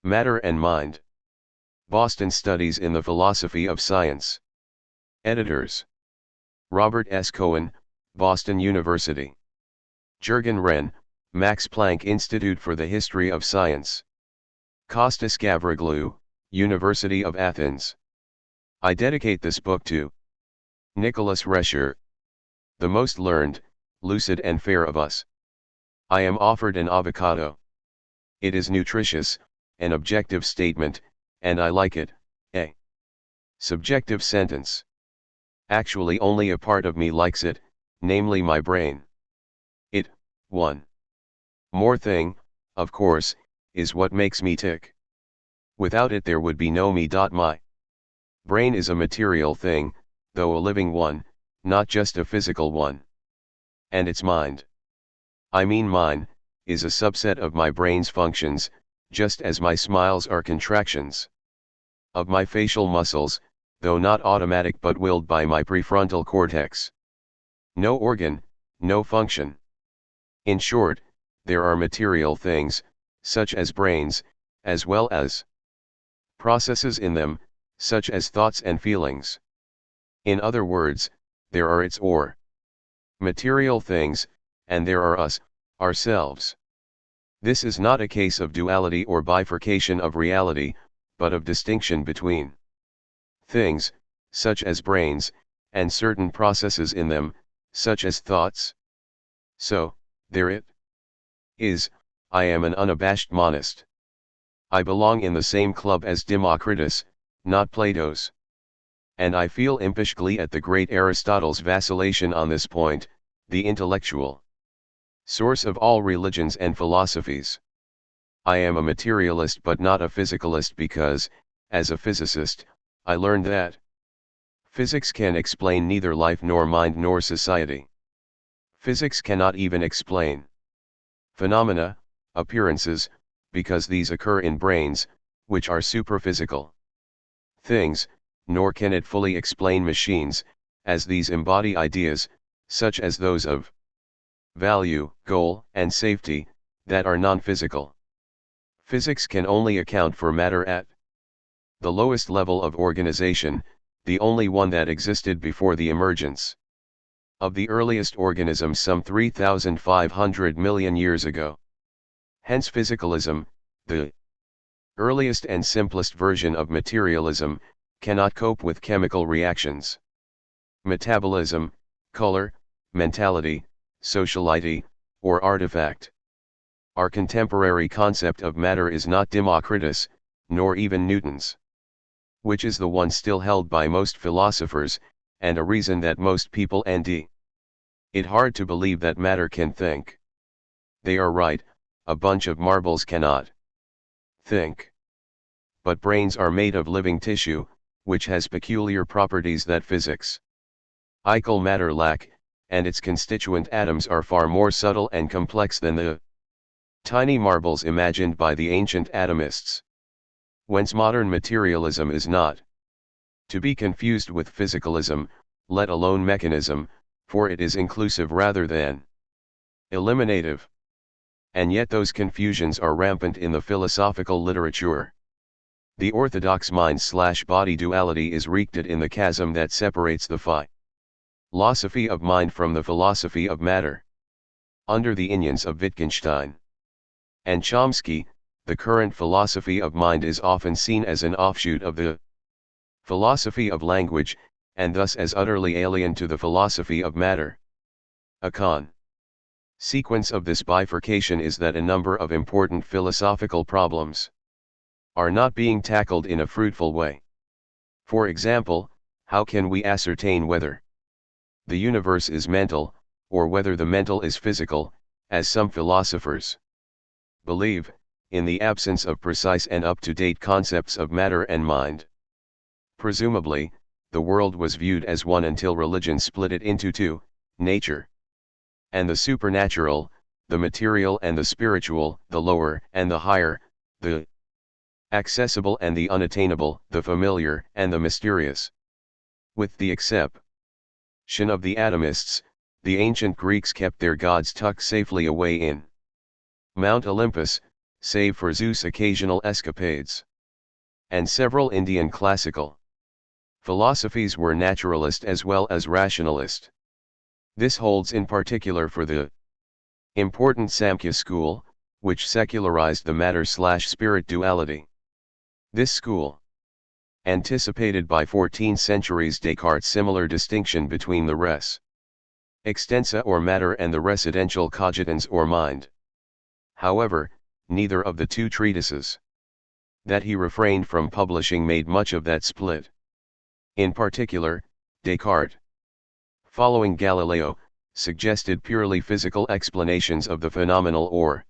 Matter and Mind. Boston Studies in the Philosophy of Science. Editors: Robert S. Cohen, Boston University. Jürgen Wren, Max Planck Institute for the History of Science. Kostas Gavroglou, University of Athens. I dedicate this book to Nicholas Rescher, the most learned, lucid and fair of us. I am offered an avocado. It is nutritious, an objective statement, and I like it. A subjective sentence. Actually only a part of me likes it, namely my brain. It, one more thing, of course, is what makes me tick. Without it there would be no me. My brain is a material thing, though a living one, not just a physical one. And its mind, I mean mine, is a subset of my brain's functions, just as my smiles are contractions of my facial muscles, though not automatic but willed by my prefrontal cortex. No organ, no function. In short, there are material things, such as brains, as well as processes in them, such as thoughts and feelings. In other words, there are its or material things, and there are us, ourselves. This is not a case of duality or bifurcation of reality, but of distinction between things, such as brains, and certain processes in them, such as thoughts. So, there it is, I am an unabashed monist. I belong in the same club as Democritus, not Plato's. And I feel impish glee at the great Aristotle's vacillation on this point, the intellectual source of all religions and philosophies. I am a materialist but not a physicalist because, as a physicist, I learned that physics can explain neither life nor mind nor society. Physics cannot even explain phenomena, appearances, because these occur in brains, which are superphysical things, nor can it fully explain machines, as these embody ideas, such as those of value, goal, and safety, that are non-physical. Physics can only account for matter at the lowest level of organization, the only one that existed before the emergence of the earliest organisms some 3,500 million years ago. Hence physicalism, the earliest and simplest version of materialism, cannot cope with chemical reactions. Metabolism, color, mentality, sociality, or artifact. Our contemporary concept of matter is not Democritus, nor even Newton's, which is the one still held by most philosophers, and a reason that most people find it hard to believe that matter can think. They are right, a bunch of marbles cannot think. But brains are made of living tissue, which has peculiar properties that physics matter lack, and its constituent atoms are far more subtle and complex than the tiny marbles imagined by the ancient atomists. Whence modern materialism is not to be confused with physicalism, let alone mechanism, for it is inclusive rather than eliminative. And yet those confusions are rampant in the philosophical literature. The orthodox mind/body duality is wreaked in the chasm that separates the philosophy of mind from the philosophy of matter. Under the onions of Wittgenstein and Chomsky, the current philosophy of mind is often seen as an offshoot of the philosophy of language, and thus as utterly alien to the philosophy of matter. A consequence of this bifurcation is that a number of important philosophical problems are not being tackled in a fruitful way. For example, how can we ascertain whether the universe is mental, or whether the mental is physical, as some philosophers believe, in the absence of precise and up-to-date concepts of matter and mind? Presumably, the world was viewed as one until religion split it into two, nature and the supernatural, the material and the spiritual, the lower and the higher, the accessible and the unattainable, the familiar and the mysterious. With the exception of the atomists, the ancient Greeks kept their gods tucked safely away in Mount Olympus, save for Zeus' occasional escapades. And several Indian classical philosophies were naturalist as well as rationalist. This holds in particular for the important Samkhya school, which secularized the matter/spirit duality. This school anticipated by 14 centuries Descartes' similar distinction between the res extensa or matter and the residential cogitans or mind. However, neither of the two treatises that he refrained from publishing made much of that split. In particular, Descartes, following Galileo, suggested purely physical explanations of the phenomenal or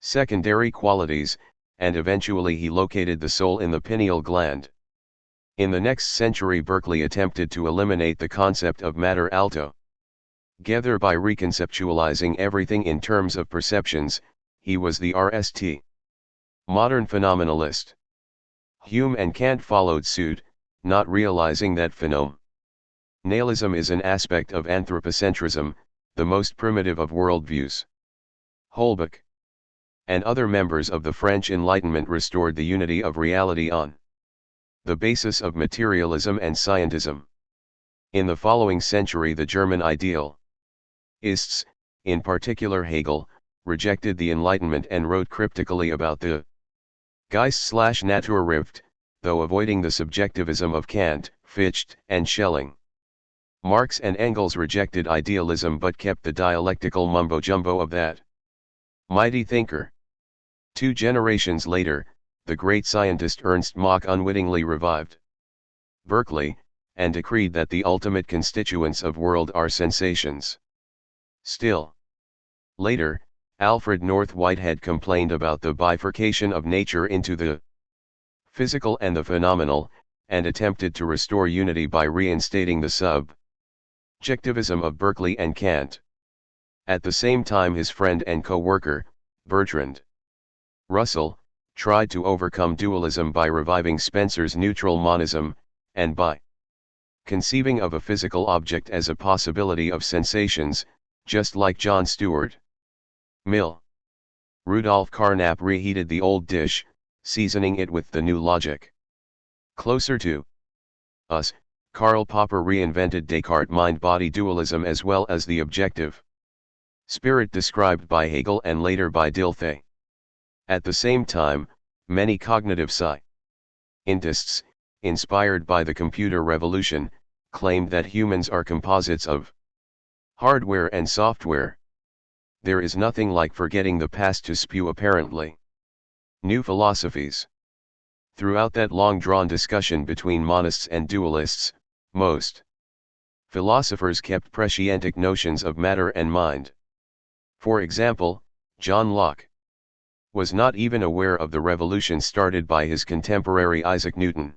secondary qualities, and eventually he located the soul in the pineal gland. In the next century Berkeley attempted to eliminate the concept of matter altogether by reconceptualizing everything in terms of perceptions. He was the RST modern phenomenalist. Hume and Kant followed suit, not realizing that phenomenalism is an aspect of anthropocentrism, the most primitive of worldviews. Holbach and other members of the French Enlightenment restored the unity of reality on the basis of materialism and scientism. In the following century the German idealists, in particular Hegel, rejected the Enlightenment and wrote cryptically about the Geist/Naturvernunft, though avoiding the subjectivism of Kant, Fichte, and Schelling. Marx and Engels rejected idealism but kept the dialectical mumbo-jumbo of that mighty thinker. 2 generations later, the great scientist Ernst Mach unwittingly revived Berkeley, and decreed that the ultimate constituents of world are sensations. Still later, Alfred North Whitehead complained about the bifurcation of nature into the physical and the phenomenal, and attempted to restore unity by reinstating the subjectivism of Berkeley and Kant. At the same time his friend and co-worker, Bertrand Russell, tried to overcome dualism by reviving Spencer's neutral monism, and by conceiving of a physical object as a possibility of sensations, just like John Stuart Mill. Rudolf Carnap reheated the old dish, seasoning it with the new logic. Closer to us, Karl Popper reinvented Descartes' mind-body dualism as well as the objective spirit described by Hegel and later by Dilthey. At the same time, many cognitive scientists, inspired by the computer revolution, claimed that humans are composites of hardware and software. There is nothing like forgetting the past to spew apparently new philosophies. Throughout that long-drawn discussion between monists and dualists, most philosophers kept prescientic notions of matter and mind. For example, John Locke was not even aware of the revolution started by his contemporary Isaac Newton.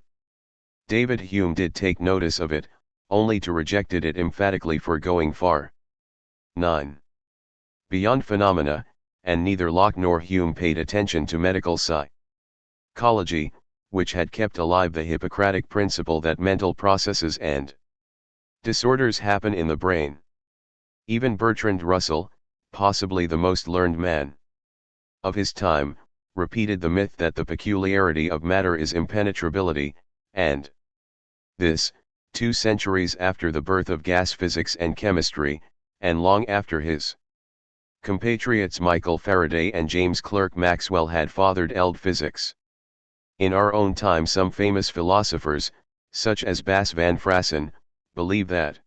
David Hume did take notice of it, only to reject it emphatically for going far. 9. Beyond phenomena, and neither Locke nor Hume paid attention to medical psychology, which had kept alive the Hippocratic principle that mental processes and disorders happen in the brain. Even Bertrand Russell, possibly the most learned man of his time, repeated the myth that the peculiarity of matter is impenetrability, and this, 2 centuries after the birth of gas physics and chemistry, and long after his compatriots Michael Faraday and James Clerk Maxwell had fathered eld physics. In our own time some famous philosophers, such as Bas van Fraassen, believe that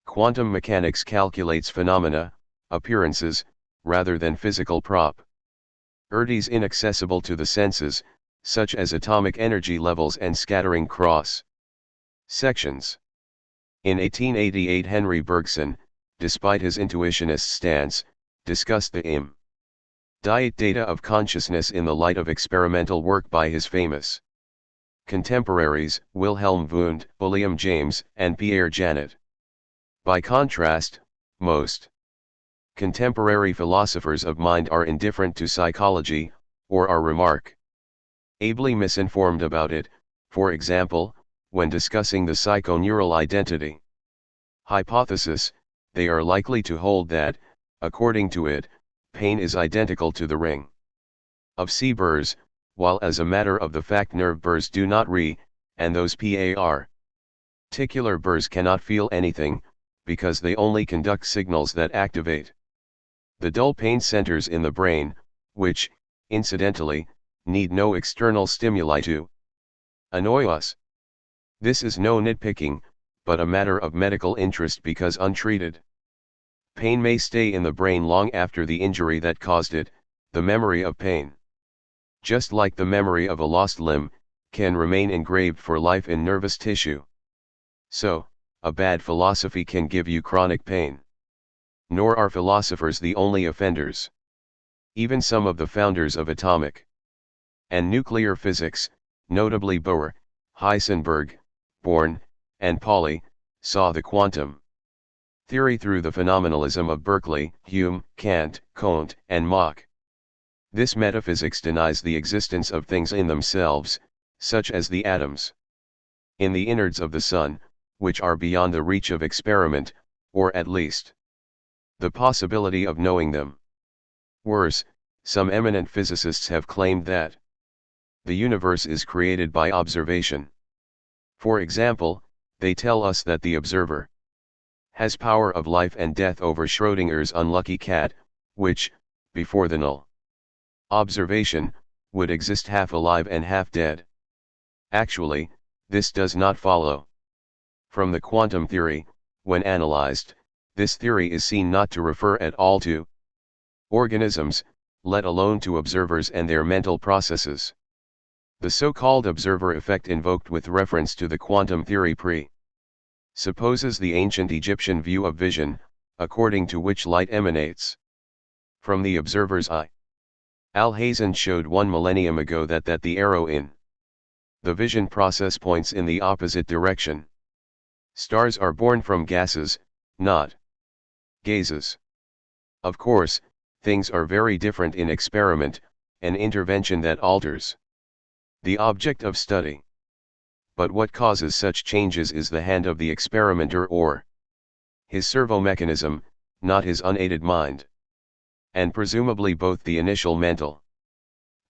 quantum mechanics calculates phenomena, appearances, rather than physical properties inaccessible to the senses, such as atomic energy levels and scattering cross sections. In 1888 Henry Bergson, despite his intuitionist stance, discussed the immediate data of consciousness in the light of experimental work by his famous contemporaries, Wilhelm Wundt, William James, and Pierre Janet. By contrast, most contemporary philosophers of mind are indifferent to psychology, or are remarkably misinformed about it, for example, when discussing the psychoneural identity hypothesis, they are likely to hold that, according to it, pain is identical to the ring of C burrs, while as a matter of the fact nerve burrs do not and those particular burrs cannot feel anything, because they only conduct signals that activate the dull pain centers in the brain, which, incidentally, need no external stimuli to annoy us. This is no nitpicking, but a matter of medical interest because untreated pain may stay in the brain long after the injury that caused it, the memory of pain. Just like the memory of a lost limb, can remain engraved for life in nervous tissue. So, a bad philosophy can give you chronic pain. Nor are philosophers the only offenders. Even some of the founders of atomic and nuclear physics, notably Bohr, Heisenberg, Born, and Pauli, saw the quantum theory through the phenomenalism of Berkeley, Hume, Kant, Comte, and Mach. This metaphysics denies the existence of things in themselves, such as the atoms in the innards of the sun, which are beyond the reach of experiment, or at least the possibility of knowing them. Worse, some eminent physicists have claimed that the universe is created by observation. For example, they tell us that the observer has power of life and death over Schrödinger's unlucky cat, which, before the null observation, would exist half alive and half dead. Actually, this does not follow from the quantum theory. When analyzed, this theory is seen not to refer at all to organisms, let alone to observers and their mental processes. The so-called observer effect invoked with reference to the quantum theory supposes the ancient Egyptian view of vision, according to which light emanates from the observer's eye. Alhazen showed 1 millennium ago that the arrow in the vision process points in the opposite direction. Stars are born from gases, not gazes. Of course, things are very different in experiment, an intervention that alters the object of study. But what causes such changes is the hand of the experimenter or his servo mechanism, not his unaided mind. And presumably both the initial mental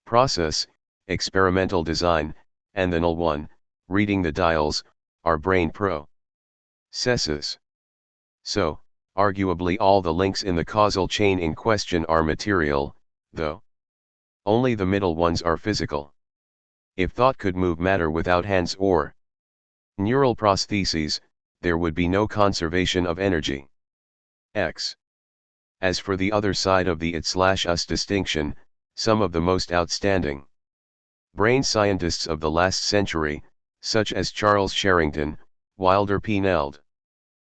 process, experimental design, and the null one, reading the dials, are brain processes. So, arguably all the links in the causal chain in question are material, though only the middle ones are physical. If thought could move matter without hands or neural prostheses, there would be no conservation of energy. X. As for the other side of the it/us distinction, some of the most outstanding brain scientists of the last century, such as Charles Sherrington, Wilder P. Neld,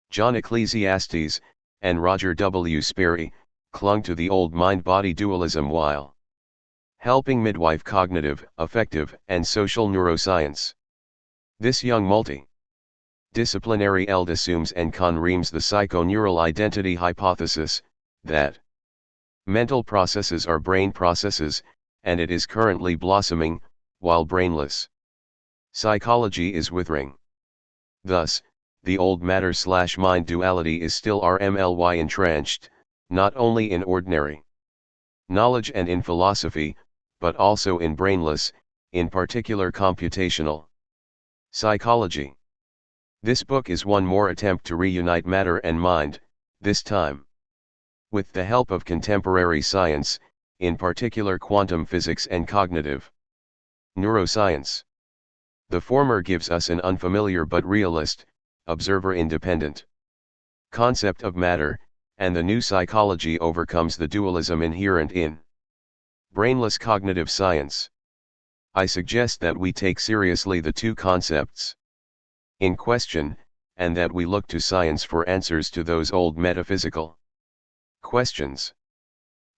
John Ecclesiastes, and Roger W. Sperry, clung to the old mind-body dualism while helping midwife cognitive, affective, and social neuroscience. This young multi-disciplinary eld assumes and conreams the psychoneural identity hypothesis, that mental processes are brain processes, and it is currently blossoming, while brainless psychology is withering. Thus, the old matter/mind duality is still RMLY entrenched, not only in ordinary knowledge and in philosophy, but also in brainless, in particular computational psychology. This book is one more attempt to reunite matter and mind, this time with the help of contemporary science, in particular quantum physics and cognitive neuroscience. The former gives us an unfamiliar but realist, observer-independent concept of matter, and the new psychology overcomes the dualism inherent in brainless cognitive science. I suggest that we take seriously the two concepts in question, and that we look to science for answers to those old metaphysical questions.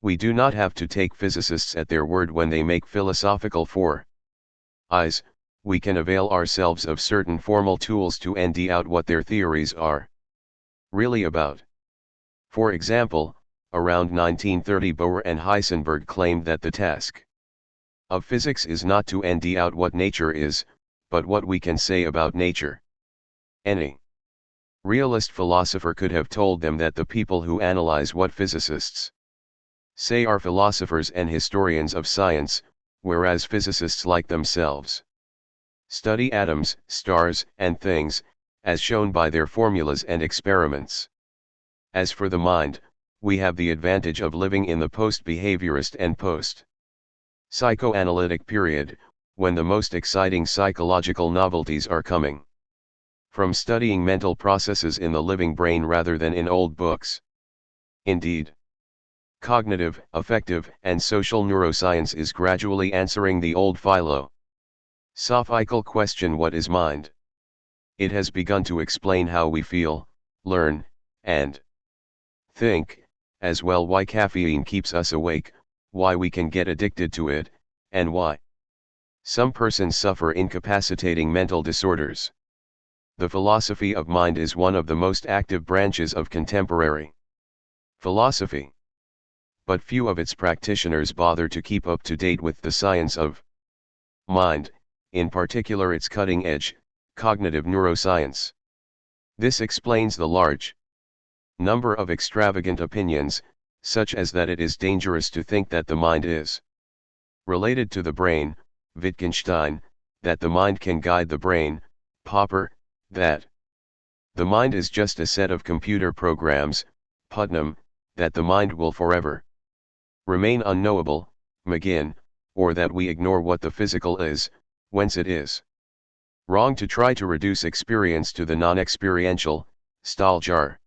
We do not have to take physicists at their word when they make philosophical forays. We can avail ourselves of certain formal tools to ND out what their theories are really about. For example, around 1930 Bohr and Heisenberg claimed that the task of physics is not to ND out what nature is, but what we can say about nature. Any realist philosopher could have told them that the people who analyze what physicists say are philosophers and historians of science, whereas physicists like themselves study atoms, stars, and things, as shown by their formulas and experiments. As for the mind, we have the advantage of living in the post-behaviorist and post-psychoanalytic period, when the most exciting psychological novelties are coming from studying mental processes in the living brain rather than in old books. Indeed, cognitive, affective, and social neuroscience is gradually answering the old philosophical question, what is mind? It has begun to explain how we feel, learn, and think, as well why caffeine keeps us awake, why we can get addicted to it, and why some persons suffer incapacitating mental disorders. The philosophy of mind is one of the most active branches of contemporary philosophy. But few of its practitioners bother to keep up to date with the science of mind, in particular its cutting-edge, cognitive neuroscience. This explains the large number of extravagant opinions, such as that it is dangerous to think that the mind is related to the brain, Wittgenstein, that the mind can guide the brain, Popper, that the mind is just a set of computer programs, Putnam, that the mind will forever remain unknowable, McGinn, or that we ignore what the physical is, whence it is wrong to try to reduce experience to the non-experiential, Stahljar.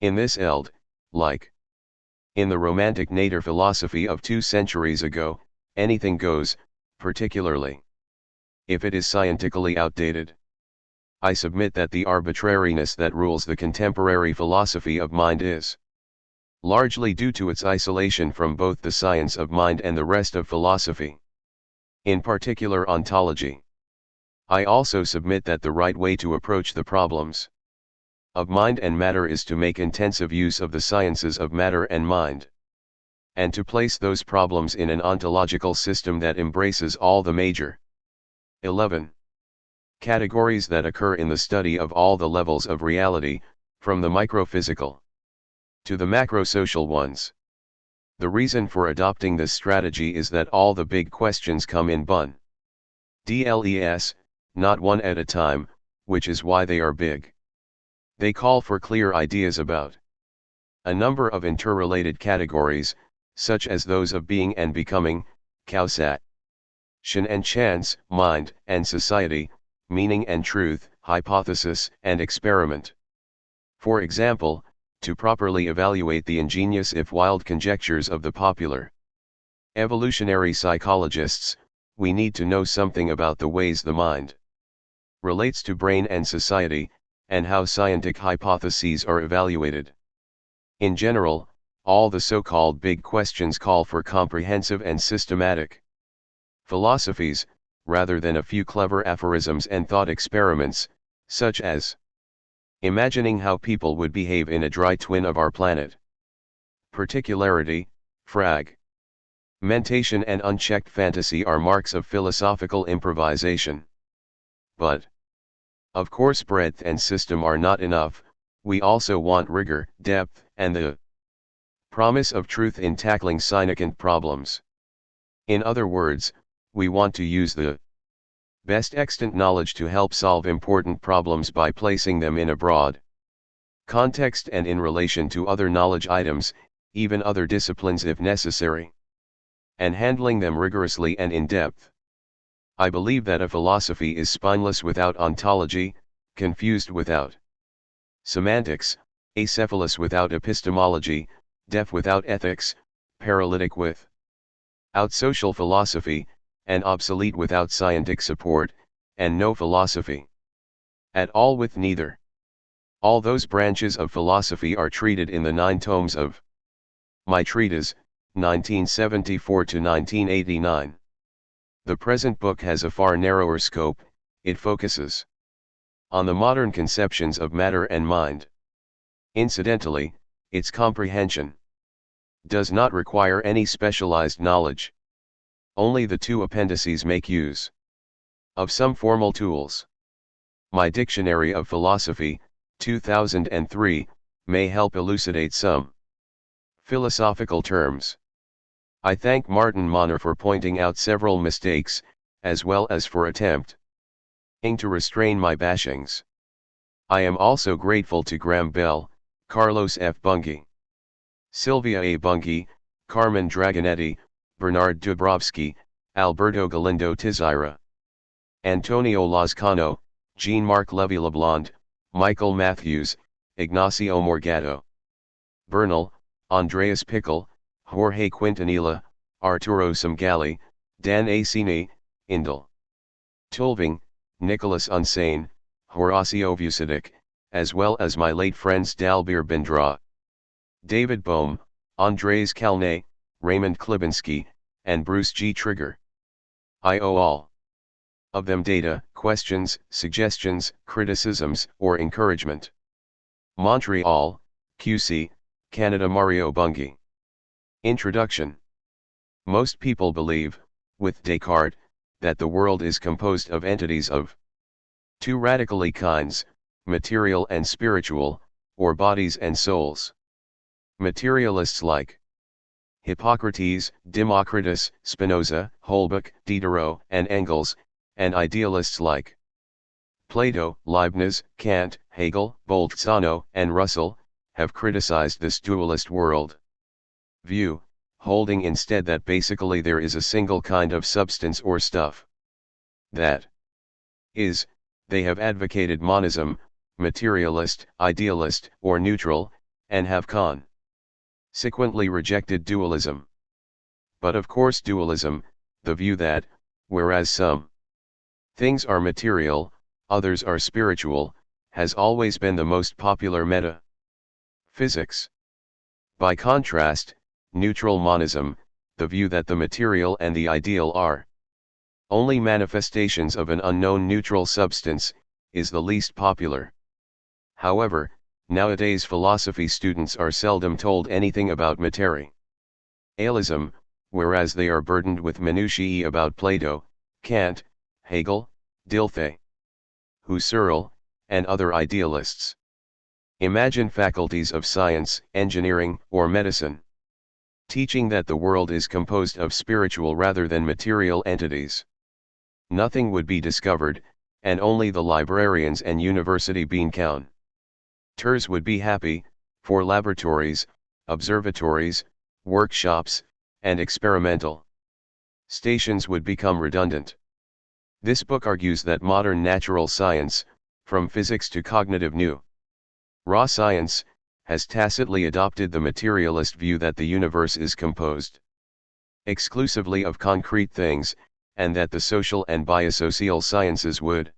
In this eld, like in the romantic nature philosophy of 2 centuries ago, anything goes, particularly if it is scientifically outdated. I submit that the arbitrariness that rules the contemporary philosophy of mind is largely due to its isolation from both the science of mind and the rest of philosophy, in particular ontology. I also submit that the right way to approach the problems of mind and matter is to make intensive use of the sciences of matter and mind, and to place those problems in an ontological system that embraces all the major 11 categories that occur in the study of all the levels of reality, from the microphysical to the macrosocial ones. The reason for adopting this strategy is that all the big questions come in bundles, not one at a time, which is why they are big. They call for clear ideas about a number of interrelated categories, such as those of being and becoming, causation and chance, mind and society, meaning and truth, hypothesis and experiment. For example, to properly evaluate the ingenious if wild conjectures of the popular evolutionary psychologists, we need to know something about the ways the mind relates to brain and society, and how scientific hypotheses are evaluated. In general, all the so-called big questions call for comprehensive and systematic philosophies, rather than a few clever aphorisms and thought experiments, such as imagining how people would behave in a dry twin of our planet. Particularity, fragmentation and unchecked fantasy are marks of philosophical improvisation. But, of course, breadth and system are not enough, we also want rigor, depth, and the promise of truth in tackling significant problems. In other words, we want to use the best extant knowledge to help solve important problems by placing them in a broad context and in relation to other knowledge items, even other disciplines if necessary, and handling them rigorously and in depth. I believe that a philosophy is spineless without ontology, confused without semantics, acephalous without epistemology, deaf without ethics, paralytic without social philosophy, and obsolete without scientific support, and no philosophy at all with neither. All those branches of philosophy are treated in the 9 tomes of my treatise, 1974 to 1989. The present book has a far narrower scope, it focuses on the modern conceptions of matter and mind. Incidentally, its comprehension does not require any specialized knowledge. Only the 2 appendices make use of some formal tools. My Dictionary of Philosophy, 2003, may help elucidate some philosophical terms. I thank Martin Monner for pointing out several mistakes, as well as for attempting to restrain my bashings. I am also grateful to Graham Bell, Carlos F. Bunge, Sylvia A. Bunge, Carmen Dragonetti, Bernard Dubrovsky, Alberto Galindo Tizira, Antonio Lazcano, Jean-Marc Levy-Leblond, Michael Matthews, Ignacio Morgado, Bernal, Andreas Pickle, Jorge Quintanilla, Arturo Samgali, Dan Acini, Indel Tulving, Nicholas Unsane, Horacio Vucedic, as well as my late friends Dalbir Bindra, David Bohm, Andres Kalnay, Raymond Klibinski, and Bruce G. Trigger. I owe all of them data, questions, suggestions, criticisms, or encouragement. Montreal, QC, Canada. Mario Bunge. Introduction. Most people believe, with Descartes, that the world is composed of entities of two radically kinds, material and spiritual, or bodies and souls. Materialists like Hippocrates, Democritus, Spinoza, Holbach, Diderot, and Engels, and idealists like Plato, Leibniz, Kant, Hegel, Bolzano, and Russell, have criticized this dualist world view, holding instead that basically there is a single kind of substance or stuff. That is, they have advocated monism, materialist, idealist, or neutral, and have consequently rejected dualism. But of course dualism, the view that, whereas some things are material, others are spiritual, has always been the most popular metaphysics. By contrast, neutral monism, the view that the material and the ideal are only manifestations of an unknown neutral substance, is the least popular. However, nowadays philosophy students are seldom told anything about materialism, whereas they are burdened with minutiae about Plato, Kant, Hegel, Dilthey, Husserl, and other idealists. Imagine faculties of science, engineering, or medicine teaching that the world is composed of spiritual rather than material entities. Nothing would be discovered, and only the librarians and university bean counters would be happy, for laboratories, observatories, workshops, and experimental stations would become redundant. This book argues that modern natural science, from physics to cognitive neuroscience, has tacitly adopted the materialist view that the universe is composed exclusively of concrete things, and that the social and biosocial sciences would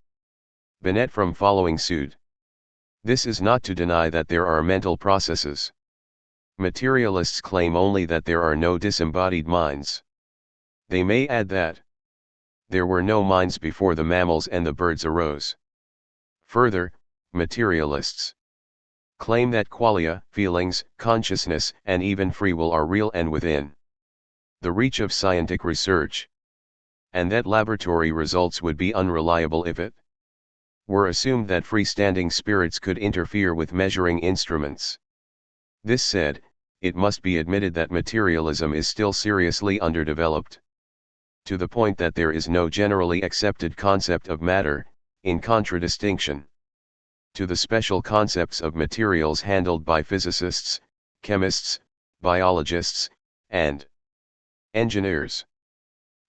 benefit from following suit. This is not to deny that there are mental processes. Materialists claim only that there are no disembodied minds. They may add that there were no minds before the mammals and the birds arose. Further, materialists claim that qualia, feelings, consciousness, and even free will are real and within the reach of scientific research, and that laboratory results would be unreliable if it were assumed that freestanding spirits could interfere with measuring instruments. This said, it must be admitted that materialism is still seriously underdeveloped, to the point that there is no generally accepted concept of matter, in contradistinction to the special concepts of materials handled by physicists, chemists, biologists, and engineers.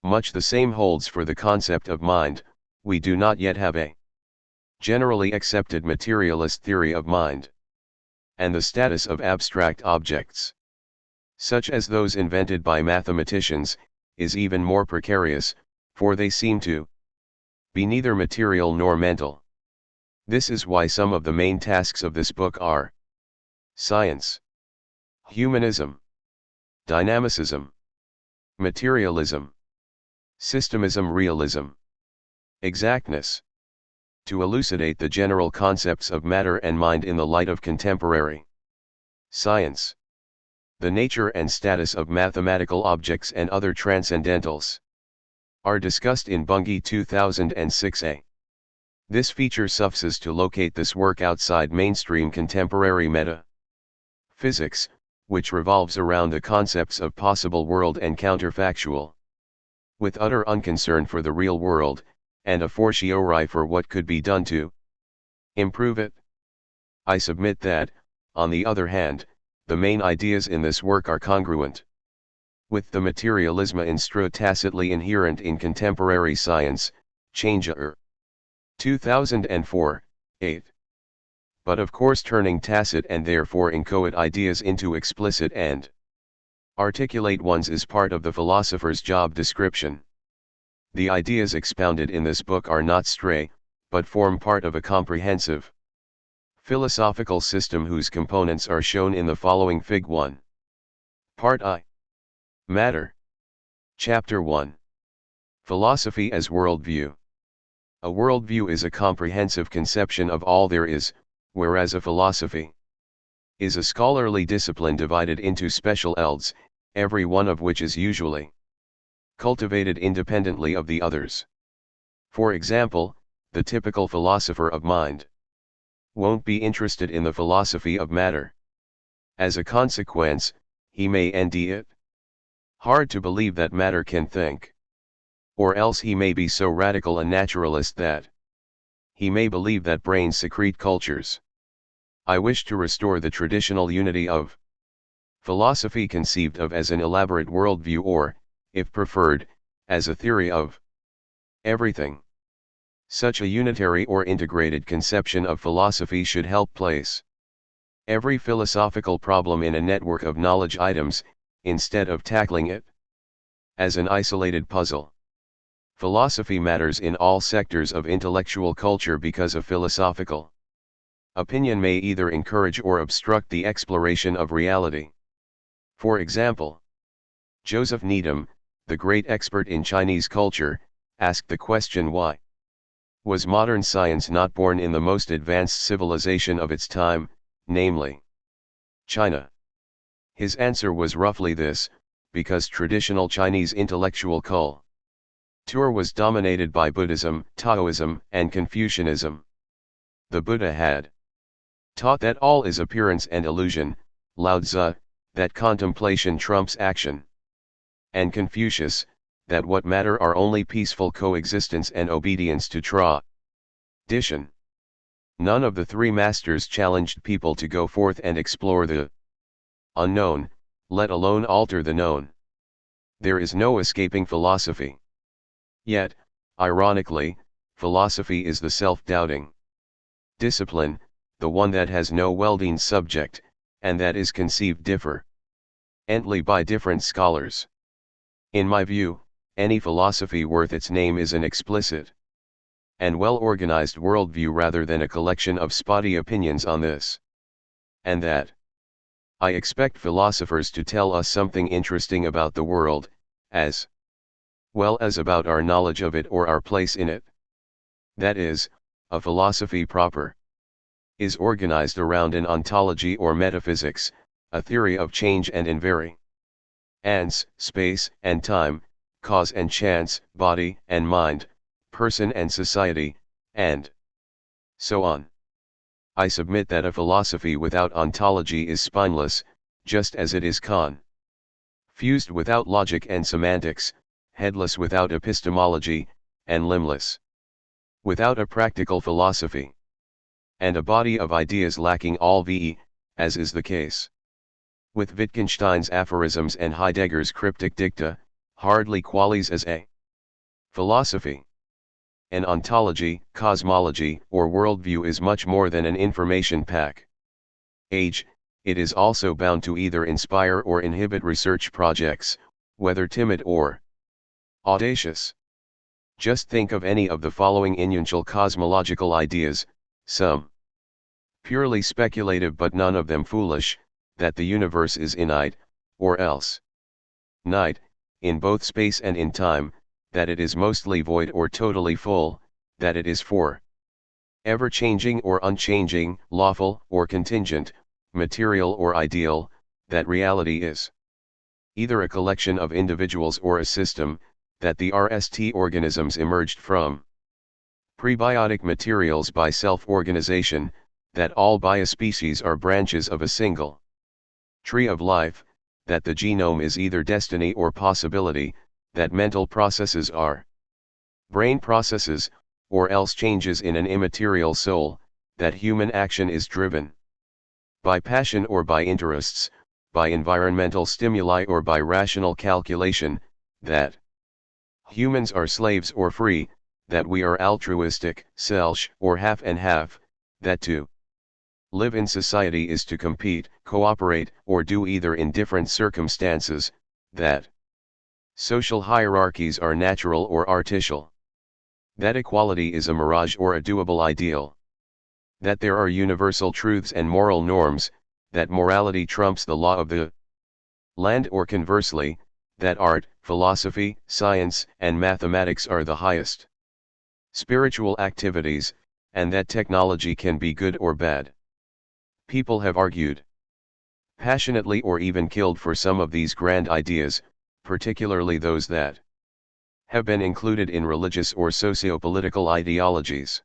Much the same holds for the concept of mind. We do not yet have a generally accepted materialist theory of mind, and the status of abstract objects, such as those invented by mathematicians, is even more precarious, for they seem to be neither material nor mental. This is why some of the main tasks of this book are science, humanism, dynamicism, materialism, systemism, realism, exactness, to elucidate the general concepts of matter and mind in the light of contemporary science, the nature and status of mathematical objects and other transcendentals, are discussed in Bunge 2006a. This feature suffices to locate this work outside mainstream contemporary metaphysics, which revolves around the concepts of possible world and counterfactual. With utter unconcern for the real world, and a fortiori for what could be done to improve it. I submit that, on the other hand, the main ideas in this work are congruent with the materialism tacitly inherent in contemporary science, Change 2004, 8. But of course turning tacit and therefore inchoate ideas into explicit and articulate ones is part of the philosopher's job description. The ideas expounded in this book are not stray, but form part of a comprehensive philosophical system whose components are shown in the following Fig. 1. Part I. Matter. Chapter 1. Philosophy as worldview. A worldview is a comprehensive conception of all there is, whereas a philosophy is a scholarly discipline divided into special fields, every one of which is usually cultivated independently of the others. For example, the typical philosopher of mind won't be interested in the philosophy of matter. As a consequence, he may find it hard to believe that matter can think. Or else he may be so radical a naturalist that he may believe that brains secrete cultures. I wish to restore the traditional unity of philosophy conceived of as an elaborate worldview or, if preferred, as a theory of everything. Such a unitary or integrated conception of philosophy should help place every philosophical problem in a network of knowledge items, instead of tackling it as an isolated puzzle. Philosophy matters in all sectors of intellectual culture because a philosophical opinion may either encourage or obstruct the exploration of reality. For example, Joseph Needham, the great expert in Chinese culture, asked the question why was modern science not born in the most advanced civilization of its time, namely China? His answer was roughly this: because traditional Chinese intellectual culture was dominated by Buddhism, Taoism, and Confucianism. The Buddha had taught that all is appearance and illusion, Lao Tzu, that contemplation trumps action, and Confucius, that what matter are only peaceful coexistence and obedience to tradition. None of the three masters challenged people to go forth and explore the unknown, let alone alter the known. There is no escaping philosophy. Yet, ironically, philosophy is the self-doubting discipline, the one that has no well-defined subject, and that is conceived differently by different scholars. In my view, any philosophy worth its name is an explicit and well-organized worldview rather than a collection of spotty opinions on this and that. I expect philosophers to tell us something interesting about the world, as well as about our knowledge of it or our place in it. That is, a philosophy proper is organized around an ontology or metaphysics, a theory of change and invariance, space and time, cause and chance, body and mind, person and society, and so on. I submit that a philosophy without ontology is spineless, just as it is confused without logic and semantics, headless without epistemology, and limbless without a practical philosophy, and a body of ideas lacking all VE, as is the case with Wittgenstein's aphorisms and Heidegger's cryptic dicta, hardly qualies as a philosophy. An ontology, cosmology, or worldview is much more than an information package. It is also bound to either inspire or inhibit research projects, whether timid or audacious. Just think of any of the following initial cosmological ideas, some purely speculative but none of them foolish: that the universe is inite, or else nite, in both space and in time, that it is mostly void or totally full, that it is for ever changing or unchanging, lawful or contingent, material or ideal, that reality is either a collection of individuals or a system, that the RST organisms emerged from prebiotic materials by self-organization, that all biospecies are branches of a single Tree of life, that the genome is either destiny or possibility, that mental processes are brain processes, or else changes in an immaterial soul, that human action is driven by passion or by interests, by environmental stimuli or by rational calculation, that humans are slaves or free, that we are altruistic, selfish, or half and half, that to live in society is to compete, cooperate, or do either in different circumstances, that social hierarchies are natural or artificial, that equality is a mirage or a doable ideal, that there are universal truths and moral norms, that morality trumps the law of the land, or conversely, that art, philosophy, science, and mathematics are the highest spiritual activities, and that technology can be good or bad. People have argued passionately or even killed for some of these grand ideas, particularly those that have been included in religious or socio-political ideologies.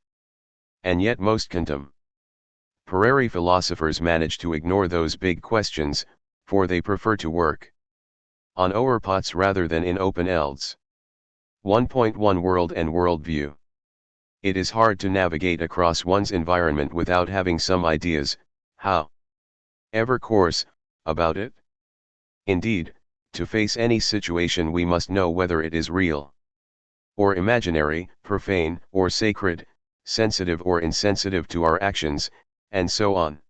And yet most contemporary philosophers manage to ignore those big questions, for they prefer to work on overpots rather than in open elds. 1.1 World and Worldview. It is hard to navigate across one's environment without having some ideas, however coarse, about it. Indeed, to face any situation we must know whether it is real or imaginary, profane or sacred, sensitive or insensitive to our actions, and so on.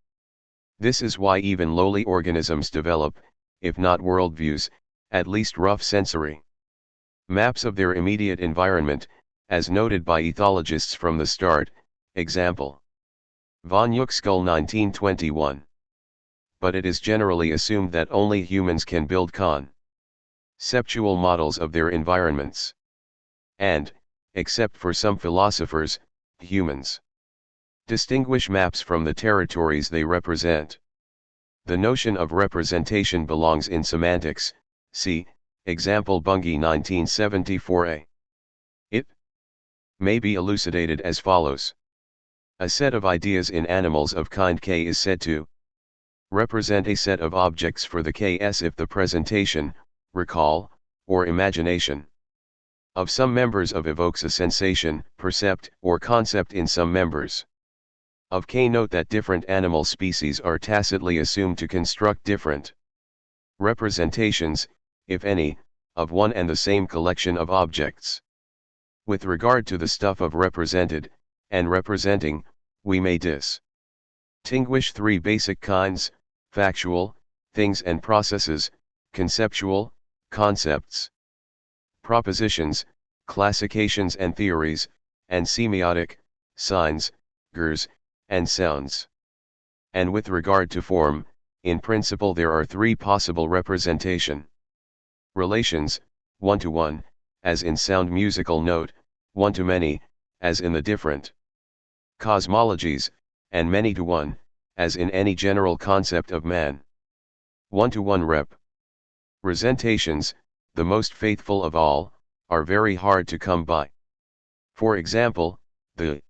This is why even lowly organisms develop, if not worldviews, at least rough sensory maps of their immediate environment, as noted by ethologists from the start, example. Von Uexküll 1921. But it is generally assumed that only humans can build conceptual models of their environments. And, except for some philosophers, humans distinguish maps from the territories they represent. The notion of representation belongs in semantics, see, example Bunge 1974a. It may be elucidated as follows. A set of ideas in animals of kind K is said to represent a set of objects for the Ks if the presentation, recall, or imagination of some members of evokes a sensation, percept, or concept in some members of K. Note that different animal species are tacitly assumed to construct different representations, if any, of one and the same collection of objects. With regard to the stuff of represented, and representing, we may distinguish three basic kinds: factual, things and processes; conceptual, concepts; propositions, classifications and theories; and semiotic, signs, gers, and sounds. And with regard to form, in principle there are three possible representation relations: one-to-one, as in sound musical note; one-to-many, as in the different cosmologies; and many-to-one, as in any general concept of man. One-to-one representations, the most faithful of all, are very hard to come by. For example, the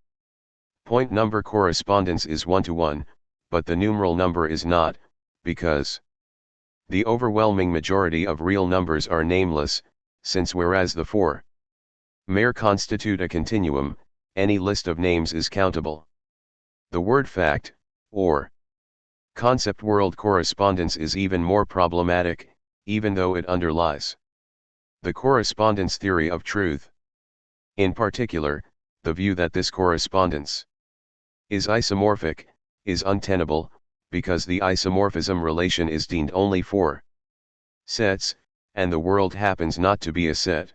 point number correspondence is 1-to-1, but the numeral number is not, because the overwhelming majority of real numbers are nameless, since whereas the four mere constitute a continuum, any list of names is countable. The word fact, or concept world correspondence is even more problematic, even though it underlies the correspondence theory of truth. In particular, the view that this correspondence is isomorphic, is untenable, because the isomorphism relation is deemed only for sets, and the world happens not to be a set.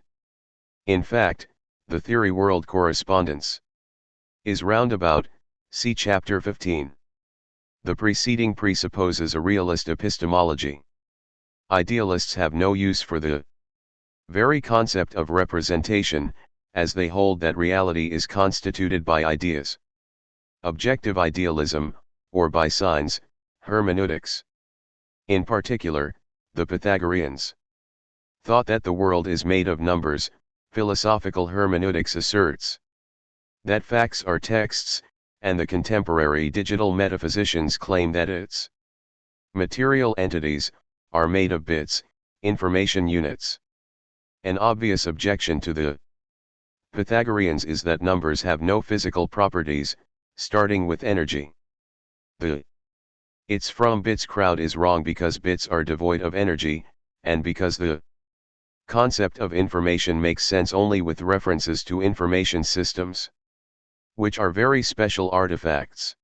In fact, the theory world correspondence is roundabout, see chapter 15. The preceding presupposes a realist epistemology. Idealists have no use for the very concept of representation, as they hold that reality is constituted by ideas. Objective idealism, or by signs, hermeneutics. In particular, the Pythagoreans thought that the world is made of numbers. Philosophical hermeneutics asserts that facts are texts, and the contemporary digital metaphysicians claim that its Material entities are made of bits, information units. An obvious objection to the Pythagoreans is that numbers have no physical properties, starting with energy. The "it's from bits" crowd is wrong because bits are devoid of energy, and because the concept of information makes sense only with references to information systems, which are very special artifacts.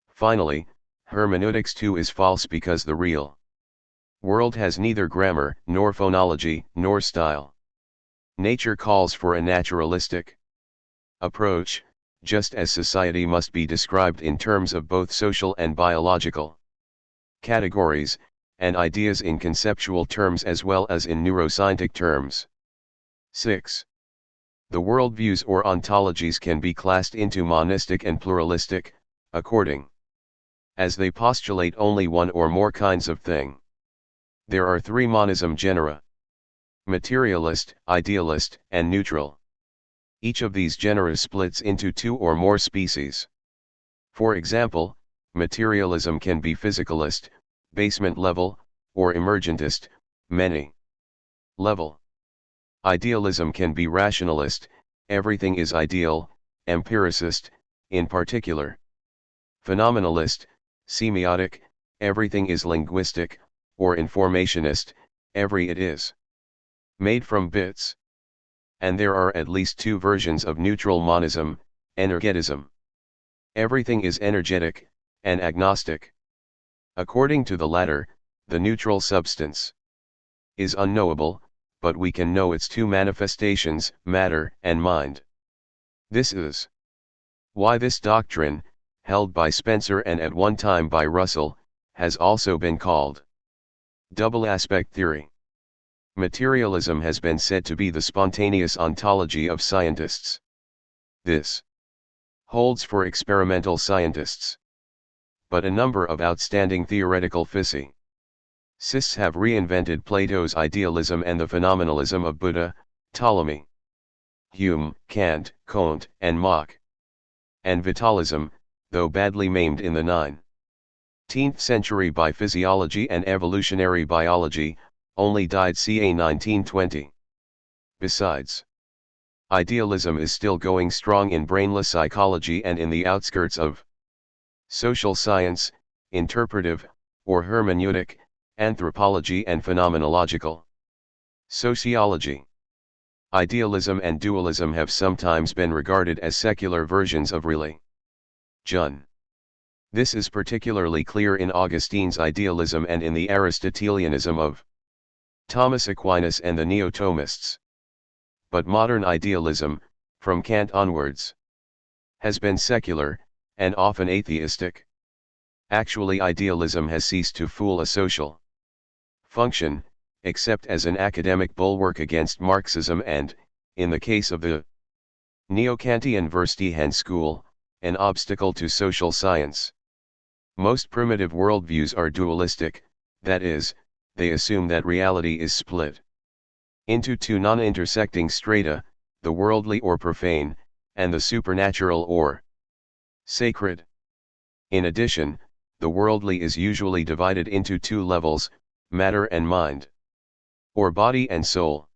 Finally, hermeneutics too is false because the real world has neither grammar, nor phonology, nor style. Nature calls for a naturalistic approach, just as society must be described in terms of both social and biological categories, and ideas in conceptual terms as well as in neuroscientific terms. 6. The worldviews or ontologies can be classed into monistic and pluralistic, according as they postulate only one or more kinds of thing. There are three monism genera: materialist, idealist, and neutral. Each of these genera splits into two or more species. For example, materialism can be physicalist, basement level, or emergentist, many level. Idealism can be rationalist, everything is ideal, empiricist, in particular. Phenomenalist, semiotic, everything is linguistic, or informationist, every it is made from bits. And there are at least two versions of neutral monism: energetism. Everything is energetic, and agnostic. According to the latter, the neutral substance is unknowable, but we can know its two manifestations, matter and mind. This is why this doctrine, held by Spencer and at one time by Russell, has also been called double aspect theory. Materialism has been said to be the spontaneous ontology of scientists. This holds for experimental scientists. But a number of outstanding theoretical physicists have reinvented Plato's idealism and the phenomenalism of Buddha, Ptolemy, Hume, Kant, Comte, and Mach. And vitalism, though badly maimed in the 19th century by physiology and evolutionary biology, only died ca 1920. Besides, idealism is still going strong in brainless psychology and in the outskirts of social science, interpretive, or hermeneutic, anthropology and phenomenological sociology. Idealism and dualism have sometimes been regarded as secular versions of religion. This is particularly clear in Augustine's idealism and in the Aristotelianism of Thomas Aquinas and the Neo-Thomists. But modern idealism, from Kant onwards, has been secular, and often atheistic. Actually, idealism has ceased to fool a social function, except as an academic bulwark against Marxism and, in the case of the Neo-Kantian Verstehen school, an obstacle to social science. Most primitive worldviews are dualistic, that is, they assume that reality is split into two non-intersecting strata, the worldly or profane, and the supernatural or sacred. In addition, the worldly is usually divided into two levels, matter and mind, or body and soul.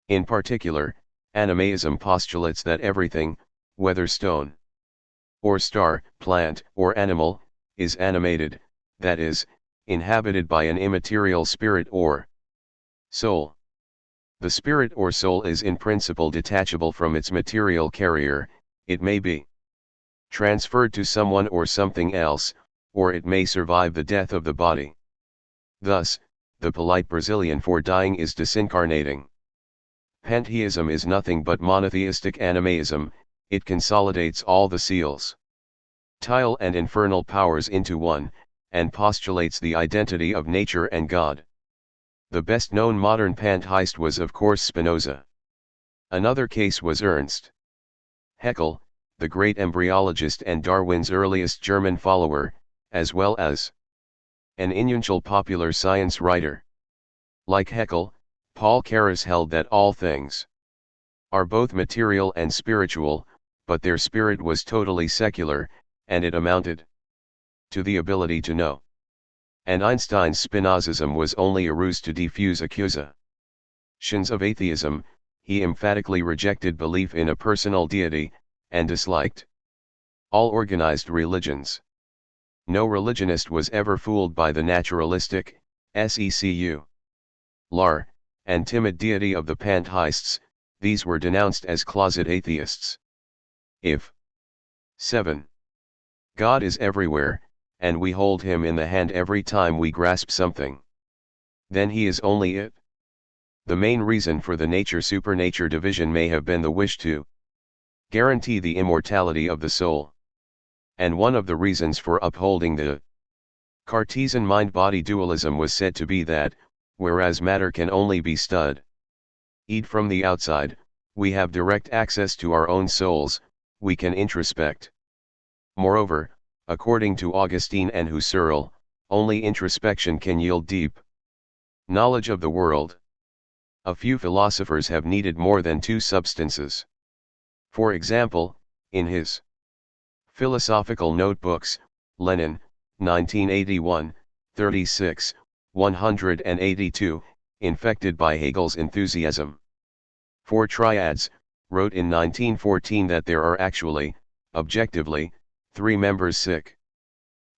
In particular, animaism postulates that everything, whether stone or star, plant or animal, is animated, that is, inhabited by an immaterial spirit or soul. The spirit or soul is in principle detachable from its material carrier, it may be transferred to someone or something else, or it may survive the death of the body. Thus, the polite Brazilian for dying is disincarnating. Pantheism is nothing but monotheistic animaism, it consolidates all the celestial and infernal powers into one, and postulates the identity of nature and God. The best known modern pantheist was of course Spinoza. Another case was Ernst Haeckel, the great embryologist and Darwin's earliest German follower, as well as an influential popular science writer. Like Haeckel, Paul Carus held that all things are both material and spiritual, but their spirit was totally secular, and it amounted to the ability to know and Einstein's Spinozism was only a ruse to defuse accusations of atheism. He emphatically rejected belief in a personal deity, and disliked all organized religions. No religionist was ever fooled by the naturalistic, secular, and timid deity of the pantheists. These were denounced as closet atheists. If 7. God is everywhere, and we hold him in the hand every time we grasp something, then he is only it. The main reason for the nature-supernature division may have been the wish to guarantee the immortality of the soul. And one of the reasons for upholding the Cartesian mind-body dualism was said to be that, whereas matter can only be studied from the outside, we have direct access to our own souls, we can introspect. Moreover, according to Augustine and Husserl, only introspection can yield deep knowledge of the world. A few philosophers have needed more than two substances. For example, in his philosophical notebooks, Lenin, 1981, 36, 182, infected by Hegel's enthusiasm for triads, wrote in 1914 that there are actually, objectively, three members sick.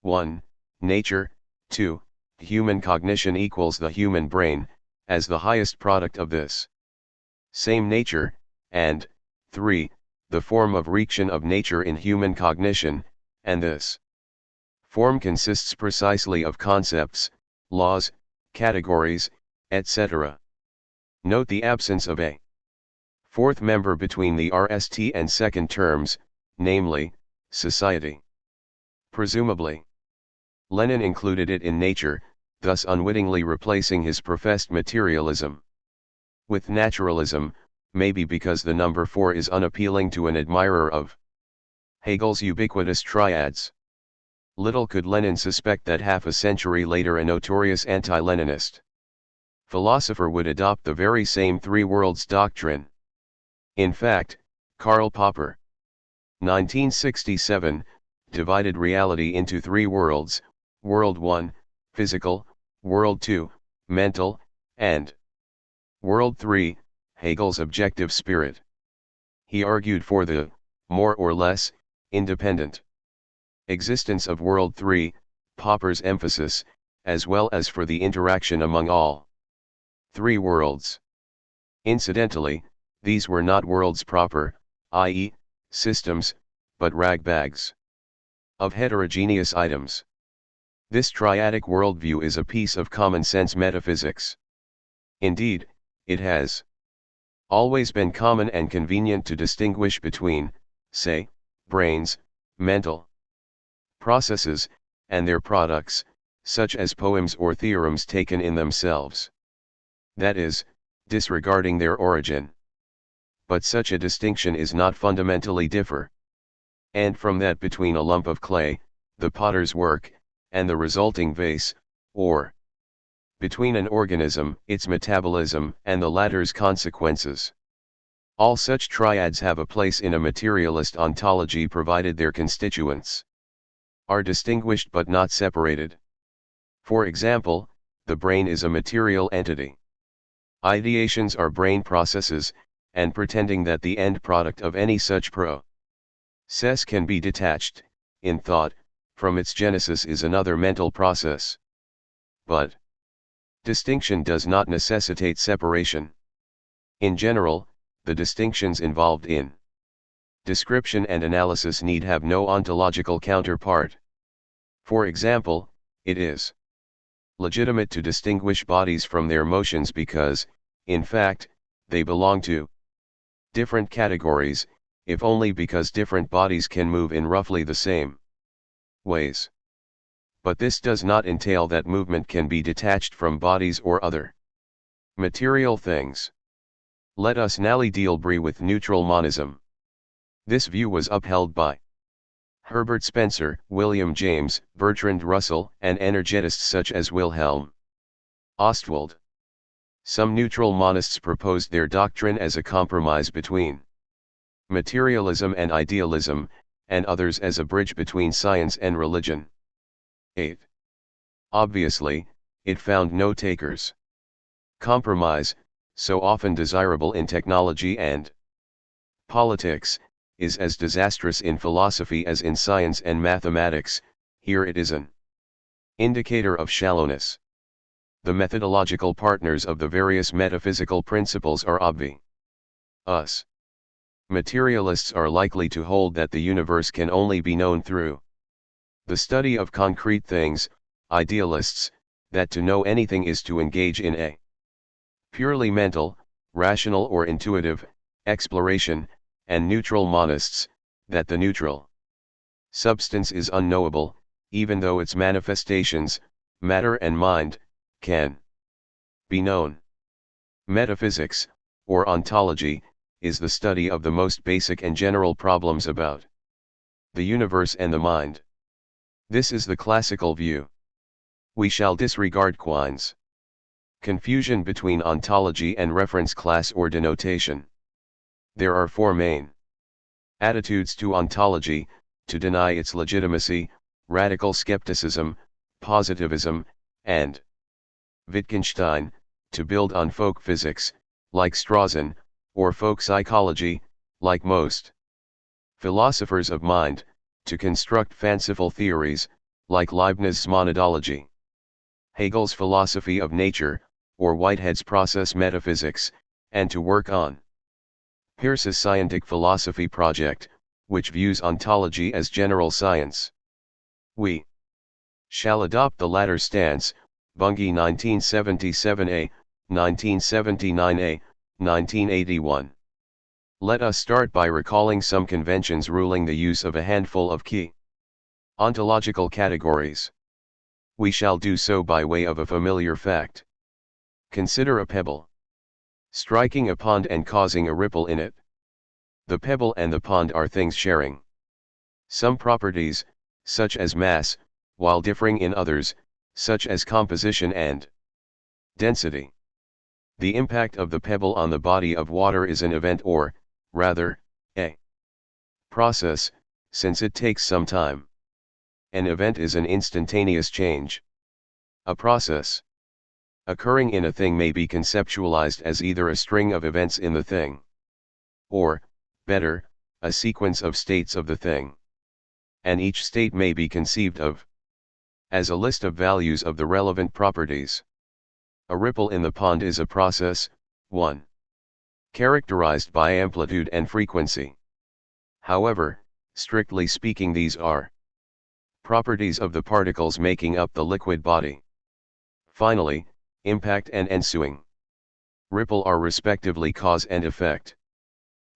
1. Nature, 2. Human cognition equals the human brain, as the highest product of this same nature, and 3. The form of reaction of nature in human cognition, and this form consists precisely of concepts, laws, categories, etc. Note the absence of a fourth member between the RST and second terms, namely, society. Presumably, Lenin included it in nature, thus unwittingly replacing his professed materialism with naturalism, maybe because the number 4 is unappealing to an admirer of Hegel's ubiquitous triads. Little could Lenin suspect that half a century later a notorious anti-Leninist philosopher would adopt the very same three worlds doctrine. In fact, Karl Popper, 1967, divided reality into three worlds: World 1, physical; World 2, mental; and World 3, Hegel's objective spirit. He argued for the, more or less, independent existence of World 3, Popper's emphasis, as well as for the interaction among all three worlds. Incidentally, these were not worlds proper, i.e., systems, but ragbags of heterogeneous items. This triadic worldview is a piece of common-sense metaphysics. Indeed, it has always been common and convenient to distinguish between, say, brains, mental processes, and their products, such as poems or theorems taken in themselves. That is, disregarding their origin. But such a distinction is not fundamentally differ. And from that between a lump of clay, the potter's work, and the resulting vase, or between an organism, its metabolism, and the latter's consequences. All such triads have a place in a materialist ontology provided their constituents are distinguished but not separated. For example, the brain is a material entity. Ideations are brain processes, and pretending that the end product of any such process can be detached, in thought, from its genesis is another mental process. But distinction does not necessitate separation. In general, the distinctions involved in description and analysis need have no ontological counterpart. For example, it is legitimate to distinguish bodies from their motions because, in fact, they belong to different categories, if only because different bodies can move in roughly the same ways. But this does not entail that movement can be detached from bodies or other material things. Let us now deal with neutral monism. This view was upheld by Herbert Spencer, William James, Bertrand Russell, and energetists such as Wilhelm Ostwald. Some neutral monists proposed their doctrine as a compromise between materialism and idealism, and others as a bridge between science and religion. 8. Obviously, it found no takers. Compromise, so often desirable in technology and politics, is as disastrous in philosophy as in science and mathematics. Here it is an indicator of shallowness. The methodological partners of the various metaphysical principles are obvious. Materialists are likely to hold that the universe can only be known through the study of concrete things, idealists, that to know anything is to engage in a purely mental, rational or intuitive, exploration, and neutral monists, that the neutral substance is unknowable, even though its manifestations, matter and mind, can be known. Metaphysics, or ontology, is the study of the most basic and general problems about the universe and the mind. This is the classical view. We shall disregard Quine's confusion between ontology and reference class or denotation. There are four main attitudes to ontology: to deny its legitimacy, radical skepticism, positivism, and Wittgenstein, to build on folk physics, like Strawson, or folk psychology, like most philosophers of mind, to construct fanciful theories, like Leibniz's monadology. Hegel's philosophy of nature, or Whitehead's process metaphysics, and to work on Peirce's scientific philosophy project, which views ontology as general science. We shall adopt the latter stance. Bunge 1977a, 1979a, 1981. Let us start by recalling some conventions ruling the use of a handful of key ontological categories. We shall do so by way of a familiar fact. Consider a pebble striking a pond and causing a ripple in it. The pebble and the pond are things sharing some properties, such as mass, while differing in others, such as composition and density. The impact of the pebble on the body of water is an event, or, rather, a process, since it takes some time. An event is an instantaneous change. A process occurring in a thing may be conceptualized as either a string of events in the thing, or, better, a sequence of states of the thing. And each state may be conceived of as a list of values of the relevant properties. A ripple in the pond is a process, 1. characterized by amplitude and frequency. However, strictly speaking, these are properties of the particles making up the liquid body. Finally, impact and ensuing ripple are respectively cause and effect.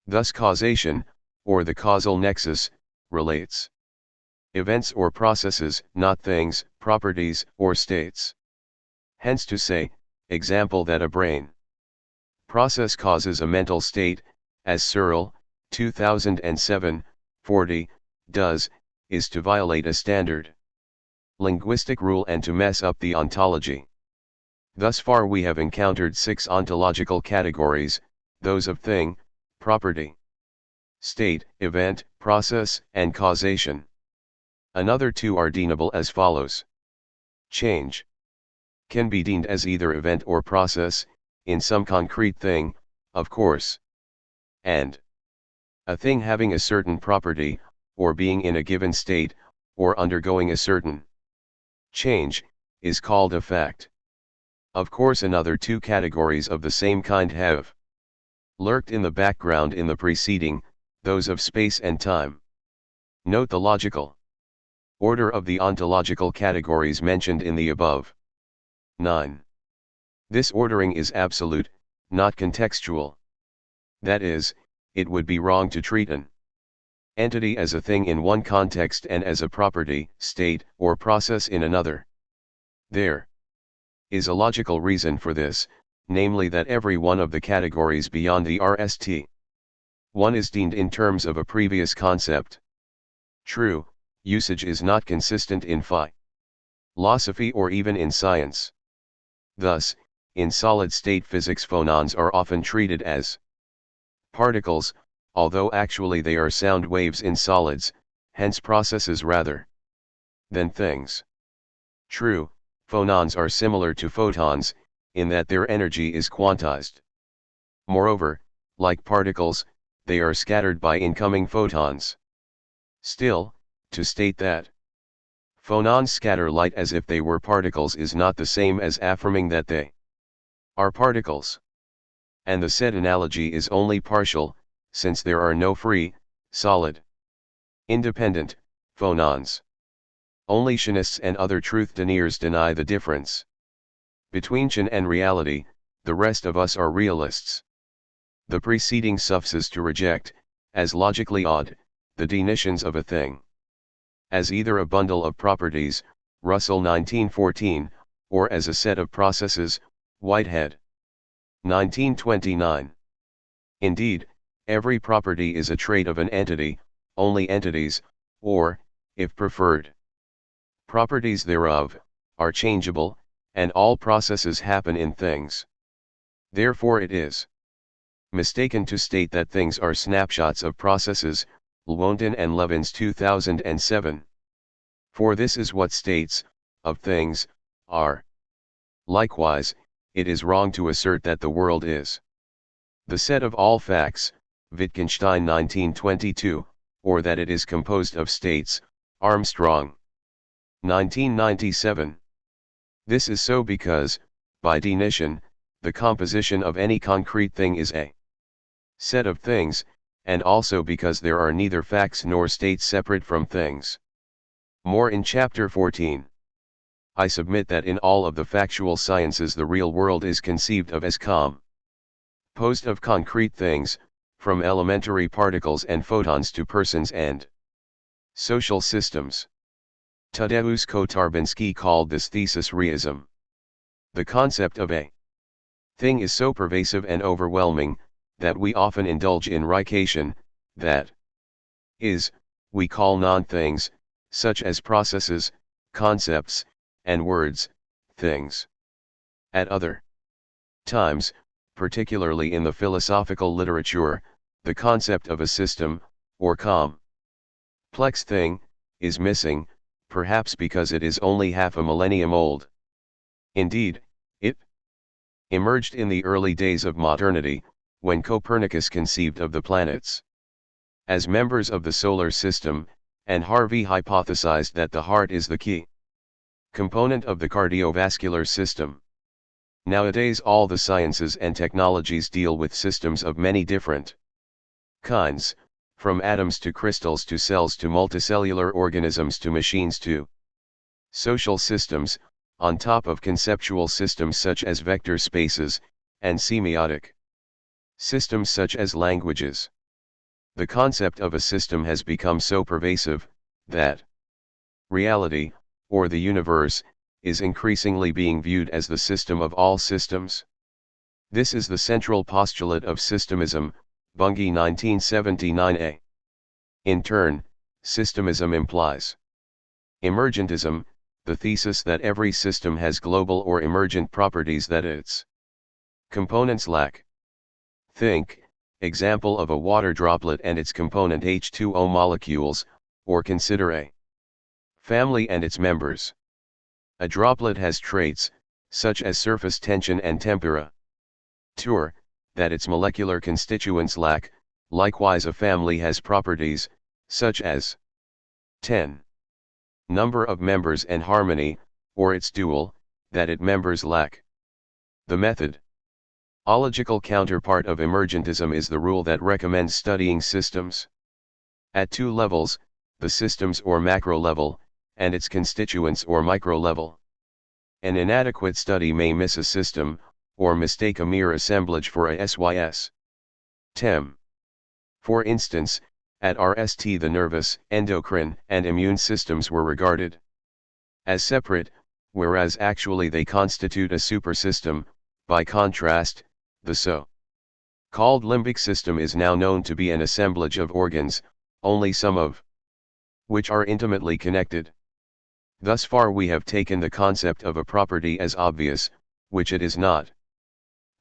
Thus causation, or the causal nexus, relates events or processes, not things, properties, or states. Hence to say, example, that a brain process causes a mental state, as Searle, 2007, 40, does, is to violate a standard linguistic rule and to mess up the ontology. Thus far we have encountered 6 ontological categories, those of thing, property, state, event, process, and causation. Another 2 are deemable as follows. Change can be deemed as either event or process, in some concrete thing, of course. And a thing having a certain property, or being in a given state, or undergoing a certain change, is called a fact. Of course, another 2 categories of the same kind have lurked in the background in the preceding, those of space and time. Note the logical order of the ontological categories mentioned in the above. 9. This ordering is absolute, not contextual. That is, it would be wrong to treat an entity as a thing in one context and as a property, state, or process in another. There is a logical reason for this, namely that every one of the categories beyond the RST one is deemed in terms of a previous concept. True, usage is not consistent in philosophy or even in science. Thus, in solid-state physics, phonons are often treated as particles, although actually they are sound waves in solids, hence processes rather than things. True, Phonons are similar to photons, in that their energy is quantized. Moreover, like particles, they are scattered by incoming photons. Still, to state that phonons scatter light as if they were particles is not the same as affirming that they are particles. And the said analogy is only partial, since there are no free, solid, independent phonons. Only Chinists and other truth deniers deny the difference between Chin and reality. The rest of us are realists. The preceding suffices to reject, as logically odd, the definitions of a thing as either a bundle of properties, Russell 1914, or as a set of processes, Whitehead 1929. Indeed, every property is a trait of an entity, only entities, or, if preferred, properties thereof, are changeable, and all processes happen in things. Therefore it is mistaken to state that things are snapshots of processes, Lewontin and Levins 2007. For this is what states, of things, are. Likewise, it is wrong to assert that the world is the set of all facts, Wittgenstein 1922, or that it is composed of states, Armstrong 1997. This is so because, by definition, the composition of any concrete thing is a set of things, and also because there are neither facts nor states separate from things. More in Chapter 14. I submit that in all of the factual sciences the real world is conceived of as composed of concrete things, from elementary particles and photons to persons and social systems. Tadeusz Kotarbiński called this thesis reism. The concept of a thing is so pervasive and overwhelming, that we often indulge in rication, that is, we call non-things, such as processes, concepts, and words, things. At other times, particularly in the philosophical literature, the concept of a system, or complex thing, is missing, perhaps because it is only half a millennium old. Indeed, it emerged in the early days of modernity, when Copernicus conceived of the planets as members of the solar system, and Harvey hypothesized that the heart is the key component of the cardiovascular system. Nowadays all the sciences and technologies deal with systems of many different kinds, from atoms to crystals to cells to multicellular organisms to machines to social systems, on top of conceptual systems such as vector spaces, and semiotic systems such as languages. The concept of a system has become so pervasive, that reality, or the universe, is increasingly being viewed as the system of all systems. This is the central postulate of systemism, Bunge 1979a. In turn, systemism implies emergentism, the thesis that every system has global or emergent properties that its components lack. Think, example of a water droplet and its component H2O molecules, or consider a family and its members. A droplet has traits, such as surface tension and temperature, that its molecular constituents lack. Likewise a family has properties, such as 10. Number of members and harmony, or its dual, that its members lack. The methodological counterpart of emergentism is the rule that recommends studying systems at two levels, the systems or macro level, and its constituents or micro level. An inadequate study may miss a system, or mistake a mere assemblage for a SYS-TEM. For instance, at RST the nervous, endocrine, and immune systems were regarded as separate, whereas actually they constitute a supersystem. By contrast, the so-called limbic system is now known to be an assemblage of organs, only some of which are intimately connected. Thus far we have taken the concept of a property as obvious, which it is not.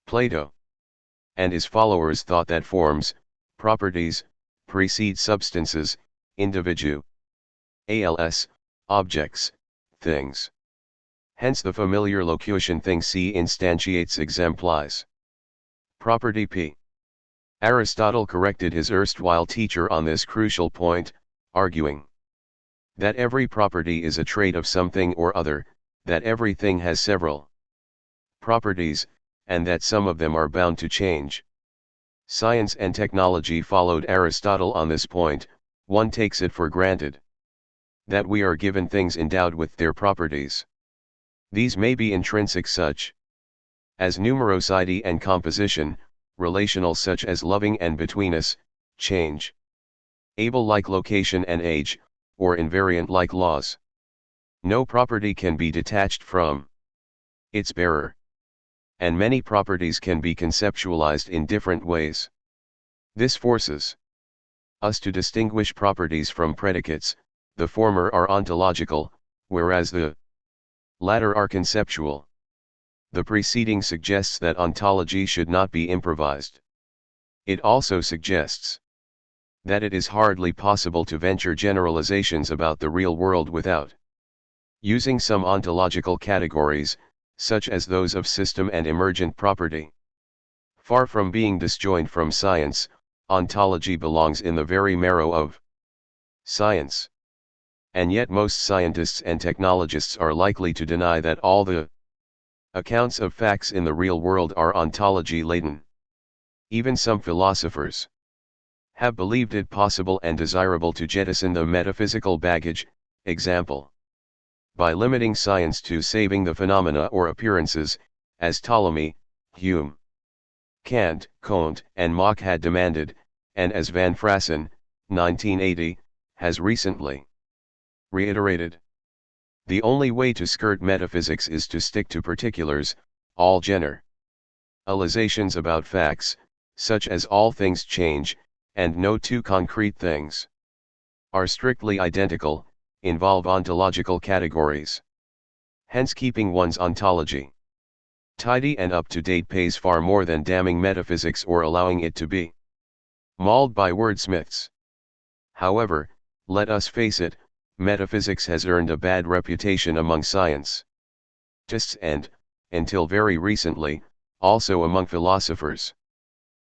Plato and his followers thought that forms, properties, precede substances, individu, als, objects, things. Hence the familiar locution thing C instantiates exemplis. Property P. Aristotle corrected his erstwhile teacher on this crucial point, arguing that every property is a trait of something or other, that everything has several properties, and that some of them are bound to change. Science and technology followed Aristotle on this point. One takes it for granted that we are given things endowed with their properties. These may be intrinsic, such as numerosity and composition, relational such as loving and betweenus, change, able like location and age, or invariant like laws. No property can be detached from its bearer, and many properties can be conceptualized in different ways. This forces us to distinguish properties from predicates. The former are ontological, whereas the latter are conceptual. The preceding suggests that ontology should not be improvised. It also suggests that it is hardly possible to venture generalizations about the real world without using some ontological categories, such as those of system and emergent property. Far from being disjoined from science, ontology belongs in the very marrow of science. And yet most scientists and technologists are likely to deny that all the accounts of facts in the real world are ontology-laden. Even some philosophers have believed it possible and desirable to jettison the metaphysical baggage, example, by limiting science to saving the phenomena or appearances, as Ptolemy, Hume, Kant, Comte, and Mach had demanded, and as Van Frassen, 1980, has recently reiterated. The only way to skirt metaphysics is to stick to particulars. All generalizations about facts, such as all things change, and no two concrete things are strictly identical, involve ontological categories. Hence keeping one's ontology tidy and up to date pays far more than damning metaphysics or allowing it to be mauled by wordsmiths. However, let us face it, metaphysics has earned a bad reputation among scientists and, until very recently, also among philosophers.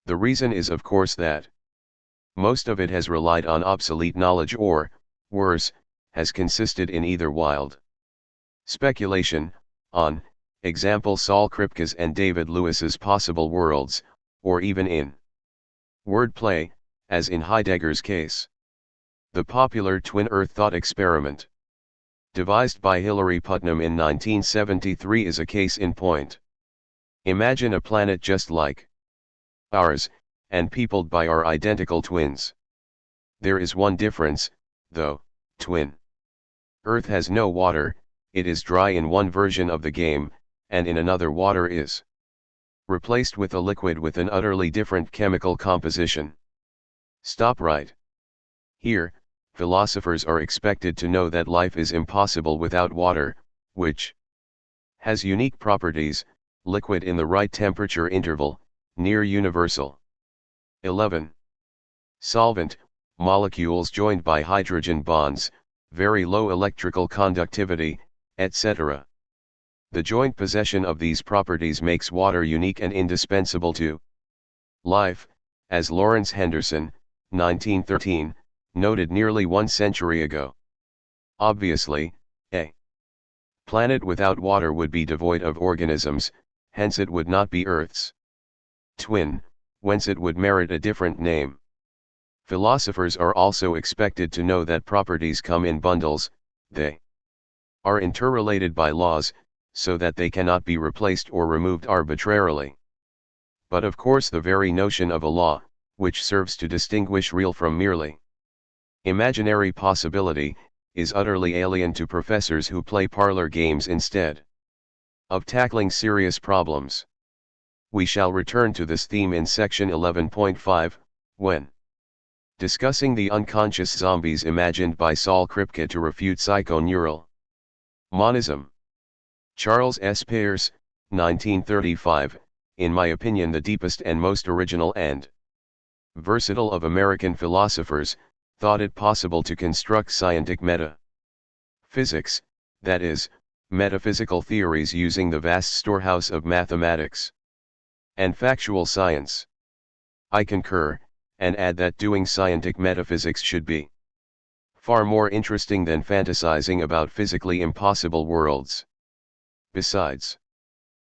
The reason is of course that most of it has relied on obsolete knowledge or, worse, has consisted in either wild speculation, on, example Saul Kripke's and David Lewis's possible worlds, or even in wordplay, as in Heidegger's case. The popular twin Earth thought experiment, devised by Hilary Putnam in 1973, is a case in point. Imagine a planet just like ours, and peopled by our identical twins. There is one difference, though: twin Earth has no water, it is dry in one version of the game, and in another water is replaced with a liquid with an utterly different chemical composition. Stop right here. Philosophers are expected to know that life is impossible without water, which has unique properties, liquid in the right temperature interval, near universal. 11. Solvent, molecules joined by hydrogen bonds, very low electrical conductivity, etc. The joint possession of these properties makes water unique and indispensable to life, as Lawrence Henderson, 1913, noted nearly 1 century ago. Obviously, a planet without water would be devoid of organisms, hence it would not be Earth's twin, whence it would merit a different name. Philosophers are also expected to know that properties come in bundles, they are interrelated by laws, so that they cannot be replaced or removed arbitrarily. But of course the very notion of a law, which serves to distinguish real from merely imaginary possibility, is utterly alien to professors who play parlor games instead of tackling serious problems. We shall return to this theme in section 11.5, when discussing the unconscious zombies imagined by Saul Kripke to refute psychoneural monism. Charles S. Peirce, 1935, in my opinion the deepest and most original and versatile of American philosophers, thought it possible to construct scientific metaphysics, that is, metaphysical theories using the vast storehouse of mathematics and factual science. I concur, and add that doing scientific metaphysics should be far more interesting than fantasizing about physically impossible worlds. Besides,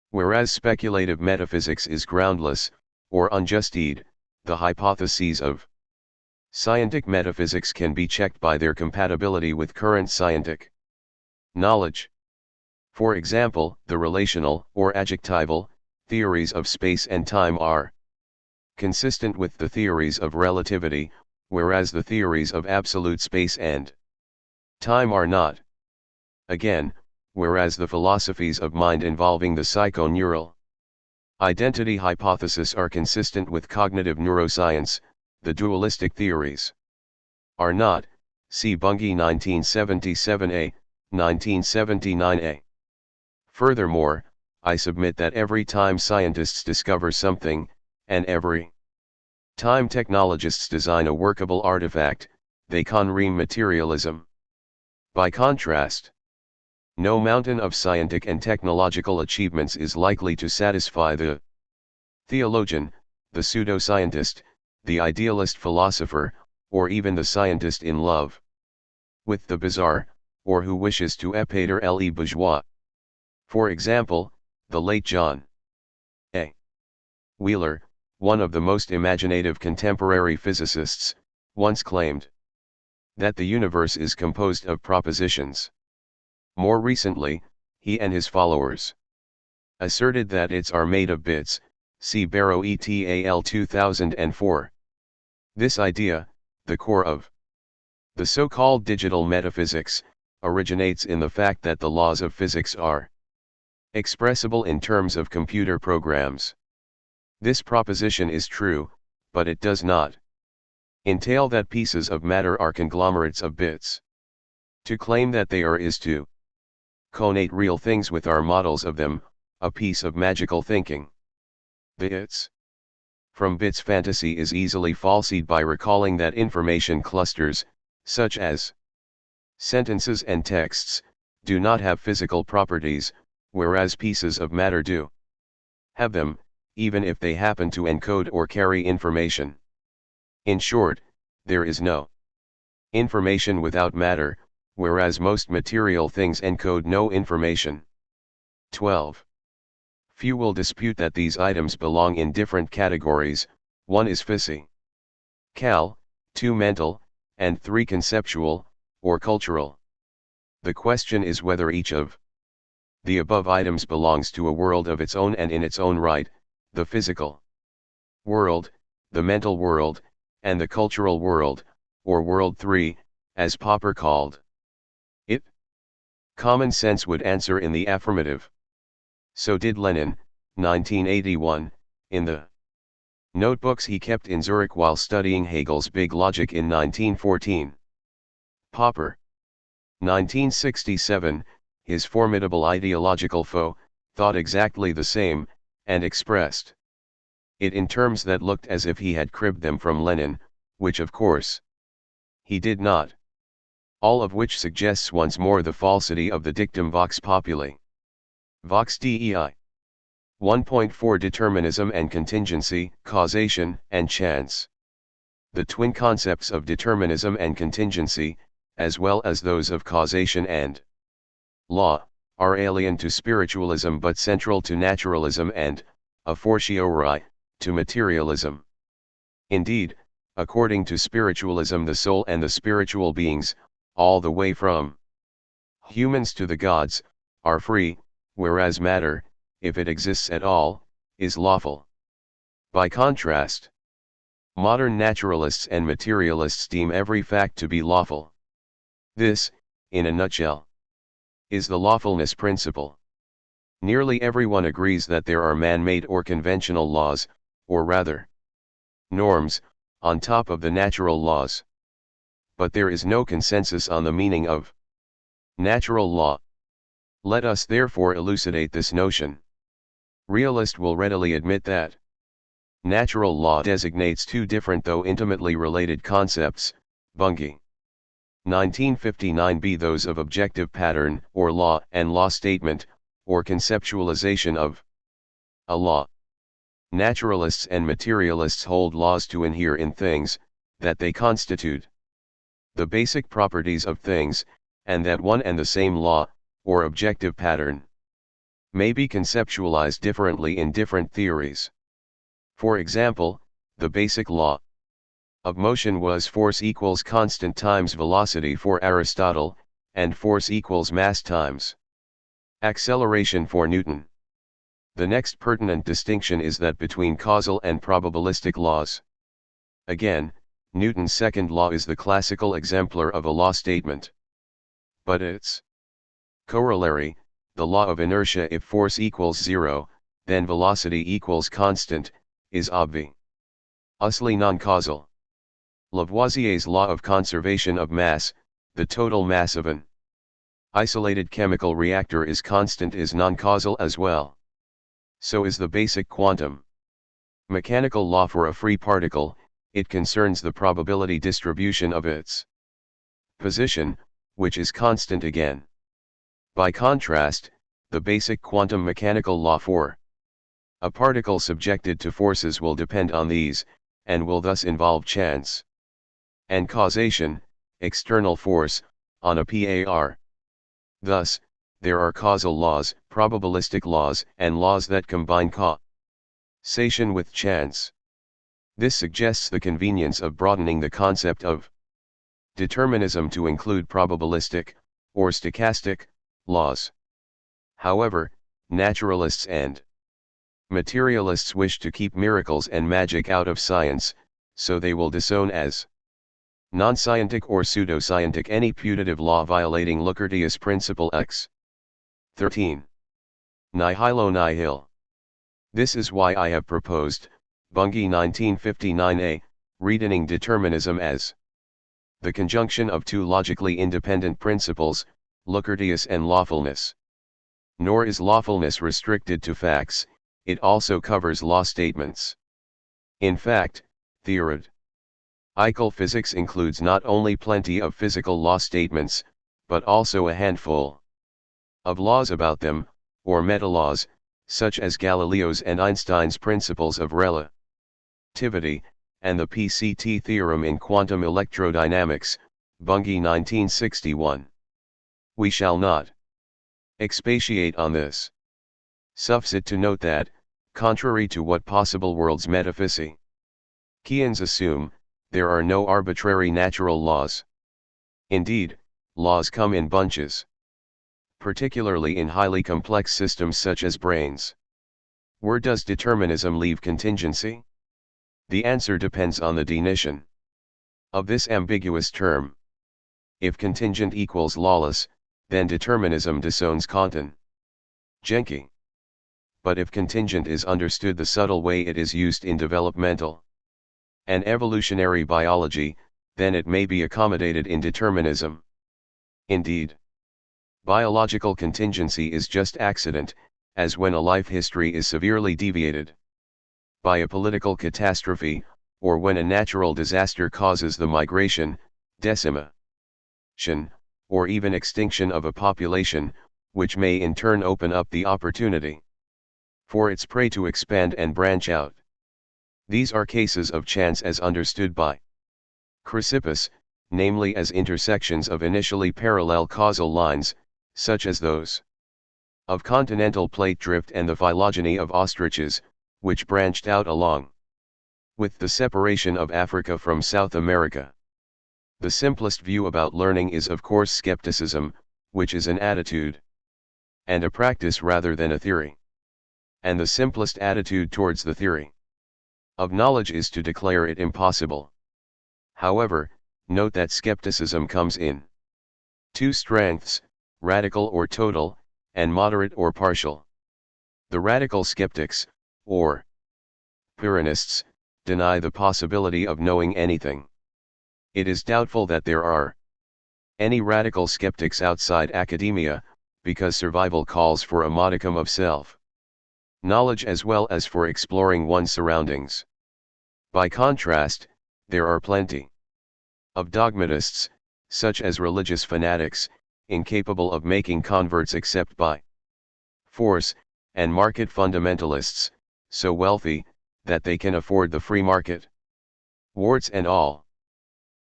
whereas speculative metaphysics is groundless, or unjustified, the hypotheses of scientific metaphysics can be checked by their compatibility with current scientific knowledge. For example, the relational, or adjectival, theories of space and time are consistent with the theories of relativity, whereas the theories of absolute space and time are not. Again, whereas the philosophies of mind involving the psychoneural identity hypothesis are consistent with cognitive neuroscience, the dualistic theories are not. See Bunge 1977a, 1979a. Furthermore, I submit that every time scientists discover something, and every time technologists design a workable artifact, they conrem materialism. By contrast, no mountain of scientific and technological achievements is likely to satisfy the theologian, the pseudoscientist, the idealist philosopher, or even the scientist in love with the bizarre, or who wishes to épater le bourgeois. For example, the late John A. Wheeler, one of the most imaginative contemporary physicists, once claimed that the universe is composed of propositions. More recently, he and his followers asserted that it's are made of bits, see Barrow et al. 2004. This idea, the core of the so-called digital metaphysics, originates in the fact that the laws of physics are expressible in terms of computer programs. This proposition is true, but it does not entail that pieces of matter are conglomerates of bits. To claim that they are is to connate real things with our models of them, a piece of magical thinking. Bits from bits fantasy is easily falsified by recalling that information clusters, such as sentences and texts, do not have physical properties, whereas pieces of matter do have them, even if they happen to encode or carry information. In short, there is no information without matter, whereas most material things encode no information. 12. Few will dispute that these items belong in different categories: 1 is physical, 2 mental, and 3 conceptual, or cultural. The question is whether each of the above items belongs to a world of its own and in its own right: the physical world, the mental world, and the cultural world, or World 3, as Popper called it. Common sense would answer in the affirmative. So did Lenin, 1981, in the notebooks he kept in Zurich while studying Hegel's Big Logic in 1914. Popper, 1967, his formidable ideological foe, thought exactly the same, and expressed it in terms that looked as if he had cribbed them from Lenin, which of course he did not. All of which suggests once more the falsity of the dictum vox populi, vox dei. 1.4 Determinism and contingency, causation and chance. The twin concepts of determinism and contingency, as well as those of causation and law, are alien to spiritualism but central to naturalism and, a fortiori, to materialism. Indeed, according to spiritualism, the soul and the spiritual beings, all the way from humans to the gods, are free, whereas matter, if it exists at all, is lawful. By contrast, modern naturalists and materialists deem every fact to be lawful. This, in a nutshell, is the lawfulness principle. Nearly everyone agrees that there are man-made or conventional laws, or rather, norms, on top of the natural laws. But there is no consensus on the meaning of natural law. Let us therefore elucidate this notion. Realist will readily admit that natural law designates two different though intimately related concepts: Bunge 1959b those of objective pattern, or law, and law statement, or conceptualization of a law. Naturalists and materialists hold laws to inhere in things, that they constitute the basic properties of things, and that one and the same law, or objective pattern, may be conceptualized differently in different theories. For example, the basic law of motion was force equals constant times velocity for Aristotle, and force equals mass times acceleration for Newton. The next pertinent distinction is that between causal and probabilistic laws. Again, Newton's second law is the classical exemplar of a law statement. But its corollary, the law of inertia, if force equals zero, then velocity equals constant, is obviously non-causal. Lavoisier's law of conservation of mass, the total mass of an isolated chemical reactor is constant, is non-causal as well. So is the basic quantum mechanical law for a free particle. It concerns the probability distribution of its position, which is constant again. By contrast, the basic quantum mechanical law for a particle subjected to forces will depend on these, and will thus involve chance and causation, external force, on a par. Thus, there are causal laws, probabilistic laws, and laws that combine causation with chance. This suggests the convenience of broadening the concept of determinism to include probabilistic, or stochastic, laws. However, naturalists and materialists wish to keep miracles and magic out of science, so they will disown as non-scientific or pseudoscientific any putative law violating Lucretius' principle X. 13. Nihilo nihil. This is why I have proposed, Bunge 1959a, redefining determinism as the conjunction of two logically independent principles, Lucretius and lawfulness. Nor is lawfulness restricted to facts, it also covers law statements. In fact, theoretical physics includes not only plenty of physical law statements, but also a handful of laws about them, or meta-laws, such as Galileo's and Einstein's principles of relativity, and the PCT theorem in quantum electrodynamics, Bunge 1961. We shall not expatiate on this. Suffice it to note that, contrary to what possible worlds metaphysicians assume, there are no arbitrary natural laws. Indeed, laws come in bunches, particularly in highly complex systems such as brains. Where does determinism leave contingency? The answer depends on the definition of this ambiguous term. If contingent equals lawless, then determinism disowns contingency. But if contingent is understood the subtle way it is used in developmental and evolutionary biology, then it may be accommodated in determinism. Indeed, biological contingency is just accident, as when a life history is severely deviated by a political catastrophe, or when a natural disaster causes the migration, decimation, or even extinction of a population, which may in turn open up the opportunity for its prey to expand and branch out. These are cases of chance as understood by Chrysippus, namely as intersections of initially parallel causal lines, such as those of continental plate drift and the phylogeny of ostriches, which branched out along with the separation of Africa from South America. The simplest view about learning is of course skepticism, which is an attitude and a practice rather than a theory. And the simplest attitude towards the theory of knowledge is to declare it impossible. However, note that skepticism comes in two strengths, radical or total, and moderate or partial. The radical skeptics, or Pyrrhonists, deny the possibility of knowing anything. It is doubtful that there are any radical skeptics outside academia, because survival calls for a modicum of self-knowledge as well as for exploring one's surroundings. By contrast, there are plenty of dogmatists, such as religious fanatics, incapable of making converts except by force, and market fundamentalists, so wealthy, that they can afford the free market. Warts and all.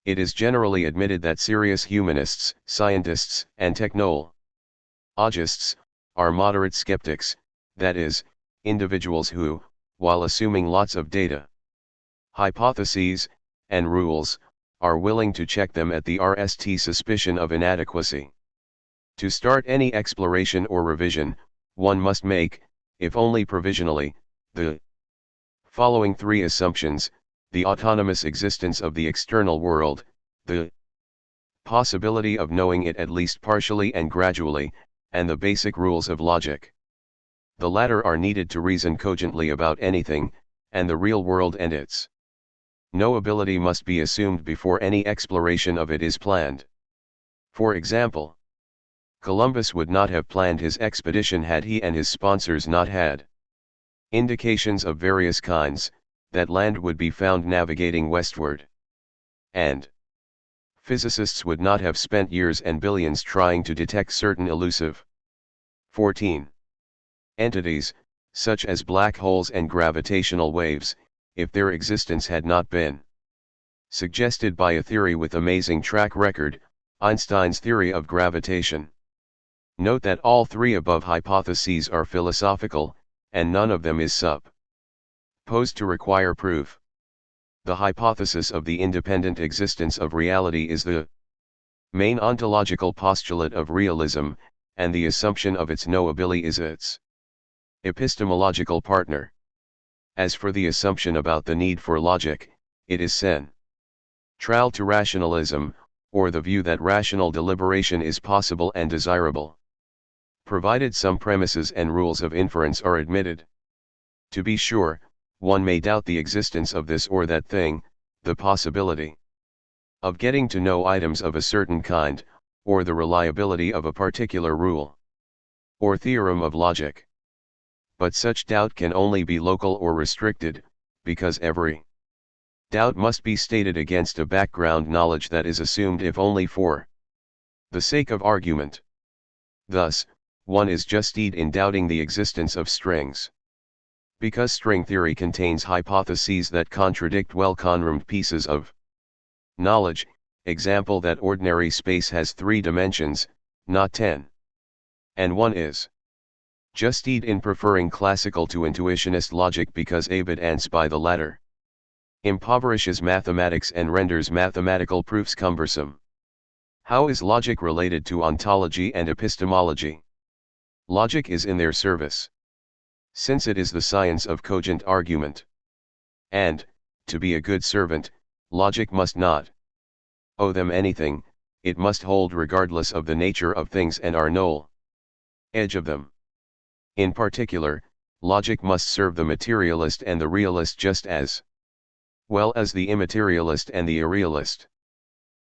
It is generally admitted that serious humanists, scientists, and technologists are moderate skeptics, that is, individuals who, while assuming lots of data, hypotheses, and rules, are willing to check them at the RST suspicion of inadequacy. To start any exploration or revision, one must make, if only provisionally, the following three assumptions: the autonomous existence of the external world, the possibility of knowing it at least partially and gradually, and the basic rules of logic. The latter are needed to reason cogently about anything, and the real world and its knowability must be assumed before any exploration of it is planned. For example, Columbus would not have planned his expedition had he and his sponsors not had indications of various kinds, that land would be found navigating westward. And physicists would not have spent years and billions trying to detect certain elusive 14 entities, such as black holes and gravitational waves, if their existence had not been suggested by a theory with amazing track record, Einstein's theory of gravitation. Note that all three above hypotheses are philosophical, and none of them is supposed to require proof. The hypothesis of the independent existence of reality is the main ontological postulate of realism, and the assumption of its knowability is its epistemological partner. As for the assumption about the need for logic, it is central to rationalism, or the view that rational deliberation is possible and desirable, provided some premises and rules of inference are admitted. To be sure, one may doubt the existence of this or that thing, the possibility of getting to know items of a certain kind, or the reliability of a particular rule or theorem of logic. But such doubt can only be local or restricted, because every doubt must be stated against a background knowledge that is assumed if only for the sake of argument. Thus, one is justified in doubting the existence of strings, because string theory contains hypotheses that contradict well-confirmed pieces of knowledge, example that ordinary space has 3 dimensions, not 10. And one is justified in preferring classical to intuitionist logic because evidence by the latter impoverishes mathematics and renders mathematical proofs cumbersome. How is logic related to ontology and epistemology? Logic is in their service, since it is the science of cogent argument. And, to be a good servant, logic must not owe them anything, it must hold regardless of the nature of things and our knowledge of them. In particular, logic must serve the materialist and the realist just as well as the immaterialist and the irrealist.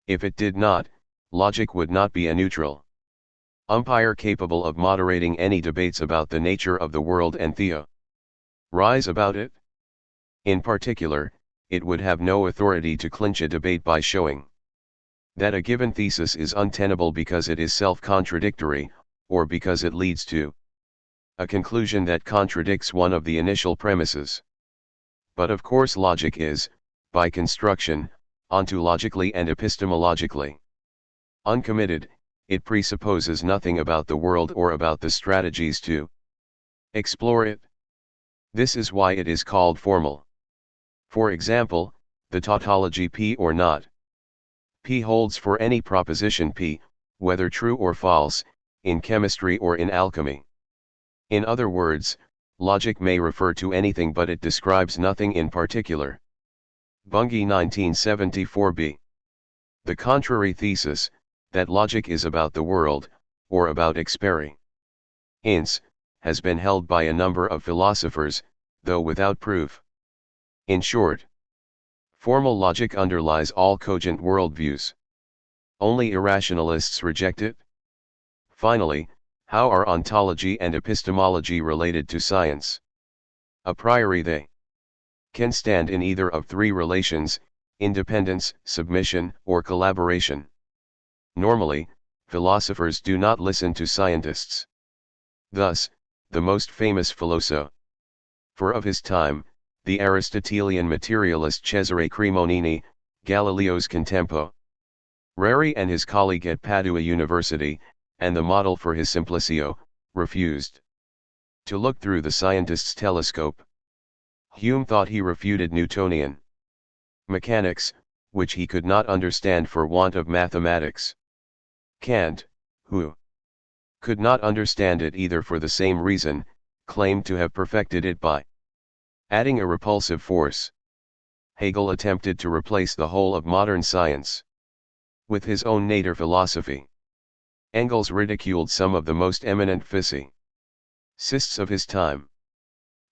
If it did not, logic would not be a neutral umpire capable of moderating any debates about the nature of the world and theorize about it. In particular, it would have no authority to clinch a debate by showing that a given thesis is untenable because it is self-contradictory, or because it leads to a conclusion that contradicts one of the initial premises. But of course logic is, by construction, ontologically and epistemologically uncommitted. It presupposes nothing about the world or about the strategies to explore it. This is why it is called formal. For example, the tautology P or not P holds for any proposition P, whether true or false, in chemistry or in alchemy. In other words, logic may refer to anything but it describes nothing in particular. Bunge 1974b. The contrary thesis, that logic is about the world, or about experience, has been held by a number of philosophers, though without proof. In short, formal logic underlies all cogent worldviews. Only irrationalists reject it. Finally, how are ontology and epistemology related to science? A priori they can stand in either of 3 relations: independence, submission, or collaboration. Normally, philosophers do not listen to scientists. Thus, the most famous philosopher of his time, the Aristotelian materialist Cesare Cremonini, Galileo's contemporary and his colleague at Padua University, and the model for his Simplicio, refused to look through the scientist's telescope. Hume thought he refuted Newtonian mechanics, which he could not understand for want of mathematics. Kant, who could not understand it either for the same reason, claimed to have perfected it by adding a repulsive force. Hegel attempted to replace the whole of modern science with his own nature philosophy. Engels ridiculed some of the most eminent physicists of his time.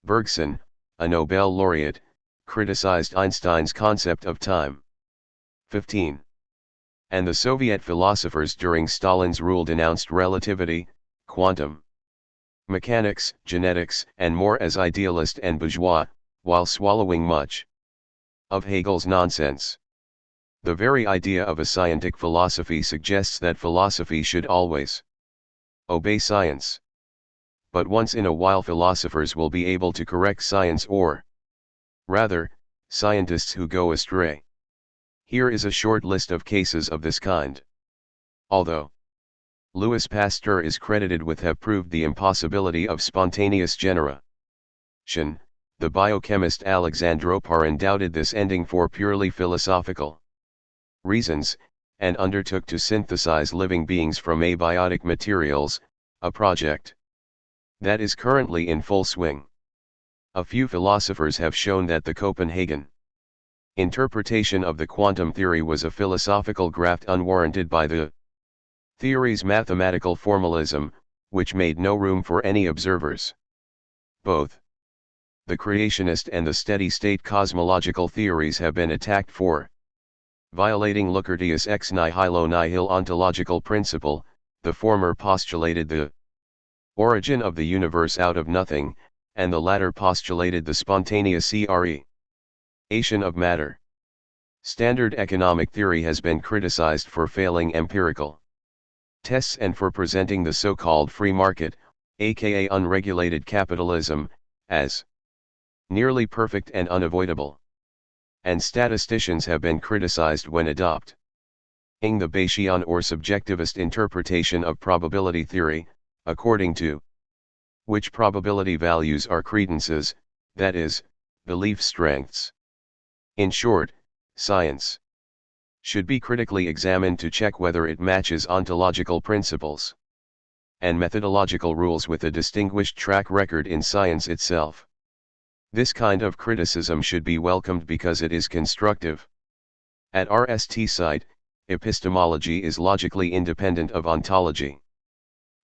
Bergson, a Nobel laureate, criticized Einstein's concept of time. 15. And the Soviet philosophers during Stalin's rule denounced relativity, quantum mechanics, genetics, and more as idealist and bourgeois, while swallowing much of Hegel's nonsense. The very idea of a scientific philosophy suggests that philosophy should always obey science. But once in a while philosophers will be able to correct science, or rather, scientists who go astray. Here is a short list of cases of this kind. Although Louis Pasteur is credited with have proved the impossibility of spontaneous generation, the biochemist Alexandre Oparin doubted this ending for purely philosophical reasons, and undertook to synthesize living beings from abiotic materials, a project that is currently in full swing. A few philosophers have shown that the Copenhagen interpretation of the quantum theory was a philosophical graft unwarranted by the theory's mathematical formalism, which made no room for any observers. Both the creationist and the steady-state cosmological theories have been attacked for violating Lucretius' ex nihilo nihil ontological principle. The former postulated the origin of the universe out of nothing, and the latter postulated the spontaneous creation of matter. Standard economic theory has been criticized for failing empirical tests and for presenting the so-called free market, aka unregulated capitalism, as nearly perfect and unavoidable. And statisticians have been criticized when adopting the Bayesian or subjectivist interpretation of probability theory, according to which probability values are credences, that is, belief strengths. In short, science should be critically examined to check whether it matches ontological principles and methodological rules with a distinguished track record in science itself. This kind of criticism should be welcomed because it is constructive. At RST site, epistemology is logically independent of ontology.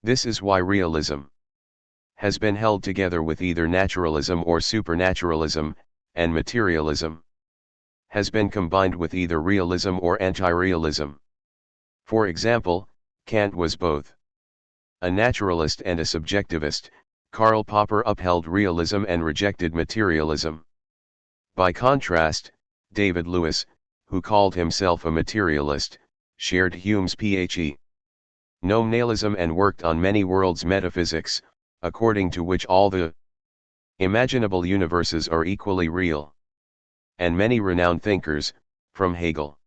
This is why realism has been held together with either naturalism or supernaturalism, and materialism has been combined with either realism or anti-realism. For example, Kant was both a naturalist and a subjectivist. Karl Popper upheld realism and rejected materialism. By contrast, David Lewis, who called himself a materialist, shared Hume's phe nominalism and worked on many worlds metaphysics, according to which all the imaginable universes are equally real. And many renowned thinkers, from Hegel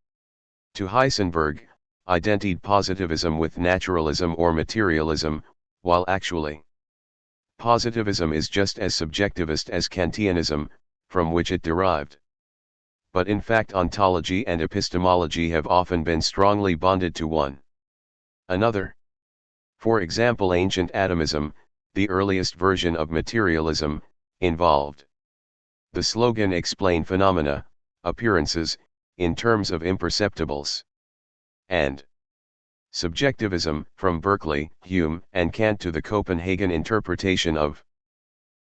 to Heisenberg, identified positivism with naturalism or materialism, while actually positivism is just as subjectivist as Kantianism, from which it derived. But in fact ontology and epistemology have often been strongly bonded to one another. For example, ancient atomism, the earliest version of materialism, involved the slogan "explain phenomena, appearances, in terms of imperceptibles." And subjectivism, from Berkeley, Hume, and Kant to the Copenhagen interpretation of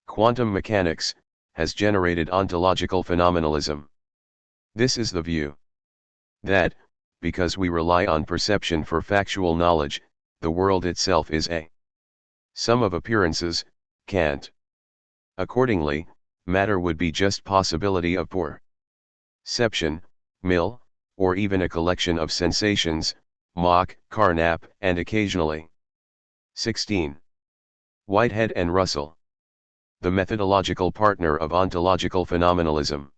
quantum mechanics, has generated ontological phenomenalism. This is the view that, because we rely on perception for factual knowledge, the world itself is a sum of appearances. Kant. Accordingly, matter would be just possibility of perception, or even a collection of sensations, Mach, Carnap, and occasionally. 16. Whitehead and Russell. The methodological partner of ontological phenomenalism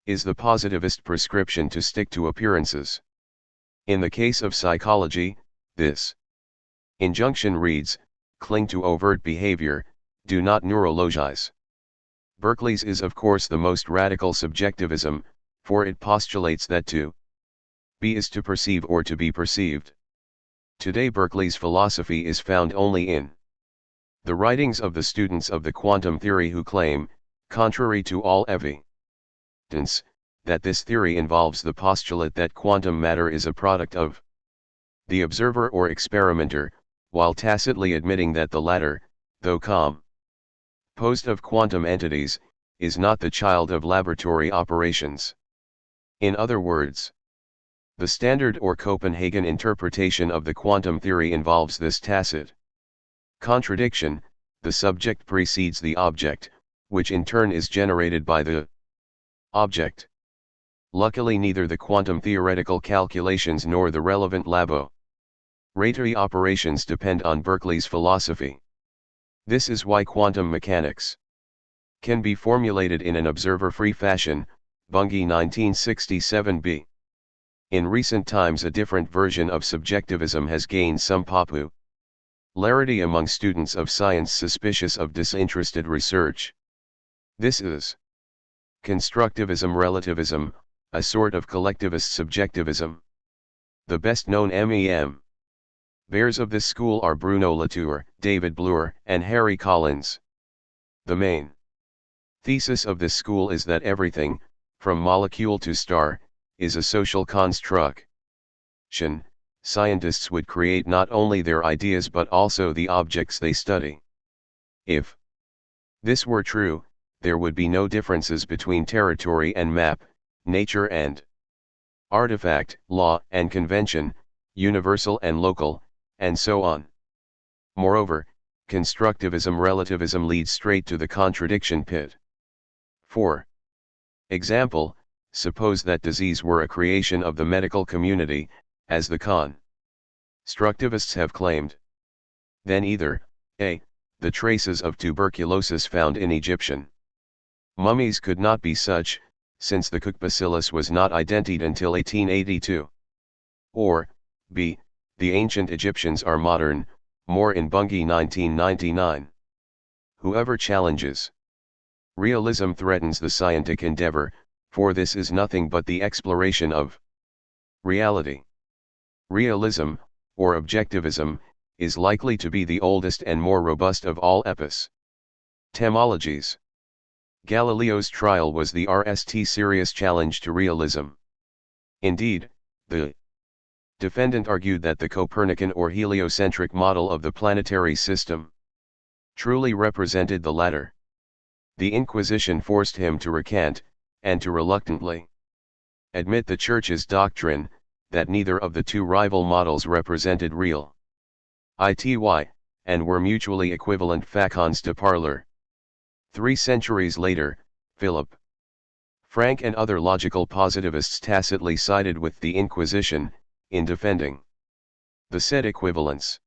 is the positivist prescription to stick to appearances. In the case of psychology, this injunction reads, cling to overt behavior, do not neurologize. Berkeley's is of course the most radical subjectivism, for it postulates that to be is to perceive or to be perceived. Today Berkeley's philosophy is found only in the writings of the students of the quantum theory who claim, contrary to all evidence, that this theory involves the postulate that quantum matter is a product of the observer or experimenter, while tacitly admitting that the latter, though composed of quantum entities, is not the child of laboratory operations. In other words, the standard or Copenhagen interpretation of the quantum theory involves this tacit contradiction: the subject precedes the object, which in turn is generated by the object. Luckily neither the quantum theoretical calculations nor the relevant laboratory operations depend on Berkeley's philosophy. This is why quantum mechanics can be formulated in an observer-free fashion, Bunge 1967b. In recent times a different version of subjectivism has gained some popularity among students of science suspicious of disinterested research. This is constructivism relativism, a sort of collectivist subjectivism. The best-known MEM bears of this school are Bruno Latour, David Bloor, and Harry Collins. The main thesis of this school is that everything, from molecule to star, is a social construction. Scientists would create not only their ideas but also the objects they study. If this were true, there would be no differences between territory and map, nature and artifact, law and convention, universal and local, and so on. Moreover, constructivism relativism leads straight to the contradiction pit. For example, suppose that disease were a creation of the medical community, as the constructivists have claimed. Then either, a, the traces of tuberculosis found in Egyptian mummies could not be such, since the Cook bacillus was not identified until 1882. Or, b, the ancient Egyptians are modern, more in Bunge 1999. Whoever challenges realism threatens the scientific endeavor, for this is nothing but the exploration of reality. Realism, or objectivism, is likely to be the oldest and more robust of all epistemologies. Galileo's trial was the first serious challenge to realism. Indeed, the defendant argued that the Copernican or heliocentric model of the planetary system truly represented the latter. The Inquisition forced him to recant, and to reluctantly admit the Church's doctrine, that neither of the two rival models represented real ity, and were mutually equivalent facons de parler. 3 centuries later, Philip Frank and other logical positivists tacitly sided with the Inquisition, in defending the said equivalence.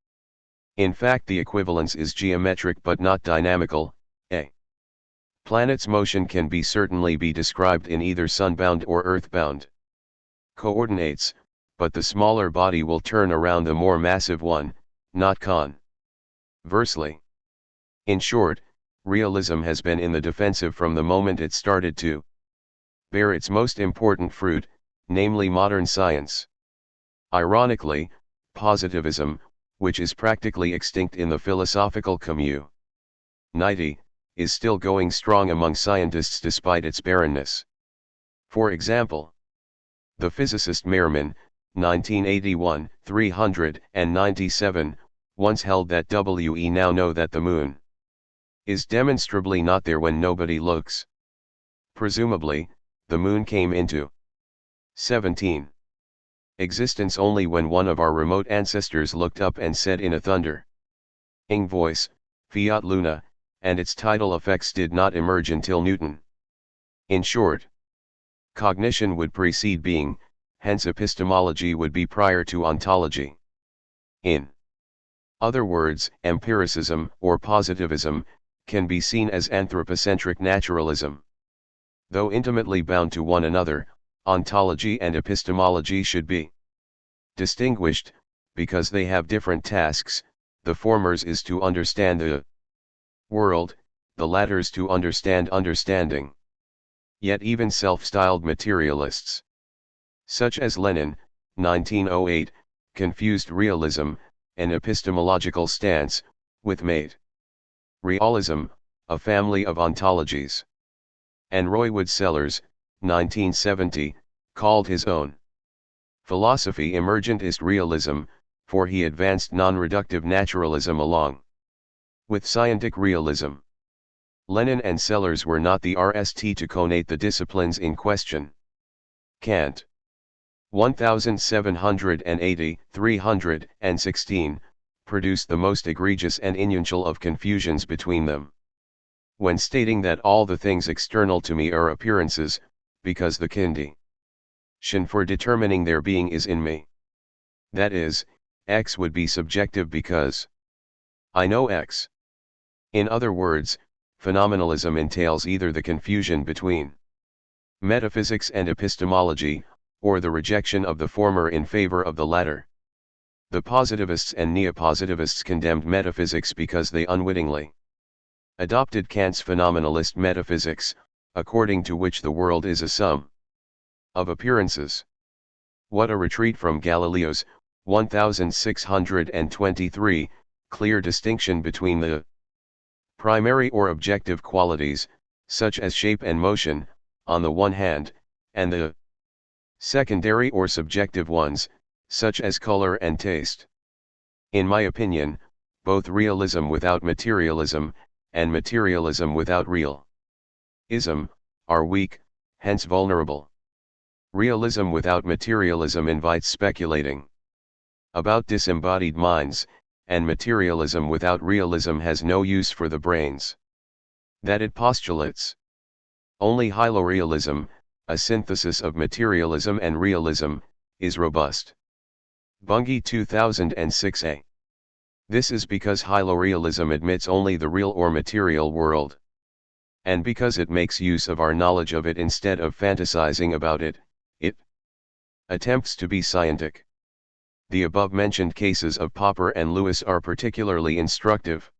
In fact the equivalence is geometric but not dynamical. A planet's motion can certainly be described in either sunbound or earthbound coordinates, but the smaller body will turn around the more massive one, not conversely. In short, realism has been in the defensive from the moment it started to bear its most important fruit, namely modern science. Ironically, positivism, which is practically extinct in the philosophical community, is still going strong among scientists despite its barrenness. For example, the physicist Merriman, 1981, 397, once held that we now know that the moon is demonstrably not there when nobody looks. Presumably, the moon came into 17 existence only when one of our remote ancestors looked up and said in a thundering voice, Fiat Luna, and its tidal effects did not emerge until Newton. In short, cognition would precede being, hence epistemology would be prior to ontology. In other words, empiricism, or positivism, can be seen as anthropocentric naturalism. Though intimately bound to one another, ontology and epistemology should be distinguished, because they have different tasks. The former's is to understand the world, the latter's to understand understanding. Yet even self-styled materialists, such as Lenin, 1908, confused realism, an epistemological stance, with realism, a family of ontologies. And Roywood Sellers, 1970, called his own philosophy emergentist realism, for he advanced non-reductive naturalism along with scientific realism. Lenin and Sellers were not the RST to connate the disciplines in question. Kant, 1780, 316, produced the most egregious and inutiile of confusions between them, when stating that all the things external to me are appearances, because the condition for determining their being is in me. That is, X would be subjective because I know X. In other words, phenomenalism entails either the confusion between metaphysics and epistemology, or the rejection of the former in favor of the latter. The positivists and neopositivists condemned metaphysics because they unwittingly adopted Kant's phenomenalist metaphysics, according to which the world is a sum of appearances. What a retreat from Galileo's, 1623, clear distinction between the primary or objective qualities, such as shape and motion, on the one hand, and the secondary or subjective ones, such as color and taste. In my opinion, both realism without materialism, and materialism without realism, are weak, hence vulnerable. Realism without materialism invites speculating about disembodied minds, and materialism without realism has no use for the brains that it postulates. Only hylorealism, a synthesis of materialism and realism, is robust. Bunge 2006a. This is because hylorealism admits only the real or material world. And because it makes use of our knowledge of it instead of fantasizing about it, it attempts to be scientific. The above-mentioned cases of Popper and Lewis are particularly instructive.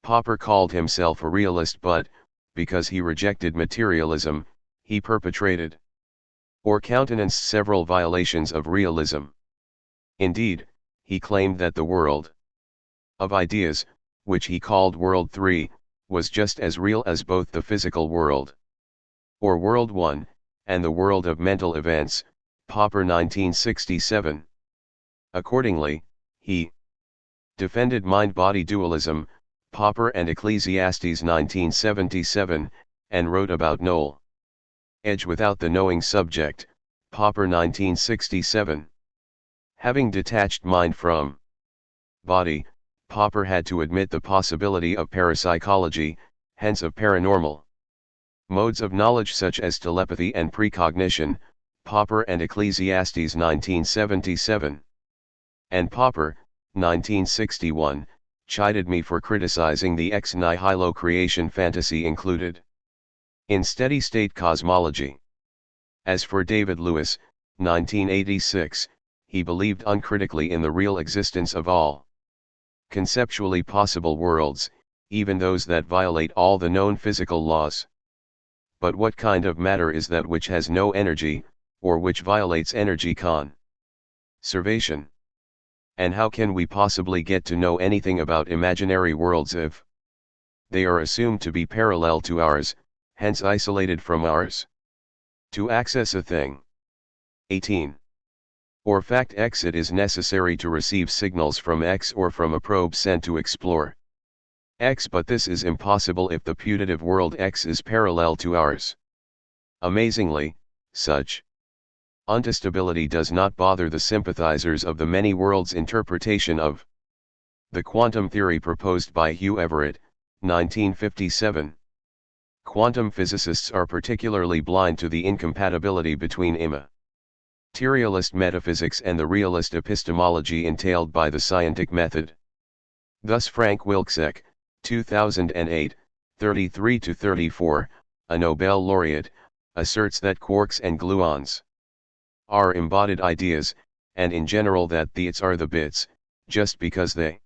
Popper called himself a realist, but, because he rejected materialism, he perpetrated or countenanced several violations of realism. Indeed, he claimed that the world of ideas, which he called World 3, was just as real as both the physical world, or World 1, and the world of mental events, Popper 1967. Accordingly, he defended mind-body dualism, Popper and Ecclesiastes 1977, and wrote about knowledge without the knowing subject, Popper 1967. Having detached mind from body, Popper had to admit the possibility of parapsychology, hence of paranormal modes of knowledge such as telepathy and precognition, Popper and Ecclesiastes 1977. And Popper, 1961, chided me for criticizing the ex nihilo creation fantasy included in steady-state cosmology. As for David Lewis, 1986, he believed uncritically in the real existence of all conceptually possible worlds, even those that violate all the known physical laws. But what kind of matter is that which has no energy, or which violates energy conservation? And how can we possibly get to know anything about imaginary worlds if they are assumed to be parallel to ours, hence isolated from ours? To access a thing, 18. or fact X, it is necessary to receive signals from X or from a probe sent to explore X, but this is impossible if the putative world X is parallel to ours. Amazingly, such untestability does not bother the sympathizers of the many worlds interpretation of the quantum theory proposed by Hugh Everett, 1957. Quantum physicists are particularly blind to the incompatibility between Materialist metaphysics and the realist epistemology entailed by the scientific method. Thus Frank Wilczek, 2008, 33-34, a Nobel laureate, asserts that quarks and gluons are embodied ideas, and in general that theists are the bits, just because they,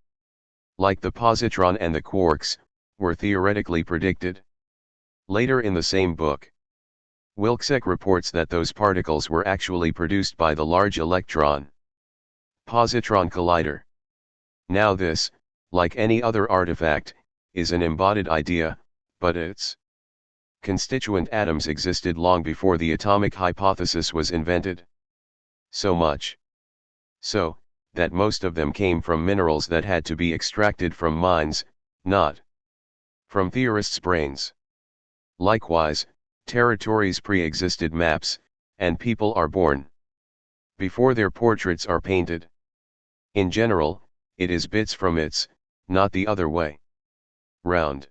like the positron and the quarks, were theoretically predicted. Later in the same book, Wilczek reports that those particles were actually produced by the Large Electron-Positron Collider. Now this, like any other artifact, is an embodied idea, but its constituent atoms existed long before the atomic hypothesis was invented. So much so, that most of them came from minerals that had to be extracted from mines, not from theorists' brains. Likewise, territories pre-existed maps, and people are born before their portraits are painted. In general, it is bits from its, not the other way round.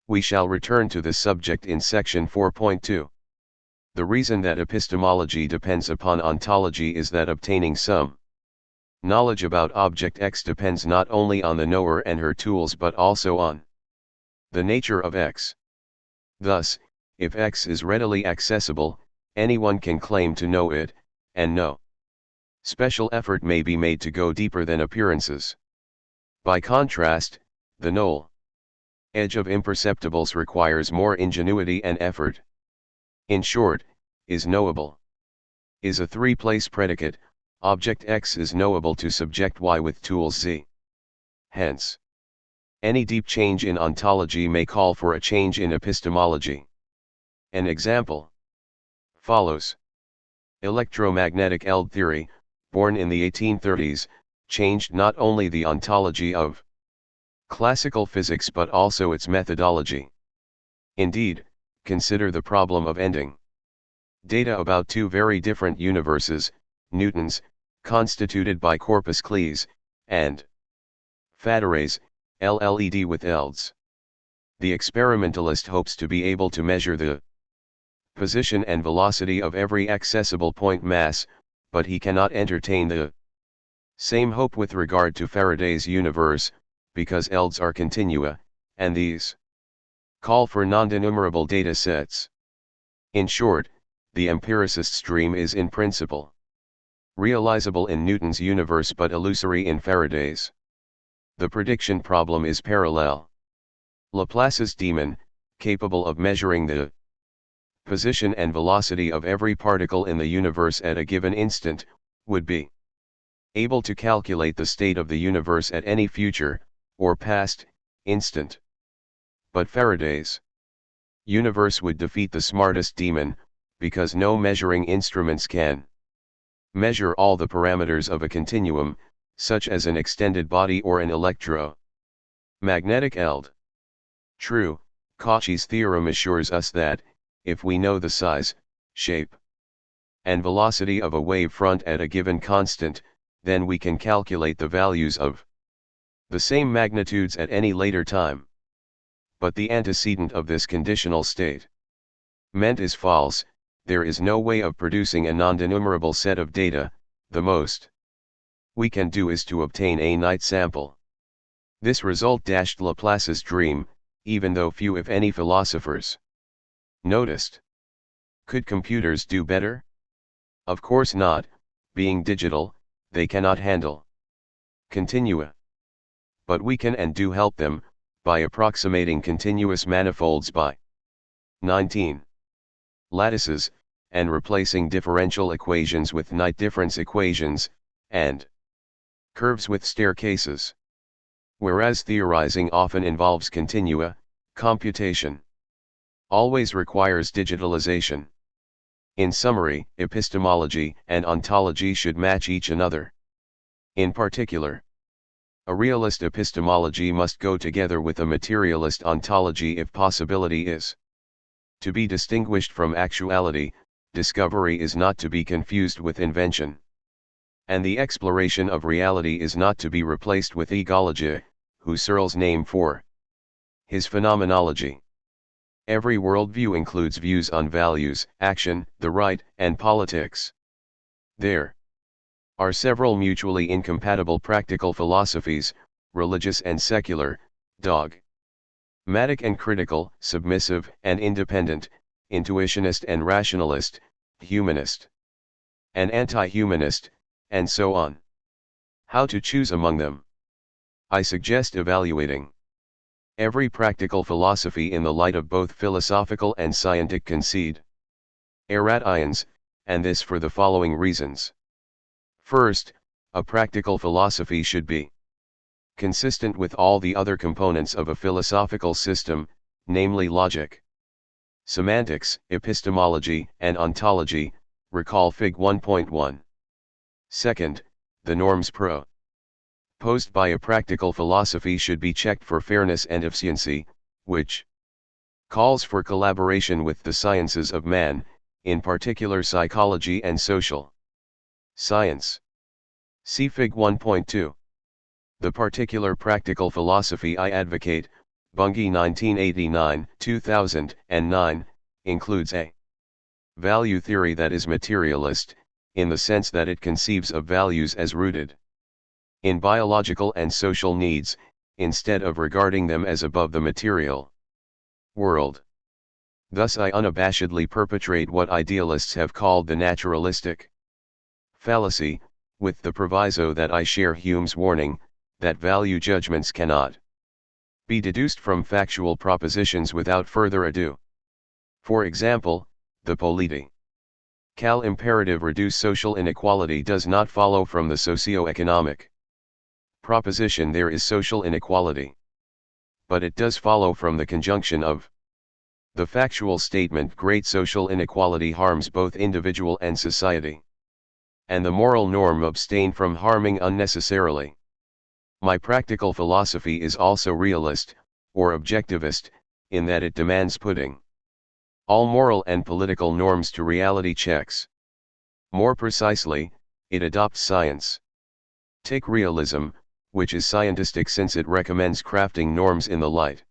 We shall return to this subject in section 4.2. The reason that epistemology depends upon ontology is that obtaining some knowledge about object X depends not only on the knower and her tools but also on the nature of X. Thus, if X is readily accessible, anyone can claim to know it, and no special effort may be made to go deeper than appearances. By contrast, the null edge of imperceptibles requires more ingenuity and effort. In short, is knowable is a three-place predicate. Object X is knowable to subject Y with tools Z. Hence, any deep change in ontology may call for a change in epistemology. An example follows. Electromagnetic field theory, born in the 1830s, changed not only the ontology of classical physics but also its methodology. Indeed, consider the problem of ending data about two very different universes, Newton's, constituted by corpuscles, and Farade's, LLED with ELDs. The experimentalist hopes to be able to measure the position and velocity of every accessible point mass, but he cannot entertain the same hope with regard to Faraday's universe, because ELDs are continua, and these call for non-denumerable data sets. In short, the empiricist's dream is in principle realizable in Newton's universe but illusory in Faraday's. The prediction problem is parallel. Laplace's demon, capable of measuring the position and velocity of every particle in the universe at a given instant, would be able to calculate the state of the universe at any future, or past, instant. But Faraday's universe would defeat the smartest demon, because no measuring instruments can measure all the parameters of a continuum, such as an extended body or an electromagnetic field. True, Cauchy's theorem assures us that, if we know the size, shape, and velocity of a wave front at a given constant, then we can calculate the values of the same magnitudes at any later time. But the antecedent of this conditional state meant is false. There is no way of producing a non-denumerable set of data. The most we can do is to obtain a night sample. This result dashed Laplace's dream, even though few if any philosophers noticed. Could computers do better? Of course not. Being digital, they cannot handle continua. But we can and do help them, by approximating continuous manifolds by 19 lattices, and replacing differential equations with night difference equations, and curves with staircases. Whereas theorizing often involves continua, computation always requires digitalization. In summary, epistemology and ontology should match each another. In particular, a realist epistemology must go together with a materialist ontology if possibility is to be distinguished from actuality. Discovery is not to be confused with invention. And the exploration of reality is not to be replaced with egology, Husserl's name for his phenomenology. Every worldview includes views on values, action, the right, and politics. There are several mutually incompatible practical philosophies, religious and secular, dogmatic and critical, submissive and independent, intuitionist and rationalist, humanist and anti-humanist, and so on. How to choose among them? I suggest evaluating every practical philosophy in the light of both philosophical and scientific conceit. Erratians, and this for the following reasons. First, a practical philosophy should be consistent with all the other components of a philosophical system, namely logic, semantics, epistemology, and ontology, recall Fig 1.1. Second, the norms proposed by a practical philosophy should be checked for fairness and efficiency, which calls for collaboration with the sciences of man, in particular psychology and social science. See Fig 1.2. The particular practical philosophy I advocate, Bunge 1989-2009, includes a value theory that is materialist, in the sense that it conceives of values as rooted in biological and social needs, instead of regarding them as above the material world. Thus I unabashedly perpetrate what idealists have called the naturalistic fallacy, with the proviso that I share Hume's warning, that value judgments cannot be deduced from factual propositions without further ado. For example, the political imperative reduce social inequality does not follow from the socio-economic proposition there is social inequality. But it does follow from the conjunction of the factual statement great social inequality harms both individual and society, and the moral norm abstain from harming unnecessarily. My practical philosophy is also realist, or objectivist, in that it demands putting all moral and political norms to reality checks. More precisely, it adopts science. Take realism, which is scientistic since it recommends crafting norms in the light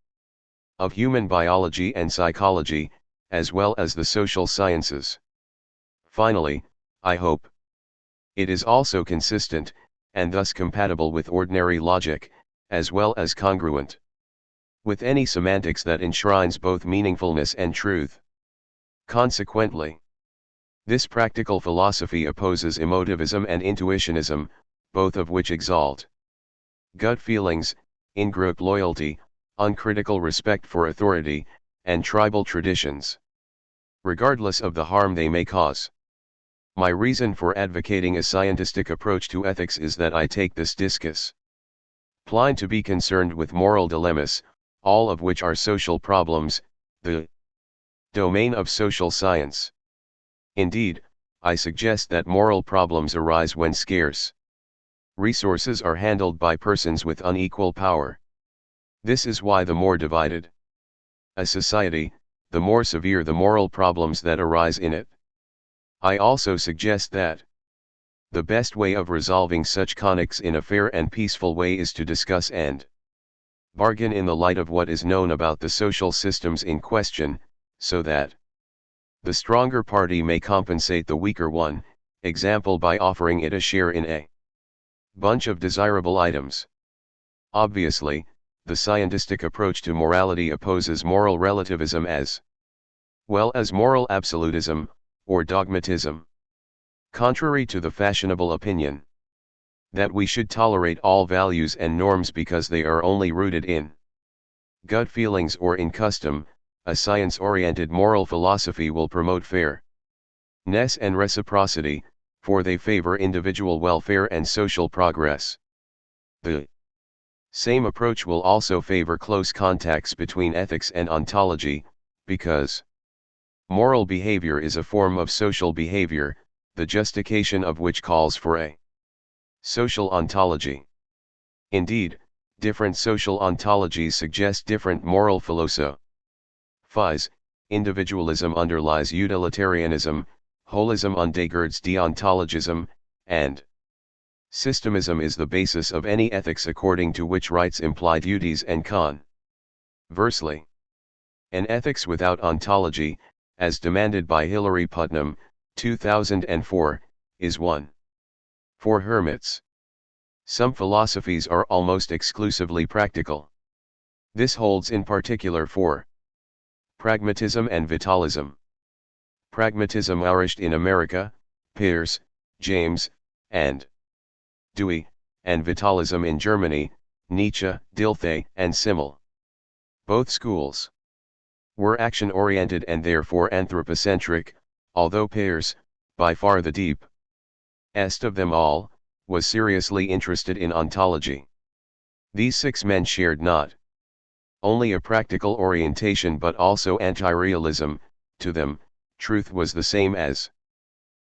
of human biology and psychology, as well as the social sciences. Finally, I hope it is also consistent, and thus compatible with ordinary logic, as well as congruent with any semantics that enshrines both meaningfulness and truth. Consequently, this practical philosophy opposes emotivism and intuitionism, both of which exalt gut feelings, in-group loyalty, uncritical respect for authority, and tribal traditions, regardless of the harm they may cause. My reason for advocating a scientific approach to ethics is that I take this discussion to be concerned with moral dilemmas, all of which are social problems, the domain of social science. Indeed, I suggest that moral problems arise when scarce resources are handled by persons with unequal power. This is why the more divided a society, the more severe the moral problems that arise in it. I also suggest that the best way of resolving such conflicts in a fair and peaceful way is to discuss and bargain in the light of what is known about the social systems in question, so that the stronger party may compensate the weaker one, example by offering it a share in a bunch of desirable items. Obviously, the scientific approach to morality opposes moral relativism as well as moral absolutism, or dogmatism. Contrary to the fashionable opinion that we should tolerate all values and norms because they are only rooted in gut feelings or in custom, a science-oriented moral philosophy will promote fairness and reciprocity, for they favor individual welfare and social progress. The same approach will also favor close contacts between ethics and ontology, because moral behavior is a form of social behavior, the justification of which calls for a social ontology. Indeed, different social ontologies suggest different moral philosophies. Individualism underlies utilitarianism, holism undergirds deontologism, and systemism is the basis of any ethics according to which rights imply duties and conversely. An ethics without ontology, as demanded by Hilary Putnam, 2004, is one. For hermits, some philosophies are almost exclusively practical. This holds in particular for pragmatism and vitalism. Pragmatism flourished in America, Peirce, James, and Dewey, and vitalism in Germany, Nietzsche, Dilthey, and Simmel. Both schools were action-oriented and therefore anthropocentric, although Peirce, by far the deepest of them all, was seriously interested in ontology. These six men shared not only a practical orientation but also anti-realism. To them, truth was the same as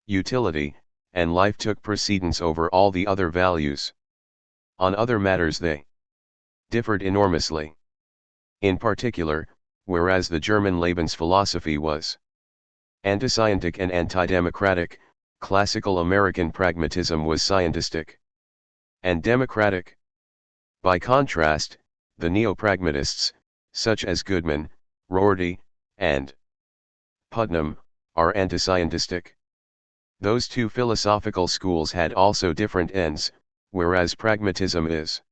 utility, and life took precedence over all the other values. On other matters they differed enormously. In particular, whereas the German Lebensphilosophy was anti-scientific and anti-democratic, classical American pragmatism was scientistic and democratic. By contrast, the neo-pragmatists, such as Goodman, Rorty, and Putnam, are anti-scientistic. Those two philosophical schools had also different ends, whereas pragmatism is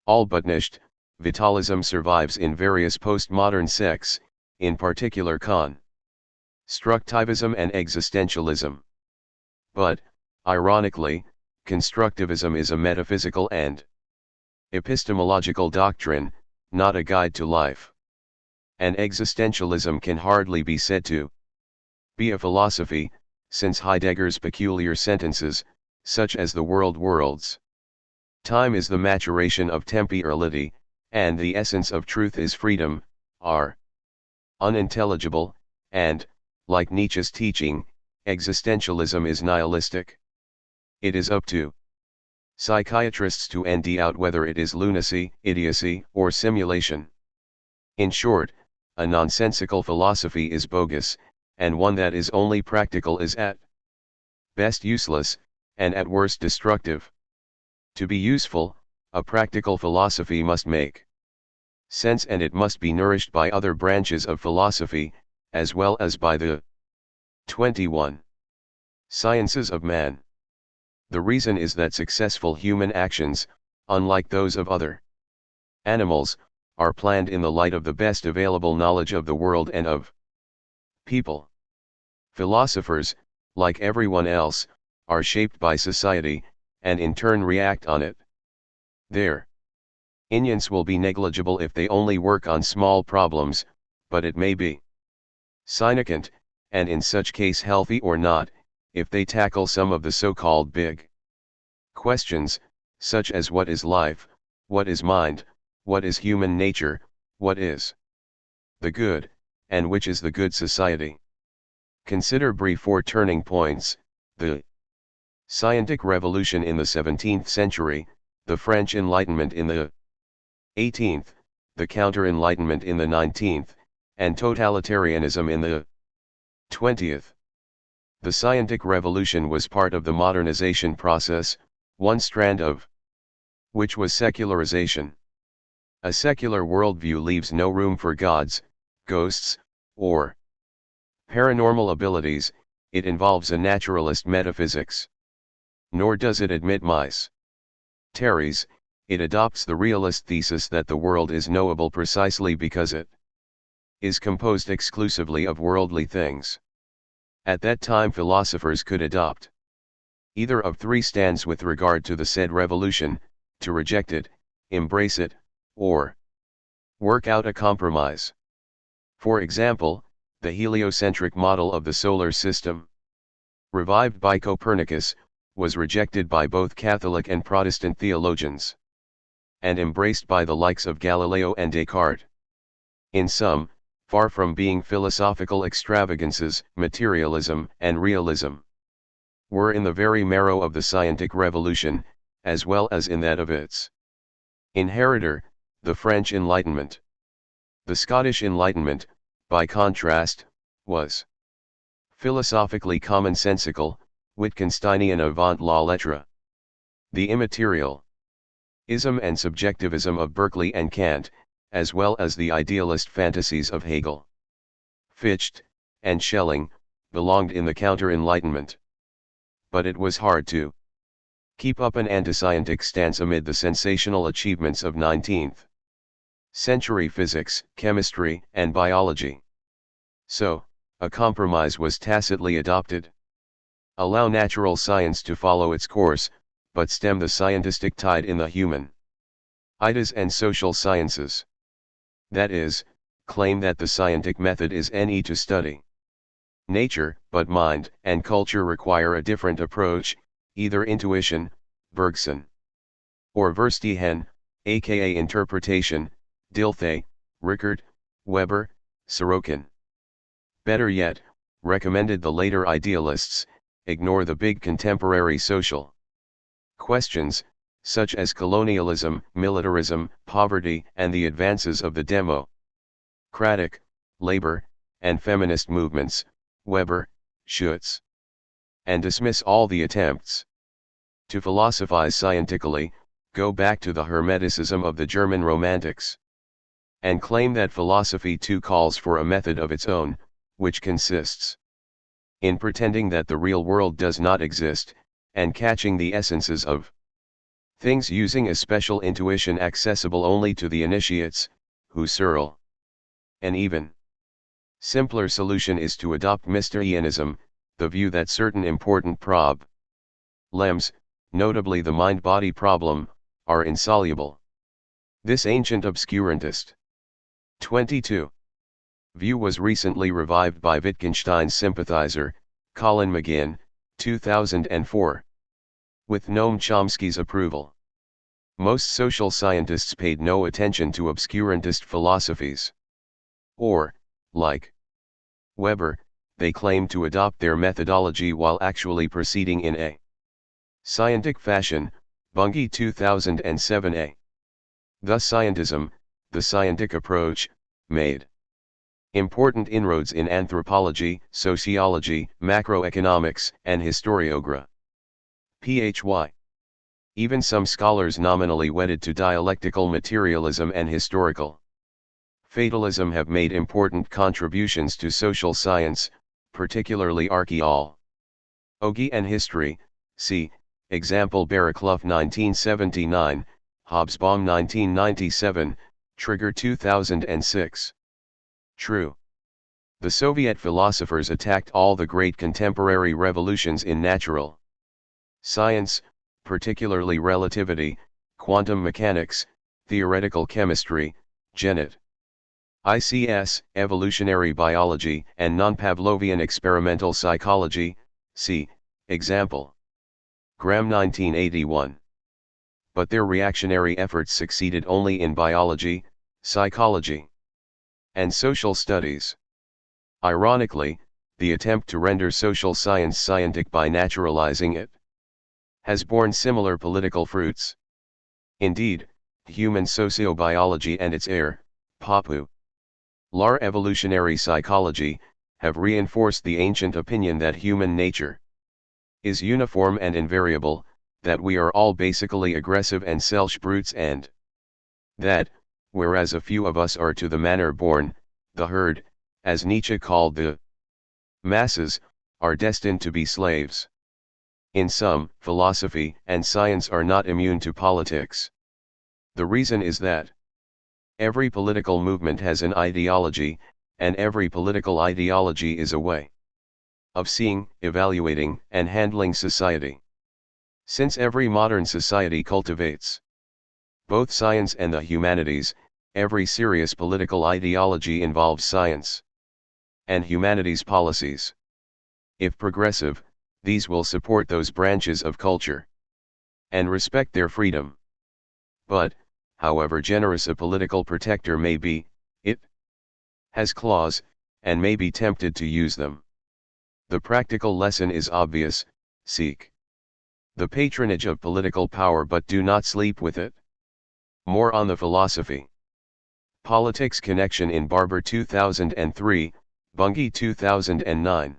all but niched. Vitalism survives in various postmodern sects, in particular constructivism and existentialism. But, ironically, constructivism is a metaphysical and epistemological doctrine, not a guide to life. And existentialism can hardly be said to be a philosophy, since Heidegger's peculiar sentences, such as the worlds. Time is the maturation of temporality, and the essence of truth is freedom, are unintelligible, and, like Nietzsche's teaching, existentialism is nihilistic. It is up to psychiatrists to end out whether it is lunacy, idiocy, or simulation. In short, a nonsensical philosophy is bogus, and one that is only practical is at best useless, and at worst destructive. To be useful, a practical philosophy must make sense, and it must be nourished by other branches of philosophy, as well as by the 21 sciences of man. The reason is that successful human actions, unlike those of other animals, are planned in the light of the best available knowledge of the world and of people. Philosophers, like everyone else, are shaped by society, and in turn react on it. Their influence will be negligible if they only work on small problems, but it may be significant, and in such case healthy or not, if they tackle some of the so-called big questions, such as what is life, what is mind, what is human nature, what is the good, and which is the good society. Consider brief four turning points: the scientific revolution in the 17th century, the French Enlightenment in the 18th, the Counter-Enlightenment in the 19th, and totalitarianism in the 20th. The scientific revolution was part of the modernization process, one strand of which was secularization. A secular worldview leaves no room for gods, ghosts, or paranormal abilities. It involves a naturalist metaphysics. Nor does it admit mysteries. It adopts the realist thesis that the world is knowable precisely because it is composed exclusively of worldly things. At that time philosophers could adopt either of three stands with regard to the said revolution: to reject it, embrace it, or work out a compromise. For example, the heliocentric model of the solar system, revived by Copernicus, was rejected by both Catholic and Protestant theologians, and embraced by the likes of Galileo and Descartes. In sum, far from being philosophical extravagances, materialism and realism were in the very marrow of the scientific revolution, as well as in that of its inheritor, the French Enlightenment. The Scottish Enlightenment, by contrast, was philosophically commonsensical, Wittgensteinian avant la lettre. The immaterialism and subjectivism of Berkeley and Kant, as well as the idealist fantasies of Hegel, Fichte, and Schelling, belonged in the Counter-Enlightenment. but it was hard to keep up an anti-scientific stance amid the sensational achievements of 19th century physics, chemistry, and biology. So, a compromise was tacitly adopted. Allow natural science to follow its course, but stem the scientific tide in the human ideas and social sciences. That is, claim that the scientific method is any to study nature, but mind and culture require a different approach, either intuition, Bergson, or Verstehen, aka interpretation, Dilthey, Rickert, Weber, Sorokin. Better yet, recommended the later idealists, ignore the big contemporary social questions, such as colonialism, militarism, poverty, and the advances of the democratic, labor, and feminist movements, Weber, Schutz, and dismiss all the attempts to philosophize scientifically, go back to the Hermeticism of the German Romantics, and claim that philosophy too calls for a method of its own, which consists in pretending that the real world does not exist, and catching the essences of things using a special intuition accessible only to the initiates, Husserl. An even simpler solution is to adopt Mysterianism, the view that certain important problems, notably the mind-body problem, are insoluble. This ancient obscurantist 22 view was recently revived by Wittgenstein's sympathizer, Colin McGinn, 2004. With Noam Chomsky's approval. Most social scientists paid no attention to obscurantist philosophies. Or, like Weber, they claimed to adopt their methodology while actually proceeding in a scientific fashion, Bunge 2007a. Thus scientism, the scientific approach, made important inroads in anthropology, sociology, macroeconomics, and historiography. Phy. Even some scholars nominally wedded to dialectical materialism and historical fatalism have made important contributions to social science, particularly archaeology and history, see, example Barraclough 1979, Hobsbawm 1997, Trigger 2006. True. The Soviet philosophers attacked all the great contemporary revolutions in natural science, particularly relativity, quantum mechanics, theoretical chemistry, ICS, evolutionary biology, and non-Pavlovian experimental psychology, see, example. Graham 1981. But their reactionary efforts succeeded only in biology, psychology, and social studies. Ironically, the attempt to render social science scientific by naturalizing it has borne similar political fruits. Indeed, human sociobiology and its heir, popular evolutionary psychology, have reinforced the ancient opinion that human nature is uniform and invariable, that we are all basically aggressive and selfish brutes, and that, whereas a few of us are to the manner born, the herd, as Nietzsche called the masses, are destined to be slaves. In sum, philosophy and science are not immune to politics. The reason is that every political movement has an ideology, and every political ideology is a way of seeing, evaluating, and handling society. Since every modern society cultivates both science and the humanities, every serious political ideology involves science and humanities policies. If progressive, these will support those branches of culture and respect their freedom. But, however generous a political protector may be, it has claws, and may be tempted to use them. The practical lesson is obvious: seek the patronage of political power but do not sleep with it. More on the philosophy. Politics connection in Barber 2003, Bunge 2009.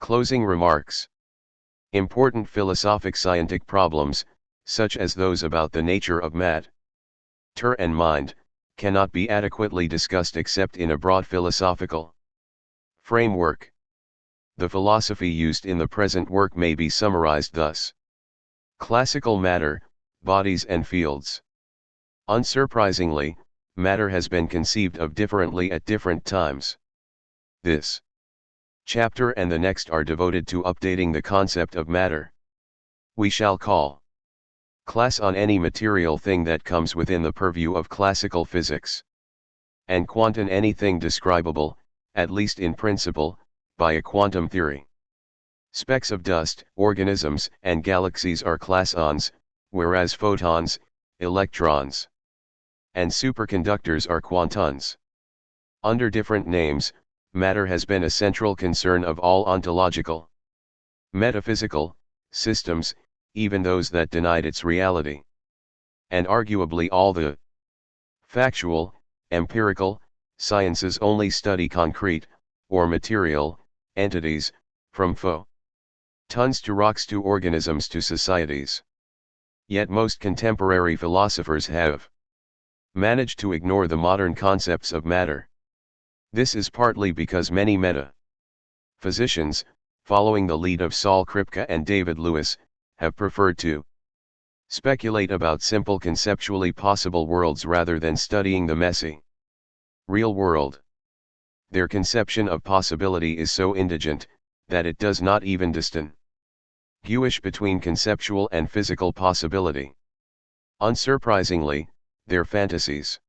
Closing remarks. Important philosophic scientific problems, such as those about the nature of matter and mind, cannot be adequately discussed except in a broad philosophical framework. The philosophy used in the present work may be summarized thus. Classical matter, bodies and fields. Unsurprisingly, matter has been conceived of differently at different times. This chapter and the next are devoted to updating the concept of matter. We shall call class on any material thing that comes within the purview of classical physics, and quantum anything describable, at least in principle, by a quantum theory. Specks of dust, organisms, and galaxies are classons, whereas photons, electrons, and superconductors are quantons. Under different names, matter has been a central concern of all ontological, metaphysical, systems, even those that denied its reality. And arguably all the factual, empirical, sciences only study concrete, or material, entities, from photons to rocks to organisms to societies. Yet most contemporary philosophers have managed to ignore the modern concepts of matter. This is partly because many metaphysicians, following the lead of Saul Kripke and David Lewis, have preferred to speculate about simple conceptually possible worlds rather than studying the messy, real world. Their conception of possibility is so indigent, that it does not even distinguish between conceptual and physical possibility. Unsurprisingly, their fantasies,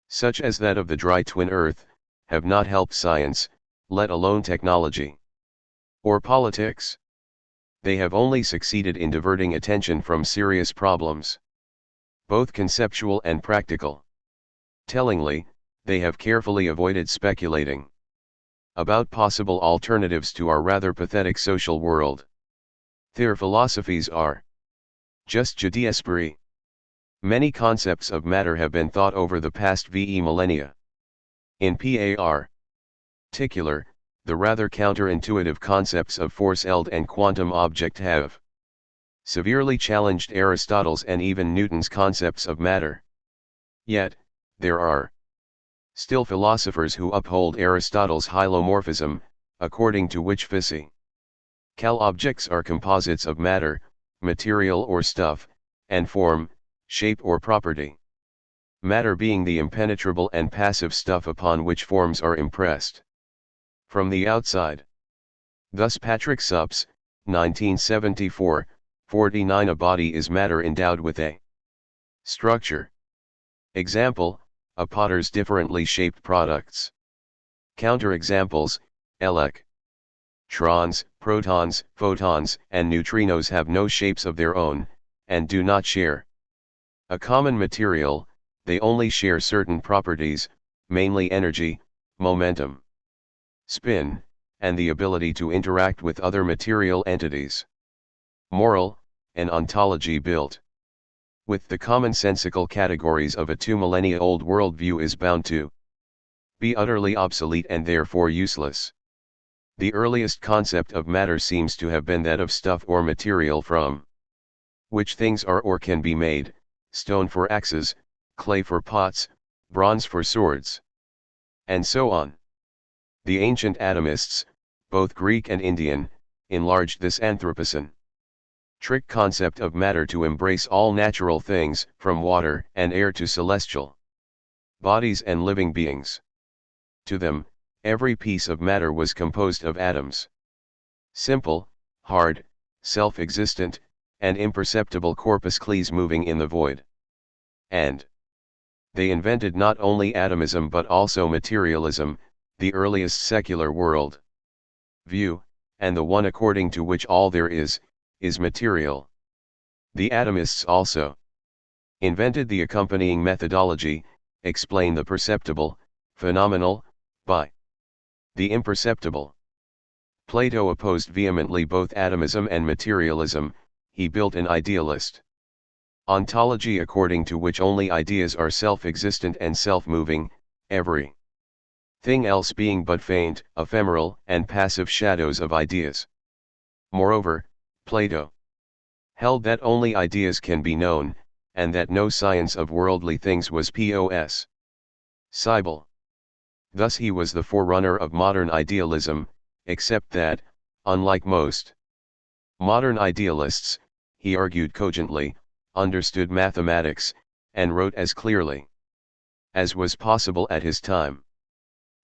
such as that of the dry twin Earth, have not helped science, let alone technology or politics. They have only succeeded in diverting attention from serious problems, both conceptual and practical. Tellingly, they have carefully avoided speculating about possible alternatives to our rather pathetic social world. Their philosophies are just jeu d'esprit. Many concepts of matter have been thought over the past millennia. In particular, the rather counterintuitive concepts of force-held and quantum object have severely challenged Aristotle's and even Newton's concepts of matter. Yet, there are still philosophers who uphold Aristotle's hylomorphism, according to which physical objects are composites of matter, material or stuff, and form, shape or property. Matter being the impenetrable and passive stuff upon which forms are impressed from the outside. Thus Patrick Supps, 1974, 49. A body is matter endowed with a structure. Example, a potter's differently shaped products. Counterexamples, electrons, protons, photons, and neutrinos have no shapes of their own, and do not share a common material, they only share certain properties, mainly energy, momentum, spin, and the ability to interact with other material entities. Moral, an ontology built with the commonsensical categories of a 2 millennia old worldview is bound to be utterly obsolete and therefore useless. The earliest concept of matter seems to have been that of stuff or material from which things are or can be made, stone for axes, clay for pots, bronze for swords, and so on. The ancient atomists, both Greek and Indian, enlarged this Anthropocene trick concept of matter to embrace all natural things, from water and air to celestial bodies and living beings. To them, every piece of matter was composed of atoms. Simple, hard, self-existent, and imperceptible corpuscles moving in the void. And they invented not only atomism but also materialism, the earliest secular world view, and the one according to which all there is material. The atomists also invented the accompanying methodology, explain the perceptible, phenomenal, by the imperceptible. Plato opposed vehemently both atomism and materialism. He built an idealist ontology according to which only ideas are self-existent and self-moving, every thing else being but faint, ephemeral, and passive shadows of ideas. Moreover, Plato held that only ideas can be known, and that no science of worldly things was possible. Thus he was the forerunner of modern idealism, except that, Unlike most modern idealists, he argued cogently, understood mathematics, and wrote as clearly as was possible at his time.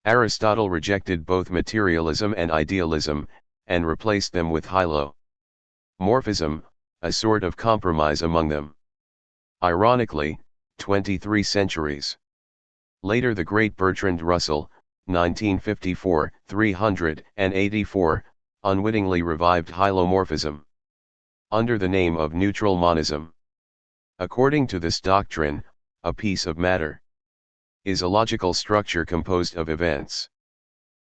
Aristotle rejected both materialism and idealism, and replaced them with hylomorphism, a sort of compromise among them. Ironically, 23 centuries later the great Bertrand Russell, 1954-384, unwittingly revived hylomorphism under the name of neutral monism. According to this doctrine, a piece of matter is a logical structure composed of events.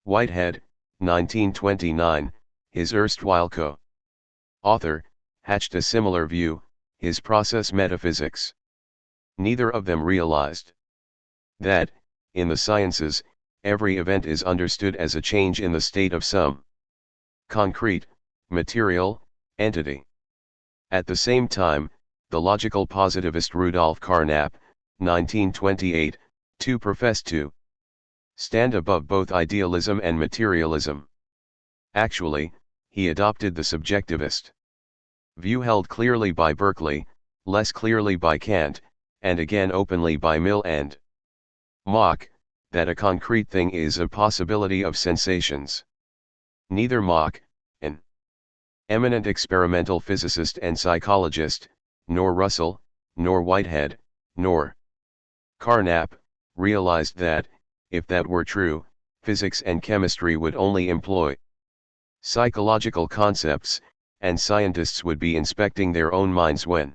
Whitehead, 1929, his erstwhile co-author, hatched a similar view, his process metaphysics. Neither of them realized that, in the sciences, every event is understood as a change in the state of some concrete, material, entity. At the same time, the logical positivist Rudolf Carnap, 1928, too professed to stand above both idealism and materialism. Actually, he adopted the subjectivist view held clearly by Berkeley, less clearly by Kant, and again openly by Mill and Mach, that a concrete thing is a possibility of sensations. Neither Mach, an eminent experimental physicist and psychologist, nor Russell, nor Whitehead, nor Carnap, realized that, if that were true, physics and chemistry would only employ psychological concepts, and scientists would be inspecting their own minds when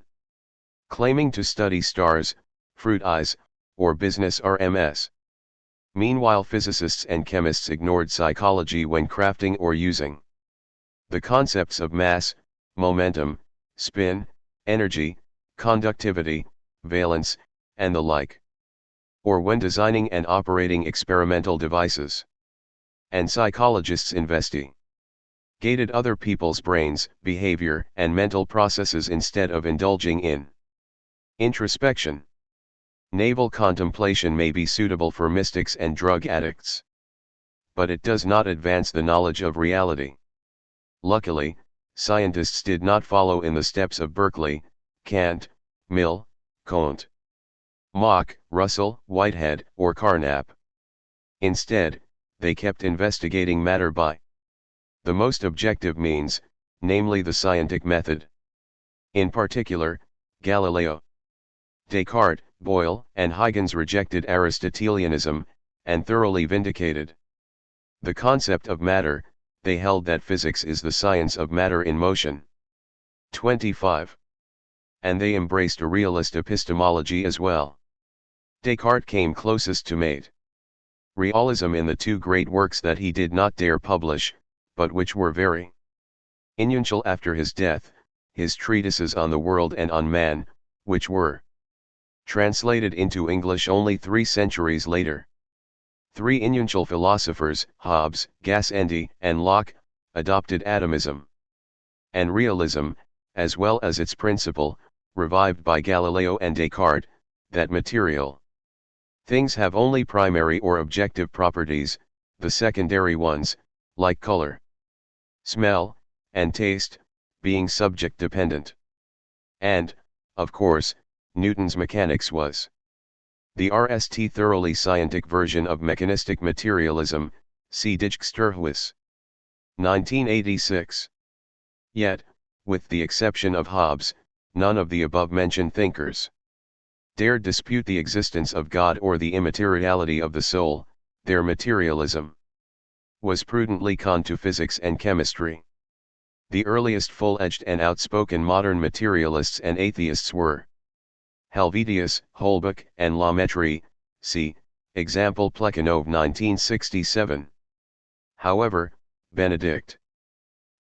claiming to study stars, fruit eyes, or business RMS. Meanwhile, physicists and chemists ignored psychology when crafting or using the concepts of mass, momentum, spin, energy, conductivity, valence, and the like, or when designing and operating experimental devices. And psychologists investigated other people's brains, behavior, and mental processes instead of indulging in introspection. Naval contemplation may be suitable for mystics and drug addicts, but it does not advance the knowledge of reality. Luckily, scientists did not follow in the steps of Berkeley, Kant, Mill, Comte, Mach, Russell, Whitehead, or Carnap. Instead, they kept investigating matter by the most objective means, namely the scientific method. In particular, Galileo, Descartes, Boyle, and Huygens rejected Aristotelianism, and thoroughly vindicated the concept of matter. They held that physics is the science of matter in motion. 25. And they embraced a realist epistemology as well. Descartes came closest to mate realism in the two great works that he did not dare publish, but which were very influential after his death, his treatises on the world and on man, which were translated into English only 3 centuries later. 3 influential philosophers, Hobbes, Gassendi, and Locke, adopted atomism and realism, as well as its principle, revived by Galileo and Descartes, that material things have only primary or objective properties, the secondary ones, like color, smell, and taste, being subject-dependent. And, of course, Newton's mechanics was the RST thoroughly scientific version of mechanistic materialism, see Dijksterhuis. 1986. Yet, with the exception of Hobbes, none of the above-mentioned thinkers dared dispute the existence of God or the immateriality of the soul. Their materialism was prudently con to physics and chemistry. The earliest full-edged and outspoken modern materialists and atheists were Helvetius, Holbach, and La Mettrie, see, example Plekhanov 1967. However, Benedict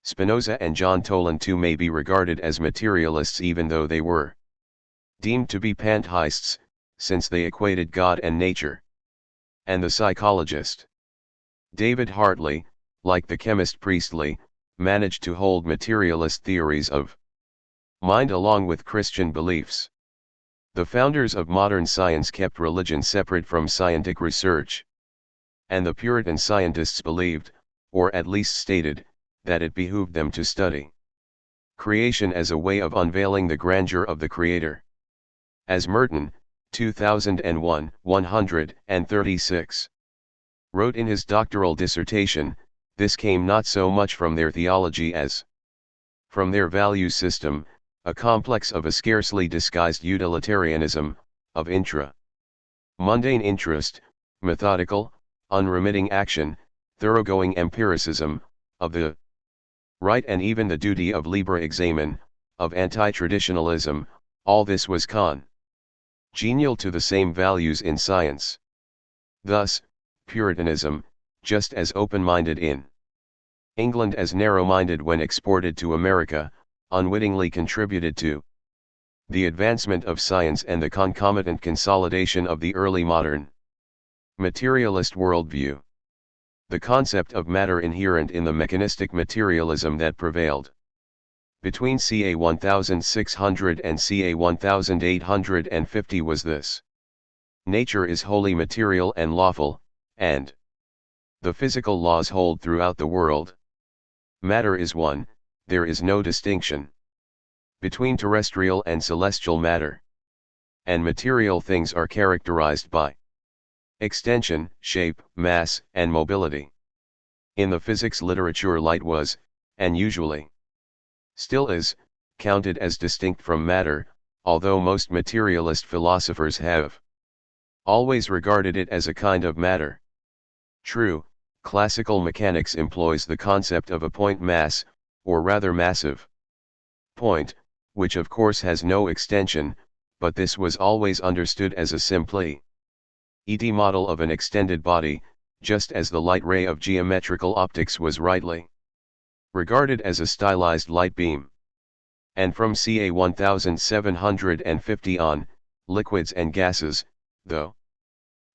Spinoza and John Toland too may be regarded as materialists, even though they were deemed to be pantheists, since they equated God and nature. And the psychologist David Hartley, like the chemist Priestley, managed to hold materialist theories of mind along with Christian beliefs. The founders of modern science kept religion separate from scientific research. And the Puritan scientists believed, or at least stated, that it behooved them to study creation as a way of unveiling the grandeur of the Creator. As Merton, 2001, 136, wrote in his doctoral dissertation, this came not so much from their theology as from their value system, a complex of a scarcely disguised utilitarianism, of mundane interest, methodical, unremitting action, thoroughgoing empiricism, of the right and even the duty of libre examen, of anti-traditionalism. All this was congenial to the same values in science. Thus, Puritanism, just as open-minded in England as narrow-minded when exported to America, unwittingly contributed to the advancement of science and the concomitant consolidation of the early modern materialist worldview. The concept of matter inherent in the mechanistic materialism that prevailed between ca 1600 and ca 1850 was this: nature is wholly material and lawful, and the physical laws hold throughout the world. Matter is one, there is no distinction between terrestrial and celestial matter, and material things are characterized by extension, shape, mass, and mobility. In the physics literature, light was, and usually still is, counted as distinct from matter, although most materialist philosophers have always regarded it as a kind of matter. True, classical mechanics employs the concept of a point mass, or rather massive point, which of course has no extension, but this was always understood as a simply model of an extended body, just as the light ray of geometrical optics was rightly regarded as a stylized light beam. And from ca 1750 on, liquids and gases, though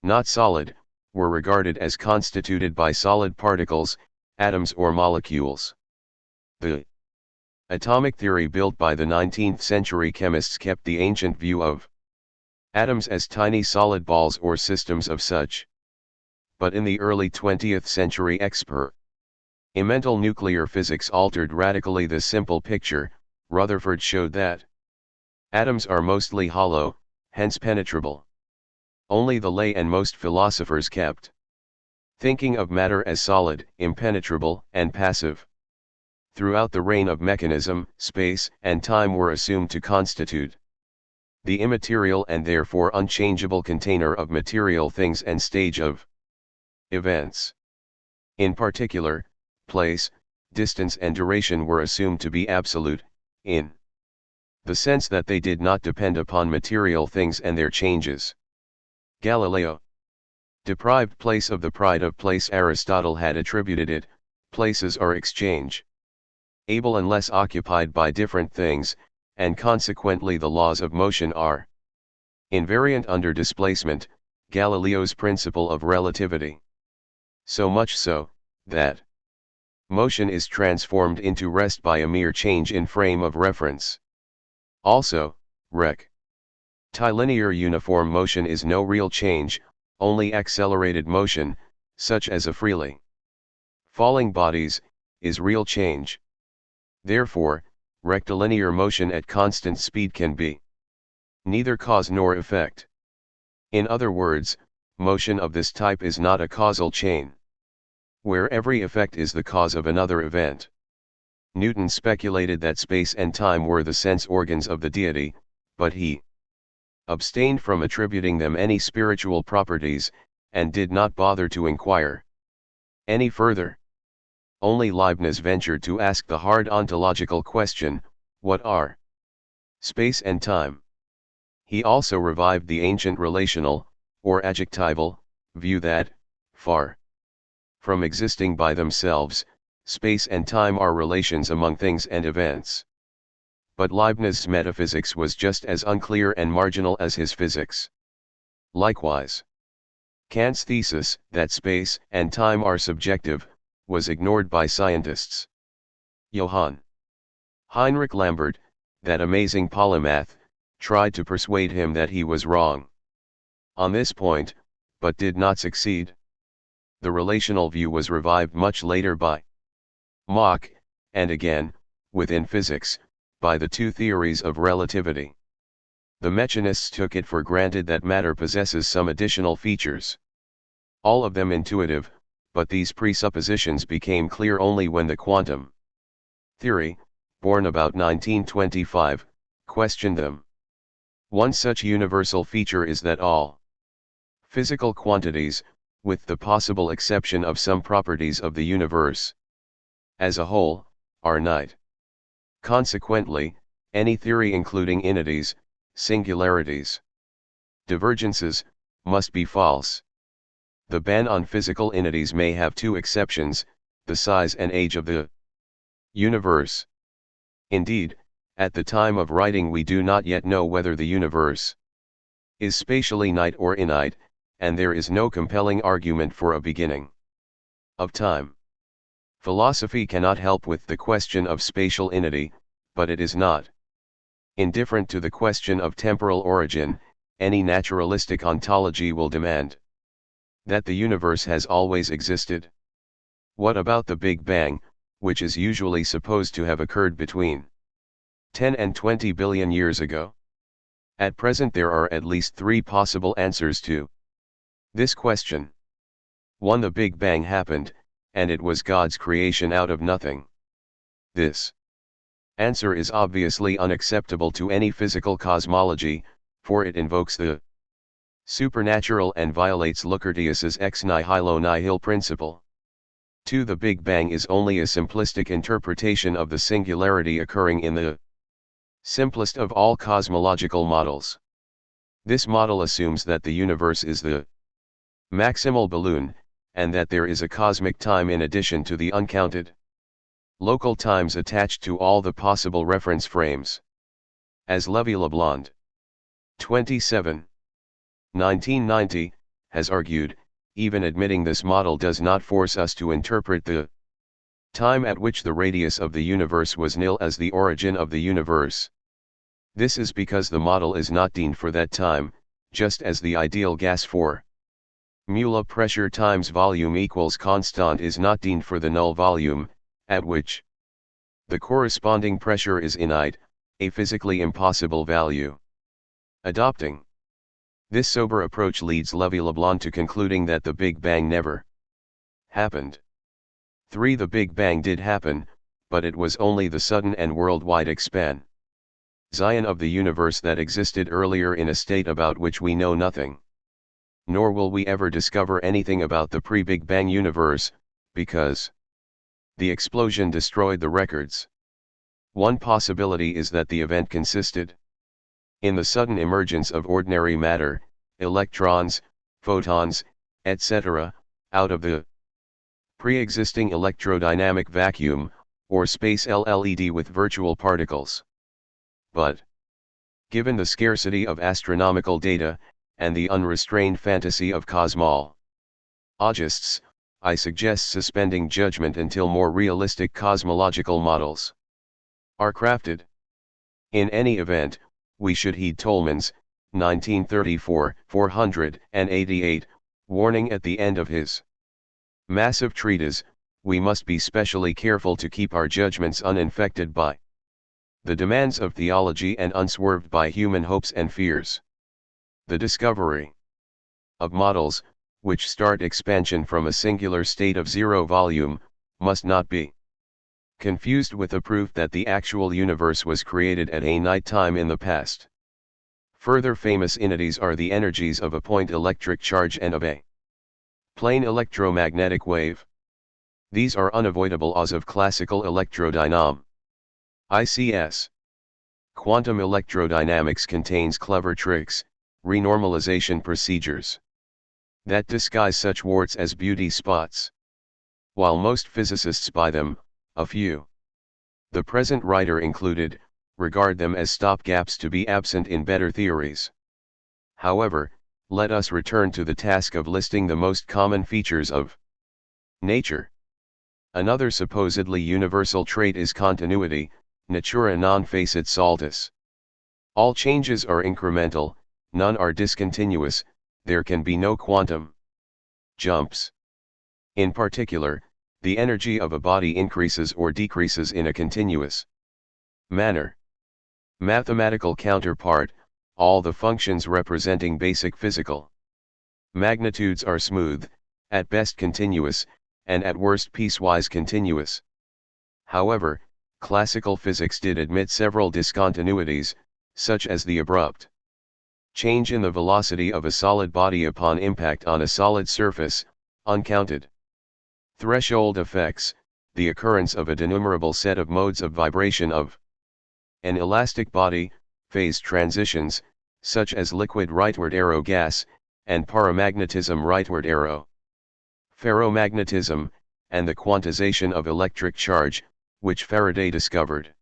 not solid, were regarded as constituted by solid particles, atoms or molecules. The atomic theory built by the 19th century chemists kept the ancient view of atoms as tiny solid balls or systems of such. But in the early 20th century experimental nuclear physics altered radically this simple picture. Rutherford showed that atoms are mostly hollow, hence penetrable. Only the lay and most philosophers kept thinking of matter as solid, impenetrable, and passive. Throughout the reign of mechanism, space and time were assumed to constitute the immaterial and therefore unchangeable container of material things and stage of events. In particular, place, distance and duration were assumed to be absolute, in the sense that they did not depend upon material things and their changes. Galileo deprived place of the pride of place. Aristotle had attributed it, places are exchange able unless occupied by different things, and consequently the laws of motion are invariant under displacement, Galileo's principle of relativity. So much so, that motion is transformed into rest by a mere change in frame of reference. Also, rectilinear uniform motion is no real change, only accelerated motion, such as a freely falling bodies, is real change. Therefore, rectilinear motion at constant speed can be neither cause nor effect. In other words, motion of this type is not a causal chain, where every effect is the cause of another event. Newton speculated that space and time were the sense organs of the deity, but he abstained from attributing them any spiritual properties, and did not bother to inquire any further. Only Leibniz ventured to ask the hard ontological question, what are space and time? He also revived the ancient relational, or adjectival, view that, far from existing by themselves, space and time are relations among things and events. But Leibniz's metaphysics was just as unclear and marginal as his physics. Likewise, Kant's thesis that space and time are subjective was ignored by scientists. Johann Heinrich Lambert, that amazing polymath, tried to persuade him that he was wrong on this point, but did not succeed. The relational view was revived much later by Mach, and again, within physics, by the two theories of relativity. The mechanists took it for granted that matter possesses some additional features. All of them intuitive, but these presuppositions became clear only when the quantum theory, born about 1925, questioned them. One such universal feature is that all physical quantities, with the possible exception of some properties of the universe as a whole, are night. Consequently, any theory including inities, singularities, divergences, must be false. The ban on physical inities may have two exceptions, the size and age of the universe. Indeed, at the time of writing we do not yet know whether the universe is spatially night or inite, and there is no compelling argument for a beginning of time. Philosophy cannot help with the question of spatial inity, but it is not indifferent to the question of temporal origin. Any naturalistic ontology will demand that the universe has always existed. What about the Big Bang, which is usually supposed to have occurred between 10 and 20 billion years ago? At present there are at least three possible answers to this question. 1. The Big Bang happened, and it was God's creation out of nothing. This answer is obviously unacceptable to any physical cosmology, for it invokes the supernatural and violates Lucretius's ex nihilo nihil principle. 2. The Big Bang is only a simplistic interpretation of the singularity occurring in the simplest of all cosmological models. This model assumes that the universe is the maximal balloon, and that there is a cosmic time in addition to the uncounted local times attached to all the possible reference frames. As Lévy-Leblond, 27, 1990, has argued, even admitting this model does not force us to interpret the time at which the radius of the universe was nil as the origin of the universe. This is because the model is not deemed for that time, just as the ideal gas formula pressure times volume equals constant is not deemed for the null volume, at which the corresponding pressure is inite, a physically impossible value. Adopting this sober approach leads Lévy-Leblond to concluding that the Big Bang never happened. 3. The Big Bang did happen, but it was only the sudden and worldwide expansion of the universe that existed earlier in a state about which we know nothing. Nor will we ever discover anything about the pre-Big Bang universe, because the explosion destroyed the records. One possibility is that the event consisted in the sudden emergence of ordinary matter, electrons, photons, etc., out of the pre-existing electrodynamic vacuum, or space LLED with virtual particles. But, given the scarcity of astronomical data, and the unrestrained fantasy of cosmologists, I suggest suspending judgment until more realistic cosmological models are crafted. In any event, we should heed Tolman's, 1934, 488, warning at the end of his massive treatise: we must be specially careful to keep our judgments uninfected by the demands of theology and unswerved by human hopes and fears. The discovery of models, which start expansion from a singular state of zero volume, must not be confused with the proof that the actual universe was created at a night time in the past. Further famous inities are the energies of a point electric charge and of a plane electromagnetic wave. These are unavoidable laws of classical electrodynamics. ICS. Quantum electrodynamics contains clever tricks, renormalization procedures, that disguise such warts as beauty spots. While most physicists buy them, a few, the present writer included, regard them as stopgaps to be absent in better theories. However, let us return to the task of listing the most common features of nature. Another supposedly universal trait is continuity, natura non facit saltus. All changes are incremental, none are discontinuous, there can be no quantum jumps. In particular, The energy of a body increases or decreases in a continuous manner. Mathematical counterpart, all the functions representing basic physical magnitudes are smooth, at best continuous, and at worst piecewise continuous. However, classical physics did admit several discontinuities, such as the abrupt change in the velocity of a solid body upon impact on a solid surface, uncounted threshold effects, the occurrence of a denumerable set of modes of vibration of an elastic body, phase transitions, such as liquid rightward arrow gas, and paramagnetism rightward arrow ferromagnetism, and the quantization of electric charge, which Faraday discovered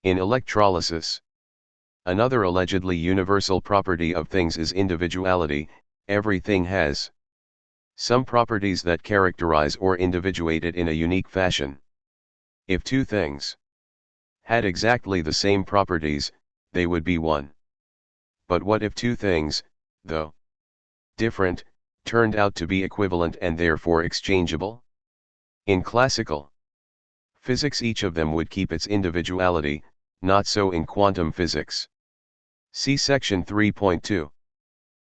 in electrolysis. Another allegedly universal property of things is individuality. Everything has some properties that characterize or individuate it in a unique fashion. If two things had exactly the same properties, they would be one. But what if two things, though different, turned out to be equivalent and therefore exchangeable? In classical physics, each of them would keep its individuality, not so in quantum physics. See section 3.2.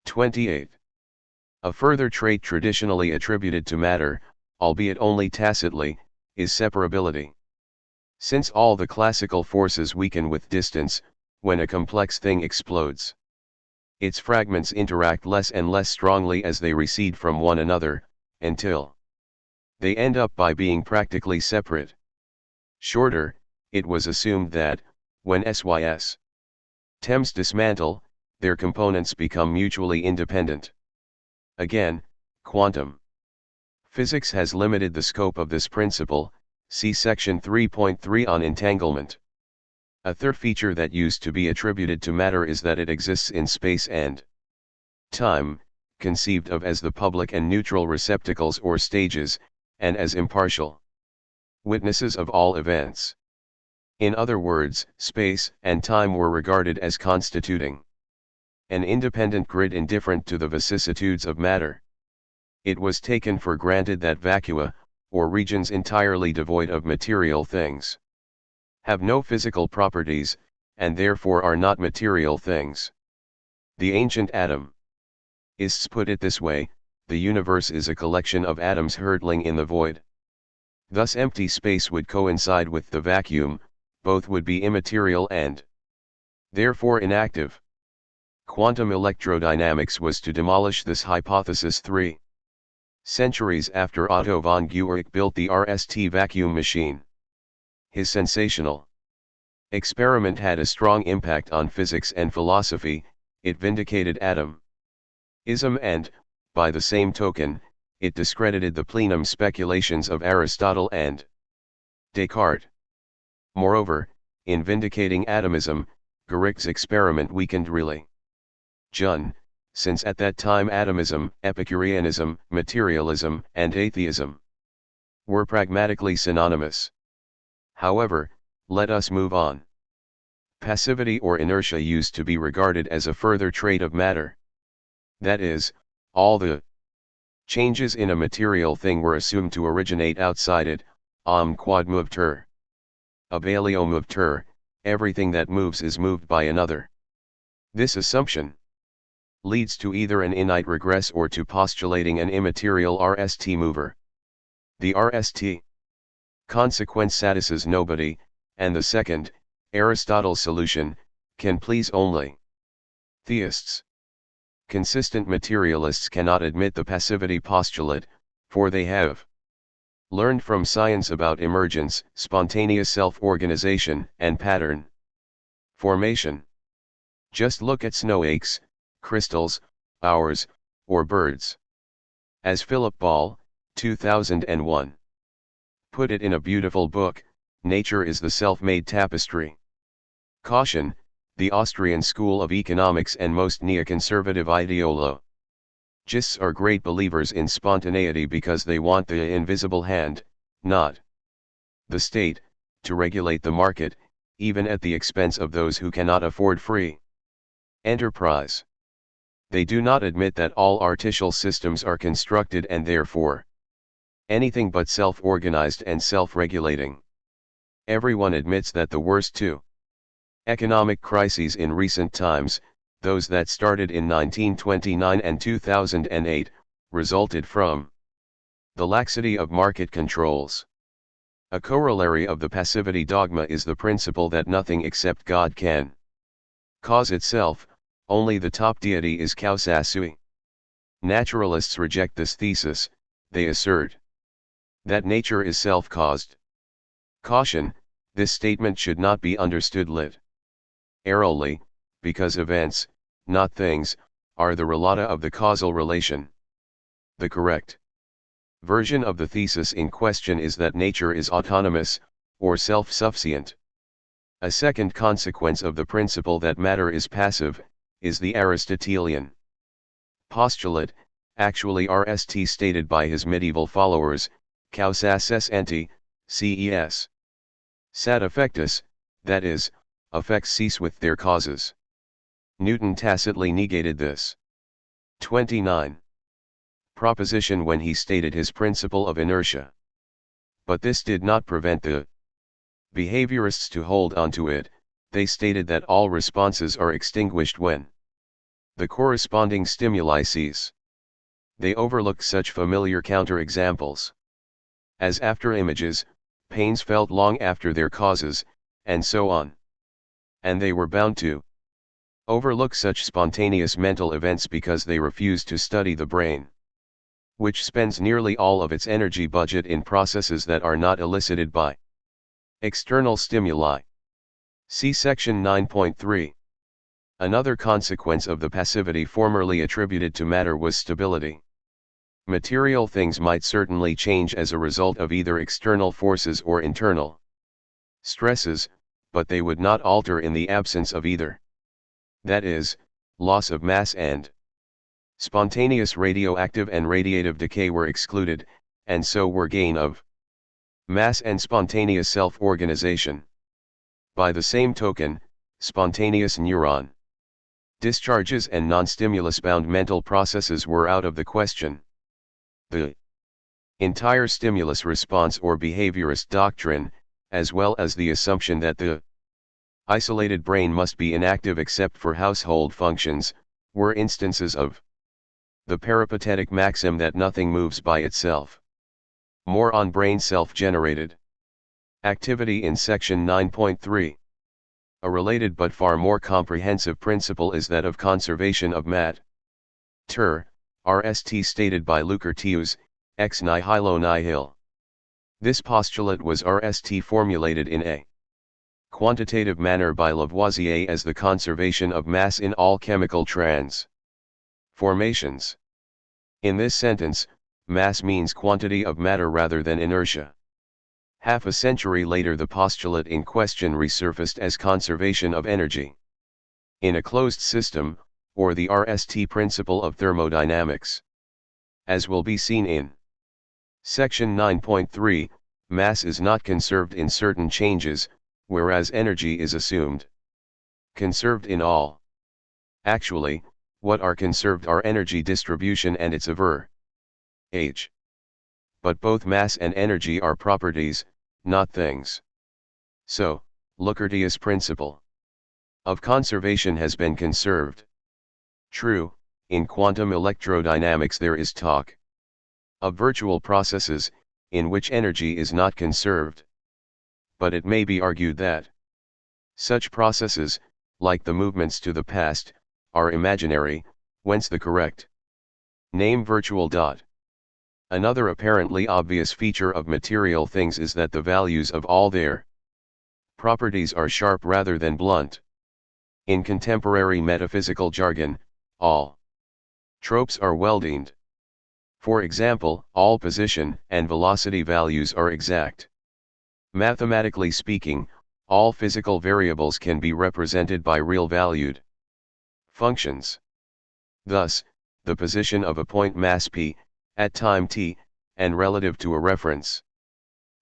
28. A further trait traditionally attributed to matter, albeit only tacitly, is separability. Since all the classical forces weaken with distance, when a complex thing explodes, its fragments interact less and less strongly as they recede from one another, until they end up by being practically separate. Shorter, it was assumed that, when SYS TEMs dismantle, their components become mutually independent. Again, quantum physics has limited the scope of this principle. See section 3.3 on entanglement. A third feature that used to be attributed to matter is that it exists in space and time, conceived of as the public and neutral receptacles or stages, and as impartial witnesses of all events. In other words, space and time were regarded as constituting an independent grid indifferent to the vicissitudes of matter. It was taken for granted that vacua, or regions entirely devoid of material things, have no physical properties, and therefore are not material things. The ancient atomists put it this way: the universe is a collection of atoms hurtling in the void. Thus empty space would coincide with the vacuum, both would be immaterial and therefore inactive. Quantum electrodynamics was to demolish this hypothesis 3 centuries after Otto von Guericke built the RST vacuum machine. His sensational experiment had a strong impact on physics and philosophy. It vindicated atomism and, by the same token, it discredited the plenum speculations of Aristotle and Descartes. Moreover, in vindicating atomism, Guericke's experiment weakened religion, since at that time atomism, Epicureanism, materialism, and atheism were pragmatically synonymous. However, let us move on. Passivity or inertia used to be regarded as a further trait of matter. That is, all the changes in a material thing were assumed to originate outside it, quod movetur. Ab alio movetur, everything that moves is moved by another. This assumption leads to either an innate regress or to postulating an immaterial RST mover. The RST consequence satisfies nobody, and the second, Aristotle's solution, can please only theists. Consistent materialists cannot admit the passivity postulate, for they have learned from science about emergence, spontaneous self-organization, and pattern formation. Just look at snowflakes, crystals, hours, or birds. As Philip Ball, 2001, put it in a beautiful book, nature is the self-made tapestry. Caution: the Austrian school of economics and most neoconservative ideologists are great believers in spontaneity because they want the invisible hand, not the state, to regulate the market, even at the expense of those who cannot afford free enterprise. They do not admit that all artificial systems are constructed and therefore anything but self-organized and self-regulating. Everyone admits that the worst two economic crises in recent times, those that started in 1929 and 2008, resulted from the laxity of market controls. A corollary of the passivity dogma is the principle that nothing except God can cause itself, only the top deity is causa sui. Naturalists reject this thesis. They assert that nature is self-caused. Caution, this statement should not be understood literally, because events, not things, are the relata of the causal relation. The correct version of the thesis in question is that nature is autonomous, or self-sufficient. A second consequence of the principle that matter is passive, is the Aristotelian postulate, actually RST stated by his medieval followers, causas es ante, ces sat effectus, that is, effects cease with their causes. Newton tacitly negated this 29 proposition when he stated his principle of inertia. But this did not prevent the behaviorists to hold on to it. They stated that all responses are extinguished when the corresponding stimuli cease. They overlooked such familiar counterexamples as after images, pains felt long after their causes, and so on. And they were bound to overlook such spontaneous mental events because they refused to study the brain, which spends nearly all of its energy budget in processes that are not elicited by external stimuli. See section 9.3. Another consequence of the passivity formerly attributed to matter was stability. Material things might certainly change as a result of either external forces or internal stresses, but they would not alter in the absence of either. That is, loss of mass and spontaneous radioactive and radiative decay were excluded, and so were gain of mass and spontaneous self-organization. By the same token, spontaneous neuron discharges and non-stimulus-bound mental processes were out of the question. The entire stimulus response or behaviorist doctrine, as well as the assumption that the isolated brain must be inactive except for household functions, were instances of the peripatetic maxim that nothing moves by itself. More on brain self-generated activity in section 9.3. A related but far more comprehensive principle is that of conservation of matter, RST stated by Lucretius, ex nihilo nihil. This postulate was RST formulated in a quantitative manner by Lavoisier as the conservation of mass in all chemical transformations. In this sentence, mass means quantity of matter rather than inertia. Half a century later the postulate in question resurfaced as conservation of energy in a closed system, or the RST principle of thermodynamics. As will be seen in section 9.3, mass is not conserved in certain changes, whereas energy is assumed conserved in all. Actually, what are conserved are energy distribution and its average. But both mass and energy are properties, not things. So, Lucretius' principle of conservation has been conserved. True, in quantum electrodynamics there is talk of virtual processes, in which energy is not conserved. But it may be argued that such processes, like the movements to the past, are imaginary, whence the correct name virtual. Another apparently obvious feature of material things is that the values of all their properties are sharp rather than blunt. In contemporary metaphysical jargon, all tropes are well-defined. For example, all position and velocity values are exact. Mathematically speaking, all physical variables can be represented by real valued functions. Thus, the position of a point mass p, at time t, and relative to a reference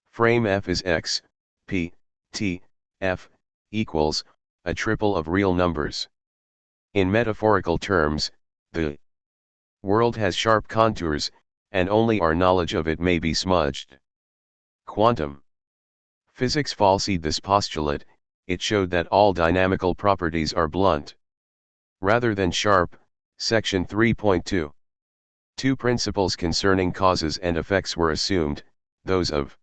frame f is x, p, t, f, equals a triple of real numbers. In metaphorical terms, the world has sharp contours, and only our knowledge of it may be smudged. Quantum physics falsified this postulate. It showed that all dynamical properties are blunt, rather than sharp. Section 3.2. Two principles concerning causes and effects were assumed, those of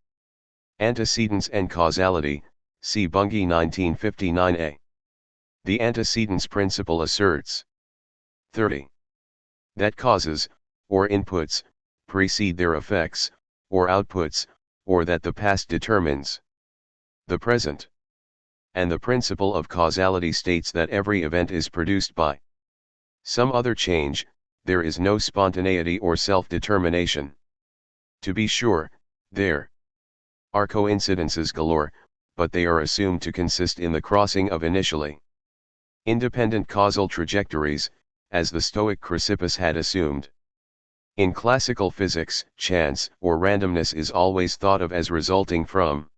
antecedence and causality, see Bunge 1959a. The antecedence principle asserts 30. That causes, or inputs, precede their effects, or outputs, or that the past determines the present. And the principle of causality states that every event is produced by some other change. There is no spontaneity or self-determination. To be sure, there are coincidences galore, but they are assumed to consist in the crossing of initially independent causal trajectories, as the Stoic Chrysippus had assumed. In classical physics, chance or randomness is always thought of as resulting from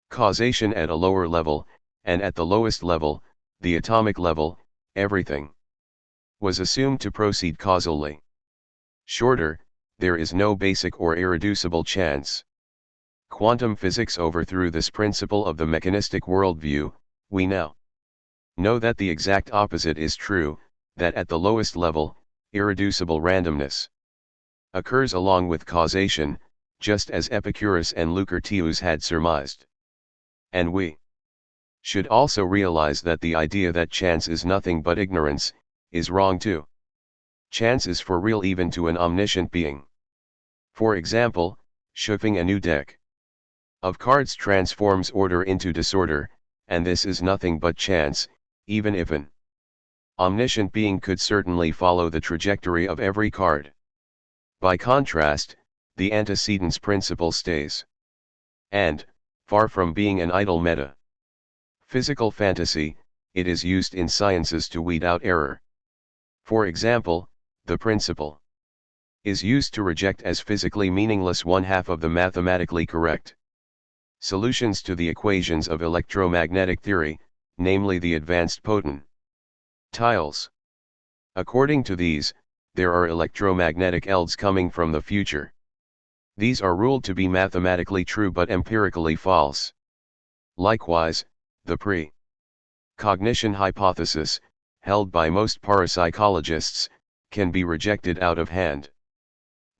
causation at a lower level, and at the lowest level, the atomic level, everything was assumed to proceed causally. Shorter, there is no basic or irreducible chance. Quantum physics overthrew this principle of the mechanistic worldview. We now know that the exact opposite is true, that at the lowest level, irreducible randomness occurs along with causation, just as Epicurus and Lucretius had surmised. And we should also realize that the idea that chance is nothing but ignorance is wrong too. Chance is for real even to an omniscient being. For example, shuffling a new deck of cards transforms order into disorder, and this is nothing but chance, even if an omniscient being could certainly follow the trajectory of every card. By contrast, the antecedence principle stays. And, far from being an idle physical fantasy, it is used in sciences to weed out error. For example, the principle is used to reject as physically meaningless one half of the mathematically correct solutions to the equations of electromagnetic theory, namely the advanced potentials. According to these, there are electromagnetic elds coming from the future. These are ruled to be mathematically true but empirically false. Likewise, the precognition hypothesis, held by most parapsychologists, can be rejected out of hand.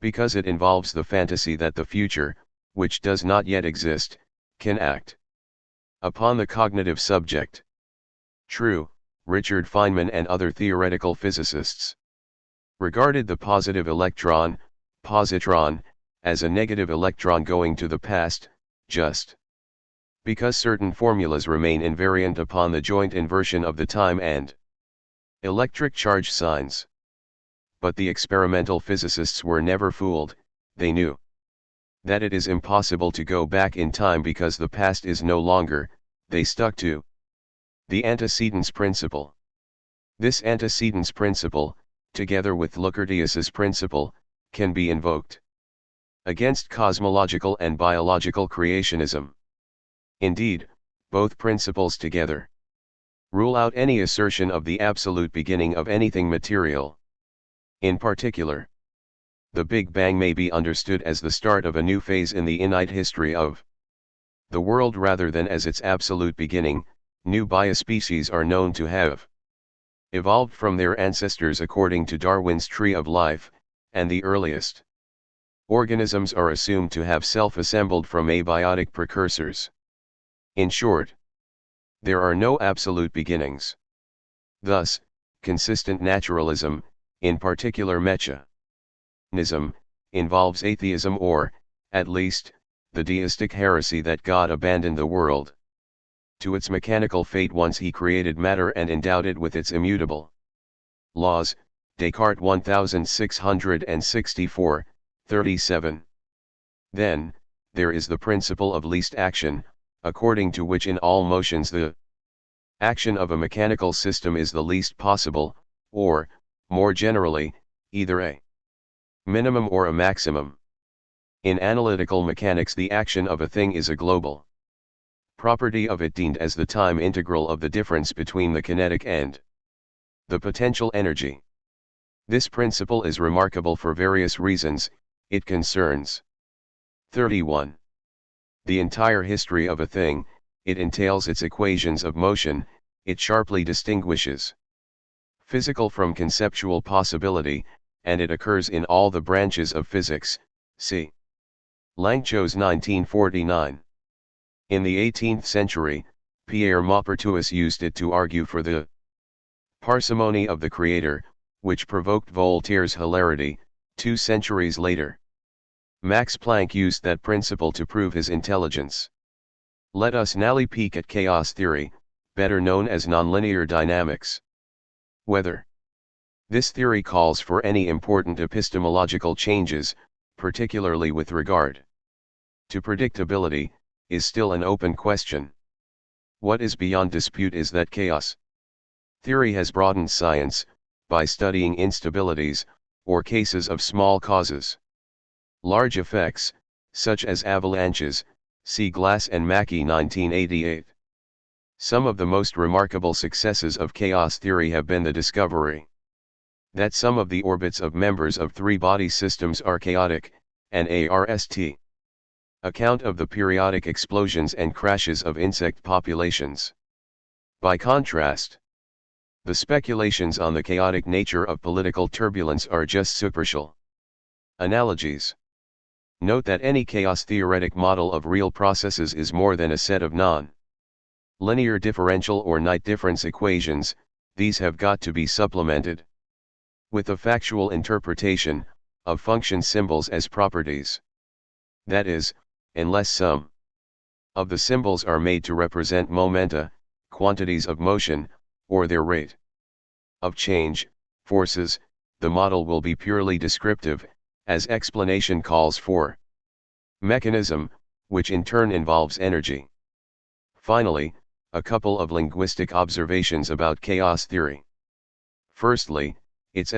Because it involves the fantasy that the future, which does not yet exist, can act upon the cognitive subject. True, Richard Feynman and other theoretical physicists regarded the positive electron, positron, as a negative electron going to the past, just because certain formulas remain invariant upon the joint inversion of the time and electric charge signs. But the experimental physicists were never fooled. They knew that it is impossible to go back in time because the past is no longer. They stuck to the antecedence principle. This antecedence principle, together with Lucretius's principle, can be invoked against cosmological and biological creationism. Indeed, both principles together rule out any assertion of the absolute beginning of anything material. In particular, the Big Bang may be understood as the start of a new phase in the innate history of the world rather than as its absolute beginning. New biospecies are known to have evolved from their ancestors according to Darwin's tree of life, and the earliest organisms are assumed to have self-assembled from abiotic precursors. In short, there are no absolute beginnings. Thus, consistent naturalism, in particular mechanism, involves atheism or, at least, the deistic heresy that God abandoned the world to its mechanical fate once he created matter and endowed it with its immutable laws. Descartes 1664, 37. Then, there is the principle of least action, according to which in all motions the action of a mechanical system is the least possible, or, more generally, either a minimum or a maximum. In analytical mechanics, the action of a thing is a global property of it deemed as the time integral of the difference between the kinetic and the potential energy. This principle is remarkable for various reasons. It concerns 31. The entire history of a thing, it entails its equations of motion, it sharply distinguishes physical from conceptual possibility, and it occurs in all the branches of physics, see Langchos 1949. In the 18th century, Pierre Maupertuis used it to argue for the parsimony of the Creator, which provoked Voltaire's hilarity. 2 centuries later, Max Planck used that principle to prove his intelligence. Let us now peek at chaos theory, better known as nonlinear dynamics. Whether this theory calls for any important epistemological changes, particularly with regard to predictability, is still an open question. What is beyond dispute is that chaos theory has broadened science, by studying instabilities, or cases of small causes. Large effects, such as avalanches, see Glass and Mackey 1988. Some of the most remarkable successes of chaos theory have been the discovery that some of the orbits of members of three-body systems are chaotic, and arst. Account of the periodic explosions and crashes of insect populations. By contrast, the speculations on the chaotic nature of political turbulence are just superficial analogies. Note that any chaos-theoretic model of real processes is more than a set of non-linear differential or night difference equations. These have got to be supplemented with a factual interpretation of function symbols as properties. That is, unless some of the symbols are made to represent momenta, quantities of motion, or their rate of change, forces, the model will be purely descriptive, as explanation calls for mechanism, which in turn involves energy. Finally, a couple of linguistic observations about chaos theory. Firstly, its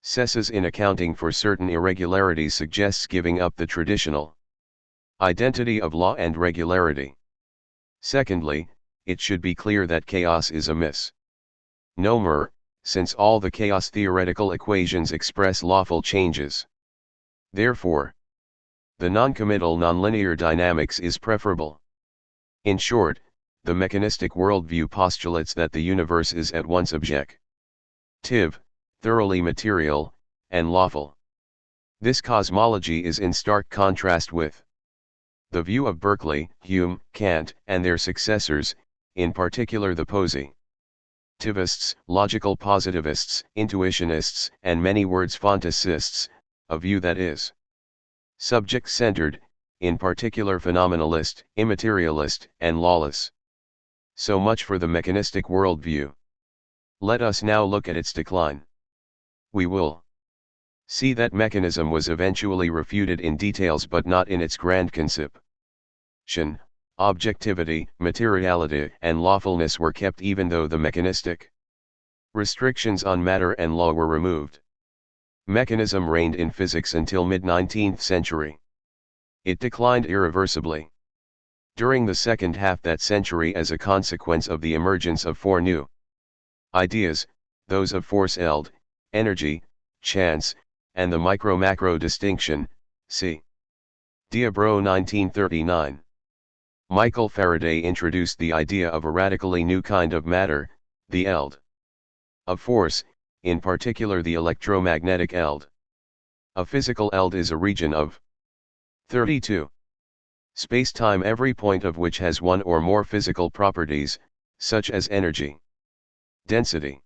cesses in accounting for certain irregularities suggests giving up the traditional identity of law and regularity. Secondly, it should be clear that chaos is a misnomer, since all the chaos theoretical equations express lawful changes. Therefore, the non-committal nonlinear dynamics is preferable. In short, the mechanistic worldview postulates that the universe is at once objective, thoroughly material, and lawful. This cosmology is in stark contrast with the view of Berkeley, Hume, Kant, and their successors, in particular the positivists, logical positivists, intuitionists, and many words fantasists, a view that is subject-centered, in particular phenomenalist, immaterialist, and lawless. So much for the mechanistic worldview. Let us now look at its decline. We will see that mechanism was eventually refuted in details but not in its grand conception. Objectivity, materiality, and lawfulness were kept even though the mechanistic restrictions on matter and law were removed. Mechanism reigned in physics until mid-19th century. It declined irreversibly during the second half that century as a consequence of the emergence of four new ideas, those of force, energy, chance, and the micro-macro distinction, see Diabro 1939. Michael Faraday introduced the idea of a radically new kind of matter, the eld of force, in particular the electromagnetic eld. A physical eld is a region of 32 space-time, every point of which has one or more physical properties, such as energy, density.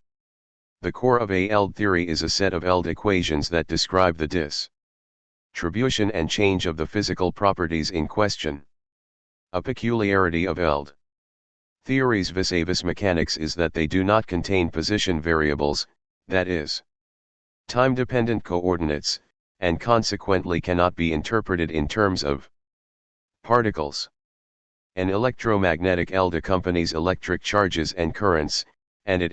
The core of a eld theory is a set of eld equations that describe the distribution and change of the physical properties in question. A peculiarity of eld theories vis-a-vis mechanics is that they do not contain position variables, that is, time-dependent coordinates, and consequently cannot be interpreted in terms of particles. An electromagnetic eld accompanies electric charges and currents, and it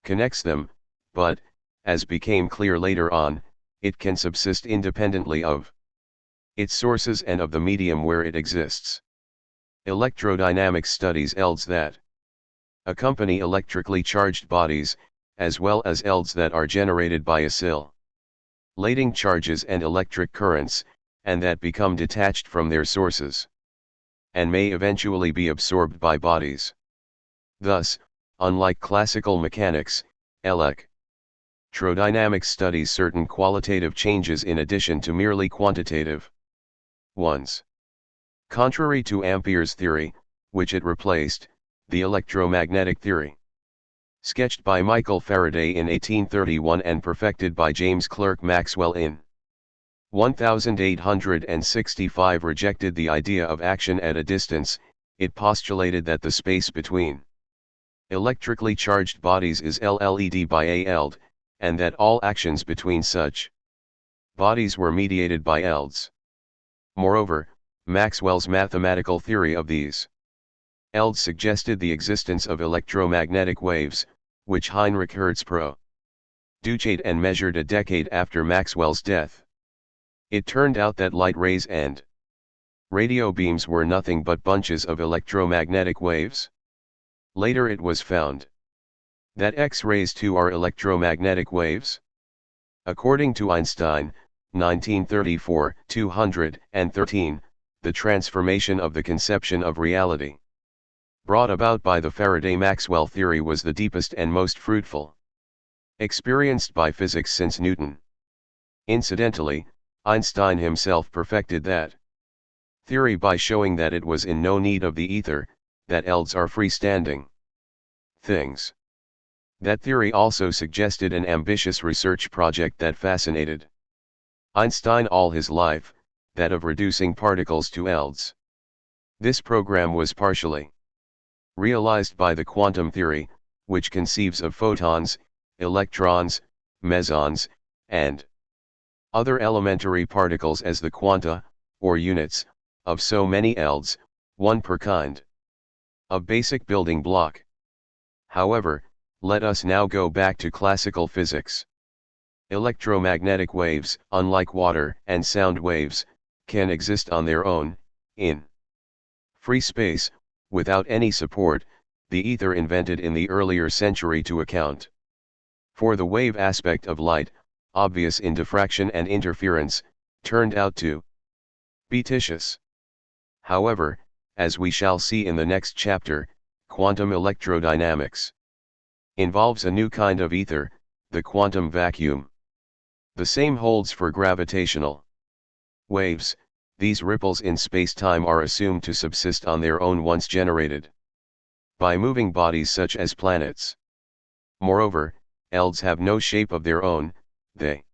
connects them, but, as became clear later on, it can subsist independently of its sources and of the medium where it exists. Electrodynamics studies elds that accompany electrically charged bodies, as well as elds that are generated by lading charges and electric currents, and that become detached from their sources, and may eventually be absorbed by bodies. Thus, unlike classical mechanics, electrodynamics studies certain qualitative changes in addition to merely quantitative ones. Contrary to Ampere's theory, which it replaced, the electromagnetic theory, sketched by Michael Faraday in 1831 and perfected by James Clerk Maxwell in 1865, rejected the idea of action at a distance. It postulated that the space between electrically charged bodies is LLED by a ELD, and that all actions between such bodies were mediated by ELDs. Moreover, Maxwell's mathematical theory of these ELDs suggested the existence of electromagnetic waves, which Heinrich Hertz produced and measured a decade after Maxwell's death. It turned out that light rays and radio beams were nothing but bunches of electromagnetic waves. Later it was found that X-rays too are electromagnetic waves. According to Einstein, 1934, 213, the transformation of the conception of reality brought about by the Faraday-Maxwell theory was the deepest and most fruitful experienced by physics since Newton. Incidentally, Einstein himself perfected that theory by showing that it was in no need of the ether, that ELDs are freestanding things. That theory also suggested an ambitious research project that fascinated Einstein all his life, that of reducing particles to ELDs. This program was partially realized by the quantum theory, which conceives of photons, electrons, mesons, and other elementary particles as the quanta, or units, of so many ELDs, one per kind of basic building block. However, let us now go back to classical physics. Electromagnetic waves, unlike water and sound waves, can exist on their own, in free space, without any support, the ether invented in the earlier century to account for the wave aspect of light, obvious in diffraction and interference, turned out to be fictitious. However, as we shall see in the next chapter, quantum electrodynamics involves a new kind of ether, the quantum vacuum. The same holds for gravitational waves. These ripples in space-time are assumed to subsist on their own once generated by moving bodies such as planets. Moreover, ELDs have no shape of their own, they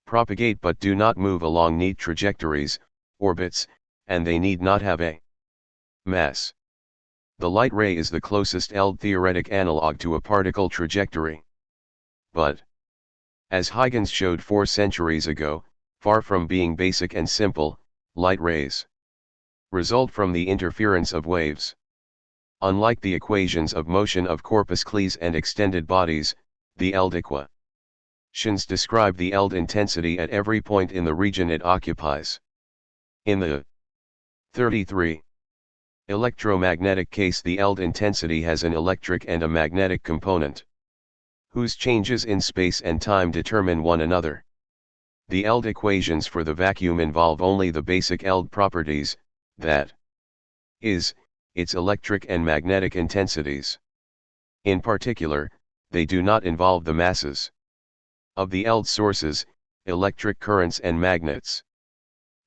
propagate but do not move along neat trajectories, orbits, and they need not have a mass. The light ray is the closest ELD theoretic analog to a particle trajectory. But, as Huygens showed 4 centuries ago, far from being basic and simple, light rays result from the interference of waves. Unlike the equations of motion of corpuscles and extended bodies, the ELD equations describe the ELD intensity at every point in the region it occupies. In the 33 electromagnetic case, the ELD intensity has an electric and a magnetic component, whose changes in space and time determine one another. The ELD equations for the vacuum involve only the basic ELD properties, that is, its electric and magnetic intensities. In particular, they do not involve the masses of the ELD sources, electric currents and magnets.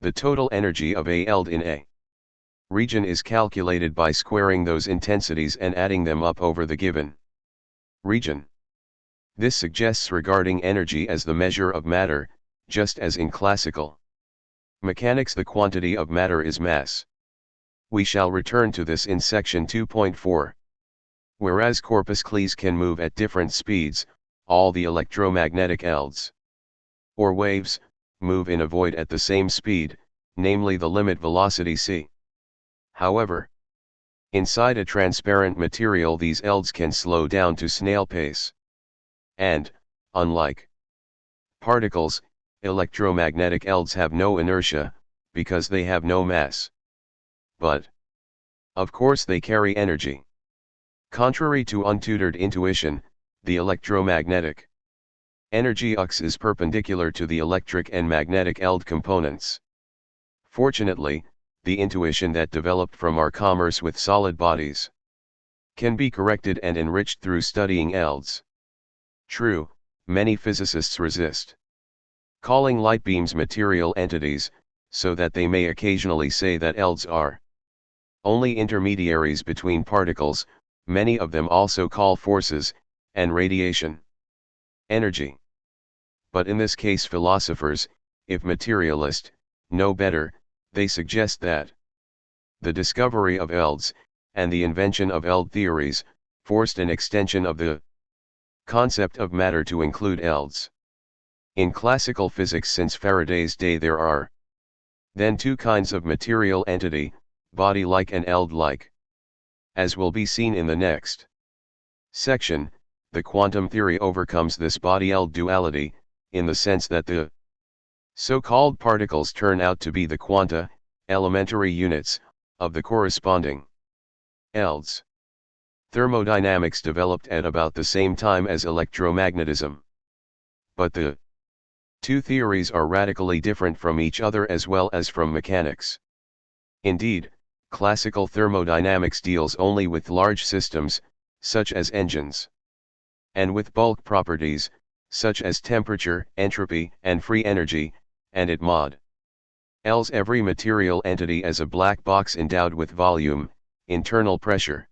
The total energy of a ELD in a region is calculated by squaring those intensities and adding them up over the given region. This suggests regarding energy as the measure of matter, just as in classical mechanics the quantity of matter is mass. We shall return to this in section 2.4. Whereas corpuscles can move at different speeds, all the electromagnetic ELDs, or waves, move in a void at the same speed, namely the limit velocity c. However, inside a transparent material these ELDs can slow down to snail pace. And, unlike particles, electromagnetic ELDs have no inertia, because they have no mass. But, of course, they carry energy. Contrary to untutored intuition, the electromagnetic Energy Ux is perpendicular to the electric and magnetic ELD components. Fortunately, the intuition that developed from our commerce with solid bodies can be corrected and enriched through studying ELDs. True, many physicists resist calling light beams material entities, so that they may occasionally say that ELDs are only intermediaries between particles. Many of them also call forces and radiation energy. But in this case philosophers, if materialist, know better. They suggest that the discovery of ELDs, and the invention of ELD theories, forced an extension of the concept of matter to include ELDs. In classical physics since Faraday's day there are then two kinds of material entity, body-like and ELD-like. As will be seen in the next section, the quantum theory overcomes this body-ELD duality, in the sense that the so-called particles turn out to be the quanta, elementary units, of the corresponding ELDs. Thermodynamics developed at about the same time as electromagnetism. But the two theories are radically different from each other as well as from mechanics. Indeed, classical thermodynamics deals only with large systems, such as engines, and with bulk properties, such as temperature, entropy, and free energy, and it models every material entity as a black box endowed with volume, internal pressure,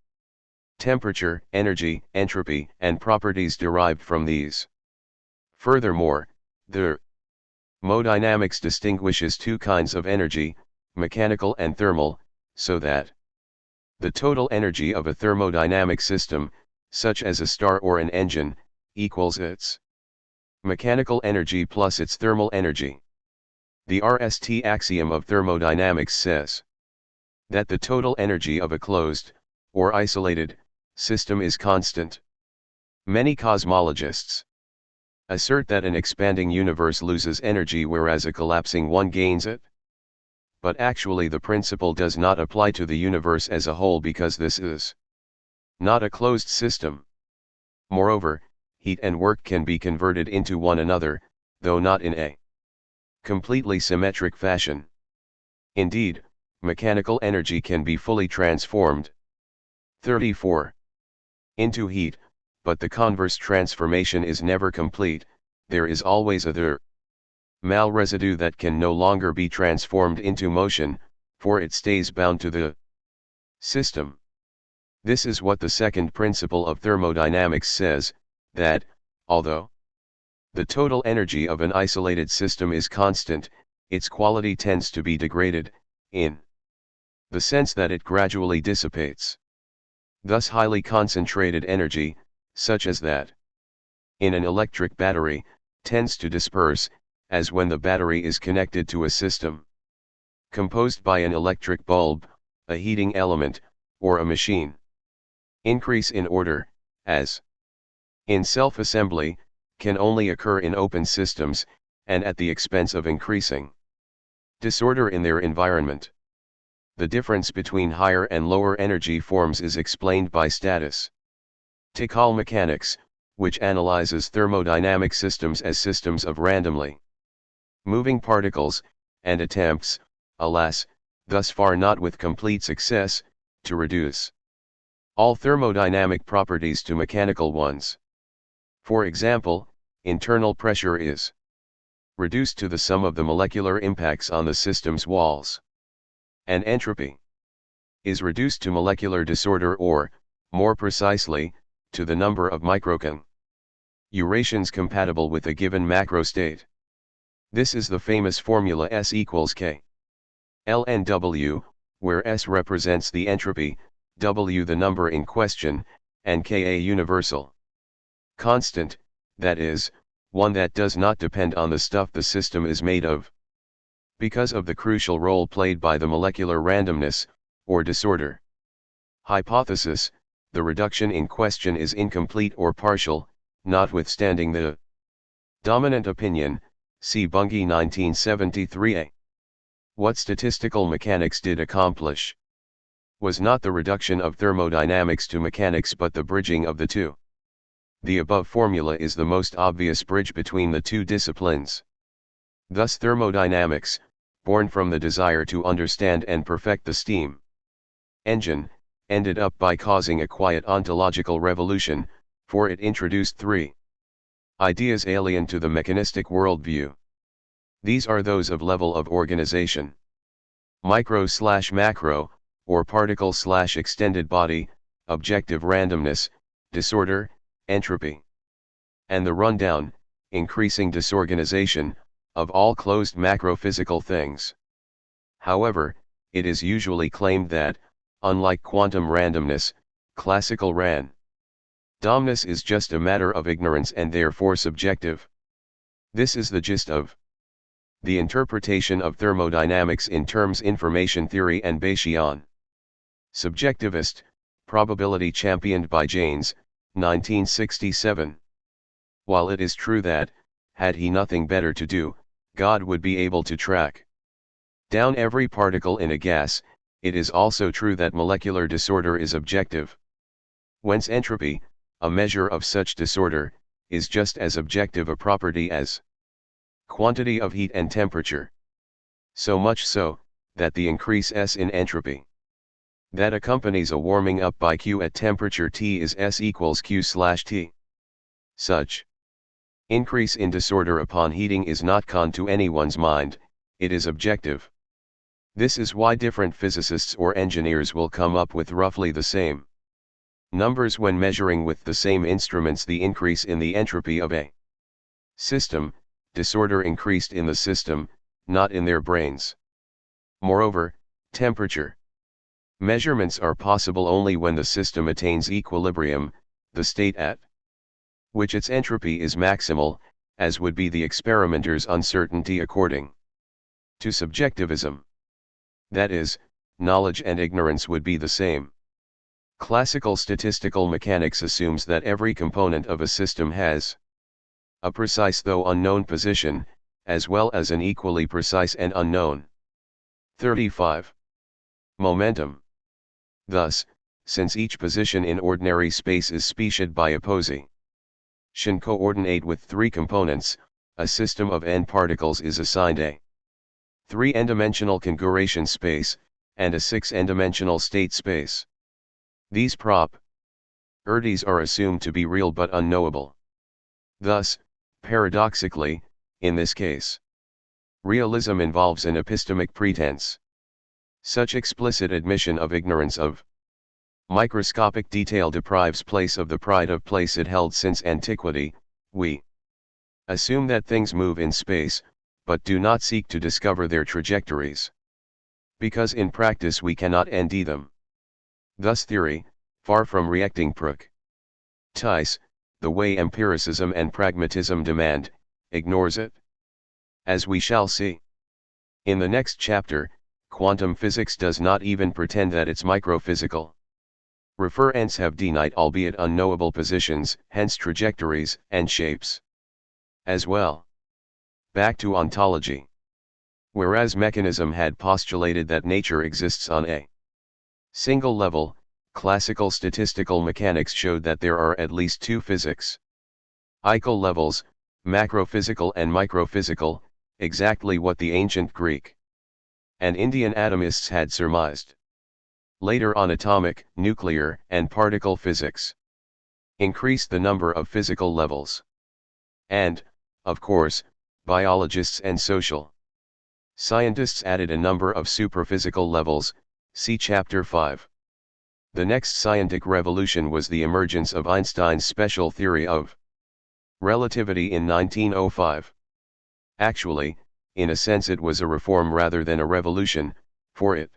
temperature, energy, entropy, and properties derived from these. Furthermore, thermodynamics distinguishes two kinds of energy, mechanical and thermal, so that the total energy of a thermodynamic system, such as a star or an engine, equals its mechanical energy plus its thermal energy. The RST axiom of thermodynamics says that the total energy of a closed, or isolated, system is constant. Many cosmologists assert that an expanding universe loses energy whereas a collapsing one gains it. But actually the principle does not apply to the universe as a whole because this is not a closed system. Moreover, heat and work can be converted into one another, though not in a completely symmetric fashion. Indeed, mechanical energy can be fully transformed 34 into heat, but the converse transformation is never complete. There is always a thermal residue that can no longer be transformed into motion, for it stays bound to the system. This is what the second principle of thermodynamics says, that, although the total energy of an isolated system is constant, its quality tends to be degraded, in the sense that it gradually dissipates. Thus highly concentrated energy, such as that in an electric battery, tends to disperse, as when the battery is connected to a system composed by an electric bulb, a heating element, or a machine. Increase in order, as in self-assembly, can only occur in open systems, and at the expense of increasing disorder in their environment. The difference between higher and lower energy forms is explained by statistical mechanics, which analyzes thermodynamic systems as systems of randomly moving particles, and attempts, alas, thus far not with complete success, to reduce all thermodynamic properties to mechanical ones. For example, internal pressure is reduced to the sum of the molecular impacts on the system's walls, and entropy is reduced to molecular disorder or, more precisely, to the number of microconurations compatible with a given macrostate. This is the famous formula S equals K ln W, where S represents the entropy, W the number in question, and K a universal constant, that is, one that does not depend on the stuff the system is made of. Because of the crucial role played by the molecular randomness, or disorder hypothesis, the reduction in question is incomplete or partial, notwithstanding the dominant opinion, see Bunge 1973a. What statistical mechanics did accomplish was not the reduction of thermodynamics to mechanics but the bridging of the two. The above formula is the most obvious bridge between the two disciplines. Thus thermodynamics, born from the desire to understand and perfect the steam engine, ended up by causing a quiet ontological revolution, for it introduced three ideas alien to the mechanistic worldview. These are those of level of organization, micro/macro, or particle/extended body, objective randomness, disorder, entropy, and the rundown, increasing disorganization, of all closed macrophysical things. However, it is usually claimed that, unlike quantum randomness, classical randomness is just a matter of ignorance and therefore subjective. This is the gist of the interpretation of thermodynamics in terms information theory and Bayesian. Subjectivist, probability championed by Jaynes, 1967. While it is true that, had he nothing better to do, God would be able to track down every particle in a gas, it is also true that molecular disorder is objective. Whence entropy, a measure of such disorder, is just as objective a property as quantity of heat and temperature. So much so, that the increase S in entropy that accompanies a warming up by Q at temperature T is S equals Q/T. Such increase in disorder upon heating is not con to anyone's mind, it is objective. This is why different physicists or engineers will come up with roughly the same numbers when measuring with the same instruments the increase in the entropy of a system, disorder increased in the system, not in their brains. Moreover, temperature measurements are possible only when the system attains equilibrium, the state at which its entropy is maximal, as would be the experimenter's uncertainty according to subjectivism. That is, knowledge and ignorance would be the same. Classical statistical mechanics assumes that every component of a system has a precise though unknown position, as well as an equally precise and unknown 35 momentum. Thus, since each position in ordinary space is specified by opposition coordinate with three components, a system of n particles is assigned a 3 n-dimensional configuration space, and a 6 n-dimensional state space. These properties are assumed to be real but unknowable. Thus, paradoxically, in this case, realism involves an epistemic pretense. Such explicit admission of ignorance of microscopic detail deprives place of the pride of place it held since antiquity. We assume that things move in space, but do not seek to discover their trajectories, because in practice we cannot ND them. Thus theory, far from reacting practice, the way empiricism and pragmatism demand, ignores it. As we shall see in the next chapter, quantum physics does not even pretend that its microphysical referents have denied albeit unknowable positions, hence trajectories, and shapes as well. Back to ontology. Whereas mechanism had postulated that nature exists on a single level, classical statistical mechanics showed that there are at least two physical levels, macrophysical and microphysical, exactly what the ancient Greek and Indian atomists had surmised. Later on atomic, nuclear, and particle physics increased the number of physical levels. And, of course, biologists and social scientists added a number of superphysical levels, see chapter 5. The next scientific revolution was the emergence of Einstein's special theory of relativity in 1905. Actually, in a sense it was a reform rather than a revolution, for it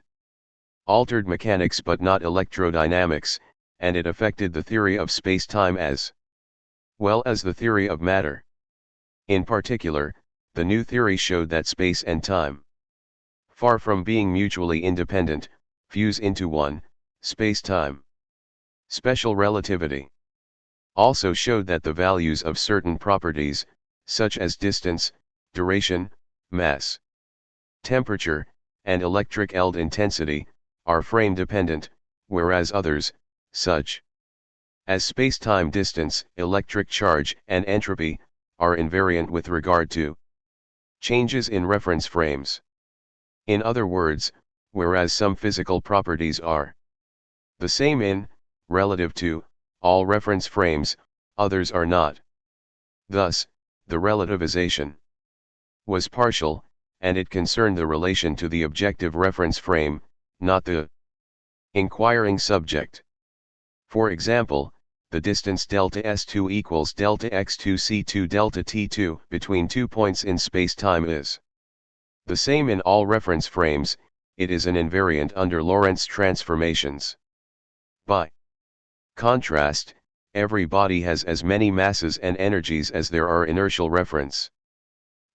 altered mechanics but not electrodynamics, and it affected the theory of space-time as well as the theory of matter. In particular, the new theory showed that space and time, far from being mutually independent, fuse into one, space-time. Special relativity also showed that the values of certain properties, such as distance, duration, mass, temperature, and electric field intensity, are frame-dependent, whereas others, such as space-time distance, electric charge, and entropy are invariant with regard to changes in reference frames. In other words, whereas some physical properties are the same in, relative to, all reference frames, others are not. Thus, the relativization was partial, and it concerned the relation to the objective reference frame, not the inquiring subject. For example, the distance delta s2 equals delta x2 c2 delta t2 between 2 points in space-time is the same in all reference frames. It is an invariant under Lorentz transformations. By contrast, every body has as many masses and energies as there are inertial reference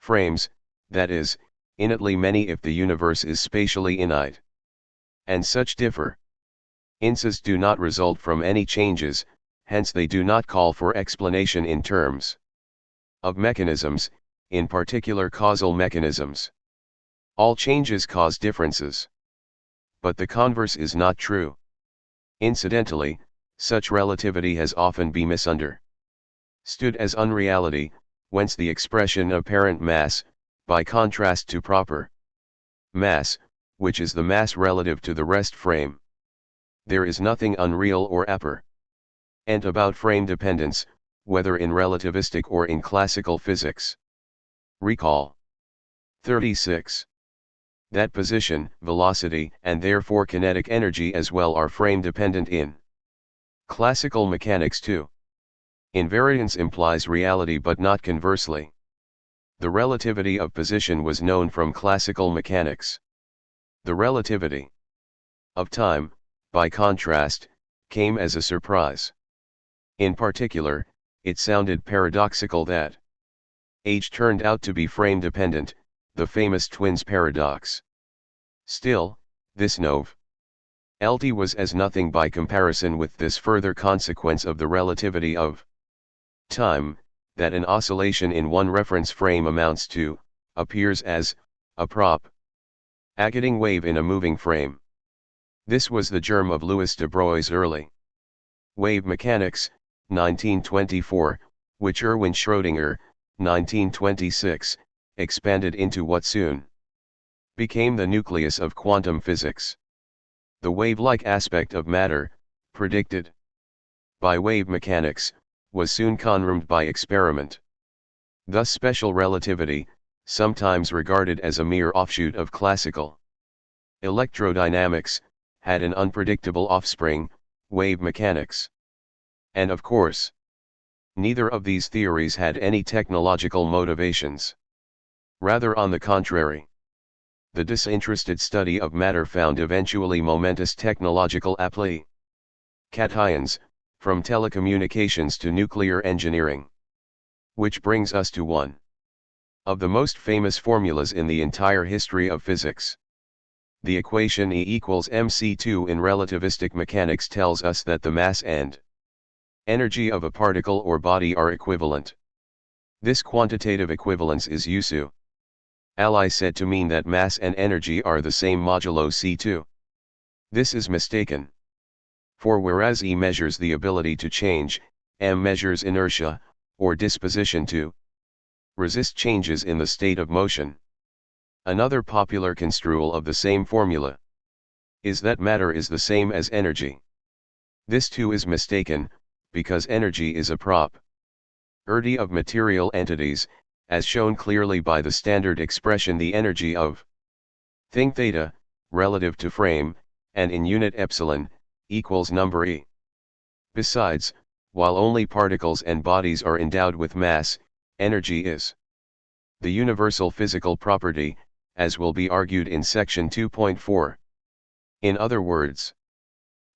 frames, that is, innately many if the universe is spatially inite. And such differ. Instances do not result from any changes, hence they do not call for explanation in terms of mechanisms, in particular causal mechanisms. All changes cause differences. But the converse is not true. Incidentally, such relativity has often been misunderstood as unreality, whence the expression apparent mass, by contrast to proper mass, which is the mass relative to the rest frame. There is nothing unreal or apparent about frame dependence, whether in relativistic or in classical physics. Recall 36. That position, velocity, and therefore kinetic energy as well are frame dependent in classical mechanics too. Invariance implies reality but not conversely. The relativity of position was known from classical mechanics. The relativity of time, by contrast, came as a surprise. In particular, it sounded paradoxical that age turned out to be frame dependent, the famous twins paradox. Still, this novelty was as nothing by comparison with this further consequence of the relativity of time, that an oscillation in one reference frame amounts to, appears as, a propagating wave in a moving frame. This was the germ of Louis de Broglie's early wave mechanics, 1924, which Erwin Schrödinger, 1926, expanded into what soon became the nucleus of quantum physics. The wave-like aspect of matter, predicted by wave mechanics, was soon confirmed by experiment. Thus special relativity, sometimes regarded as a mere offshoot of classical electrodynamics, had an unpredictable offspring, wave mechanics. And of course, neither of these theories had any technological motivations. Rather on the contrary. The disinterested study of matter found eventually momentous technological applications, from telecommunications to nuclear engineering. Which brings us to one of the most famous formulas in the entire history of physics. The equation E equals mc2 in relativistic mechanics tells us that the mass and energy of a particle or body are equivalent. This quantitative equivalence is usually said to mean that mass and energy are the same modulo C2. This is mistaken. For whereas E measures the ability to change, m measures inertia, or disposition to resist changes in the state of motion. Another popular construal of the same formula is that matter is the same as energy. This too is mistaken, because energy is a property of material entities, as shown clearly by the standard expression the energy of thing theta, relative to frame, and in unit epsilon, equals number E. Besides, while only particles and bodies are endowed with mass, energy is the universal physical property, as will be argued in section 2.4. In other words,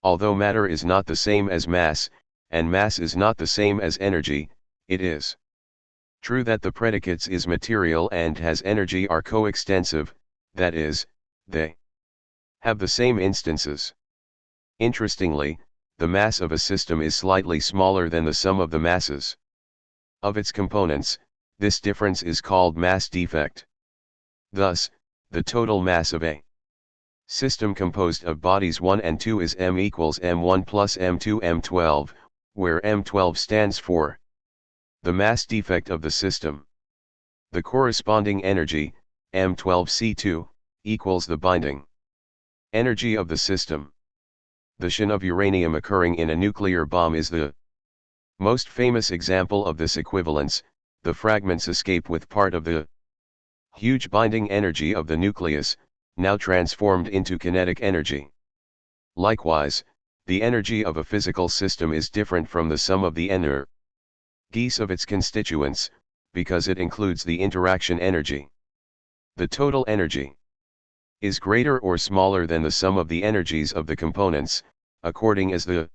although matter is not the same as mass, and mass is not the same as energy, it is true that the predicates is material and has energy are coextensive, that is, they have the same instances. Interestingly, the mass of a system is slightly smaller than the sum of the masses of its components. This difference is called mass defect. Thus, the total mass of a system composed of bodies 1 and 2 is m equals m1 plus m2 m12, where M12 stands for the mass defect of the system. The corresponding energy, M12C2, equals the binding energy of the system. The Shin of uranium occurring in a nuclear bomb is the most famous example of this equivalence. The fragments escape with part of the huge binding energy of the nucleus, now transformed into kinetic energy. Likewise, the energy of a physical system is different from the sum of the energies of its constituents, because it includes the interaction energy. The total energy is greater or smaller than the sum of the energies of the components, according as the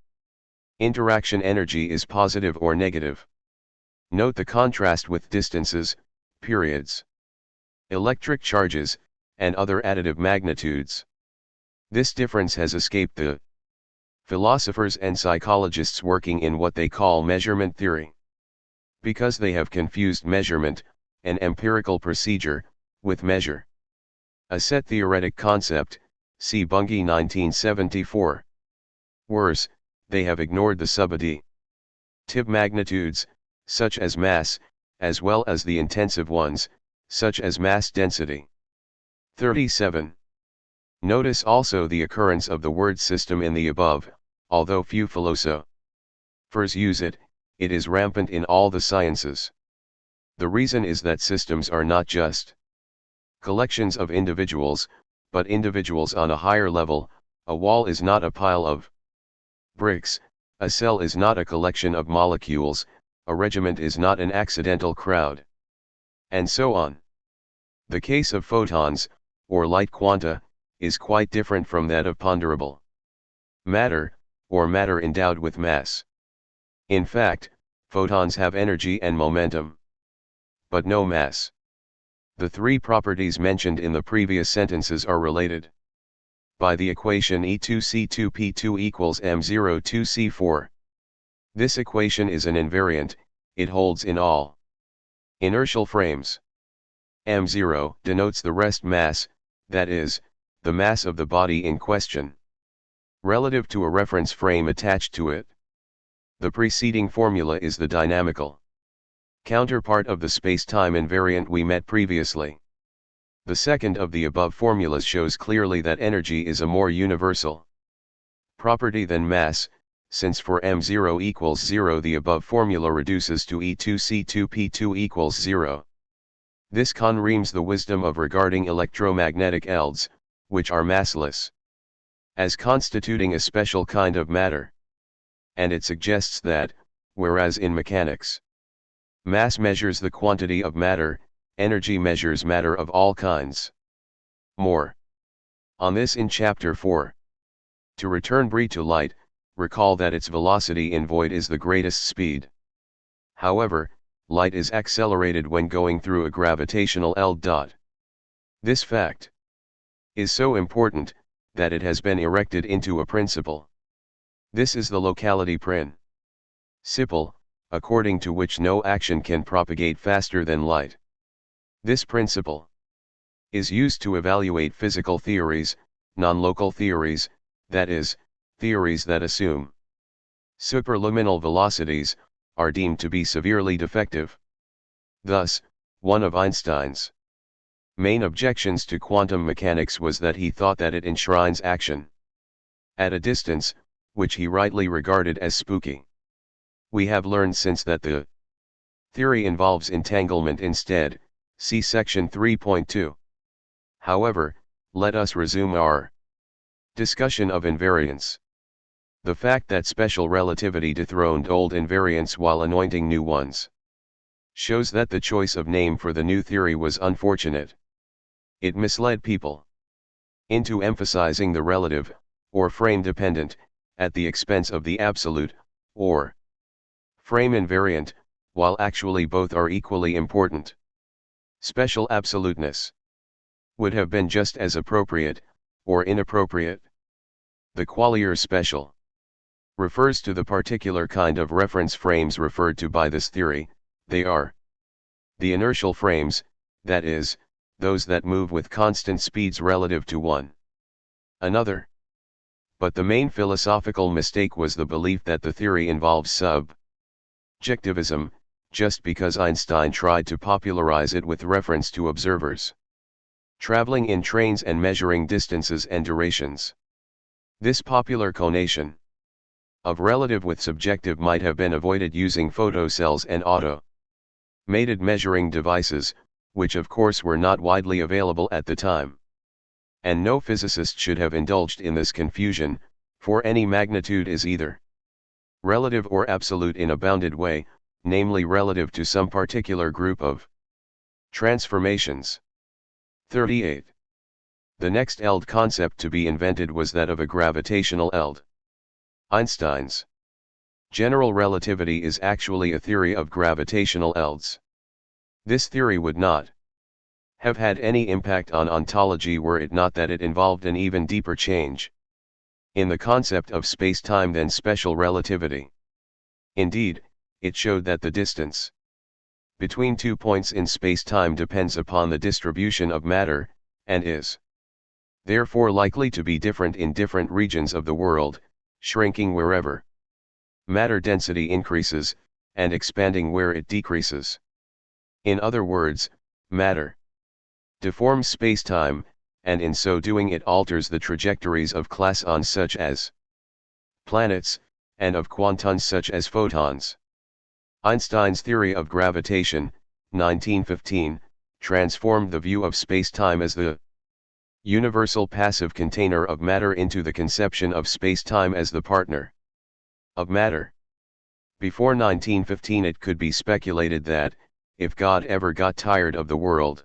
interaction energy is positive or negative. Note the contrast with distances, periods, electric charges, and other additive magnitudes. This difference has escaped the philosophers and psychologists working in what they call measurement theory, because they have confused measurement, an empirical procedure, with measure, a set theoretic concept. See Bunge 1974. Worse, they have ignored the subadditive magnitudes, such as mass, as well as the intensive ones, such as mass density. 37. Notice also the occurrence of the word system in the above. Although few philosophers use it, it is rampant in all the sciences. The reason is that systems are not just collections of individuals, but individuals on a higher level. A wall is not a pile of bricks, a cell is not a collection of molecules, a regiment is not an accidental crowd, and so on. The case of photons, or light quanta, is quite different from that of ponderable matter, or matter endowed with mass. In fact, photons have energy and momentum, but no mass. The three properties mentioned in the previous sentences are related by the equation E2C2P2 equals M02C4. This equation is an invariant, it holds in all inertial frames. M0 denotes the rest mass, that is, the mass of the body in question, relative to a reference frame attached to it. The preceding formula is the dynamical counterpart of the space-time invariant we met previously. The second of the above formulas shows clearly that energy is a more universal property than mass, since for M0 equals 0 the above formula reduces to E2C2P2 equals 0. This confirms the wisdom of regarding electromagnetic fields, which are massless, as constituting a special kind of matter. And it suggests that, whereas in mechanics, mass measures the quantity of matter, energy measures matter of all kinds. More on this in Chapter 4. To return briefly to light, recall that its velocity in void is the greatest speed. However, light is accelerated when going through a gravitational L. This fact is so important, that it has been erected into a principle. This is the locality principle, according to which no action can propagate faster than light. This principle is used to evaluate physical theories, non-local theories, that is, theories that assume superluminal velocities, are deemed to be severely defective. Thus, one of Einstein's main objections to quantum mechanics was that he thought that it enshrines action at a distance, which he rightly regarded as spooky. We have learned since that the theory involves entanglement instead, see section 3.2. However, let us resume our discussion of invariance. The fact that special relativity dethroned old invariants while anointing new ones shows that the choice of name for the new theory was unfortunate. It misled people into emphasizing the relative, or frame dependent, at the expense of the absolute, or frame invariant, while actually both are equally important. Special absoluteness would have been just as appropriate, or inappropriate. The Qualier special refers to the particular kind of reference frames referred to by this theory. They are the inertial frames, that is, those that move with constant speeds relative to one another. But the main philosophical mistake was the belief that the theory involves subjectivism, just because Einstein tried to popularize it with reference to observers traveling in trains and measuring distances and durations. This popular connotation of relative with subjective might have been avoided using photocells and automated measuring devices, which of course were not widely available at the time. And no physicist should have indulged in this confusion, for any magnitude is either relative or absolute in a bounded way, namely relative to some particular group of transformations. 38. The next ELD concept to be invented was that of a gravitational ELD. Einstein's general relativity is actually a theory of gravitational ELDs. This theory would not have had any impact on ontology were it not that it involved an even deeper change in the concept of space-time than special relativity. Indeed, it showed that the distance between 2 points in space-time depends upon the distribution of matter, and is therefore likely to be different in different regions of the world, shrinking wherever matter density increases, and expanding where it decreases. In other words, matter deforms space-time, and in so doing it alters the trajectories of clasons such as planets, and of quantons such as photons. Einstein's theory of gravitation, 1915, transformed the view of space-time as the universal passive container of matter into the conception of space-time as the partner of matter. Before 1915 it could be speculated that, if God ever got tired of the world,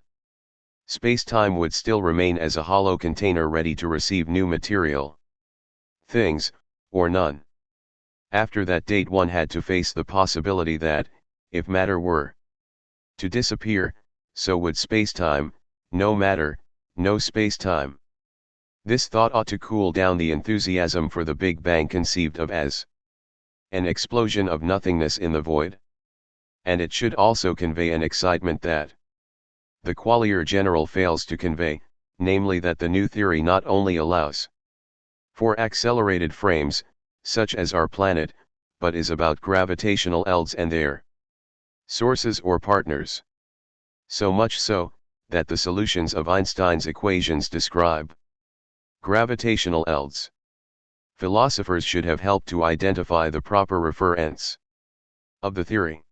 space-time would still remain as a hollow container ready to receive new material things, or none. After that date one had to face the possibility that, if matter were to disappear, so would space-time, no matter, no space-time. This thought ought to cool down the enthusiasm for the Big Bang conceived of as an explosion of nothingness in the void. And it should also convey an excitement that the Qualia General fails to convey, namely that the new theory not only allows for accelerated frames, such as our planet, but is about gravitational ELDs and their sources or partners. So much so, that the solutions of Einstein's equations describe gravitational ELDs. Philosophers should have helped to identify the proper referents of the theory.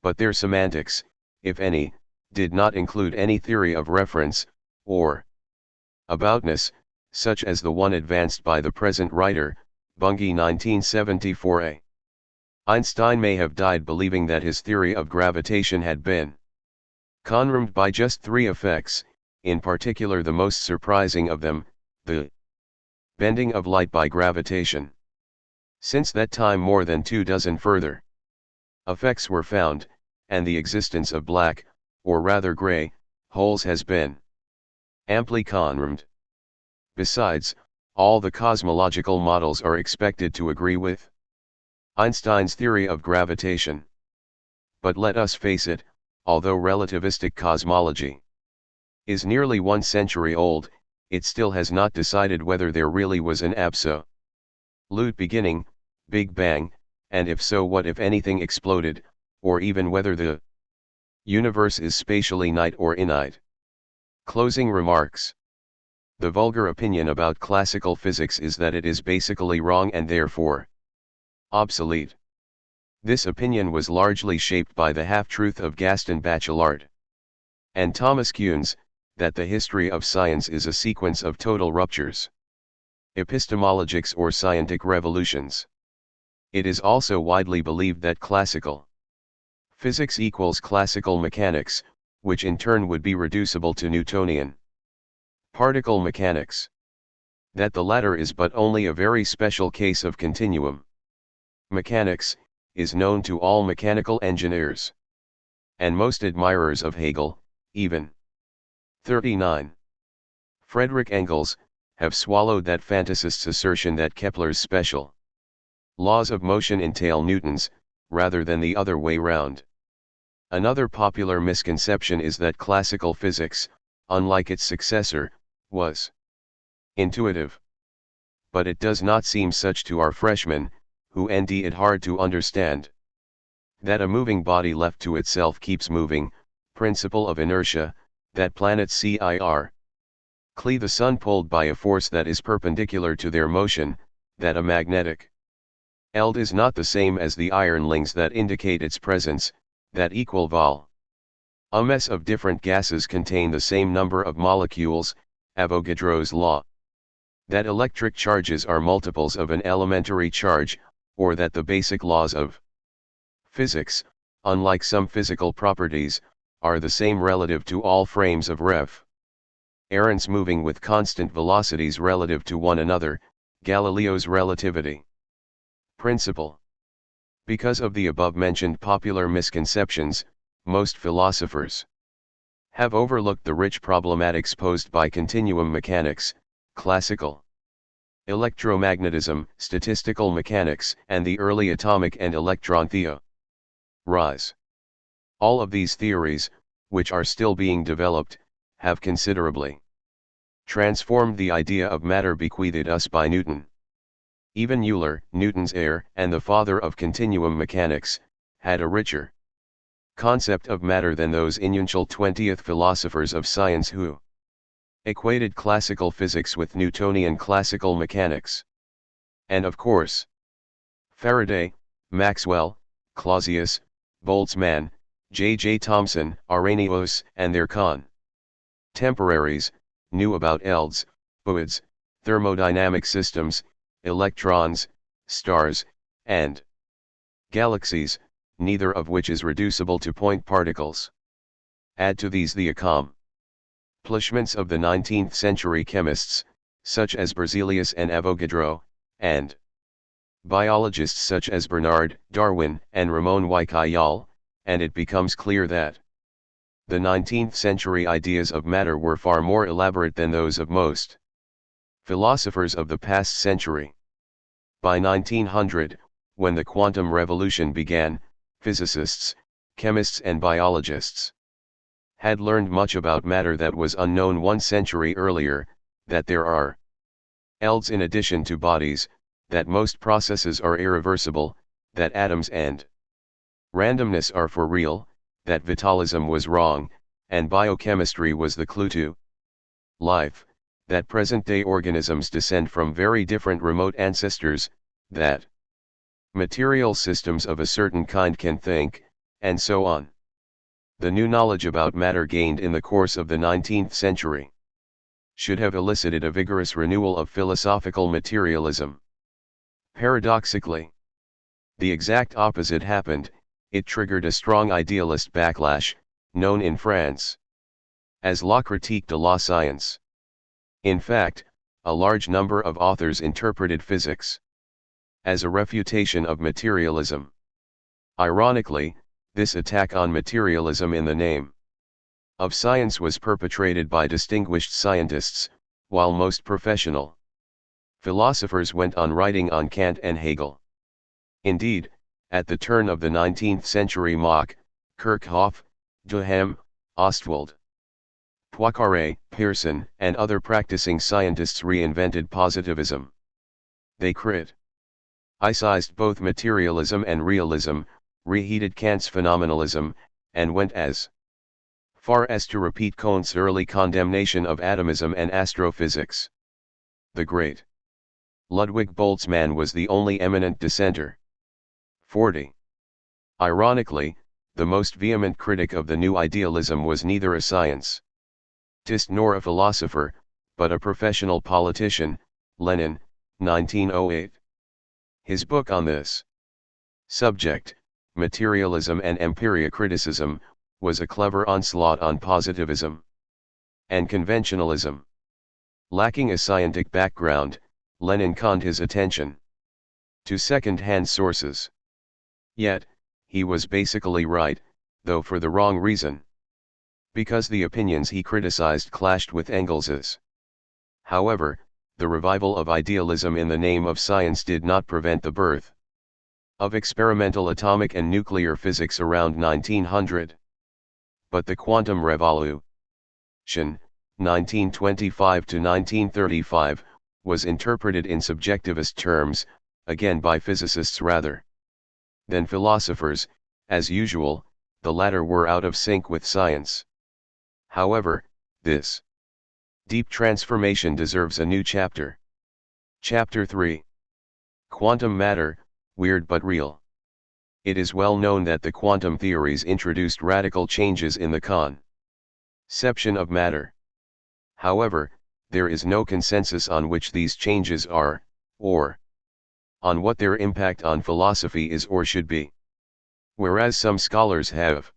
But their semantics, if any, did not include any theory of reference, or aboutness, such as the one advanced by the present writer, Bunge 1974a. Einstein may have died believing that his theory of gravitation had been confirmed by just 3 effects, in particular the most surprising of them, the bending of light by gravitation. Since that time more than 24 further effects were found, and the existence of black, or rather gray, holes has been amply confirmed. Besides, all the cosmological models are expected to agree with Einstein's theory of gravitation. But let us face it, although relativistic cosmology is nearly 1 century old, it still has not decided whether there really was an absolute beginning, Big Bang, and if so what if anything exploded, or even whether the universe is spatially night or inite. Closing remarks. The vulgar opinion about classical physics is that it is basically wrong and therefore obsolete. This opinion was largely shaped by the half-truth of Gaston Bachelard and Thomas Kuhn's, that the history of science is a sequence of total ruptures, epistemologics or scientific revolutions. It is also widely believed that classical physics equals classical mechanics, which in turn would be reducible to Newtonian particle mechanics. That the latter is but only a very special case of continuum mechanics, is known to all mechanical engineers and most admirers of Hegel, even 39. Friedrich Engels, have swallowed that fantasist's assertion that Kepler's special laws of motion entail Newton's, rather than the other way round. Another popular misconception is that classical physics, unlike its successor, was intuitive. but it does not seem such to our freshmen, who find it hard to understand. That a moving body left to itself keeps moving, principle of inertia, that planets CIR. The sun pulled by a force that is perpendicular to their motion, that a magnetic eld is not the same as the ironlings that indicate its presence, that equal vol. A mess of different gases contain the same number of molecules, Avogadro's law. That electric charges are multiples of an elementary charge, or that the basic laws of physics, unlike some physical properties, are the same relative to all frames of reference moving with constant velocities relative to one another, Galileo's relativity principle. Because of the above-mentioned popular misconceptions, most philosophers have overlooked the rich problematics posed by continuum mechanics, classical electromagnetism, statistical mechanics, and the early atomic and electron theories. All of these theories, which are still being developed, have considerably transformed the idea of matter bequeathed us by Newton. Even Euler, Newton's heir and the father of continuum mechanics, had a richer concept of matter than those initial 20th philosophers of science who equated classical physics with Newtonian classical mechanics. And of course, Faraday, Maxwell, Clausius, Boltzmann, J. Thomson, Arrhenius, and their contemporaries knew about elds, fluids, thermodynamic systems, electrons, stars, and galaxies, neither of which is reducible to point particles. Add to these the accomplishments of the 19th century chemists, such as Berzelius and Avogadro, and biologists such as Bernard, Darwin, and Ramon y Cajal, and it becomes clear that the 19th century ideas of matter were far more elaborate than those of most philosophers of the past century. By 1900, when the quantum revolution began, physicists, chemists and biologists had learned much about matter that was unknown 1 century earlier, that there are elds in addition to bodies, that most processes are irreversible, that atoms and randomness are for real, that vitalism was wrong, and biochemistry was the clue to life, that present-day organisms descend from very different remote ancestors, that material systems of a certain kind can think, and so on. The new knowledge about matter gained in the course of the 19th century should have elicited a vigorous renewal of philosophical materialism. Paradoxically, the exact opposite happened. It triggered a strong idealist backlash, known in France as la critique de la science. In fact, a large number of authors interpreted physics as a refutation of materialism. Ironically, this attack on materialism in the name of science was perpetrated by distinguished scientists, while most professional philosophers went on writing on Kant and Hegel. Indeed, at the turn of the 19th century Mach, Kirchhoff, Duhem, Ostwald, Poincaré, Pearson, and other practicing scientists reinvented positivism. They criticized both materialism and realism, reheated Kant's phenomenalism, and went as far as to repeat Comte's early condemnation of atomism and astrophysics. The great Ludwig Boltzmann was the only eminent dissenter. 40. Ironically, the most vehement critic of the new idealism was neither a scientist nor a philosopher, but a professional politician, Lenin, 1908. His book on this subject, Materialism and Empiria Criticism, was a clever onslaught on positivism and conventionalism. Lacking a scientific background, Lenin conned his attention to second-hand sources. Yet, he was basically right, though for the wrong reason. Because the opinions he criticized clashed with Engels's. However, the revival of idealism in the name of science did not prevent the birth of experimental atomic and nuclear physics around 1900. But the quantum revolution, 1925 to 1935, was interpreted in subjectivist terms, again by physicists rather than philosophers. As usual, the latter were out of sync with science. However, this deep transformation deserves a new chapter. Chapter 3. Quantum matter, weird but real. It is well known that the quantum theories introduced radical changes in the conception of matter. However, there is no consensus on which these changes are, or on what their impact on philosophy is or should be. Whereas some scholars have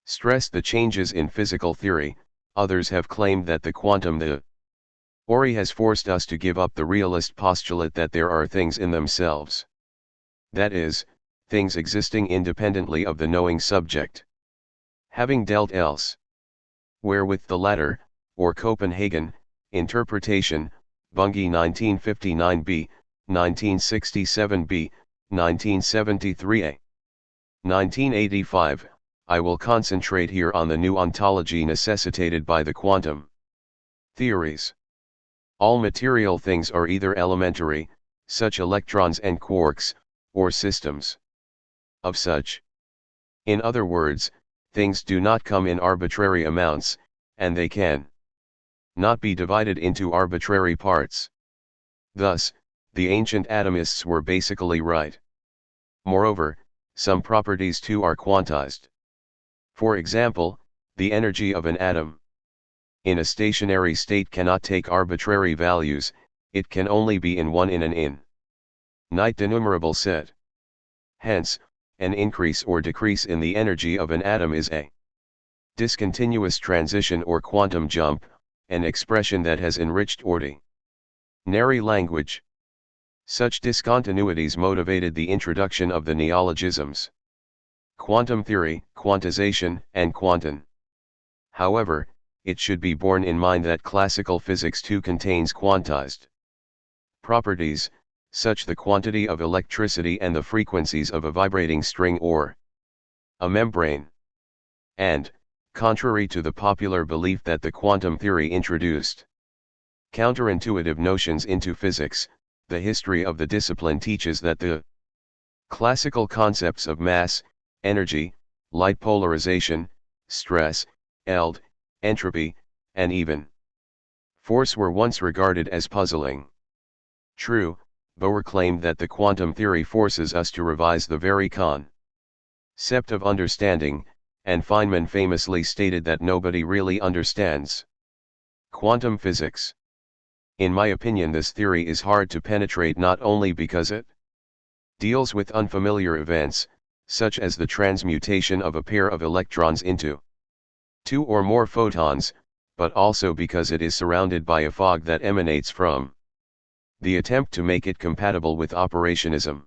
stressed the changes in physical theory, others have claimed that the quantum theory has forced us to give up the realist postulate that there are things in themselves. That is, things existing independently of the knowing subject. Having dealt elsewhere with the latter, or Copenhagen, interpretation, Bunge 1959b, 1967b, 1973a. 1985, I will concentrate here on the new ontology necessitated by the quantum theories. All material things are either elementary, such electrons and quarks, or systems of such. In other words, things do not come in arbitrary amounts, and they can not be divided into arbitrary parts. Thus, the ancient atomists were basically right. Moreover, some properties too are quantized. For example, the energy of an atom in a stationary state cannot take arbitrary values, it can only be in one in an infinite denumerable set. Hence, an increase or decrease in the energy of an atom is a discontinuous transition or quantum jump, an expression that has enriched ordinary language. Such discontinuities motivated the introduction of the neologisms quantum theory, quantization, and quantum. However, it should be borne in mind that classical physics too contains quantized properties, such the quantity of electricity and the frequencies of a vibrating string or a membrane. And, contrary to the popular belief that the quantum theory introduced counterintuitive notions into physics, the history of the discipline teaches that the classical concepts of mass, energy, light polarization, stress, eld, entropy, and even force were once regarded as puzzling. True, Bohr claimed that the quantum theory forces us to revise the very concept of understanding, and Feynman famously stated that nobody really understands quantum physics. In my opinion, this theory is hard to penetrate not only because it deals with unfamiliar events, such as the transmutation of a pair of electrons into two or more photons, but also because it is surrounded by a fog that emanates from the attempt to make it compatible with operationism.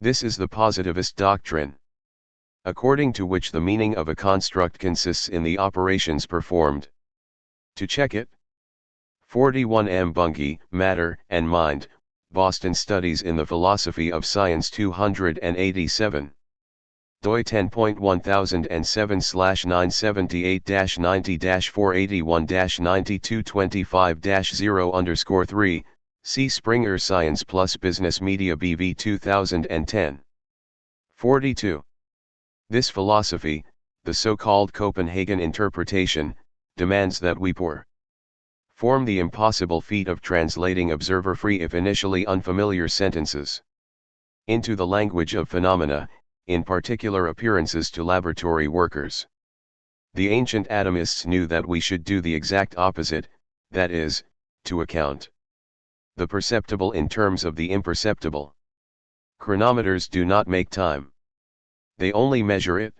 This is the positivist doctrine, according to which the meaning of a construct consists in the operations performed to check it. 41 M. Bunge, Matter and Mind, Boston Studies in the Philosophy of Science 287. doi 10.1007/978-90-481-9225-0_3, see Springer Science Plus Business Media BV 2010. 42. This philosophy, the so-called Copenhagen interpretation, demands that we perform the impossible feat of translating observer-free if initially unfamiliar sentences into the language of phenomena, in particular appearances to laboratory workers. The ancient atomists knew that we should do the exact opposite, that is, to account the perceptible in terms of the imperceptible. Chronometers do not make time. They only measure it.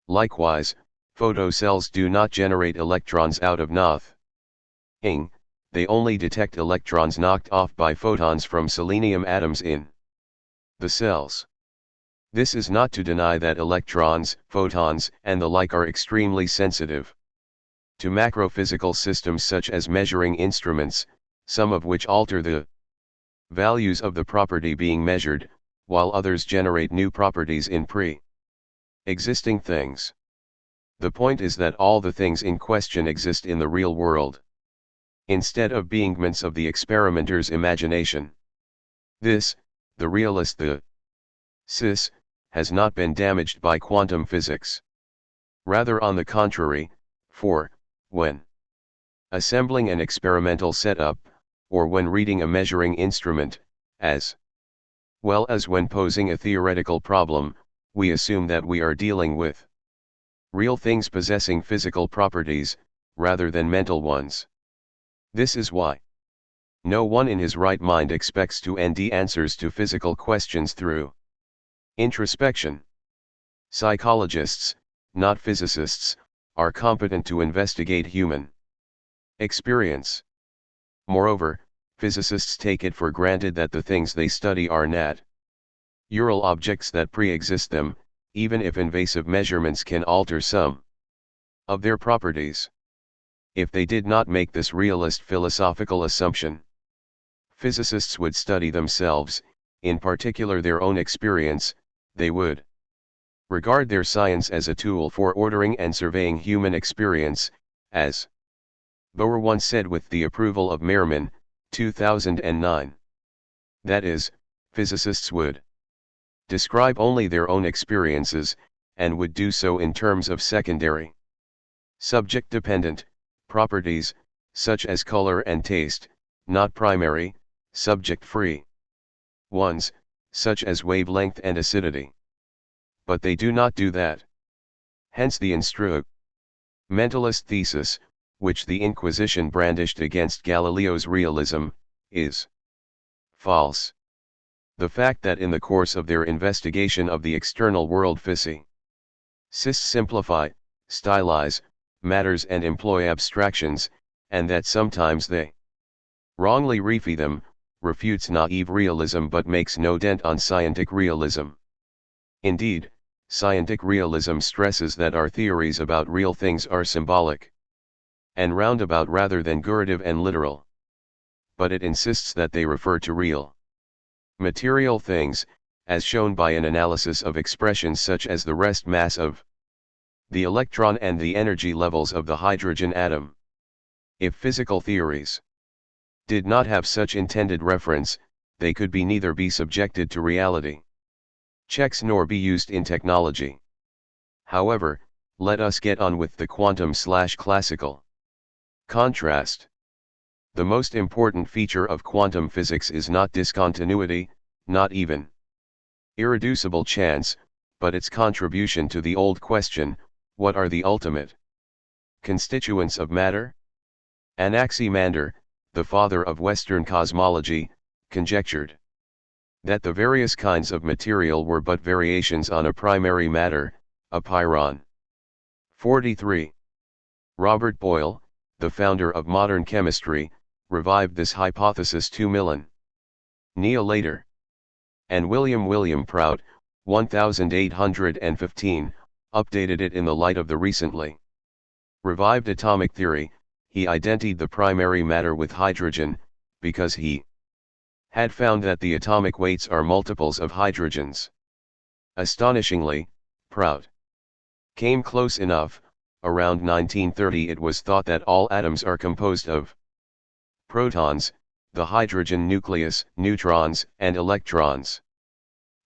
Likewise, photocells do not generate electrons out of nothing, they only detect electrons knocked off by photons from selenium atoms in the cells. This is not to deny that electrons, photons, and the like are extremely sensitive to macrophysical systems such as measuring instruments, some of which alter the values of the property being measured, while others generate new properties in pre-existing things. The point is that all the things in question exist in the real world. instead of beingments of the experimenter's imagination. This, the realist the cis, has not been damaged by quantum physics. Rather on the contrary, for, when assembling an experimental setup, or when reading a measuring instrument, as well as when posing a theoretical problem, we assume that we are dealing with real things possessing physical properties, rather than mental ones. This is why no one in his right mind expects to ND answers to physical questions through introspection. Psychologists, not physicists, are competent to investigate human experience. Moreover, physicists take it for granted that the things they study are natural objects that pre-exist them, even if invasive measurements can alter some of their properties. If they did not make this realist philosophical assumption, physicists would study themselves, in particular their own experience. They would regard their science as a tool for ordering and surveying human experience, as Boer once said with the approval of Merriman, 2009. That is, physicists would describe only their own experiences, and would do so in terms of secondary, subject-dependent properties, such as color and taste, not primary, subject-free ones, such as wavelength and acidity. But they do not do that. Hence the instrumentalist thesis, which the Inquisition brandished against Galileo's realism, is false. The fact that in the course of their investigation of the external world physicists simplify, stylize, matters and employ abstractions, and that sometimes they wrongly refy them, refutes naive realism but makes no dent on scientific realism. Indeed, scientific realism stresses that our theories about real things are symbolic and roundabout rather than gurative and literal. But it insists that they refer to real material things, as shown by an analysis of expressions such as the rest mass of the electron and the energy levels of the hydrogen atom. If physical theories did not have such intended reference, they could neither be subjected to reality checks nor be used in technology. However, let us get on with the quantum/classical contrast. The most important feature of quantum physics is not discontinuity, not even irreducible chance, but its contribution to the old question, what are the ultimate constituents of matter? Anaximander, the father of Western cosmology, conjectured that the various kinds of material were but variations on a primary matter, a pyrrhon. 43. Robert Boyle, the founder of modern chemistry, revived this hypothesis 2 millennia later. And William Prout, 1815, updated it in the light of the recently revived atomic theory. He identified the primary matter with hydrogen, because he had found that the atomic weights are multiples of hydrogens. Astonishingly, Prout came close enough. Around 1930 it was thought that all atoms are composed of protons, the hydrogen nucleus, neutrons, and electrons.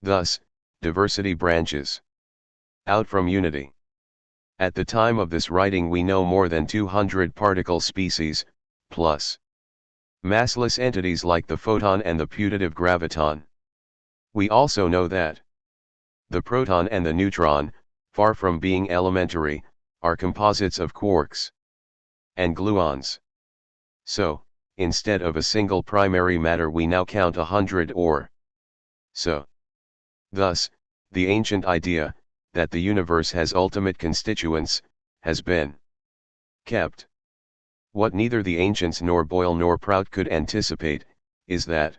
Thus, diversity branches out from unity. At the time of this writing we know more than 200 particle species, plus massless entities like the photon and the putative graviton. We also know that the proton and the neutron, far from being elementary, are composites of quarks and gluons. So, instead of a single primary matter we now count 100 or so. Thus, the ancient idea, that the universe has ultimate constituents, has been kept. What neither the ancients nor Boyle nor Prout could anticipate, is that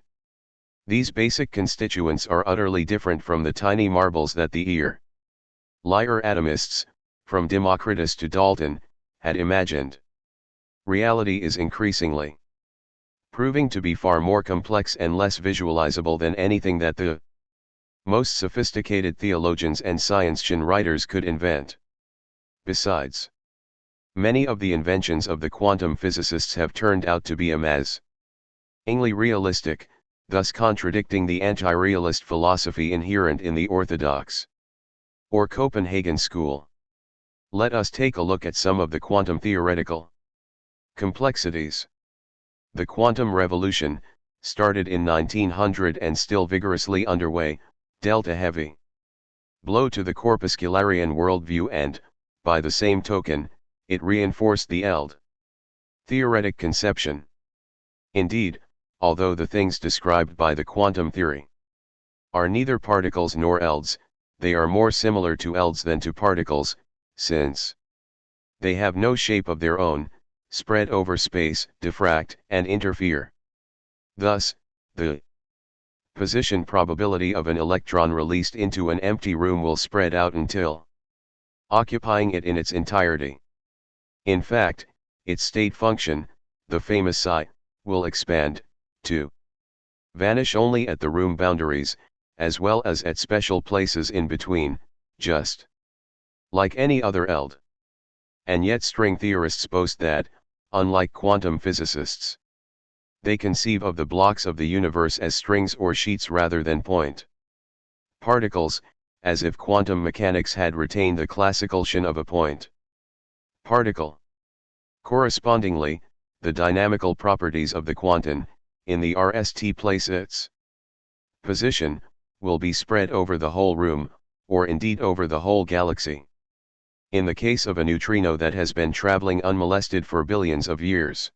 these basic constituents are utterly different from the tiny marbles that the earlier atomists, from Democritus to Dalton, had imagined. Reality is increasingly proving to be far more complex and less visualizable than anything that the most sophisticated theologians and science fiction writers could invent. Besides, Many of the inventions of the quantum physicists have turned out to be amazingly realistic, thus contradicting the anti-realist philosophy inherent in the orthodox or Copenhagen school. Let us take a look at some of the quantum theoretical complexities. The quantum revolution, started in 1900 and still vigorously underway, dealt a heavy blow to the corpuscularian worldview and, by the same token, it reinforced the ELD theoretic conception. Indeed, although the things described by the quantum theory are neither particles nor ELDs, they are more similar to ELDs than to particles, since they have no shape of their own, spread over space, diffract, and interfere. Thus, the position probability of an electron released into an empty room will spread out until occupying it in its entirety. In fact, its state function, the famous psi, will expand, to vanish only at the room boundaries, as well as at special places in between, just like any other ELD. And yet string theorists boast that, unlike quantum physicists, they conceive of the blocks of the universe as strings or sheets rather than point particles, as if quantum mechanics had retained the classical notion of a point particle. Correspondingly, the dynamical properties of the quantum, in the RST place its position, will be spread over the whole room, or indeed over the whole galaxy. In the case of a neutrino that has been traveling unmolested for billions of years,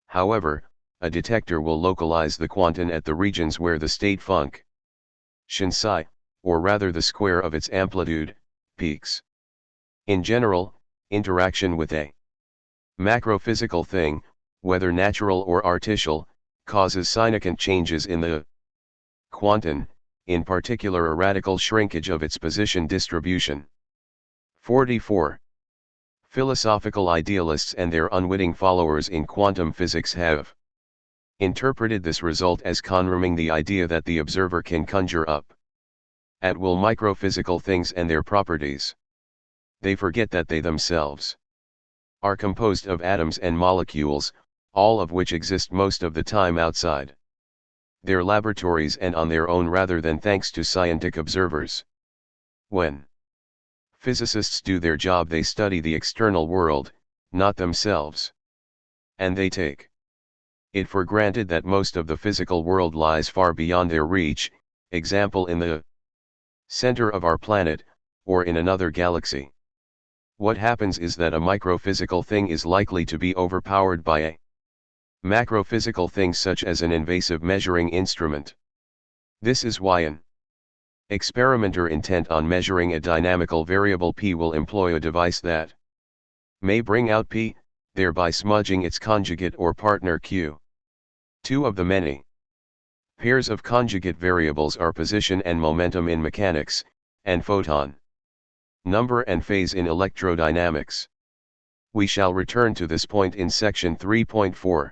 however, a detector will localize the quantum at the regions where the state function psi, or rather the square of its amplitude, peaks. In general, interaction with a macrophysical thing, whether natural or artificial, causes significant changes in the quantum, in particular a radical shrinkage of its position distribution. 44. Philosophical idealists and their unwitting followers in quantum physics have interpreted this result as confirming the idea that the observer can conjure up at will microphysical things and their properties. They forget that they themselves are composed of atoms and molecules, all of which exist most of the time outside their laboratories and on their own rather than thanks to scientific observers. When physicists do their job, they study the external world, not themselves. And they take it for granted that most of the physical world lies far beyond their reach, example in the center of our planet, or in another galaxy. What happens is that a microphysical thing is likely to be overpowered by a macrophysical thing such as an invasive measuring instrument. This is why an experimenter intent on measuring a dynamical variable p will employ a device that may bring out p, thereby smudging its conjugate or partner q. Two of the many pairs of conjugate variables are position and momentum in mechanics, and photon number and phase in electrodynamics. We shall return to this point in section 3.4.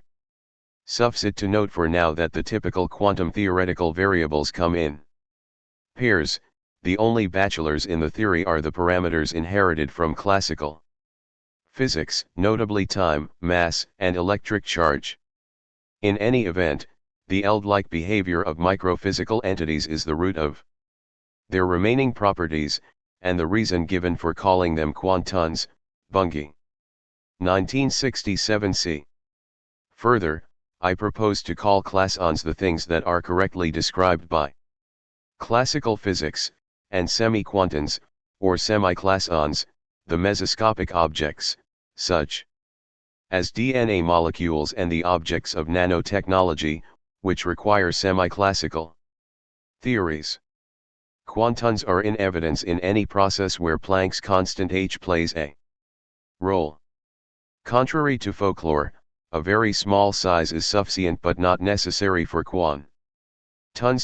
Suffice it to note for now that the typical quantum theoretical variables come in pairs. The only bachelors in the theory are the parameters inherited from classical physics, notably time, mass, and electric charge. In any event, the ELD-like behavior of microphysical entities is the root of their remaining properties, and the reason given for calling them quantons. Bunge. 1967 c. Further, I propose to call classons the things that are correctly described by classical physics, and semi-quantons, or semi-classons, the mesoscopic objects, such as DNA molecules and the objects of nanotechnology, which require semi-classical theories. Quantons are in evidence in any process where Planck's constant h plays a role. Contrary to folklore, a very small size is sufficient but not necessary for quantons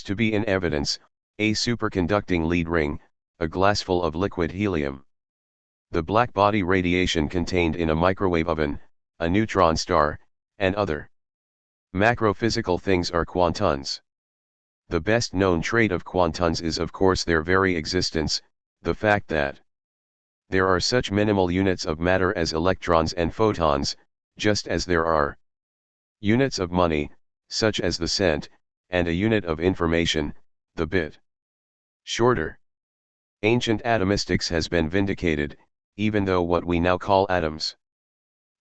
to be in evidence: a superconducting lead ring, a glassful of liquid helium, the blackbody radiation contained in a microwave oven, a neutron star, and other macrophysical things are quantons. The best known trait of quantons is of course their very existence, the fact that There are such minimal units of matter as electrons and photons, just as there are units of money, such as the cent, and a unit of information, the bit. Shorter. Ancient atomistics has been vindicated, even though what we now call atoms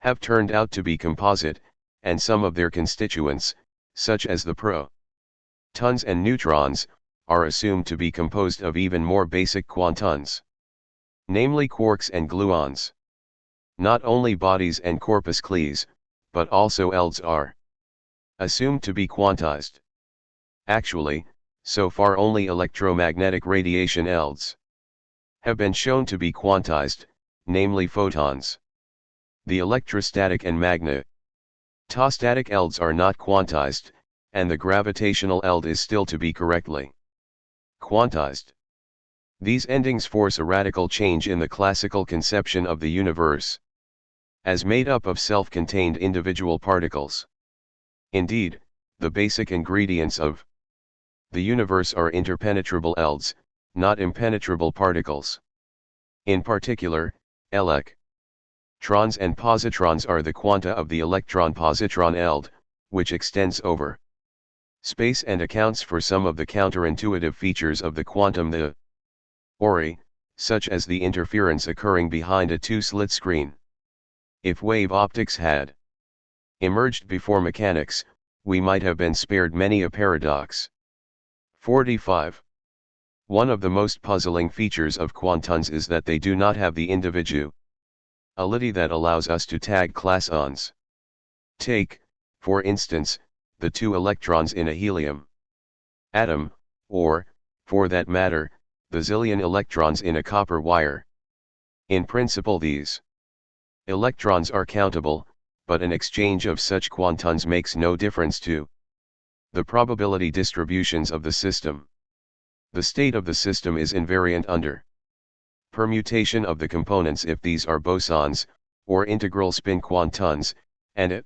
have turned out to be composite, and some of their constituents, such as the protons and neutrons, are assumed to be composed of even more basic quantons, namely quarks and gluons. Not only bodies and corpuscles, but also eldes are assumed to be quantized. Actually, so far only electromagnetic radiation eldes have been shown to be quantized, namely photons. The electrostatic and magnetostatic eldes are not quantized, and the gravitational eld is still to be correctly quantized. These endings force a radical change in the classical conception of the universe as made up of self-contained individual particles. Indeed, the basic ingredients of the universe are interpenetrable eldes, not impenetrable particles. In particular, electrons and positrons are the quanta of the electron-positron eld, which extends over space and accounts for some of the counterintuitive features of the quantum theory, such as the interference occurring behind a two-slit screen. If wave optics had emerged before mechanics, we might have been spared many a paradox. 45. One of the most puzzling features of quantons is that they do not have the individuality that allows us to tag class ons. Take, for instance, the 2 electrons in a helium atom, or, for that matter, the zillion electrons in a copper wire. In principle these electrons are countable, but an exchange of such quantons makes no difference to the probability distributions of the system. The state of the system is invariant under permutation of the components if these are bosons, or integral spin quantons, and it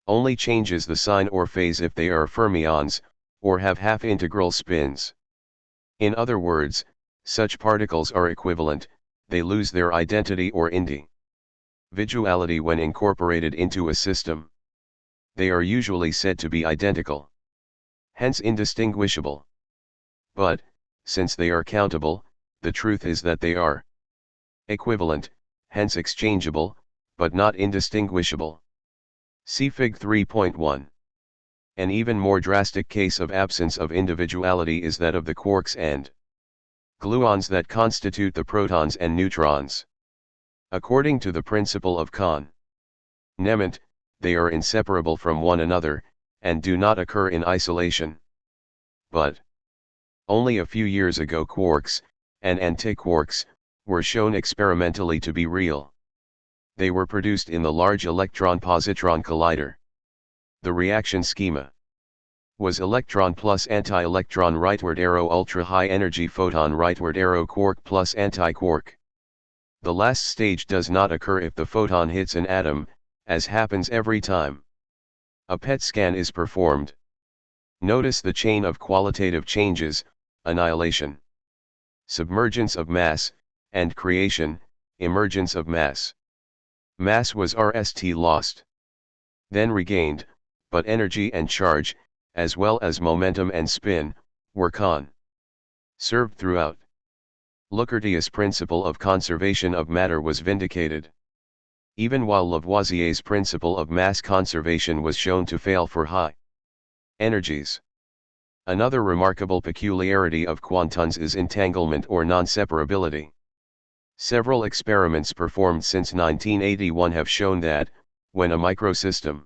only changes the sign or phase if they are fermions, or have half-integral spins. In other words, such particles are equivalent, they lose their identity or individuality when incorporated into a system. They are usually said to be identical, hence indistinguishable. But, since they are countable, the truth is that they are equivalent, hence exchangeable, but not indistinguishable. See Fig 3.1. An even more drastic case of absence of individuality is that of the quarks and gluons that constitute the protons and neutrons. According to the principle of connement, they are inseparable from one another, and do not occur in isolation. But only a few years ago quarks, and antiquarks, were shown experimentally to be real. They were produced in the Large Electron-Positron Collider. The reaction schema was electron plus anti-electron rightward arrow ultra-high energy photon rightward arrow quark plus anti-quark. The last stage does not occur if the photon hits an atom, as happens every time a PET scan is performed. Notice the chain of qualitative changes: annihilation, submergence of mass, and creation, emergence of mass. Mass was RST lost, then regained, but energy and charge, as well as momentum and spin, were conserved throughout. Lacoutur's principle of conservation of matter was vindicated, even while Lavoisier's principle of mass conservation was shown to fail for high energies. Another remarkable peculiarity of quantons is entanglement or non-separability. Several experiments performed since 1981 have shown that, when a microsystem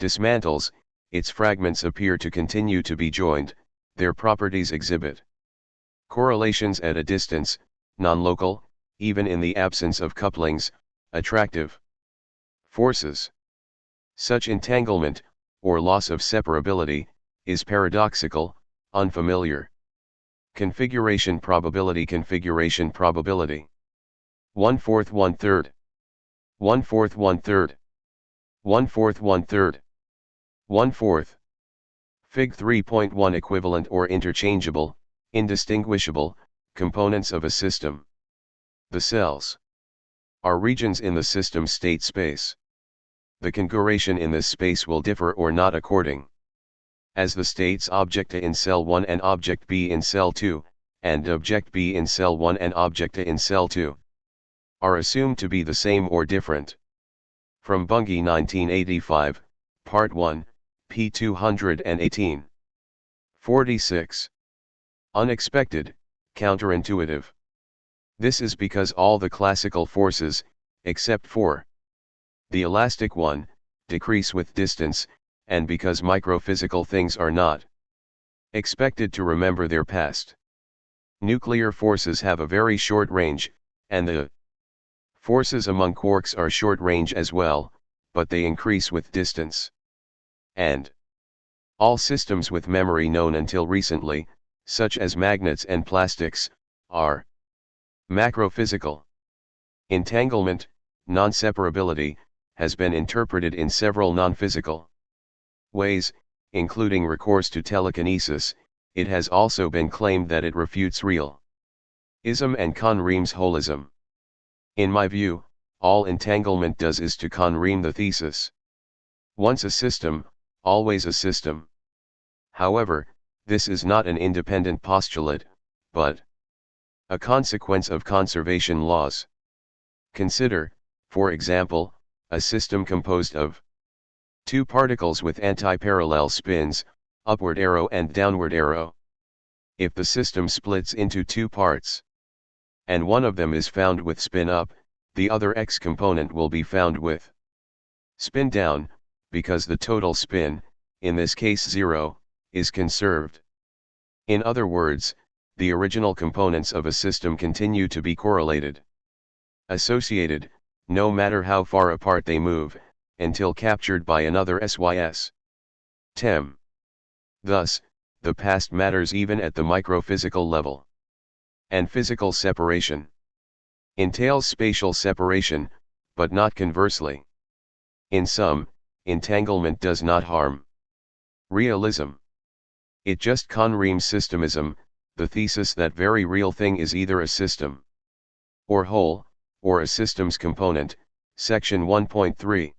dismantles, its fragments appear to continue to be joined. Their properties exhibit correlations at a distance, non-local, even in the absence of couplings, attractive forces. Such entanglement, or loss of separability, is paradoxical, unfamiliar. Configuration probability. 1/4 1/3. 1/4 1/3. 1/4 1/3. 1/4. Fig 3.1 equivalent or interchangeable, indistinguishable, components of a system. The cells are regions in the system state space. The configuration in this space will differ or not according as the states object A in cell 1 and object B in cell 2, and object B in cell 1 and object A in cell 2, are assumed to be the same or different. From Bunge 1985, Part 1, p. 218. 46. Unexpected, counterintuitive. This is because all the classical forces, except for the elastic one, decrease with distance, and because microphysical things are not expected to remember their past. Nuclear forces have a very short range, and the forces among quarks are short range as well, but they increase with distance. And all systems with memory known until recently, such as magnets and plastics, are macrophysical. Entanglement, non-separability, has been interpreted in several non-physical ways, including recourse to telekinesis. It has also been claimed that it refutes realism and Conriem's holism. In my view, all entanglement does is to Conriem the thesis. Once a system, always a system. However, this is not an independent postulate, but a consequence of conservation laws. Consider, for example, a system composed of two particles with antiparallel spins, upward arrow and downward arrow. If the system splits into two parts, and one of them is found with spin up, the other X component will be found with spin down, because the total spin, in this case 0, is conserved. In other words, the original components of a system continue to be correlated, associated, no matter how far apart they move, until captured by another SYS. TEM. Thus, the past matters even at the microphysical level. And physical separation entails spatial separation, but not conversely. In sum, entanglement does not harm realism. It just Conriems systemism, the thesis that very real thing is either a system or whole, or a system's component, section 1.3.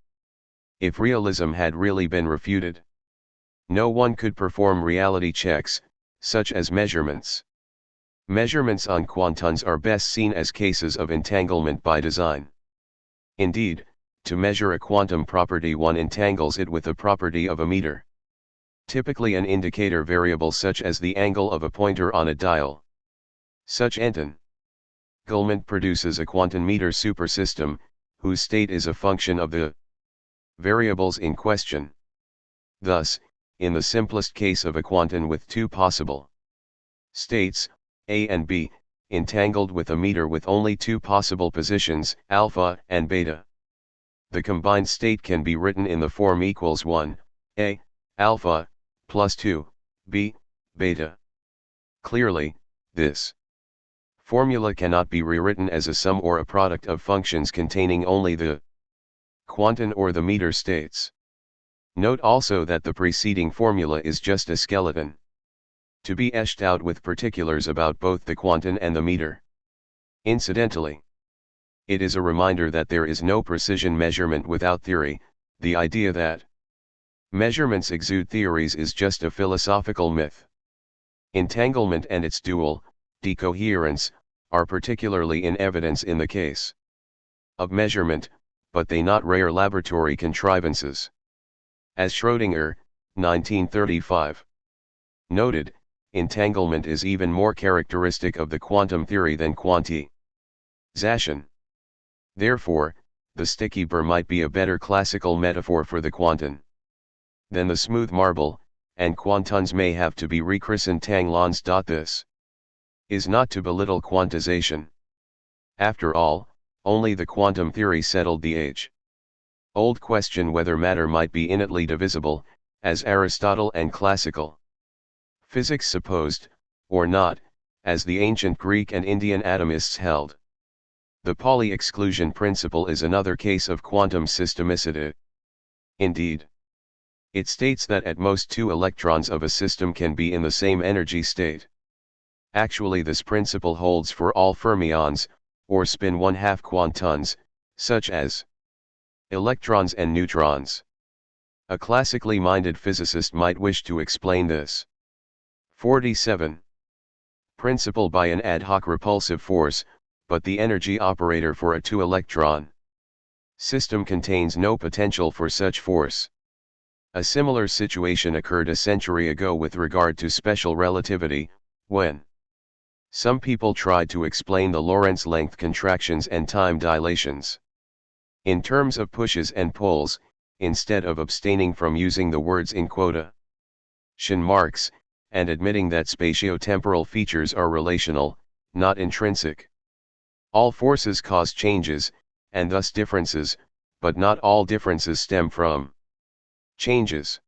If realism had really been refuted, no one could perform reality checks, such as measurements. Measurements on quantons are best seen as cases of entanglement by design. Indeed, to measure a quantum property one entangles it with a property of a meter. Typically an indicator variable such as the angle of a pointer on a dial. Such entanglement produces a quantum meter supersystem, whose state is a function of the variables in question. Thus, in the simplest case of a quantum with two possible states, A and B, entangled with a meter with only two possible positions, alpha and beta, the combined state can be written in the form equals 1, A, alpha, plus 2, B, beta. Clearly, this formula cannot be rewritten as a sum or a product of functions containing only the quantum or the meter states. Note also that the preceding formula is just a skeleton, to be eshed out with particulars about both the quantum and the meter. Incidentally, it is a reminder that there is no precision measurement without theory. The idea that measurements exude theories is just a philosophical myth. Entanglement and its dual, decoherence, are particularly in evidence in the case of measurement, but they not rare laboratory contrivances. As Schrödinger, 1935, noted, entanglement is even more characteristic of the quantum theory than quantization. Therefore, the sticky burr might be a better classical metaphor for the quantum than the smooth marble, and quantons may have to be rechristened tanglons. This is not to belittle quantization. After all, only the quantum theory settled the age-old question whether matter might be innately divisible, as Aristotle and classical physics supposed, or not, as the ancient Greek and Indian atomists held. The Pauli exclusion principle is another case of quantum systemicity. Indeed, it states that at most two electrons of a system can be in the same energy state. Actually, this principle holds for all fermions, or spin 1/2 quantons, such as electrons and neutrons. A classically minded physicist might wish to explain this. 47. Principle by an ad hoc repulsive force, but the energy operator for a 2-electron system contains no potential for such force. A similar situation occurred a century ago with regard to special relativity, when some people tried to explain the Lorentz length contractions and time dilations in terms of pushes and pulls, instead of abstaining from using the words in quotation marks, and admitting that spatiotemporal features are relational, not intrinsic. All forces cause changes, and thus differences, but not all differences stem from changes.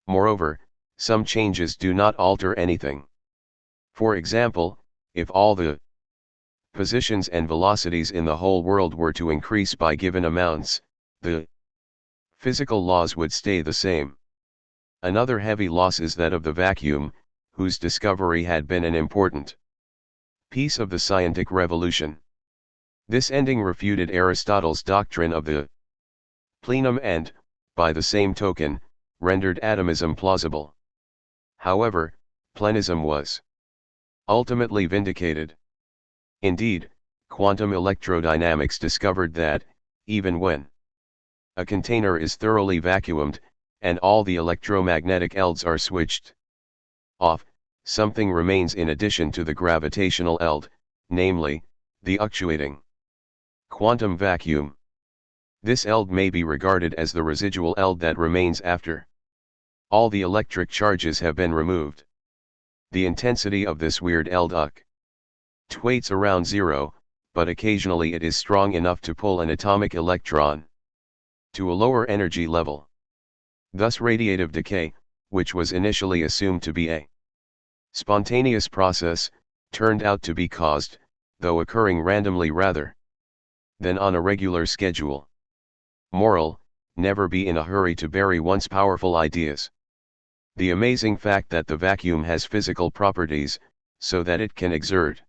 Moreover, some changes do not alter anything. For example, if all the positions and velocities in the whole world were to increase by given amounts, the physical laws would stay the same. Another heavy loss is that of the vacuum, whose discovery had been an important piece of the scientific revolution. This ending refuted Aristotle's doctrine of the plenum and, by the same token, rendered atomism plausible. However, plenism was ultimately vindicated. Indeed, quantum electrodynamics discovered that, even when a container is thoroughly vacuumed, and all the electromagnetic ELDs are switched off, something remains in addition to the gravitational ELD, namely, the actuating quantum vacuum. This ELD may be regarded as the residual ELD that remains after all the electric charges have been removed. The intensity of this weird ELD fluctuates around zero, but occasionally it is strong enough to pull an atomic electron to a lower energy level. Thus radiative decay, which was initially assumed to be a spontaneous process, turned out to be caused, though occurring randomly rather than on a regular schedule. Moral: never be in a hurry to bury one's powerful ideas. The amazing fact that the vacuum has physical properties, so that it can exert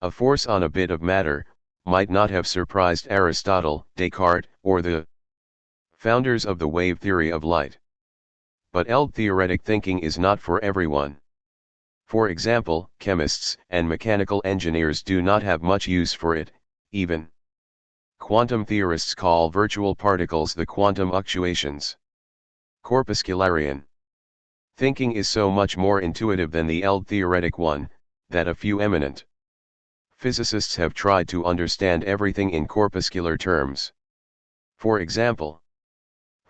a force on a bit of matter, might not have surprised Aristotle, Descartes, or the founders of the wave theory of light. But ELD-theoretic thinking is not for everyone. For example, chemists and mechanical engineers do not have much use for it. Even quantum theorists call virtual particles the quantum fluctuations. Corpuscularian thinking is so much more intuitive than the ELD-theoretic one, that a few eminent physicists have tried to understand everything in corpuscular terms. For example,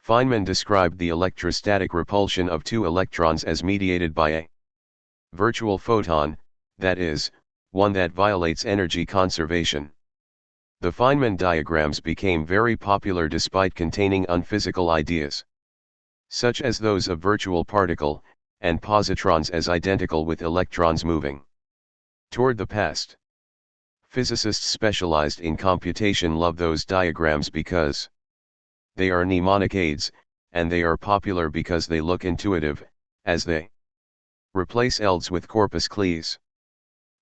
Feynman described the electrostatic repulsion of 2 electrons as mediated by a virtual photon, that is, one that violates energy conservation. The Feynman diagrams became very popular despite containing unphysical ideas, such as those of virtual particle, and positrons as identical with electrons moving toward the past. Physicists specialized in computation love those diagrams because they are mnemonic aids, and they are popular because they look intuitive, as they replace ELDs with corpuscles.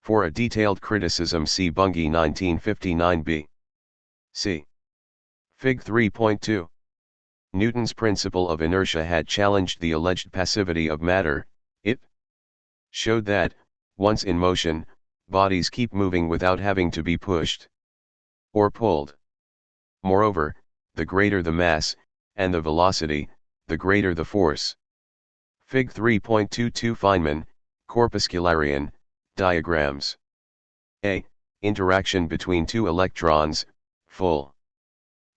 For a detailed criticism see Bunge 1959b. See Fig 3.2. Newton's principle of inertia had challenged the alleged passivity of matter. It showed that, once in motion, bodies keep moving without having to be pushed or pulled. Moreover, the greater the mass, and the velocity, the greater the force. Fig 3.22 Feynman, Corpuscularian, diagrams. A. Interaction between 2 electrons, full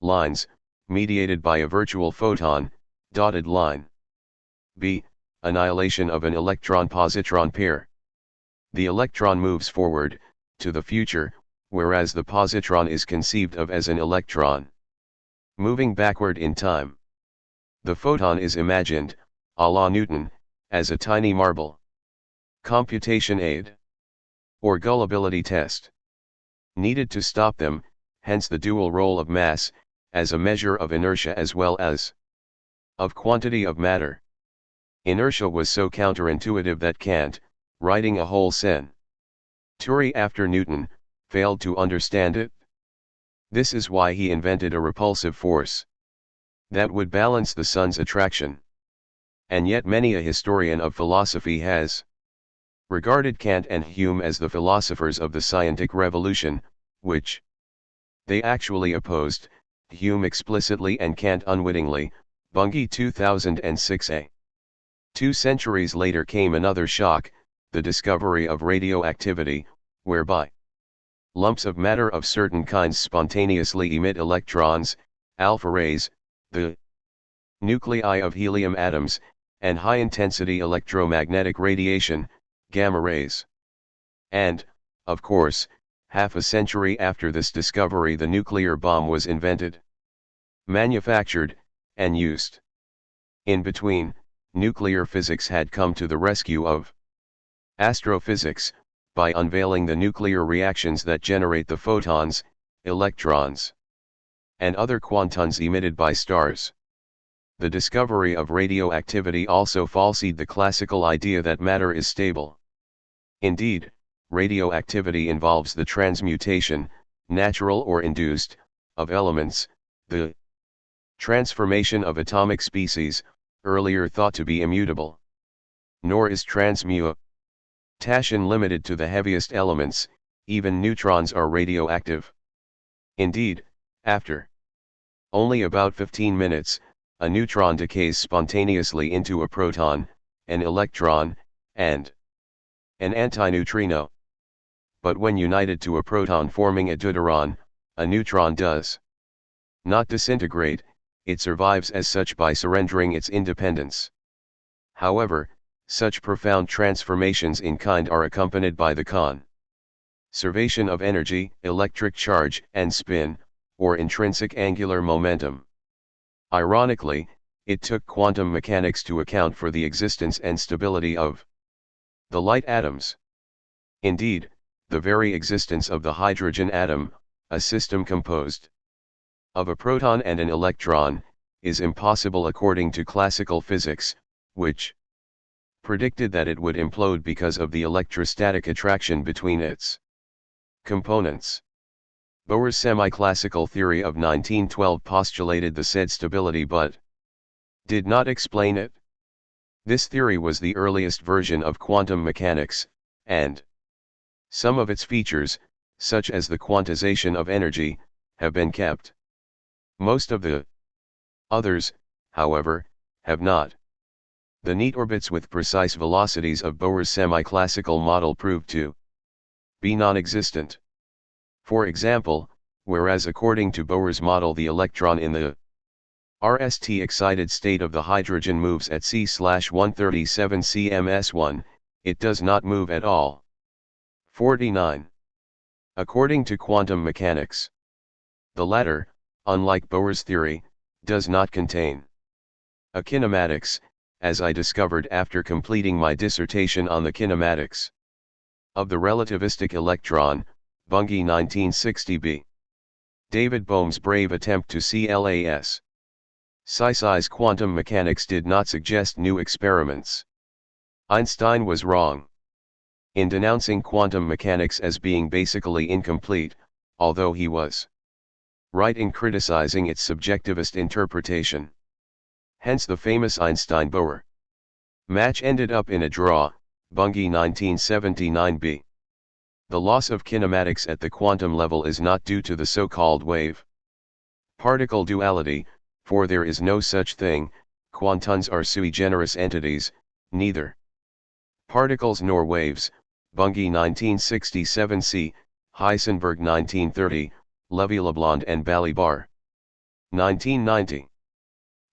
lines, mediated by a virtual photon, dotted line. B. Annihilation of an electron-positron pair. The electron moves forward, to the future, whereas the positron is conceived of as an electron moving backward in time. The photon is imagined, a la Newton, as a tiny marble. Computation aid or gullibility test needed to stop them, hence the dual role of mass, as a measure of inertia as well as of quantity of matter. Inertia was so counterintuitive that Kant, writing a whole century after Newton, failed to understand it. This is why he invented a repulsive force that would balance the sun's attraction. And yet many a historian of philosophy has regarded Kant and Hume as the philosophers of the scientific revolution, which they actually opposed, Hume explicitly and Kant unwittingly. Bunge 2006a. 2 centuries later came another shock, the discovery of radioactivity, whereby lumps of matter of certain kinds spontaneously emit electrons, alpha rays, the nuclei of helium atoms, and high-intensity electromagnetic radiation, gamma rays. And, of course, half a century after this discovery the nuclear bomb was invented, manufactured, and used. In between, nuclear physics had come to the rescue of astrophysics, by unveiling the nuclear reactions that generate the photons, electrons, and other quantons emitted by stars. The discovery of radioactivity also falsified the classical idea that matter is stable. Indeed, radioactivity involves the transmutation, natural or induced, of elements, the transformation of atomic species, earlier thought to be immutable. Nor is transmutation limited to the heaviest elements, even neutrons are radioactive. Indeed, after only about 15 minutes, a neutron decays spontaneously into a proton, an electron, and an antineutrino. But when united to a proton forming a deuteron, a neutron does not disintegrate, it survives as such by surrendering its independence. However, such profound transformations in kind are accompanied by the conservation of energy, electric charge and spin, or intrinsic angular momentum. Ironically, it took quantum mechanics to account for the existence and stability of the light atoms. Indeed, the very existence of the hydrogen atom, a system composed of a proton and an electron, is impossible according to classical physics, which predicted that it would implode because of the electrostatic attraction between its components. Bohr's semi-classical theory of 1912 postulated the said stability but did not explain it. This theory was the earliest version of quantum mechanics, and some of its features, such as the quantization of energy, have been kept. Most of the others, however, have not. The neat orbits with precise velocities of Bohr's semi-classical model proved to be non-existent. For example, whereas according to Bohr's model the electron in the RST excited state of the hydrogen moves at c/137 cms1, it does not move at all. 49. According to quantum mechanics, the latter, unlike Bohr's theory, does not contain a kinematics, as I discovered after completing my dissertation on the kinematics of the relativistic electron, Bunge 1960b. David Bohm's brave attempt to CLAS. Psi-size quantum mechanics did not suggest new experiments. Einstein was wrong in denouncing quantum mechanics as being basically incomplete, although he was right in criticizing its subjectivist interpretation. Hence the famous Einstein-Bohr match ended up in a draw, Bunge 1979b. The loss of kinematics at the quantum level is not due to the so-called wave-particle duality, for there is no such thing. Quantons are sui generis entities, neither particles nor waves, Bunge 1967c, Heisenberg 1930, Lévy-Leblond and Balibar 1990.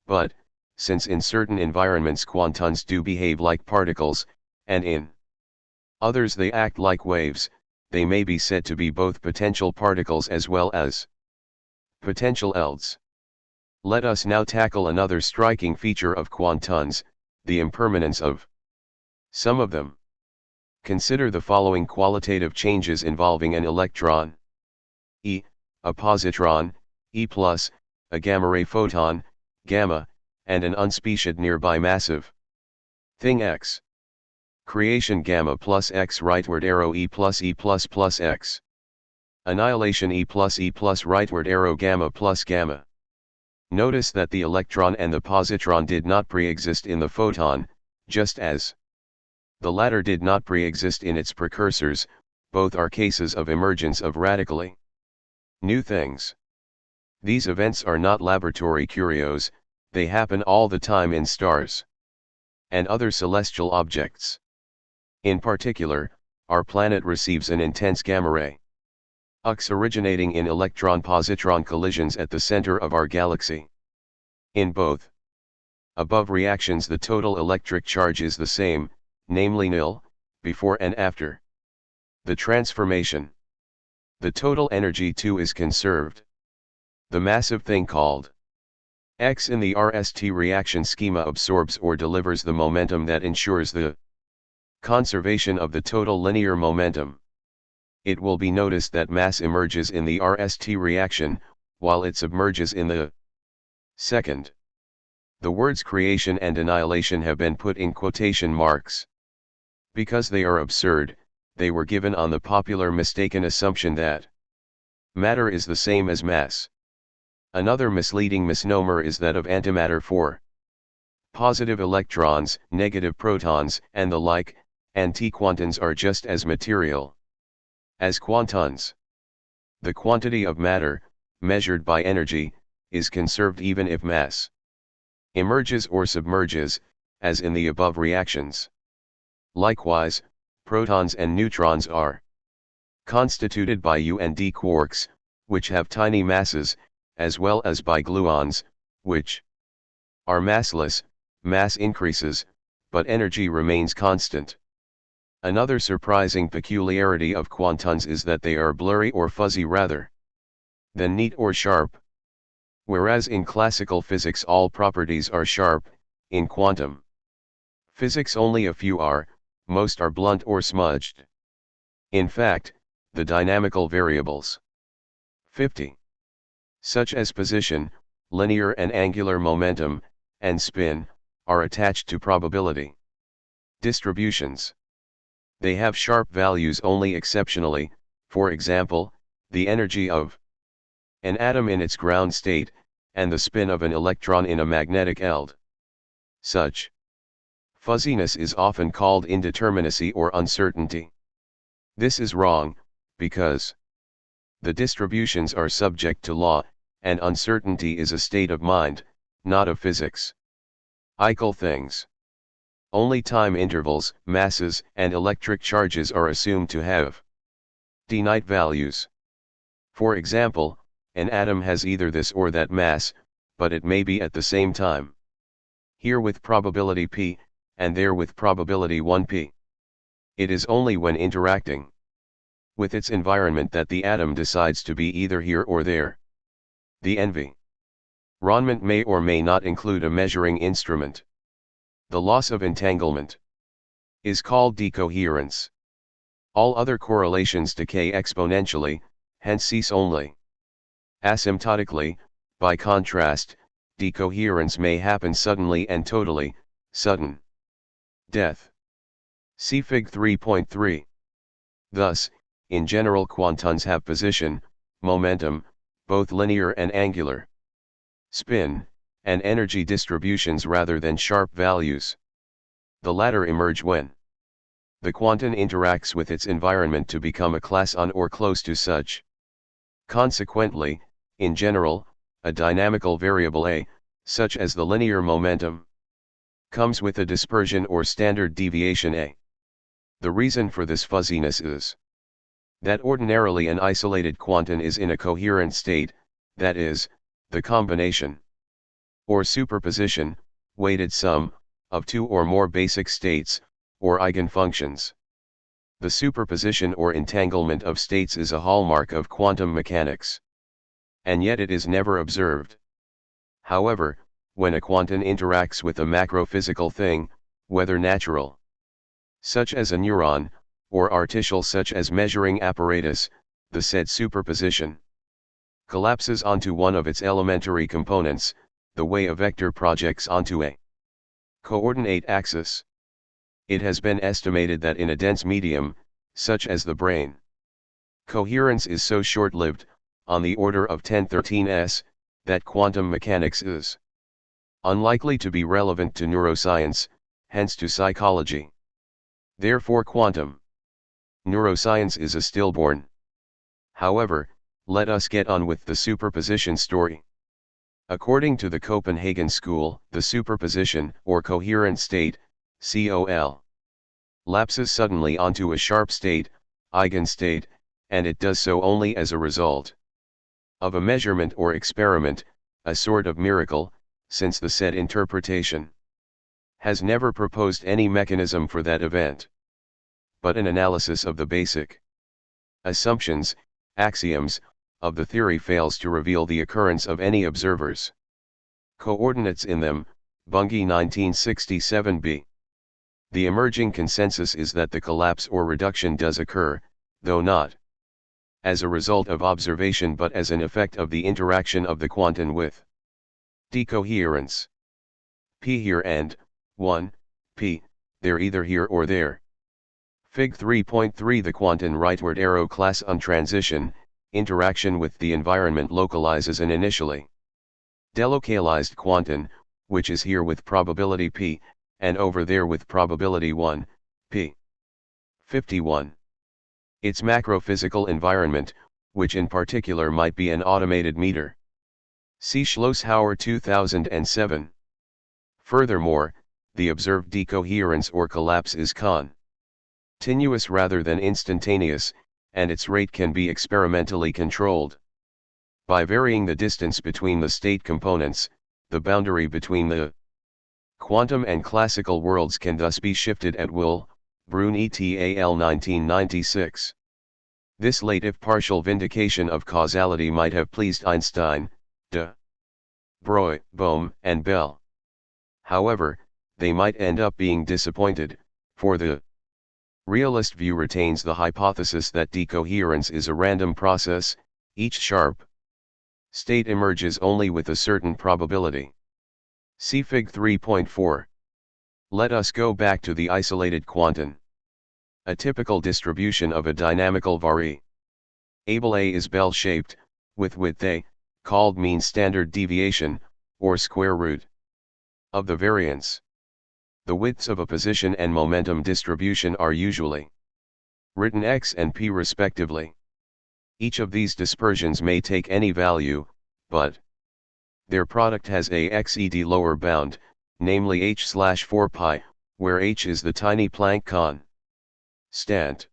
But, since in certain environments quantons do behave like particles, and in others they act like waves, they may be said to be both potential particles as well as potential ELDs. Let us now tackle another striking feature of quantons, the impermanence of some of them. Consider the following qualitative changes involving an electron, E, a positron, E+, a gamma-ray photon, gamma, and an unspecified nearby massive thing X. Creation gamma plus X rightward arrow E plus X. Annihilation E plus rightward arrow gamma plus gamma. Notice that the electron and the positron did not pre-exist in the photon, just as the latter did not pre-exist in its precursors. Both are cases of emergence of radically new things. These events are not laboratory curios, they happen all the time in stars and other celestial objects. In particular, our planet receives an intense gamma ray UX originating in electron-positron collisions at the center of our galaxy. In both above reactions the total electric charge is the same, namely nil, before and after the transformation. The total energy too is conserved. The massive thing called X in the RST reaction schema absorbs or delivers the momentum that ensures the conservation of the total linear momentum. It will be noticed that mass emerges in the RST reaction, while it submerges in the second. The words creation and annihilation have been put in quotation marks. Because they are absurd, they were given on the popular mistaken assumption that matter is the same as mass. Another misleading misnomer is that of antimatter for positive electrons, negative protons, and the like, antiquantons are just as material as quantons. The quantity of matter, measured by energy, is conserved even if mass emerges or submerges, as in the above reactions. Likewise, protons and neutrons are constituted by U and D quarks, which have tiny masses, as well as by gluons, which are massless. Mass increases, but energy remains constant. Another surprising peculiarity of quantons is that they are blurry or fuzzy rather than neat or sharp. Whereas in classical physics all properties are sharp, in quantum physics only a few are, most are blunt or smudged. In fact, the dynamical variables 50, such as position, linear and angular momentum, and spin, are attached to probability distributions. They have sharp values only exceptionally, for example, the energy of an atom in its ground state, and the spin of an electron in a magnetic eld. Such fuzziness is often called indeterminacy or uncertainty. This is wrong, because the distributions are subject to law, and uncertainty is a state of mind, not of physics. Eichel things. Only time intervals, masses, and electric charges are assumed to have finite values. For example, an atom has either this or that mass, but it may be at the same time here with probability p, and there with probability 1p. It is only when interacting with its environment that the atom decides to be either here or there. The environment may or may not include a measuring instrument. The loss of entanglement is called decoherence. All other correlations decay exponentially, hence cease only asymptotically. By contrast, decoherence may happen suddenly and totally, sudden death. See Fig 3.3. Thus, in general quantons have position, momentum, both linear and angular, spin, and energy distributions rather than sharp values. The latter emerge when the quanton interacts with its environment to become a class on or close to such. Consequently, in general, a dynamical variable A, such as the linear momentum, comes with a dispersion or standard deviation A. The reason for this fuzziness is that ordinarily an isolated quanton is in a coherent state, that is, the combination or superposition, weighted sum, of two or more basic states, or eigenfunctions. The superposition or entanglement of states is a hallmark of quantum mechanics. And yet it is never observed. However, when a quanton interacts with a macrophysical thing, whether natural, such as a neuron, or artificial such as measuring apparatus, the said superposition collapses onto one of its elementary components, the way a vector projects onto a coordinate axis. It has been estimated that in a dense medium, such as the brain, Coherence is so short-lived, on the order of 1013s, that quantum mechanics is unlikely to be relevant to neuroscience, hence to psychology. Therefore quantum neuroscience is a stillborn. However, let us get on with the superposition story. According to the Copenhagen school, the superposition, or coherent state, COL, lapses suddenly onto a sharp state, eigenstate, and it does so only as a result of a measurement or experiment, a sort of miracle, since the said interpretation has never proposed any mechanism for that event. But an analysis of the basic assumptions, axioms, of the theory fails to reveal the occurrence of any observers' coordinates in them, Bunge 1967b. The emerging consensus is that the collapse or reduction does occur, though not as a result of observation but as an effect of the interaction of the quantum with decoherence. P here and 1, P, there either here or there. Fig 3.3 The quantum rightward arrow class on transition, interaction with the environment localizes an initially delocalized quantum, which is here with probability P, and over there with probability 1, P. 51. Its macrophysical environment, which in particular might be an automated meter. See Schlosshauer 2007. Furthermore, the observed decoherence or collapse is continuous rather than instantaneous, and its rate can be experimentally controlled. By varying the distance between the state components, the boundary between the quantum and classical worlds can thus be shifted at will, Brun et al. 1996. This late if partial vindication of causality might have pleased Einstein, de Broglie, Bohm, and Bell. However, they might end up being disappointed, for the realist view retains the hypothesis that decoherence is a random process, each sharp state emerges only with a certain probability. See Fig 3.4. Let us go back to the isolated quantum. A typical distribution of a dynamical variable A is bell-shaped, with width A, called mean standard deviation, or square root of the variance. The widths of a position and momentum distribution are usually written x and p respectively. Each of these dispersions may take any value, but their product has a xed lower bound, namely h/4 pi, where h is the tiny Planck constant.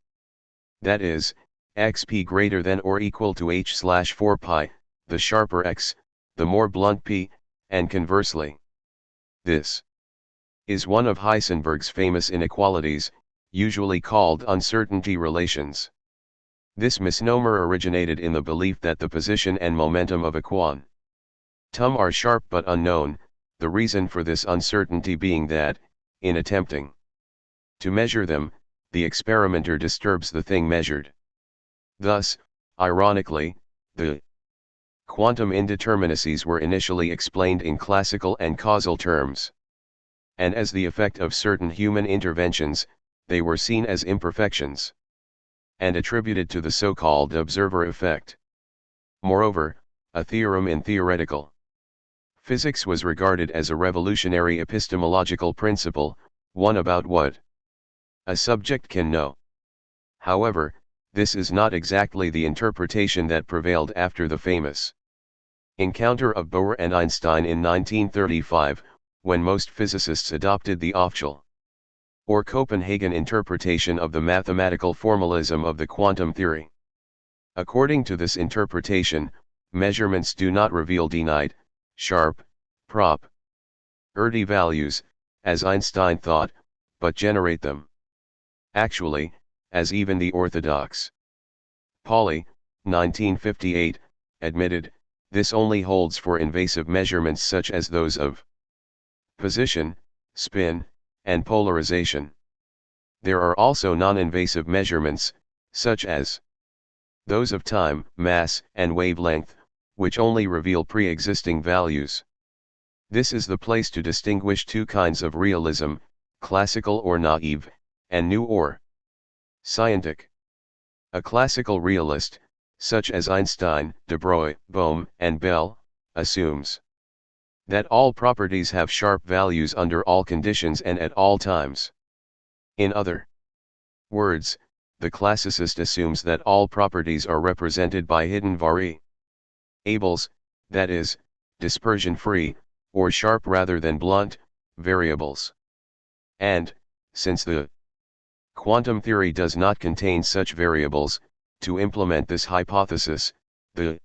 That is, xp greater than or equal to h/4 pi, the sharper x, the more blunt p, and conversely. This is one of Heisenberg's famous inequalities, usually called uncertainty relations. This misnomer originated in the belief that the position and momentum of a quantum are sharp but unknown, the reason for this uncertainty being that, in attempting to measure them, the experimenter disturbs the thing measured. Thus, ironically, the quantum indeterminacies were initially explained in classical and causal terms. And as the effect of certain human interventions, they were seen as imperfections and attributed to the so-called observer effect. Moreover, a theorem in theoretical physics was regarded as a revolutionary epistemological principle, one about what a subject can know. However, this is not exactly the interpretation that prevailed after the famous encounter of Bohr and Einstein in 1935, when most physicists adopted the official or Copenhagen interpretation of the mathematical formalism of the quantum theory. According to this interpretation, measurements do not reveal denied, sharp, property values, as Einstein thought, but generate them. Actually, as even the orthodox Pauli, 1958, admitted, this only holds for invasive measurements such as those of position, spin, and polarization. There are also non-invasive measurements, such as those of time, mass, and wavelength, which only reveal pre-existing values. This is the place to distinguish two kinds of realism, classical or naive, and new or scientific. A classical realist, such as Einstein, de Broglie, Bohm, and Bell, assumes that all properties have sharp values under all conditions and at all times. In other words, the classicist assumes that all properties are represented by hidden variables, that is, dispersion-free, or sharp rather than blunt, variables. And, since the quantum theory does not contain such variables, to implement this hypothesis, the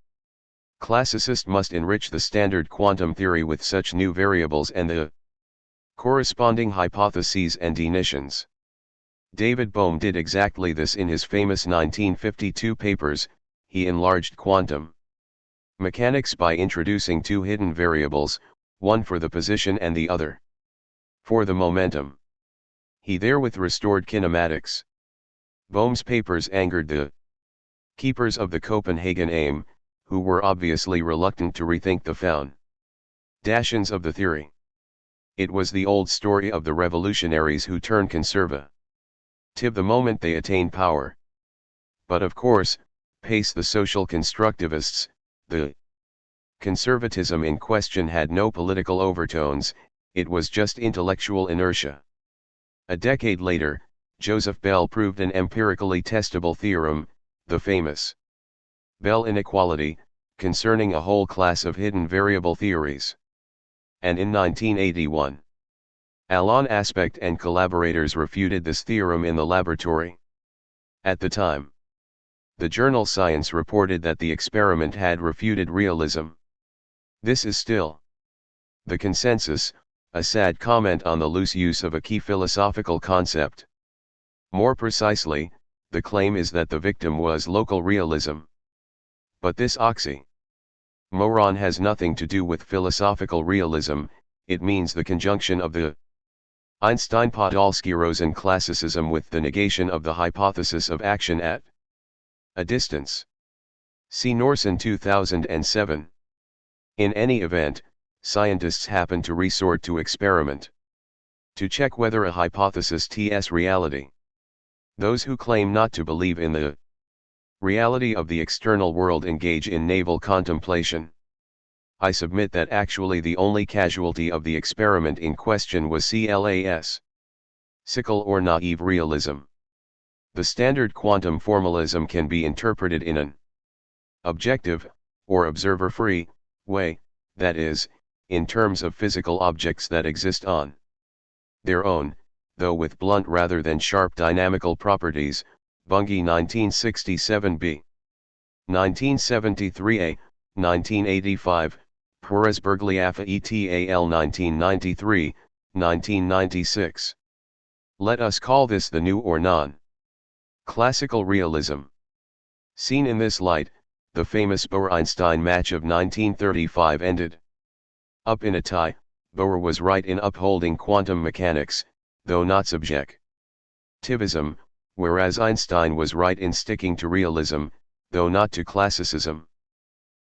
classicist must enrich the standard quantum theory with such new variables and the corresponding hypotheses and definitions. David Bohm did exactly this in his famous 1952 papers. He enlarged quantum mechanics by introducing two hidden variables, one for the position and the other for the momentum. He therewith restored kinematics. Bohm's papers angered the keepers of the Copenhagen aim, who were obviously reluctant to rethink the foundations of the theory. It was the old story of the revolutionaries who turned conservative the moment they attained power. But of course, pace the social constructivists, the conservatism in question had no political overtones, it was just intellectual inertia. A decade later, Joseph Bell proved an empirically testable theorem, the famous Bell inequality, concerning a whole class of hidden variable theories. And in 1981, Alain Aspect and collaborators refuted this theorem in the laboratory. At the time, the journal Science reported that the experiment had refuted realism. This is still the consensus, a sad comment on the loose use of a key philosophical concept. More precisely, the claim is that the victim was local realism. But this oxymoron has nothing to do with philosophical realism, it means the conjunction of the Einstein-Podolsky-Rosen classicism with the negation of the hypothesis of action at a distance. See Norson 2007. In any event, scientists happen to resort to experiment to check whether a hypothesis is reality. Those who claim not to believe in the reality of the external world engage in navel contemplation. I submit that actually the only casualty of the experiment in question was classical or naive realism. The standard quantum formalism can be interpreted in an objective, or observer-free, way, that is, in terms of physical objects that exist on their own, though with blunt rather than sharp dynamical properties, Bunge 1967b. 1973a, 1985, Perez Bergliafa et al. 1993, 1996. Let us call this the new or non-classical realism. Seen in this light, the famous Bohr-Einstein match of 1935 ended up in a tie. Bohr was right in upholding quantum mechanics, though not subjectivism, whereas Einstein was right in sticking to realism, though not to classicism.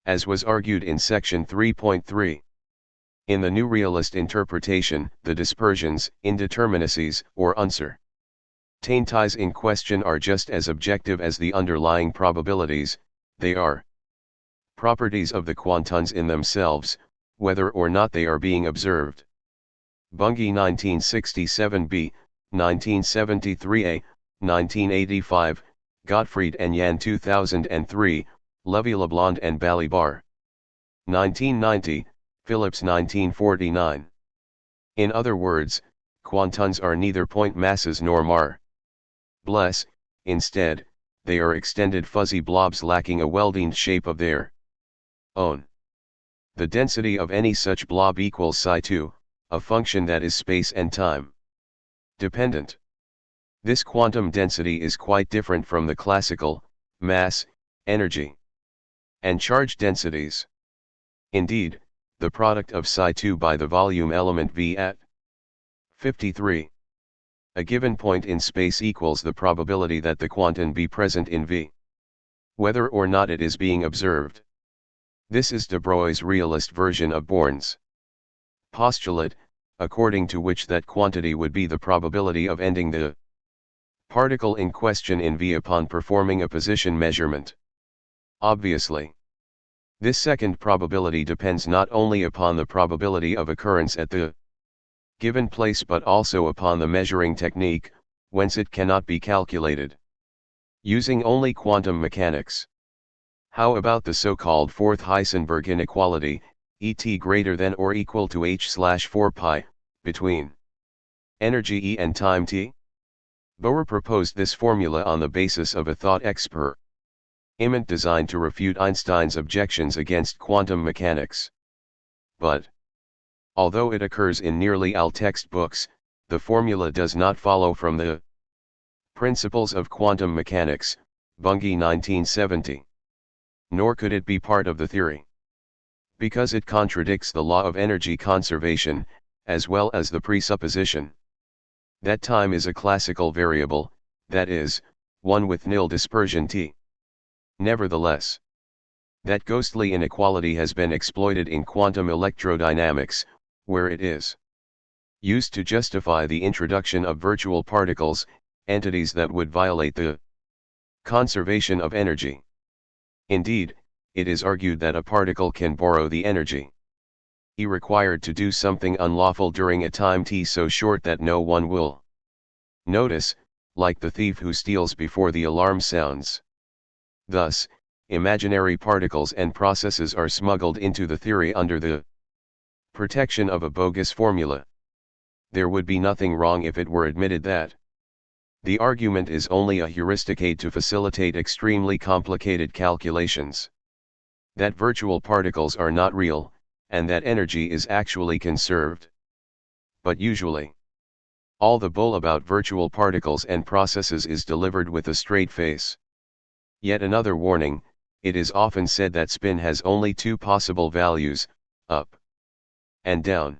As was argued in section 3.3. In the new realist interpretation, the dispersions, indeterminacies, or uncertainties in question are just as objective as the underlying probabilities, they are properties of the quantons in themselves, whether or not they are being observed. Bunge 1967b, 1973a, 1985, Gottfried and Jan 2003, Levy-Leblond and Balibar. 1990, Phillips 1949. In other words, quantons are neither point masses nor marbles, instead, they are extended fuzzy blobs lacking a well-defined shape of their own. The density of any such blob equals psi2, a function that is space and time dependent. This quantum density is quite different from the classical, mass, energy, and charge densities. Indeed, the product of psi2 by the volume element V at 53. A given point in space equals the probability that the quantum be present in V, whether or not it is being observed. This is de Broglie's realist version of Born's postulate, according to which that quantity would be the probability of ending the Particle in question in V upon performing a position measurement. Obviously, this second probability depends not only upon the probability of occurrence at the given place but also upon the measuring technique, whence it cannot be calculated using only quantum mechanics. How about the so-called fourth Heisenberg inequality, ET greater than or equal to h/4 pi, between energy E and time t? Bohr proposed this formula on the basis of a thought experiment designed to refute Einstein's objections against quantum mechanics. But, although it occurs in nearly all textbooks, the formula does not follow from the Principles of Quantum Mechanics, Bunge 1970. Nor could it be part of the theory, because it contradicts the law of energy conservation, as well as the presupposition that time is a classical variable, that is, one with nil dispersion t. Nevertheless, that ghostly inequality has been exploited in quantum electrodynamics, where it is used to justify the introduction of virtual particles, entities that would violate the conservation of energy. Indeed, it is argued that a particle can borrow the energy E required to do something unlawful during a time t so short that no one will notice, like the thief who steals before the alarm sounds. Thus, imaginary particles and processes are smuggled into the theory under the protection of a bogus formula. There would be nothing wrong if it were admitted that the argument is only a heuristic aid to facilitate extremely complicated calculations, that virtual particles are not real, and that energy is actually conserved. But usually, all the bull about virtual particles and processes is delivered with a straight face. Yet another warning, it is often said that spin has only two possible values, up and down.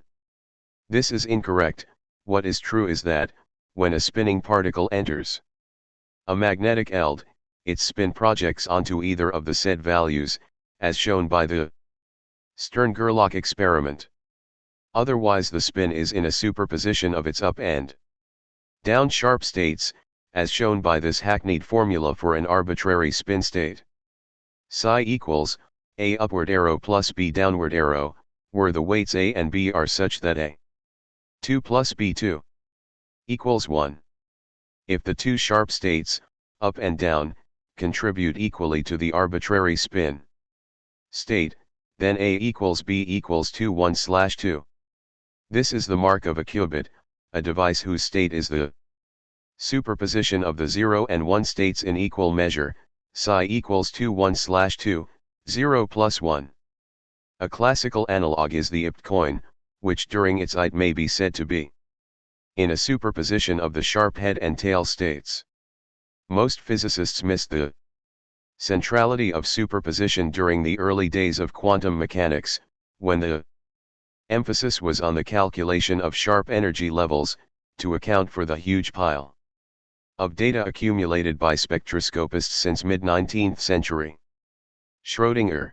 This is incorrect. What is true is that, when a spinning particle enters a magnetic field, its spin projects onto either of the said values, as shown by the Stern-Gerlach experiment. Otherwise the spin is in a superposition of its up and down sharp states, as shown by this hackneyed formula for an arbitrary spin state. Psi equals, A upward arrow plus B downward arrow, where the weights A and B are such that A2 plus B2 equals 1. If the two sharp states, up and down, contribute equally to the arbitrary spin state, then A equals B equals 2 1/2. This is the mark of a qubit, a device whose state is the superposition of the 0 and 1 states in equal measure, psi equals 2 1/2, 0 plus 1. A classical analog is the ipt coin, which during its ite may be said to be in a superposition of the sharp head and tail states. Most physicists missed the centrality of superposition during the early days of quantum mechanics, when the emphasis was on the calculation of sharp energy levels, to account for the huge pile of data accumulated by spectroscopists since mid-19th century. Schrödinger,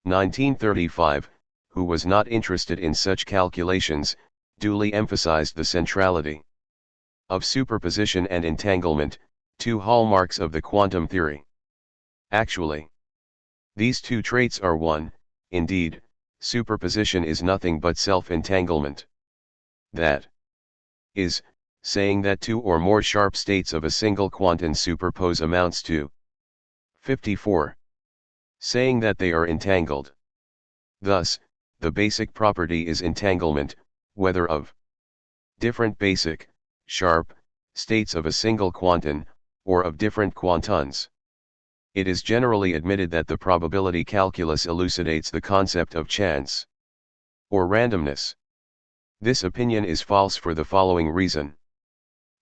1935, who was not interested in such calculations, duly emphasized the centrality of superposition and entanglement, two hallmarks of the quantum theory. Actually, these two traits are one. Indeed, superposition is nothing but self-entanglement. That is, saying that two or more sharp states of a single quantum superpose amounts to 54. Saying that they are entangled. Thus, the basic property is entanglement, whether of different basic, sharp, states of a single quantum, or of different quantons. It is generally admitted that the probability calculus elucidates the concept of chance or randomness. This opinion is false for the following reason.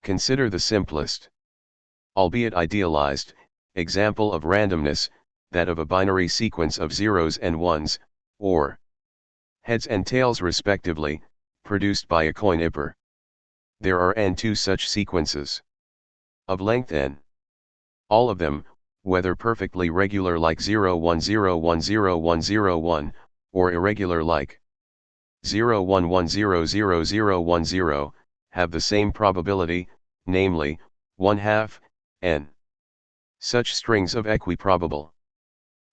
Consider the simplest, albeit idealized, example of randomness, that of a binary sequence of zeros and ones, or heads and tails respectively, produced by a coin ipper. There are n2 such sequences of length n. All of them, whether perfectly regular like 0 1 0 1 0 1 0 1, or irregular like 0 1 1 0 0 0 1 0, have the same probability, namely, 1/2, n. Such strings of equiprobable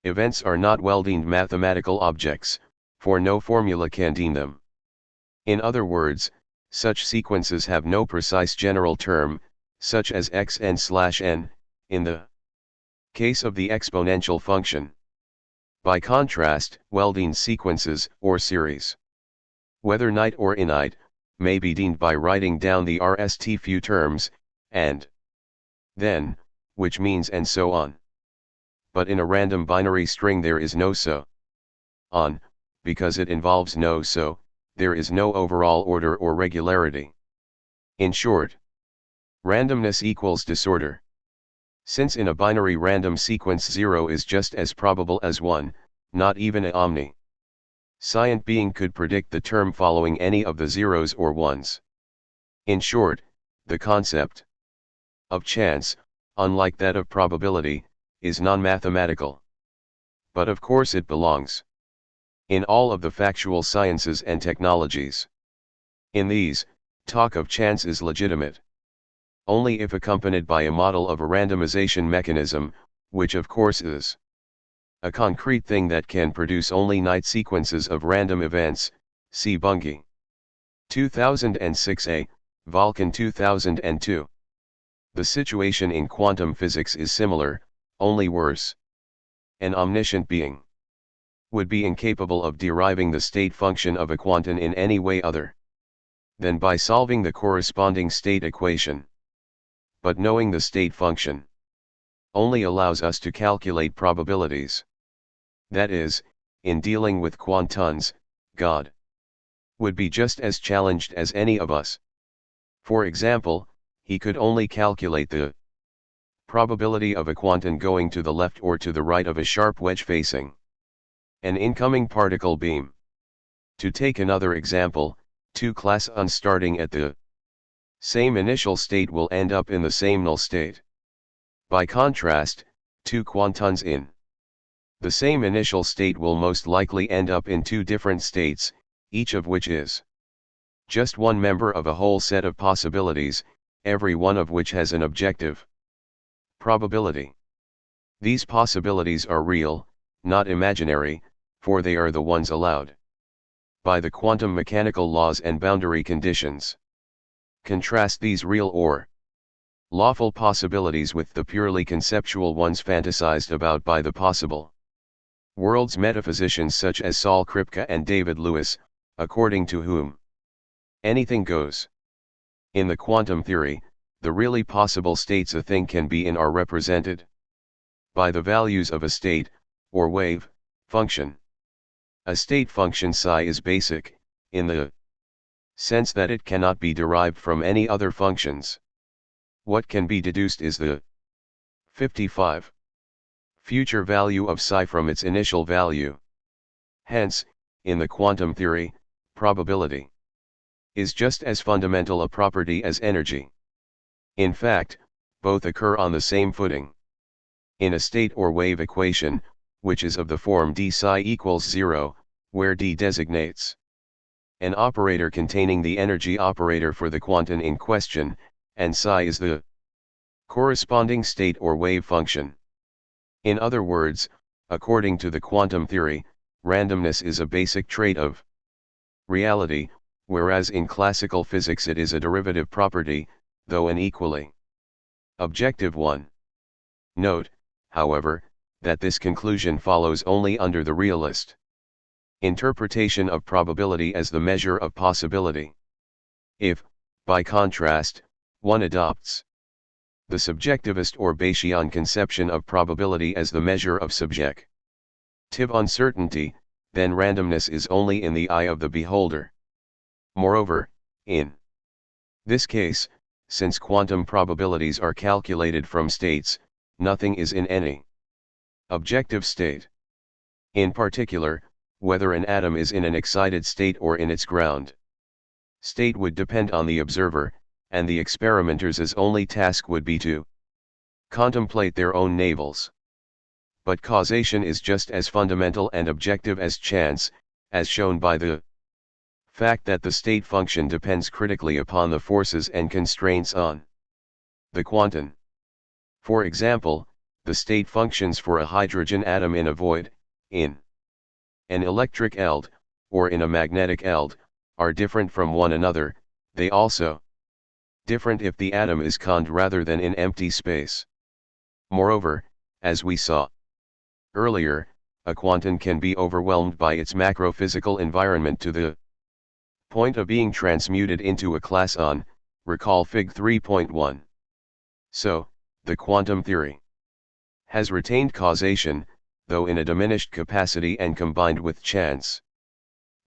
events are not well-defined mathematical objects, for no formula can define them. In other words, such sequences have no precise general term, such as xn/n, in the case of the exponential function. By contrast, well-defined sequences, or series, whether finite or infinite, may be defined by writing down the rst few terms, and then, which means and so on. But in a random binary string there is no so on, because it involves no so, there is no overall order or regularity. In short, randomness equals disorder. Since in a binary random sequence 0 is just as probable as 1, not even a omniscient being could predict the term following any of the zeros or ones. In short, the concept of chance, unlike that of probability, is non-mathematical. But of course it belongs in all of the factual sciences and technologies. In these, talk of chance is legitimate only if accompanied by a model of a randomization mechanism, which of course is a concrete thing that can produce only finite sequences of random events. See Bunge 2006a, Volkan 2002. The situation in quantum physics is similar, only worse. An omniscient being would be incapable of deriving the state function of a quantum in any way other than by solving the corresponding state equation. But knowing the state function only allows us to calculate probabilities. That is, in dealing with quantums, God would be just as challenged as any of us. For example, he could only calculate the probability of a quantum going to the left or to the right of a sharp wedge facing an incoming particle beam. To take another example, two quantums starting at the same initial state will end up in the same null state. By contrast, two quantums in the same initial state will most likely end up in two different states, each of which is just one member of a whole set of possibilities, every one of which has an objective probability. These possibilities are real, not imaginary, for they are the ones allowed by the quantum mechanical laws and boundary conditions. Contrast these real or lawful possibilities with the purely conceptual ones fantasized about by the possible world's metaphysicians such as Saul Kripke and David Lewis, according to whom anything goes. In the quantum theory, the really possible states a thing can be in are represented by the values of a state, or wave, function. A state function psi is basic, in the sense that it cannot be derived from any other functions. What can be deduced is the 55 future value of psi from its initial value. Hence, in the quantum theory, probability is just as fundamental a property as energy. In fact, both occur on the same footing. In a state or wave equation, which is of the form d psi equals 0, where d designates an operator containing the energy operator for the quantum in question, and psi is the corresponding state or wave function. In other words, according to the quantum theory, randomness is a basic trait of reality, whereas in classical physics it is a derivative property, though an equally objective one. Note, however, that this conclusion follows only under the realist interpretation of probability as the measure of possibility. If, by contrast, one adopts the subjectivist or Bayesian conception of probability as the measure of subjective uncertainty, then randomness is only in the eye of the beholder. Moreover, in this case, since quantum probabilities are calculated from states, nothing is in any objective state. In particular, whether an atom is in an excited state or in its ground state would depend on the observer, and the experimenter's only task would be to contemplate their own navels. But causation is just as fundamental and objective as chance, as shown by the fact that the state function depends critically upon the forces and constraints on The quantum. For example, the state functions for a hydrogen atom in a void, in an electric eld, or in a magnetic eld, are different from one another. They also different if the atom is conned rather than in empty space. Moreover, as we saw earlier, a quantum can be overwhelmed by its macrophysical environment to the point of being transmuted into a class on, recall Fig 3.1. So, the quantum theory has retained causation, though in a diminished capacity and combined with chance.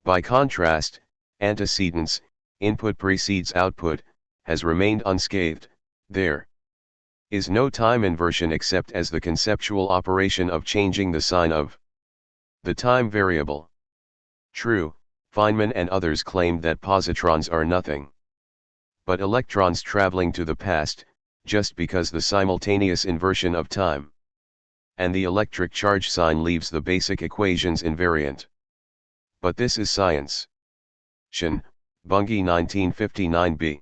By contrast, antecedence, input precedes output, has remained unscathed. There is no time inversion except as the conceptual operation of changing the sign of the time variable. True, Feynman and others claimed that positrons are nothing but electrons traveling to the past, just because the simultaneous inversion of time and the electric charge sign leaves the basic equations invariant. But this is science. Bunge 1959b.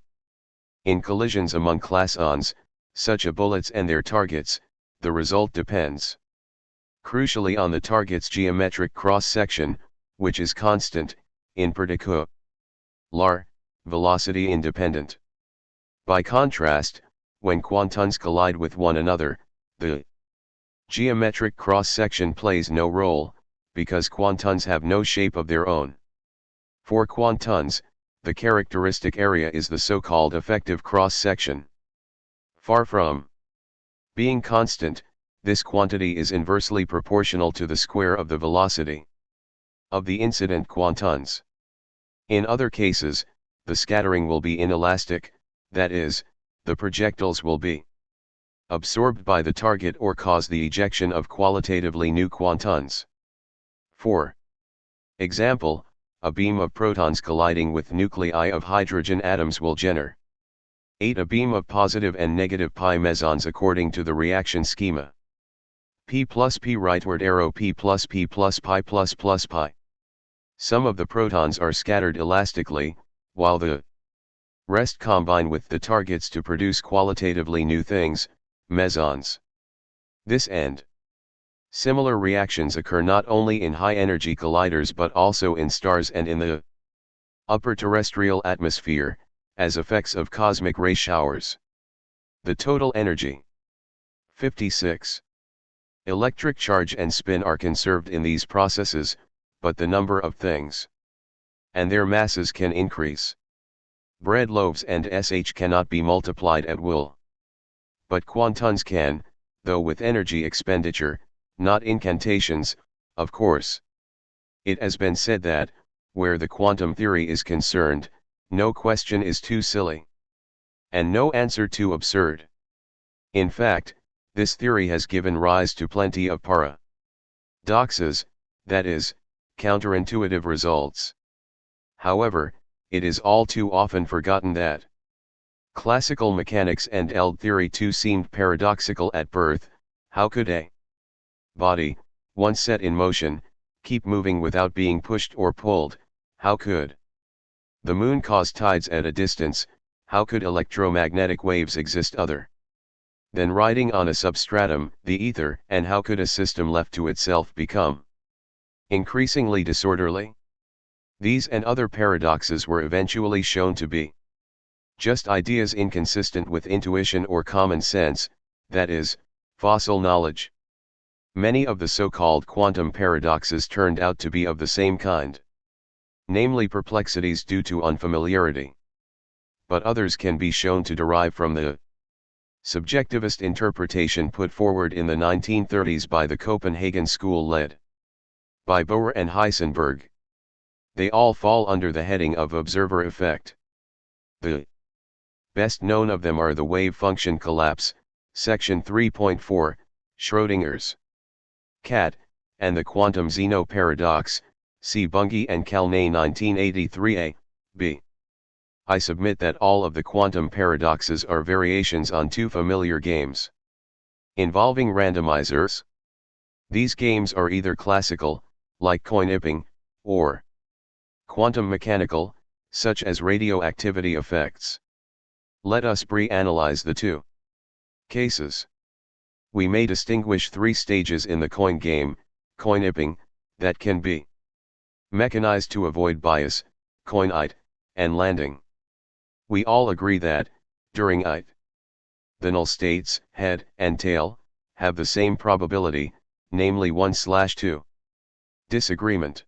In collisions among class-ons, such as bullets and their targets, the result depends crucially on the target's geometric cross-section, which is constant, in particular, velocity independent. By contrast, when quantons collide with one another, the geometric cross-section plays no role, because quantons have no shape of their own. For quantons, the characteristic area is the so-called effective cross-section. Far from being constant, this quantity is inversely proportional to the square of the velocity of the incident quantons. In other cases, the scattering will be inelastic, that is, the projectiles will be absorbed by the target or cause the ejection of qualitatively new quantons. For example, a beam of protons colliding with nuclei of hydrogen atoms will generate a beam of positive and negative pi mesons according to the reaction schema. P plus P rightward arrow P plus P plus pi plus plus pi. Some of the protons are scattered elastically, while the rest combine with the targets to produce qualitatively new things, mesons. This end. Similar reactions occur not only in high-energy colliders but also in stars and in the upper terrestrial atmosphere, as effects of cosmic ray showers. The total energy. 56. Electric charge and spin are conserved in these processes, but the number of things and their masses can increase. Bread loaves and sh cannot be multiplied at will. But quantons can, though with energy expenditure, not incantations, of course. It has been said that, where the quantum theory is concerned, no question is too silly, and no answer too absurd. In fact, this theory has given rise to plenty of paradoxes, that is, counterintuitive results. However, it is all too often forgotten that classical mechanics and Eld theory too seemed paradoxical at birth. How could a body, once set in motion, keep moving without being pushed or pulled? How could the moon cause tides at a distance? How could electromagnetic waves exist other than riding on a substratum, the ether? And how could a system left to itself become increasingly disorderly? These and other paradoxes were eventually shown to be just ideas inconsistent with intuition or common sense, that is, fossil knowledge. Many of the so-called quantum paradoxes turned out to be of the same kind, namely perplexities due to unfamiliarity. But others can be shown to derive from the subjectivist interpretation put forward in the 1930s by the Copenhagen school led by Bohr and Heisenberg. They all fall under the heading of observer effect. The best known of them are the wave function collapse, section 3.4, Schrödinger's cat, and the quantum Zeno paradox, see Bunge and Kalnay 1983a, b. I submit that all of the quantum paradoxes are variations on two familiar games involving randomizers. These games are either classical, like coin-ipping, or quantum mechanical, such as radioactivity effects. Let us analyze the two. Cases. We may distinguish three stages in the coin game: coin-ipping, that can be mechanized to avoid bias, coin-it, and landing. We all agree that, during it, the null states, head and tail, have the same probability, namely 1/2. Disagreement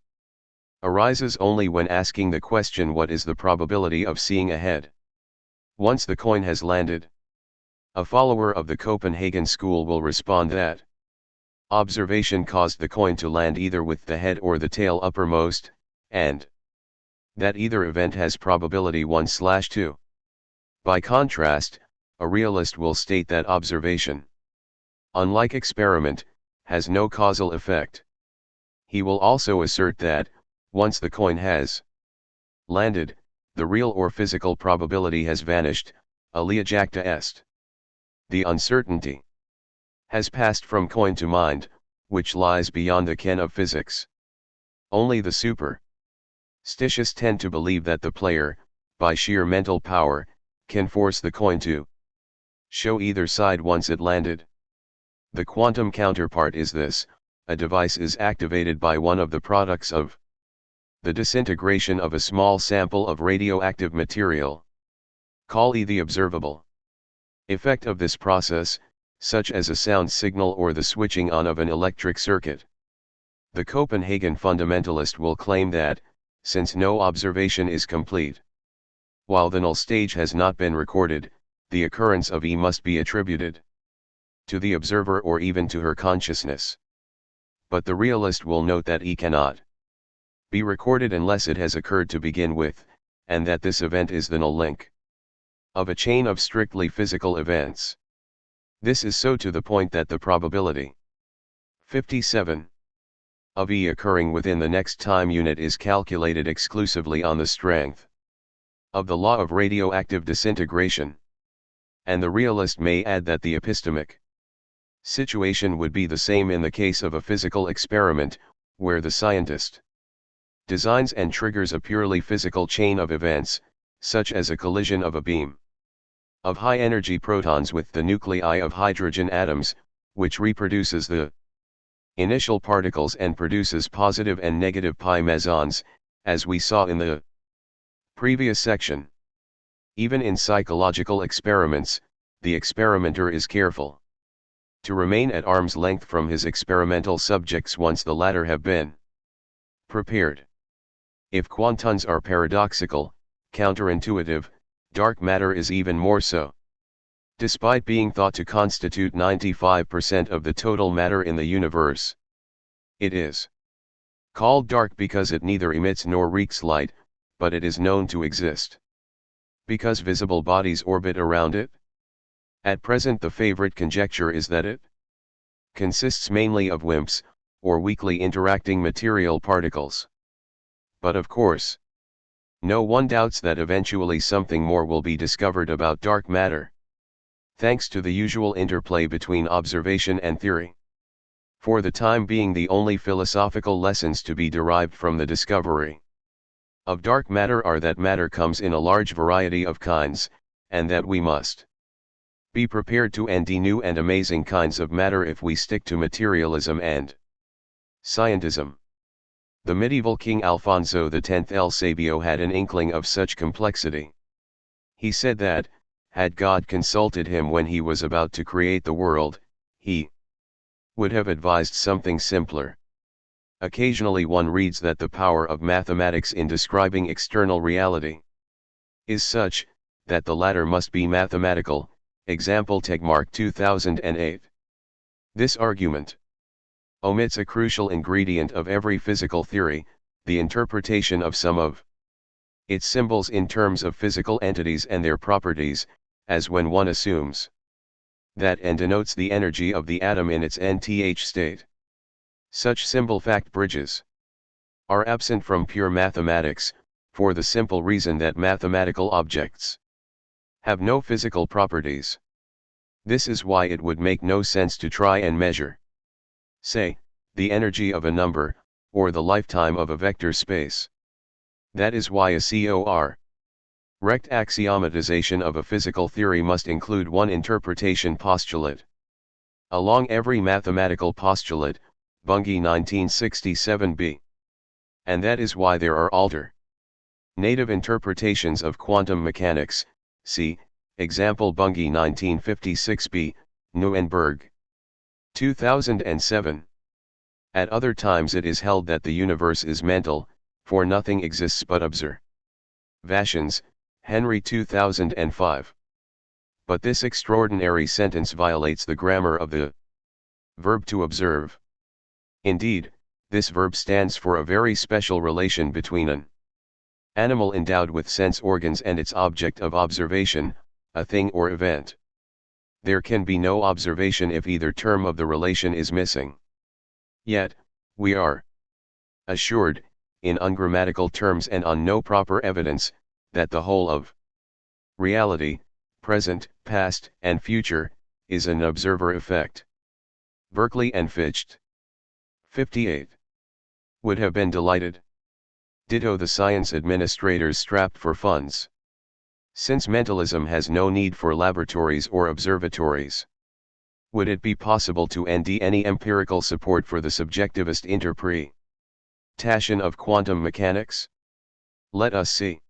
arises only when asking the question, what is the probability of seeing a head? Once the coin has landed, a follower of the Copenhagen school will respond that observation caused the coin to land either with the head or the tail uppermost, and that either event has probability 1/2. By contrast, a realist will state that observation, unlike experiment, has no causal effect. He will also assert that, once the coin has landed, the real or physical probability has vanished, alia jacta est. The uncertainty has passed from coin to mind, which lies beyond the ken of physics. Only the superstitious tend to believe that the player, by sheer mental power, can force the coin to show either side once it landed. The quantum counterpart is this: a device is activated by one of the products of the disintegration of a small sample of radioactive material. Call E the observable effect of this process, such as a sound signal or the switching on of an electric circuit. The Copenhagen fundamentalist will claim that, since no observation is complete, while the null stage has not been recorded, the occurrence of E must be attributed to the observer or even to her consciousness. But the realist will note that E cannot be recorded unless it has occurred to begin with, and that this event is the null link of a chain of strictly physical events. This is so to the point that the probability 57 of E occurring within the next time unit is calculated exclusively on the strength of the law of radioactive disintegration. And the realist may add that the epistemic situation would be the same in the case of a physical experiment, where the scientist designs and triggers a purely physical chain of events, such as a collision of a beam of high-energy protons with the nuclei of hydrogen atoms, which reproduces the initial particles and produces positive and negative pi mesons, as we saw in the previous section. Even in psychological experiments, the experimenter is careful to remain at arm's length from his experimental subjects once the latter have been prepared. If quantons are paradoxical, counterintuitive, dark matter is even more so. Despite being thought to constitute 95% of the total matter in the universe, it is called dark because it neither emits nor reeks light, but it is known to exist because visible bodies orbit around it. At present, the favorite conjecture is that it consists mainly of WIMPs, or weakly interacting material particles. But of course, no one doubts that eventually something more will be discovered about dark matter, thanks to the usual interplay between observation and theory. For the time being, the only philosophical lessons to be derived from the discovery of dark matter are that matter comes in a large variety of kinds, and that we must be prepared to ND new and amazing kinds of matter if we stick to materialism and scientism. The medieval King Alfonso X el Sabio had an inkling of such complexity. He said that, had God consulted him when he was about to create the world, he would have advised something simpler. Occasionally one reads that the power of mathematics in describing external reality is such, that the latter must be mathematical, example Tegmark 2008. This argument omits a crucial ingredient of every physical theory, the interpretation of some of its symbols in terms of physical entities and their properties, as when one assumes that N denotes the energy of the atom in its nth state. Such symbol fact bridges are absent from pure mathematics, for the simple reason that mathematical objects have no physical properties. This is why it would make no sense to try and measure, say, the energy of a number, or the lifetime of a vector space. That is why a COR Rect axiomatization of a physical theory must include one interpretation postulate. Along every mathematical postulate, Bunge 1967b. And that is why there are alternative interpretations of quantum mechanics, see, example Bunge 1956b, Nuremberg 2007. At other times it is held that the universe is mental, for nothing exists but observations, Henry 2005. But this extraordinary sentence violates the grammar of the verb to observe. Indeed, this verb stands for a very special relation between an animal endowed with sense organs and its object of observation, a thing or event. There can be no observation if either term of the relation is missing. Yet, we are assured, in ungrammatical terms and on no proper evidence, that the whole of reality, present, past, and future, is an observer effect. Berkeley and Fichte. 58. Would have been delighted. Ditto the science administrators strapped for funds. Since mentalism has no need for laboratories or observatories, would it be possible to end any empirical support for the subjectivist interpretation of quantum mechanics? Let us see.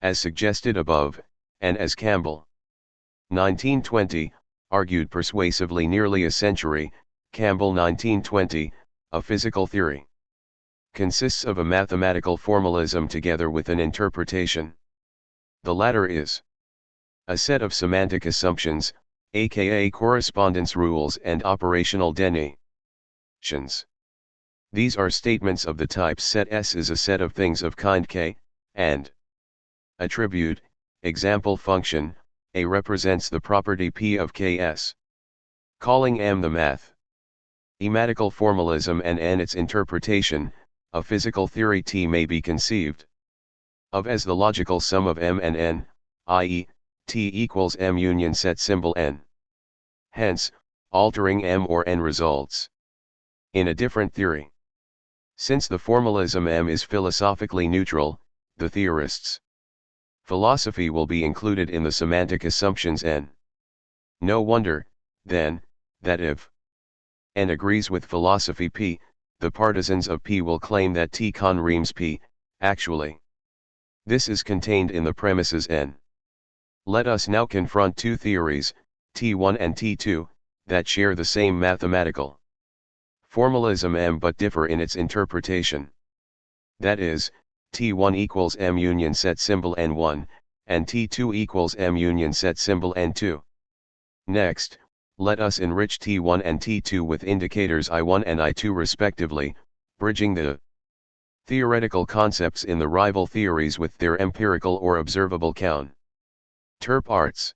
As suggested above, and as Campbell 1920 argued persuasively nearly a century, Campbell 1920, a physical theory consists of a mathematical formalism together with an interpretation. The latter is a set of semantic assumptions, aka correspondence rules and operational definitions. These are statements of the type set S is a set of things of kind K, and attribute, example function, A represents the property P of Ks. Calling M the mathematical formalism and N its interpretation, a physical theory T may be conceived of as the logical sum of M and N, i.e., T equals M union set symbol N. Hence, altering M or N results in a different theory. Since the formalism M is philosophically neutral, the theorist's philosophy will be included in the semantic assumptions N. No wonder, then, that if N agrees with philosophy P, the partisans of P will claim that T conreams P, actually. This is contained in the premises N. Let us now confront two theories, T1 and T2, that share the same mathematical formalism M but differ in its interpretation. That is, T1 equals M union set symbol N1, and T2 equals M union set symbol N2. Next, let us enrich T1 and T2 with indicators I1 and I2 respectively, bridging the theoretical concepts in the rival theories with their empirical or observable counterparts.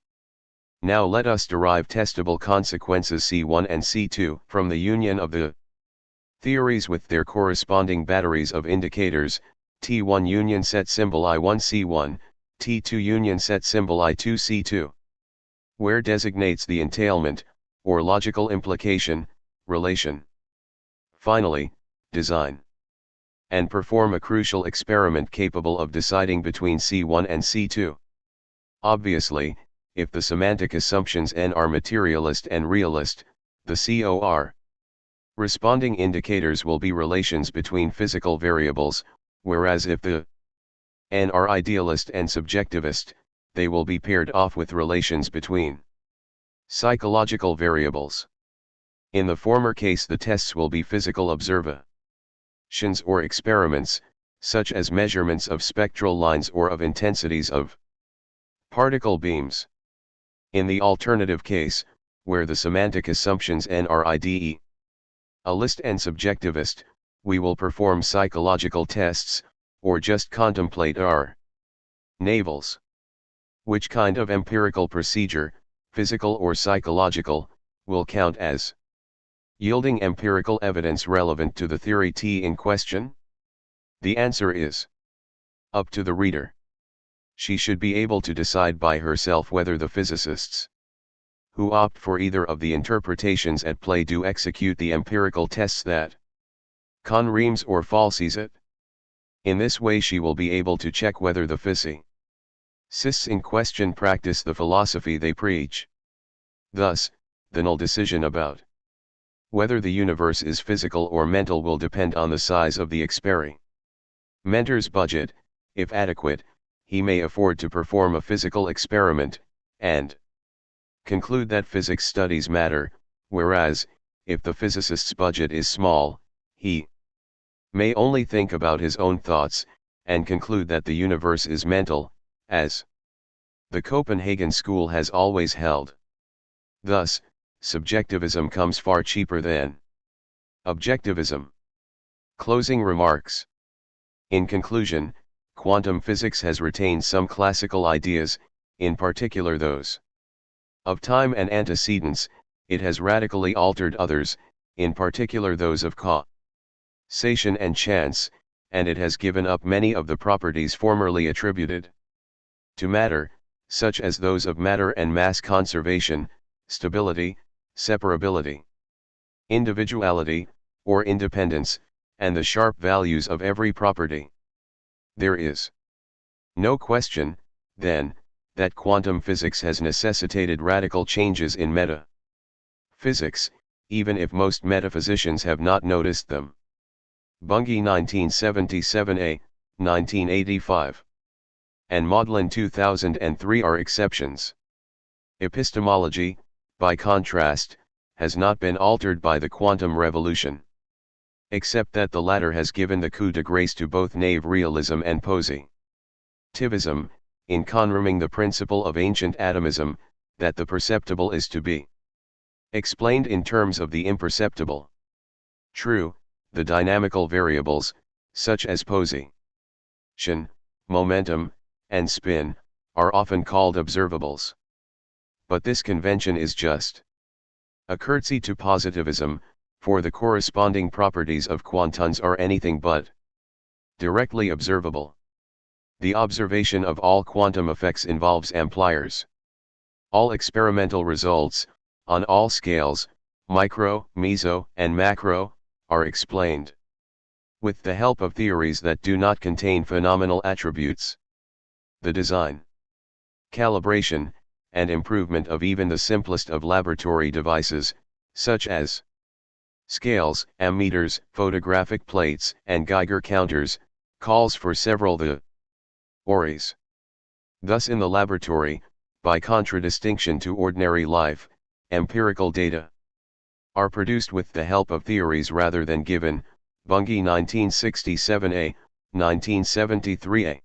Now let us derive testable consequences C1 and C2 from the union of the theories with their corresponding batteries of indicators, T1 union set symbol I1 C1, T2 union set symbol I2 C2. Where designates the entailment, or logical implication, relation. Finally, design and perform a crucial experiment capable of deciding between C1 and C2. Obviously, if the semantic assumptions N are materialist and realist, the corresponding indicators will be relations between physical variables, whereas if the N are idealist and subjectivist, they will be paired off with relations between psychological variables. In the former case the tests will be physical observations or experiments, such as measurements of spectral lines or of intensities of particle beams. In the alternative case, where the semantic assumptions N are idealist and subjectivist, we will perform psychological tests, or just contemplate our navels. Which kind of empirical procedure, physical or psychological, will count as yielding empirical evidence relevant to the theory T in question? The answer is up to the reader. She should be able to decide by herself whether the physicists who opt for either of the interpretations at play do execute the empirical tests that conreams or falsies it. In this way she will be able to check whether the Cysts in question practice the philosophy they preach. Thus, the null decision about whether the universe is physical or mental will depend on the size of the experimenter's budget. If adequate, he may afford to perform a physical experiment, and conclude that physics studies matter, whereas, if the physicist's budget is small, he may only think about his own thoughts, and conclude that the universe is mental, as the Copenhagen school has always held. Thus, subjectivism comes far cheaper than objectivism. Closing remarks. In conclusion, quantum physics has retained some classical ideas, in particular those of time and antecedents. It has radically altered others, in particular those of causation and chance, and it has given up many of the properties formerly attributed to matter, such as those of matter and mass conservation, stability, separability, individuality, or independence, and the sharp values of every property. There is no question, then, that quantum physics has necessitated radical changes in metaphysics, even if most metaphysicians have not noticed them. Bunge 1977a, 1985. And Maudlin 2003 are exceptions. Epistemology, by contrast, has not been altered by the quantum revolution, except that the latter has given the coup de grace to both naive realism and positivism, in confirming the principle of ancient atomism, that the perceptible is to be explained in terms of the imperceptible. True, the dynamical variables, such as position, momentum, and spin, are often called observables. But this convention is just a curtsy to positivism, for the corresponding properties of quantons are anything but directly observable. The observation of all quantum effects involves ampliers. All experimental results, on all scales, micro, meso, and macro, are explained with the help of theories that do not contain phenomenal attributes. The design, calibration, and improvement of even the simplest of laboratory devices, such as scales, ammeters, photographic plates, and Geiger counters, calls for several theories. Thus in the laboratory, by contradistinction to ordinary life, empirical data are produced with the help of theories rather than given. Bunge 1967a, 1973a.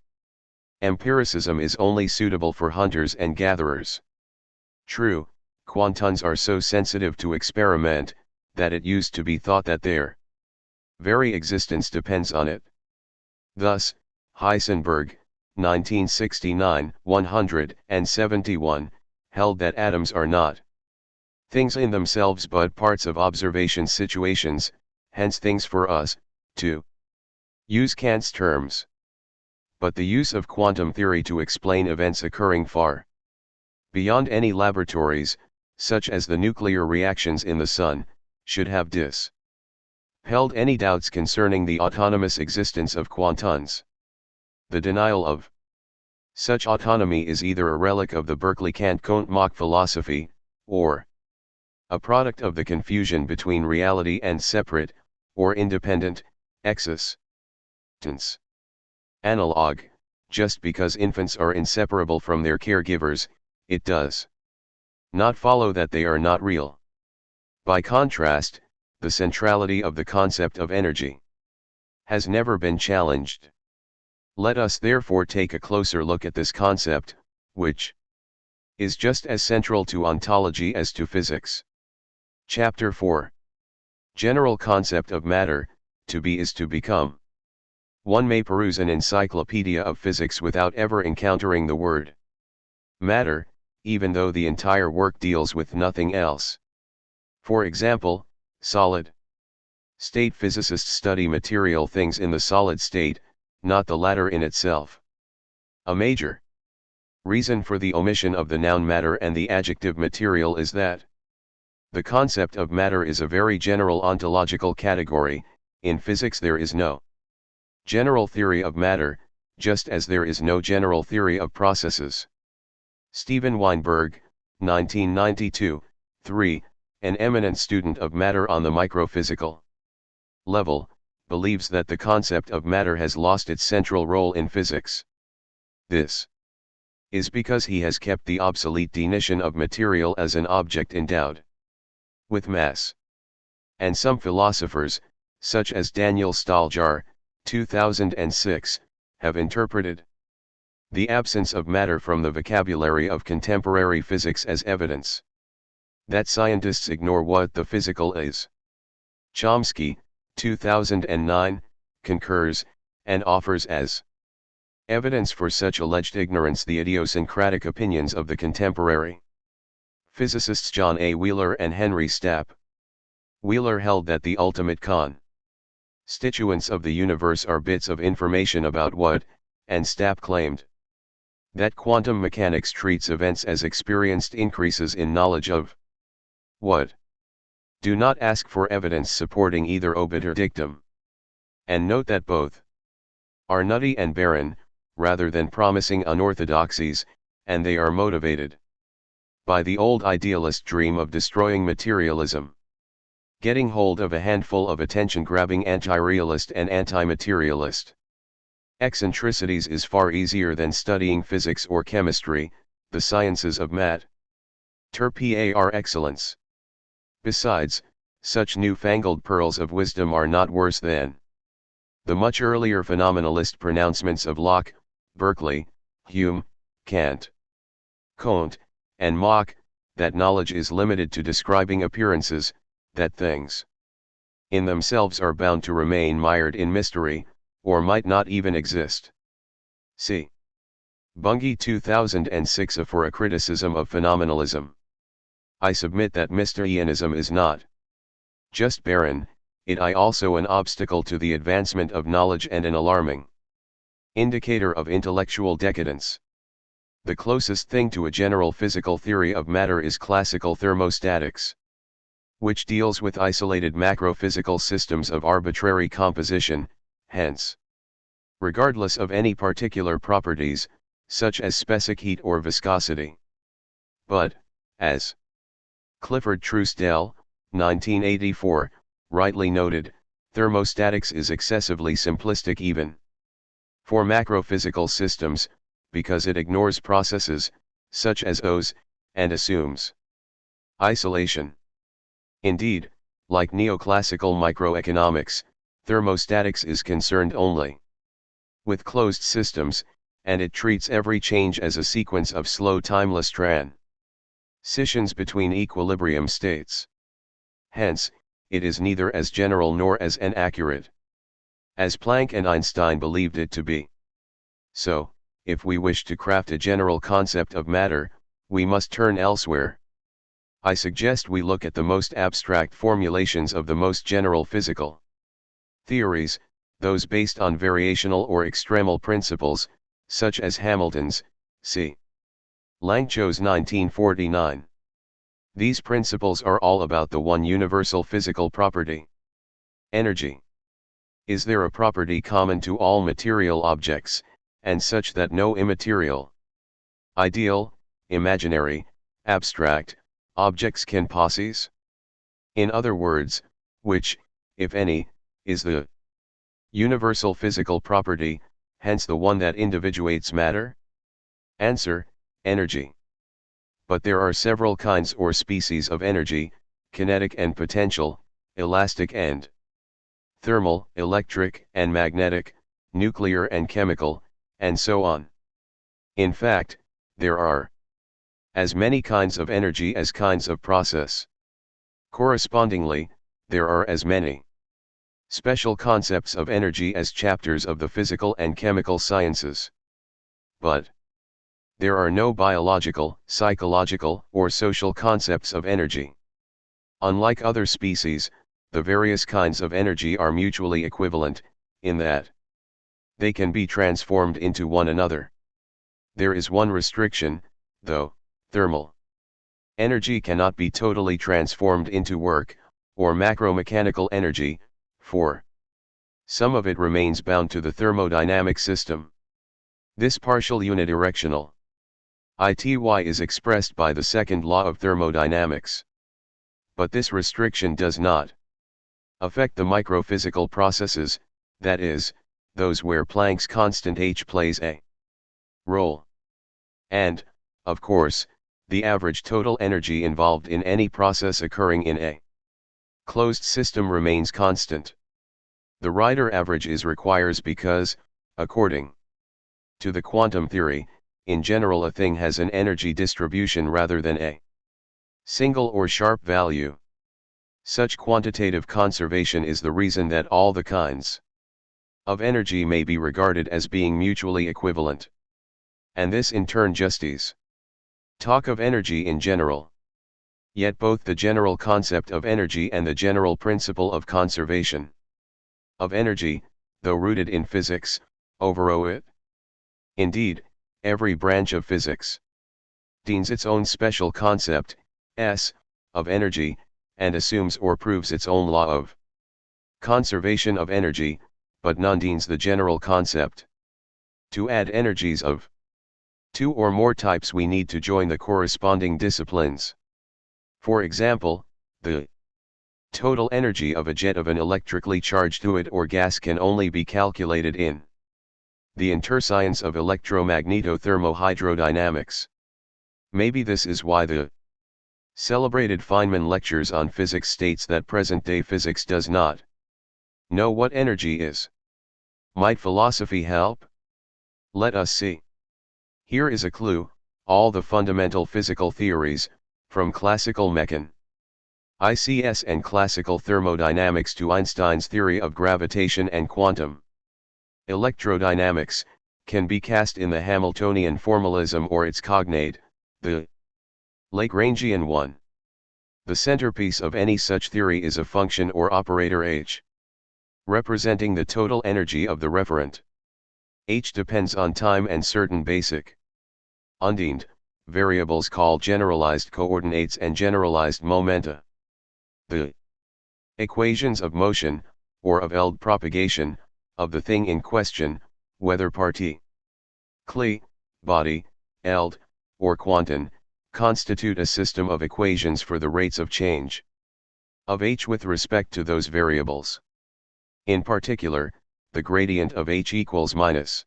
Empiricism is only suitable for hunters and gatherers. True, quantons are so sensitive to experiment, that it used to be thought that their very existence depends on it. Thus, Heisenberg, 1969, 171, held that atoms are not things in themselves but parts of observation situations, hence things for us, to use Kant's terms. But the use of quantum theory to explain events occurring far beyond any laboratories, such as the nuclear reactions in the Sun, should have dispelled any doubts concerning the autonomous existence of quantons. The denial of such autonomy is either a relic of the Berkeley-Kant-Comte-Mach philosophy, or a product of the confusion between reality and separate, or independent, existence. Analog, just because infants are inseparable from their caregivers, it does not follow that they are not real. By contrast, the centrality of the concept of energy has never been challenged. Let us therefore take a closer look at this concept, which is just as central to ontology as to physics. Chapter 4. General concept of matter, to be is to become. One may peruse an encyclopedia of physics without ever encountering the word matter, even though the entire work deals with nothing else. For example, solid state physicists study material things in the solid state, not the latter in itself. A major reason for the omission of the noun matter and the adjective material is that the concept of matter is a very general ontological category. In physics there is no general theory of matter, just as there is no general theory of processes. Steven Weinberg, 1992, 3, an eminent student of matter on the microphysical level, believes that the concept of matter has lost its central role in physics. This is because he has kept the obsolete definition of material as an object endowed with mass. And some philosophers, such as Daniel Stoljar, 2006, have interpreted the absence of matter from the vocabulary of contemporary physics as evidence that scientists ignore what the physical is. Chomsky, 2009, concurs, and offers as evidence for such alleged ignorance the idiosyncratic opinions of the contemporary physicists John A. Wheeler and Henry Stapp. Wheeler held that the ultimate constituents of the universe are bits of information about what, and Stapp claimed that quantum mechanics treats events as experienced increases in knowledge of what. Do not ask for evidence supporting either obiter dictum. And note that both are nutty and barren, rather than promising unorthodoxies, and they are motivated by the old idealist dream of destroying materialism. Getting hold of a handful of attention-grabbing anti-realist and anti-materialist eccentricities is far easier than studying physics or chemistry, the sciences of matter par excellence. Besides, such newfangled pearls of wisdom are not worse than the much earlier phenomenalist pronouncements of Locke, Berkeley, Hume, Kant, Comte, and Mach, that knowledge is limited to describing appearances, that things in themselves are bound to remain mired in mystery, or might not even exist. See Bunge 2006 for a criticism of phenomenalism. I submit that Mysterianism is not just barren, it is also an obstacle to the advancement of knowledge and an alarming indicator of intellectual decadence. The closest thing to a general physical theory of matter is classical thermostatics, which deals with isolated macrophysical systems of arbitrary composition, hence, regardless of any particular properties, such as specific heat or viscosity. But, as Clifford Truesdell, 1984, rightly noted, thermostatics is excessively simplistic even for macrophysical systems, because it ignores processes, such as those, and assumes isolation. Indeed, like neoclassical microeconomics, thermostatics is concerned only with closed systems, and it treats every change as a sequence of slow timeless transitions between equilibrium states. Hence, it is neither as general nor as inaccurate as Planck and Einstein believed it to be. So, if we wish to craft a general concept of matter, we must turn elsewhere. I suggest we look at the most abstract formulations of the most general physical theories, those based on variational or extremal principles, such as Hamilton's, c. Langchow's 1949. These principles are all about the one universal physical property: energy. Is there a property common to all material objects, and such that no immaterial, ideal, imaginary, abstract objects can possess? In other words, which, if any, is the universal physical property, hence the one that individuates matter? Answer: energy. But there are several kinds or species of energy: kinetic and potential, elastic and thermal, electric and magnetic, nuclear and chemical, and so on. In fact, there are as many kinds of energy as kinds of process. Correspondingly, there are as many special concepts of energy as chapters of the physical and chemical sciences. But there are no biological, psychological, or social concepts of energy. Unlike other species, the various kinds of energy are mutually equivalent, in that they can be transformed into one another. There is one restriction, though: thermal energy cannot be totally transformed into work, or macromechanical energy, for some of it remains bound to the thermodynamic system. This partial unidirectional ity is expressed by the second law of thermodynamics. But this restriction does not affect the microphysical processes, that is, those where Planck's constant h plays a role. And, of course, the average total energy involved in any process occurring in a closed system remains constant. The Rider average is requires because, according to the quantum theory, in general a thing has an energy distribution rather than a single or sharp value. Such quantitative conservation is the reason that all the kinds of energy may be regarded as being mutually equivalent. And this in turn justifies talk of energy in general. Yet both the general concept of energy and the general principle of conservation of energy, though rooted in physics, overowe it. Indeed, every branch of physics deems its own special concept, s, of energy, and assumes or proves its own law of conservation of energy, but none deems the general concept. To add energies of two or more types we need to join the corresponding disciplines. For example, the total energy of a jet of an electrically charged fluid or gas can only be calculated in the interscience of electromagnetothermohydrodynamics. Maybe this is why the celebrated Feynman lectures on physics states that present-day physics does not know what energy is. Might philosophy help? Let us see. Here is a clue: all the fundamental physical theories, from classical mechanics and classical thermodynamics to Einstein's theory of gravitation and quantum electrodynamics, can be cast in the Hamiltonian formalism or its cognate, the Lagrangian one. The centerpiece of any such theory is a function or operator h, representing the total energy of the referent. H depends on time and certain basic undefined variables called generalized coordinates and generalized momenta. The equations of motion, or of Eld propagation, of the thing in question, whether particly, body, Eld, or quantum, constitute a system of equations for the rates of change of h with respect to those variables. In particular, the gradient of h equals minus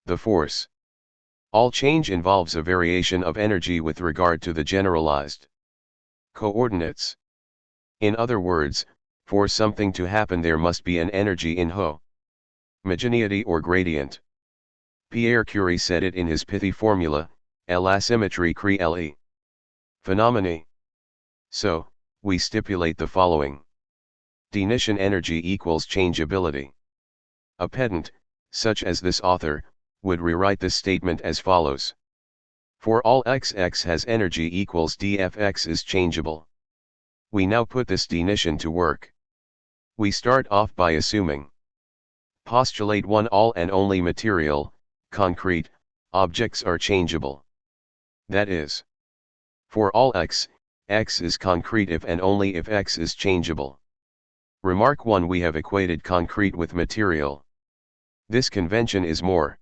the force. All change involves a variation of energy with regard to the generalized coordinates. In other words, for something to happen there must be an energy in homogeneity or gradient. Pierre Curie said it in his pithy formula, L'asymmétrie crée les phénomènes. So, we stipulate the following. Definition: energy equals changeability. A pedant, such as this author, would rewrite this statement as follows. For all x has energy equals dfx is changeable. We now put this definition to work. We start off by assuming. Postulate 1: all and only material, concrete, objects are changeable. That is, for all x is concrete if and only if x is changeable. Remark 1: we have equated concrete with material. This convention is more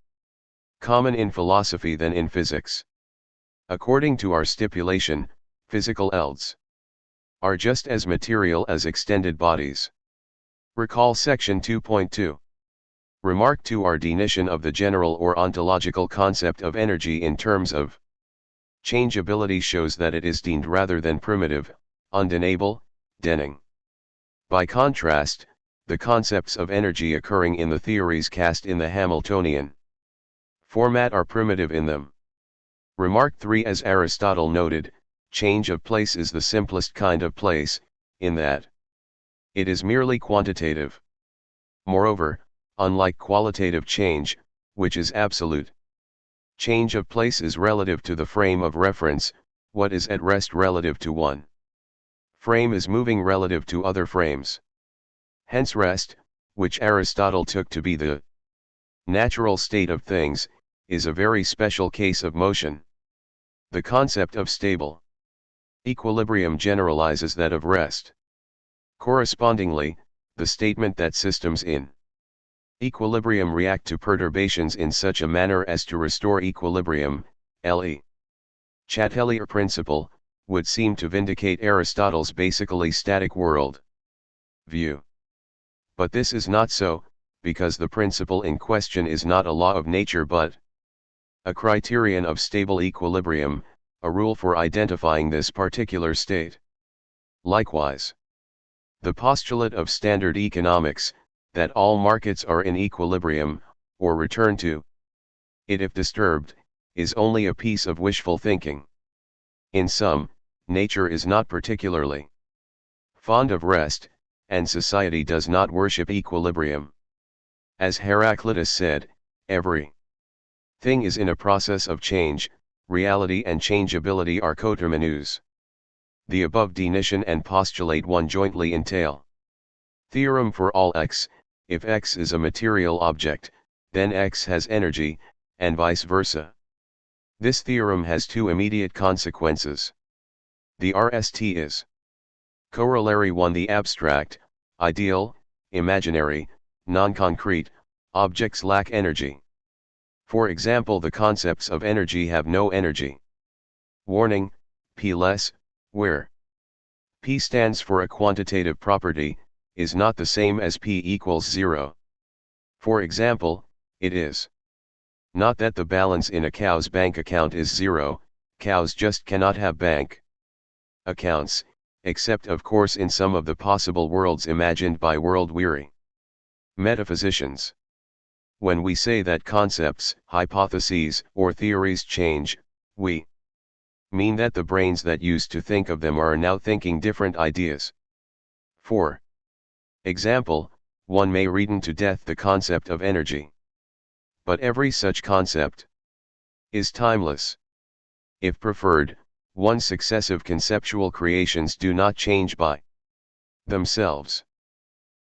common in philosophy than in physics. According to our stipulation, physical elds are just as material as extended bodies. Recall section 2.2. Remark 2: our definition of the general or ontological concept of energy in terms of changeability shows that it is deemed rather than primitive, undeniable, denying. By contrast, the concepts of energy occurring in the theories cast in the Hamiltonian format are primitive in them. Remark 3: as Aristotle noted, change of place is the simplest kind of place, in that it is merely quantitative. Moreover, unlike qualitative change, which is absolute, change of place is relative to the frame of reference. What is at rest relative to one frame is moving relative to other frames. Hence rest, which Aristotle took to be the natural state of things, is a very special case of motion. The concept of stable equilibrium generalizes that of rest. Correspondingly, the statement that systems in Equilibrium react to perturbations in such a manner as to restore equilibrium. Le Chatelier principle would seem to vindicate Aristotle's basically static world view. But this is not so, because the principle in question is not a law of nature but a criterion of stable equilibrium, a rule for identifying this particular state. Likewise, the postulate of standard economics, that all markets are in equilibrium, or return to it if disturbed, is only a piece of wishful thinking. In sum, nature is not particularly fond of rest, and society does not worship equilibrium. As Heraclitus said, every thing is in a process of change, reality and changeability are coterminous. The above definition and postulate 1 jointly entail. Theorem for all x: if x is a material object, then x has energy, and vice versa. This theorem has two immediate consequences. The RST is Corollary 1. The abstract, ideal, imaginary, non-concrete objects lack energy. For example, the concepts of energy have no energy. Warning: P less, where P stands for a quantitative property, is not the same as P equals 0. For example, it is not that the balance in a cow's bank account is 0, cows just cannot have bank accounts, except of course in some of the possible worlds imagined by world-weary metaphysicians. When we say that concepts, hypotheses, or theories change, we mean that the brains that used to think of them are now thinking different ideas. For example, one may reason to death the concept of energy. But every such concept is timeless. If preferred, one's successive conceptual creations do not change by themselves.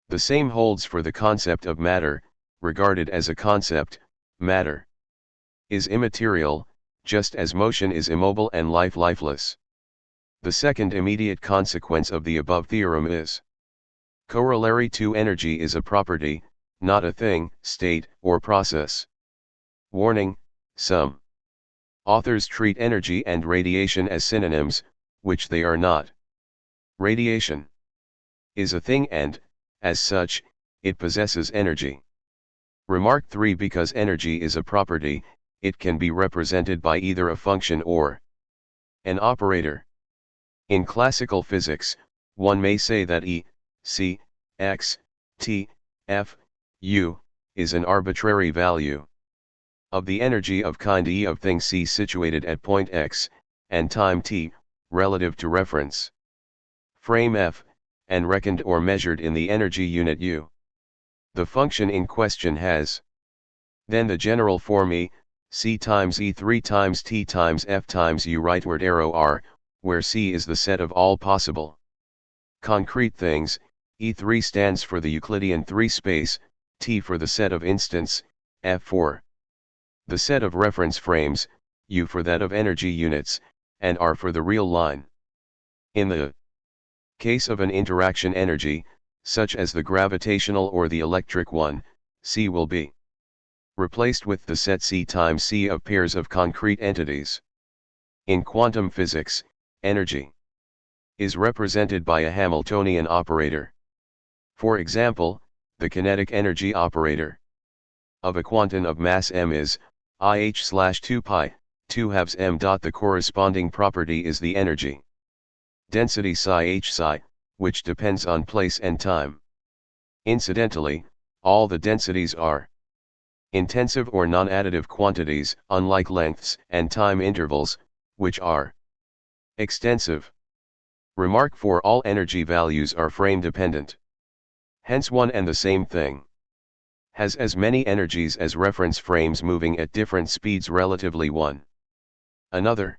The same holds for the concept of matter. Regarded as a concept, matter is immaterial, just as motion is immobile and life lifeless. The second immediate consequence of the above theorem is Corollary 2. Energy is a property, not a thing, state, or process. Warning: some authors treat energy and radiation as synonyms, which they are not. Radiation is a thing and, as such, it possesses energy. Remark 3. Because energy is a property, it can be represented by either a function or an operator. In classical physics, one may say that E, C, X, T, F, U, is an arbitrary value of the energy of kind E of thing C situated at point X, and time T, relative to reference frame F, and reckoned or measured in the energy unit U. The function in question has then the general form E, C times E3 times T times F times U rightward arrow R, where C is the set of all possible concrete things. E3 stands for the Euclidean 3 space, T for the set of instants, F for the set of reference frames, U for that of energy units, and R for the real line. In the case of an interaction energy, such as the gravitational or the electric one, C will be replaced with the set C times C of pairs of concrete entities. In quantum physics, energy is represented by a Hamiltonian operator. For example, the kinetic energy operator of a quantum of mass m is IH/2 pi, 2/2 m. The corresponding property is the energy density psi h psi, which depends on place and time. Incidentally, all the densities are intensive or non-additive quantities, unlike lengths and time intervals, which are extensive. Remark 4. All energy values are frame-dependent. Hence one and the same thing has as many energies as reference frames moving at different speeds relatively one another.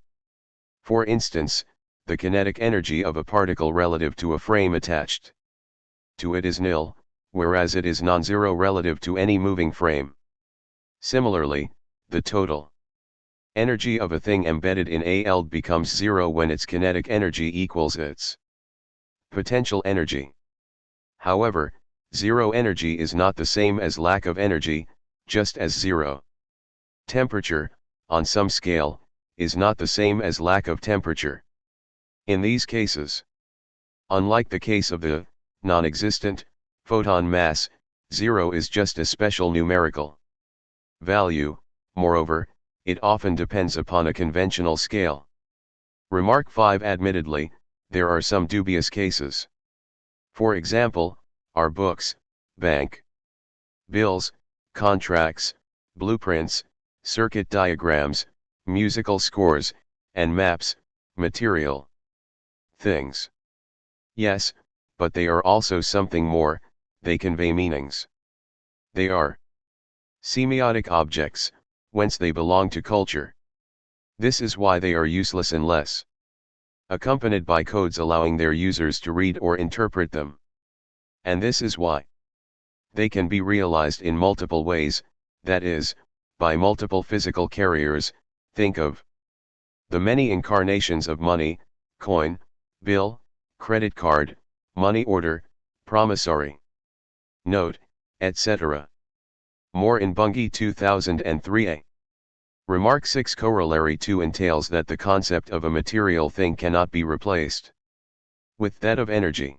For instance, the kinetic energy of a particle relative to a frame attached to it is nil, whereas it is non-zero relative to any moving frame. Similarly, the total energy of a thing embedded in a eld becomes zero when its kinetic energy equals its potential energy. However, Zero energy is not the same as lack of energy, just as zero temperature, on some scale, is not the same as lack of temperature. In these cases, unlike the case of the non-existent photon mass, zero is just a special numerical value. Moreover, it often depends upon a conventional scale. Remark 5. Admittedly, there are some dubious cases. For example, are books, bank bills, contracts, blueprints, circuit diagrams, musical scores, and maps material things? Yes, but they are also something more. They convey meanings. They are semiotic objects, whence they belong to culture. This is why they are useless unless accompanied by codes allowing their users to read or interpret them. And this is why they can be realized in multiple ways, that is, by multiple physical carriers. Think of the many incarnations of money, coin, bill, credit card, money order, promissory note, etc. More in Bunge 2003a. Remark 6. Corollary 2 entails that the concept of a material thing cannot be replaced with that of energy.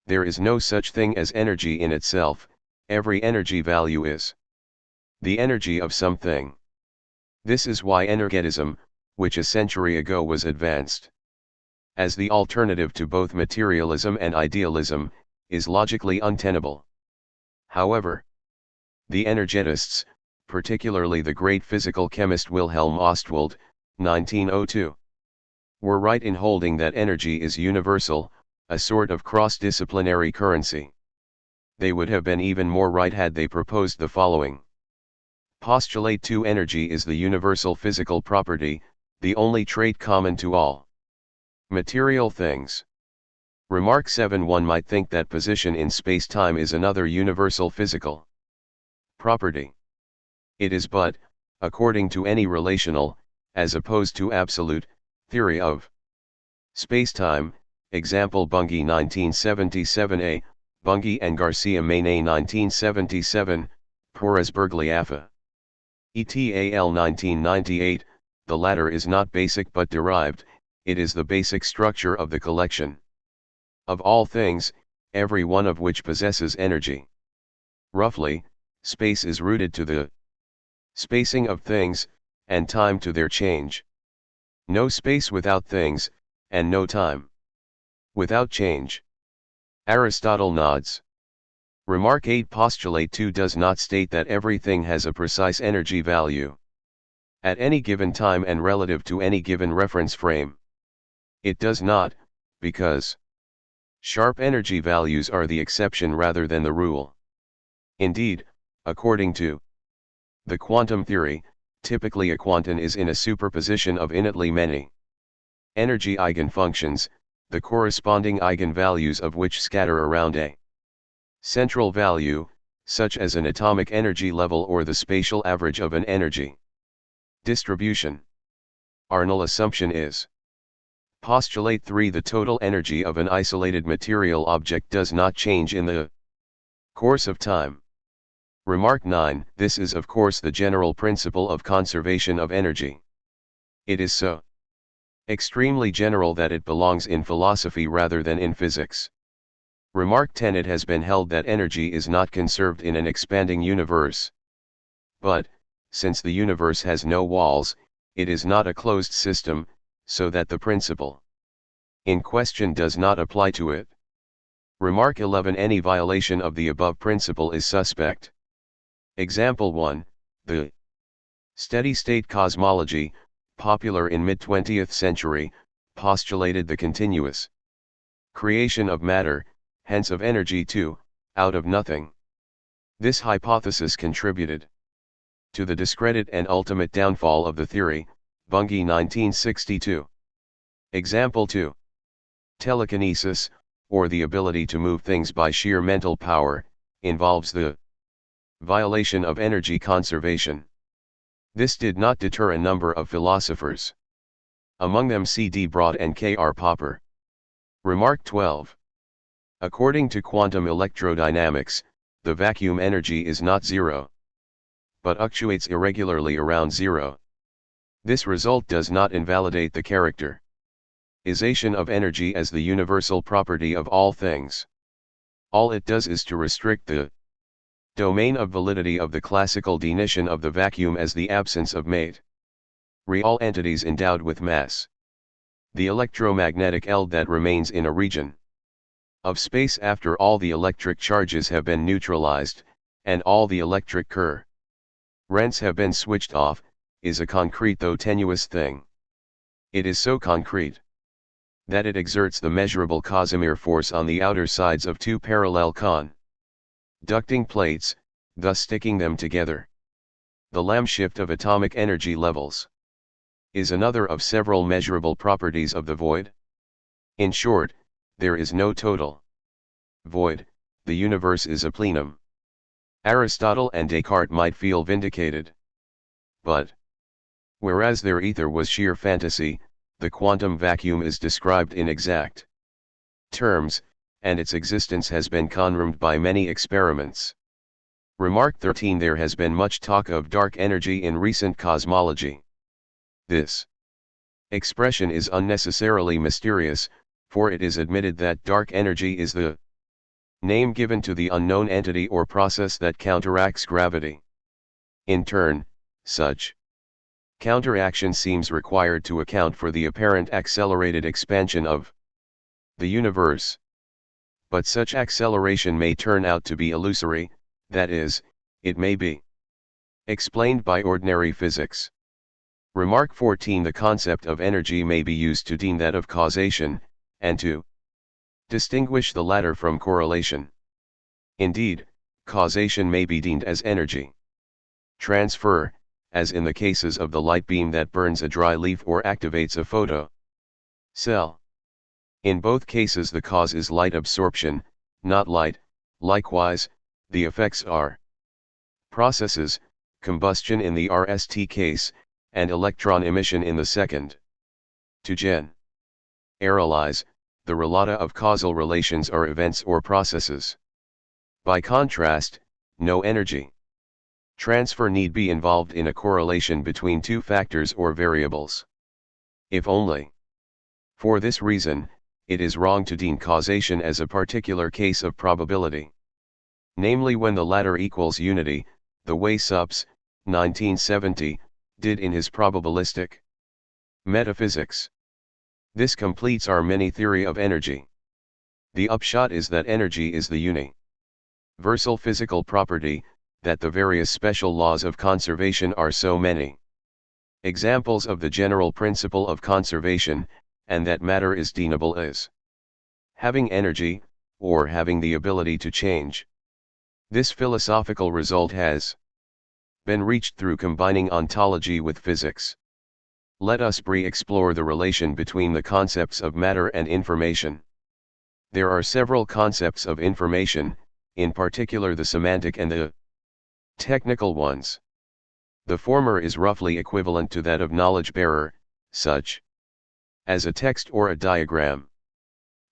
There is no such thing as energy in itself. Every energy value is the energy of something. This is why energetism, which a century ago was advanced as the alternative to both materialism and idealism, is logically untenable. However, the energetists, particularly the great physical chemist Wilhelm Ostwald, 1902, were right in holding that energy is universal, a sort of cross-disciplinary currency. They would have been even more right had they proposed the following. Postulate 2. Energy is the universal physical property, the only trait common to all material things. Remark 7. One might think that position in space-time is another universal physical property. It is but, according to any relational, as opposed to absolute, theory of space-time, example Bunge 1977a, Bunge and Garcia Mene 1977, Perez Bergliafa et al. 1998, the latter is not basic but derived, it is the basic structure of the collection of all things, every one of which possesses energy. Roughly, space is rooted to the spacing of things, and time to their change. No space without things, and no time without change. Aristotle nods. Remark 8. Postulate 2 does not state that everything has a precise energy value at any given time and relative to any given reference frame. It does not, because sharp energy values are the exception rather than the rule. Indeed, according to the quantum theory, typically a quantum is in a superposition of innately many energy eigenfunctions, the corresponding eigenvalues of which scatter around a central value, such as an atomic energy level or the spatial average of an energy distribution. Our null assumption is Postulate 3. The total energy of an isolated material object does not change in the course of time. Remark 9. This is of course the general principle of conservation of energy. It is so extremely general that it belongs in philosophy rather than in physics. Remark 10. It has been held that energy is not conserved in an expanding universe. But, since the universe has no walls, it is not a closed system, so that the principle in question does not apply to it. Remark 11. Any violation of the above principle is suspect. Example 1, the steady-state cosmology, popular in mid-20th century, postulated the continuous creation of matter, hence of energy too, out of nothing. This hypothesis contributed to the discredit and ultimate downfall of the theory, Bunge 1962. Example 2. Telekinesis, or the ability to move things by sheer mental power, involves the violation of energy conservation. This did not deter a number of philosophers. Among them C. D. Broad and K. R. Popper. Remark 12. According to quantum electrodynamics, the vacuum energy is not zero, but fluctuates irregularly around zero. This result does not invalidate the characterization of energy as the universal property of all things. All it does is to restrict the domain of validity of the classical definition of the vacuum as the absence of real entities endowed with mass. The electromagnetic field that remains in a region of space after all the electric charges have been neutralized, and all the electric currents have been switched off, is a concrete though tenuous thing. It is so concrete that it exerts the measurable Casimir force on the outer sides of two parallel conducting plates, thus sticking them together. The Lamb shift of atomic energy levels is another of several measurable properties of the void. In short, there is no total void, the universe is a plenum. Aristotle and Descartes might feel vindicated. But whereas their ether was sheer fantasy, the quantum vacuum is described in exact terms, and its existence has been confirmed by many experiments. Remark 13. There has been much talk of dark energy in recent cosmology. This expression is unnecessarily mysterious, for it is admitted that dark energy is the name given to the unknown entity or process that counteracts gravity. In turn, such counteraction seems required to account for the apparent accelerated expansion of the universe. But such acceleration may turn out to be illusory, that is, it may be explained by ordinary physics. Remark 14. The concept of energy may be used to deem that of causation, and to distinguish the latter from correlation. Indeed, causation may be deemed as energy transfer, as in the cases of the light beam that burns a dry leaf or activates a photo cell. In both cases the cause is light absorption, not light. Likewise, the effects are processes, combustion in the RST case, and electron emission in the second. To generalize, the relata of causal relations are events or processes. By contrast, no energy transfer need be involved in a correlation between two factors or variables. If only for this reason, it is wrong to deem causation as a particular case of probability. Namely when the latter equals unity, the way Supps, 1970, did in his probabilistic metaphysics. This completes our mini theory of energy. The upshot is that energy is the universal physical property, that the various special laws of conservation are so many examples of the general principle of conservation, and that matter is deemable as having energy, or having the ability to change. This philosophical result has been reached through combining ontology with physics. Let us explore the relation between the concepts of matter and information. There are several concepts of information, in particular the semantic and the technical ones. The former is roughly equivalent to that of knowledge bearer, such as a text or a diagram.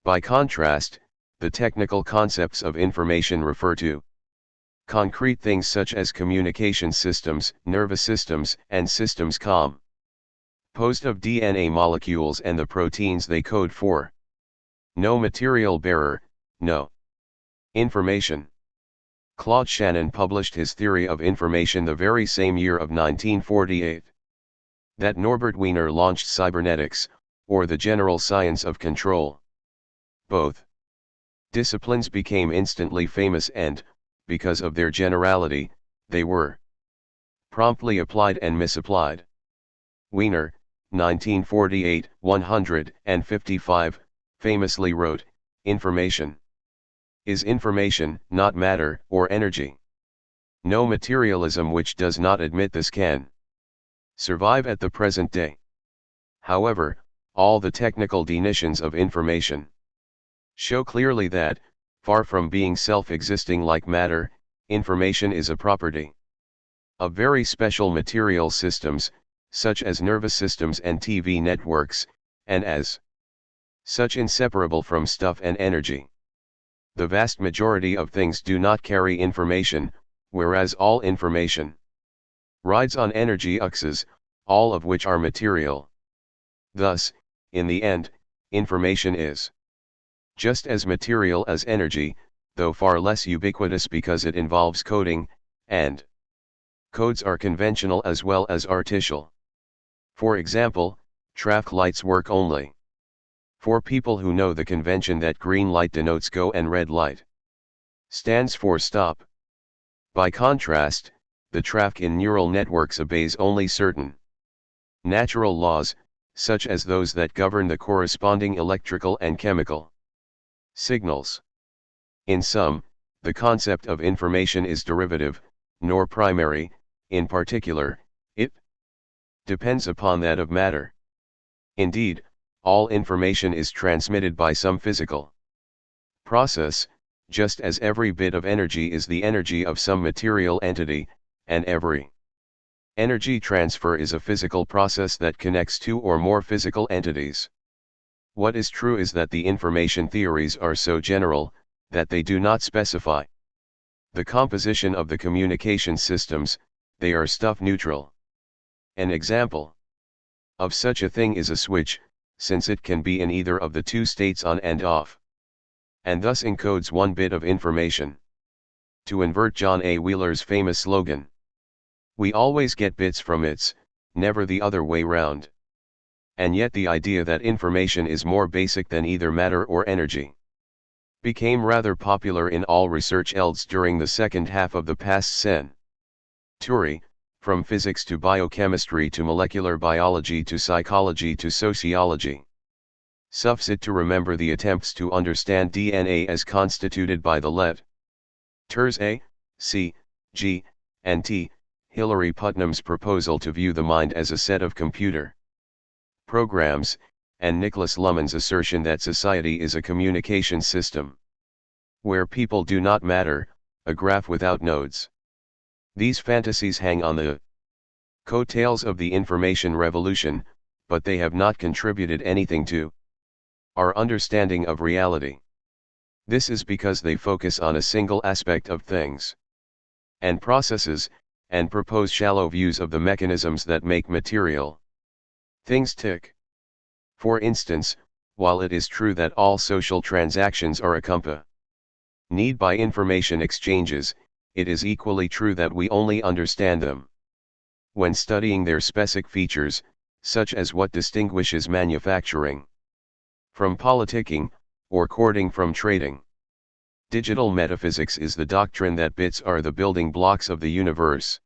By contrast, the technical concepts of information refer to concrete things such as communication systems, nervous systems, and systems composed of DNA molecules and the proteins they code for. No material bearer, no information. Claude Shannon published his theory of information the very same year of 1948. That Norbert Wiener launched cybernetics, or the general science of control. Both disciplines became instantly famous and, because of their generality, they were promptly applied and misapplied. Wiener, 1948, 155, famously wrote, "Information is information, not matter, or energy. No materialism which does not admit this can survive at the present day." However, all the technical definitions of information show clearly that, far from being self-existing like matter, information is a property of very special material systems, such as nervous systems and TV networks, and as such inseparable from stuff and energy. the vast majority of things do not carry information, whereas all information rides on energy axes, all of which are material. Thus, in the end, information is just as material as energy, though far less ubiquitous because it involves coding, and codes are conventional as well as artificial. For example, traffic lights work only for people who know the convention that green light denotes go and red light stands for stop. By contrast, the traffic in neural networks obeys only certain natural laws, such as those that govern the corresponding electrical and chemical signals. In sum, the concept of information is derivative, nor primary. In particular, it depends upon that of matter. Indeed, all information is transmitted by some physical process, just as every bit of energy is the energy of some material entity, and every energy transfer is a physical process that connects two or more physical entities. What is true is that the information theories are so general, that they do not specify the composition of the communication systems, they are stuff neutral. An example of such a thing is a switch, since it can be in either of the two states on and off, and thus encodes one bit of information. To invert John A. Wheeler's famous slogan, "We always get bits from bits, never the other way round." And yet the idea that information is more basic than either matter or energy became rather popular in all research fields during the second half of the past century, from physics to biochemistry to molecular biology to psychology to sociology. Suffice it to remember the attempts to understand DNA as constituted by the letters A, C, G, and T, Hilary Putnam's proposal to view the mind as a set of computer programs, and Nicholas Luhmann's assertion that society is a communication system where people do not matter, a graph without nodes. These fantasies hang on the coattails of the information revolution, but they have not contributed anything to our understanding of reality. This is because they focus on a single aspect of things and processes, and propose shallow views of the mechanisms that make material things tick. For instance, while it is true that all social transactions are accompanied by information exchanges, it is equally true that we only understand them when studying their specific features, such as what distinguishes manufacturing from politicking, or courting from trading. Digital metaphysics is the doctrine that bits are the building blocks of the universe,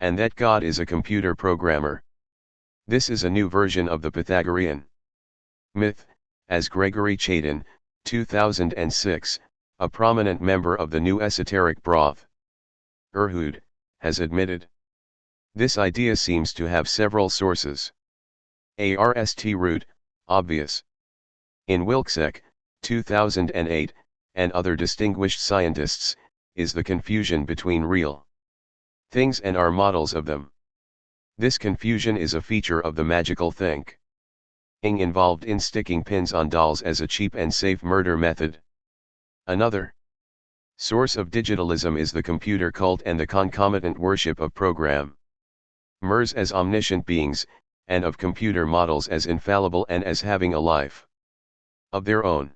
and that God is a computer programmer. This is a new version of the Pythagorean myth, as Gregory Chaitin, 2006, a prominent member of the new esoteric brotherhood, has admitted. This idea seems to have several sources. Arst root, obvious. In Wilczek, 2008, and other distinguished scientists, is the confusion between real things and our models of them. This confusion is a feature of the magical thinking involved in sticking pins on dolls as a cheap and safe murder method. Another source of digitalism is the computer cult and the concomitant worship of programmers as omniscient beings, and of computer models as infallible and as having a life of their own.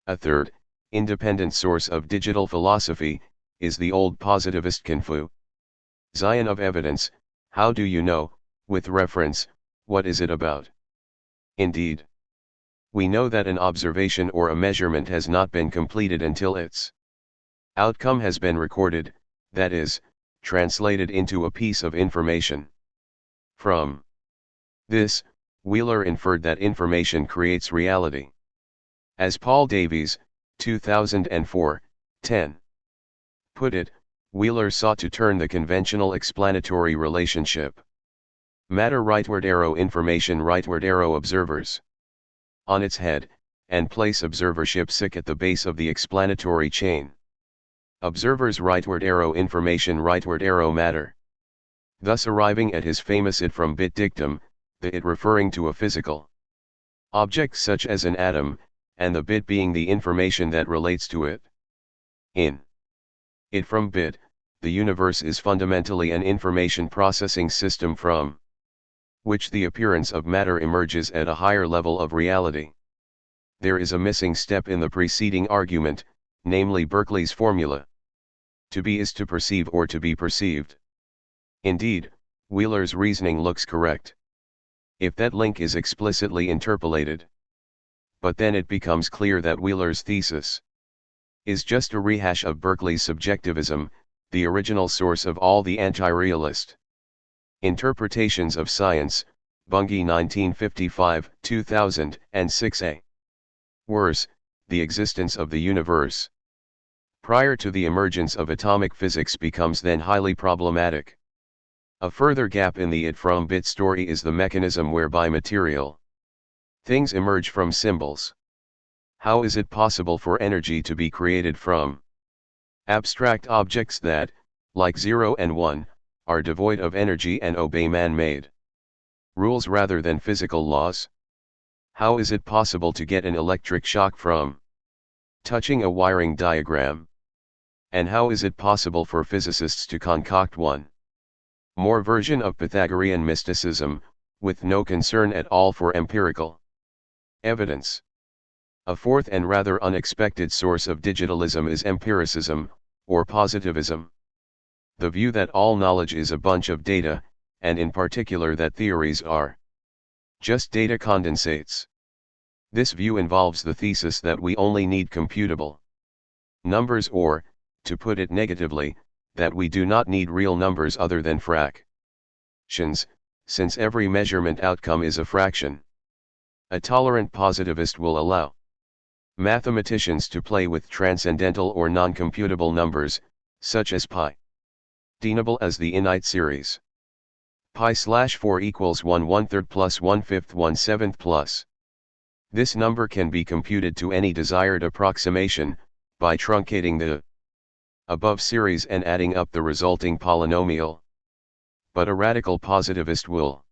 A third, independent source of digital philosophy, is the old positivist confusion of evidence. How do you know, with reference, what is it about? Indeed, we know that an observation or a measurement has not been completed until its outcome has been recorded, that is, translated into a piece of information. From this, Wheeler inferred that information creates reality. As Paul Davies, 2004, 10, put it, Wheeler sought to turn the conventional explanatory relationship matter rightward arrow information rightward arrow observers on its head, and place observership sick at the base of the explanatory chain. Observers rightward arrow information rightward arrow matter. Thus arriving at his famous it from bit dictum, the it referring to a physical object such as an atom, and the bit being the information that relates to it. In it from bit, the universe is fundamentally an information processing system from which the appearance of matter emerges at a higher level of reality. There is a missing step in the preceding argument, namely Berkeley's formula. To be is to perceive or to be perceived. Indeed, Wheeler's reasoning looks correct, if that link is explicitly interpolated. But then it becomes clear that Wheeler's thesis is just a rehash of Berkeley's subjectivism, the original source of all the anti-realist interpretations of science, Bunge 1955, 2006a. Worse, the existence of the universe prior to the emergence of atomic physics becomes then highly problematic. A further gap in the it from bit story is the mechanism whereby material things emerge from symbols. How is it possible for energy to be created from abstract objects that, like 0 and 1, are devoid of energy and obey man-made rules rather than physical laws? How is it possible to get an electric shock from touching a wiring diagram? And how is it possible for physicists to concoct one more version of Pythagorean mysticism, with no concern at all for empirical evidence? A fourth and rather unexpected source of digitalism is empiricism, or positivism. The view that all knowledge is a bunch of data, and in particular that theories are just data condensates. This view involves the thesis that we only need computable numbers, or, to put it negatively, that we do not need real numbers other than fractions, since every measurement outcome is a fraction. A tolerant positivist will allow mathematicians to play with transcendental or non-computable numbers, such as pi, definable as the inite series. Pi/4 equals 1/1/3 plus 1/5 1/7 plus. This number can be computed to any desired approximation, by truncating the above series and adding up the resulting polynomial. But a radical positivist will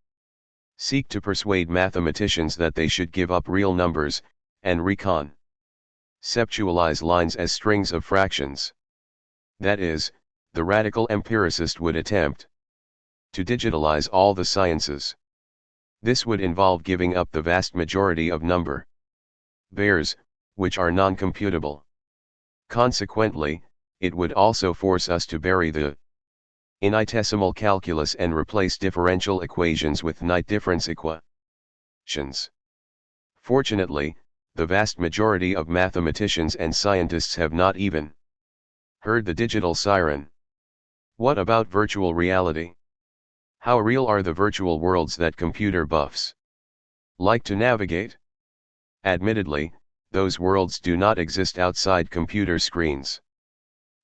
seek to persuade mathematicians that they should give up real numbers, and reconceptualize lines as strings of fractions. That is, the radical empiricist would attempt to digitalize all the sciences. This would involve giving up the vast majority of number pairs, which are non-computable. Consequently, it would also force us to bury the infinitesimal calculus and replace differential equations with night difference equations. Fortunately, the vast majority of mathematicians and scientists have not even heard the digital siren. What about virtual reality? How real are the virtual worlds that computer buffs like to navigate? Admittedly, those worlds do not exist outside computer screens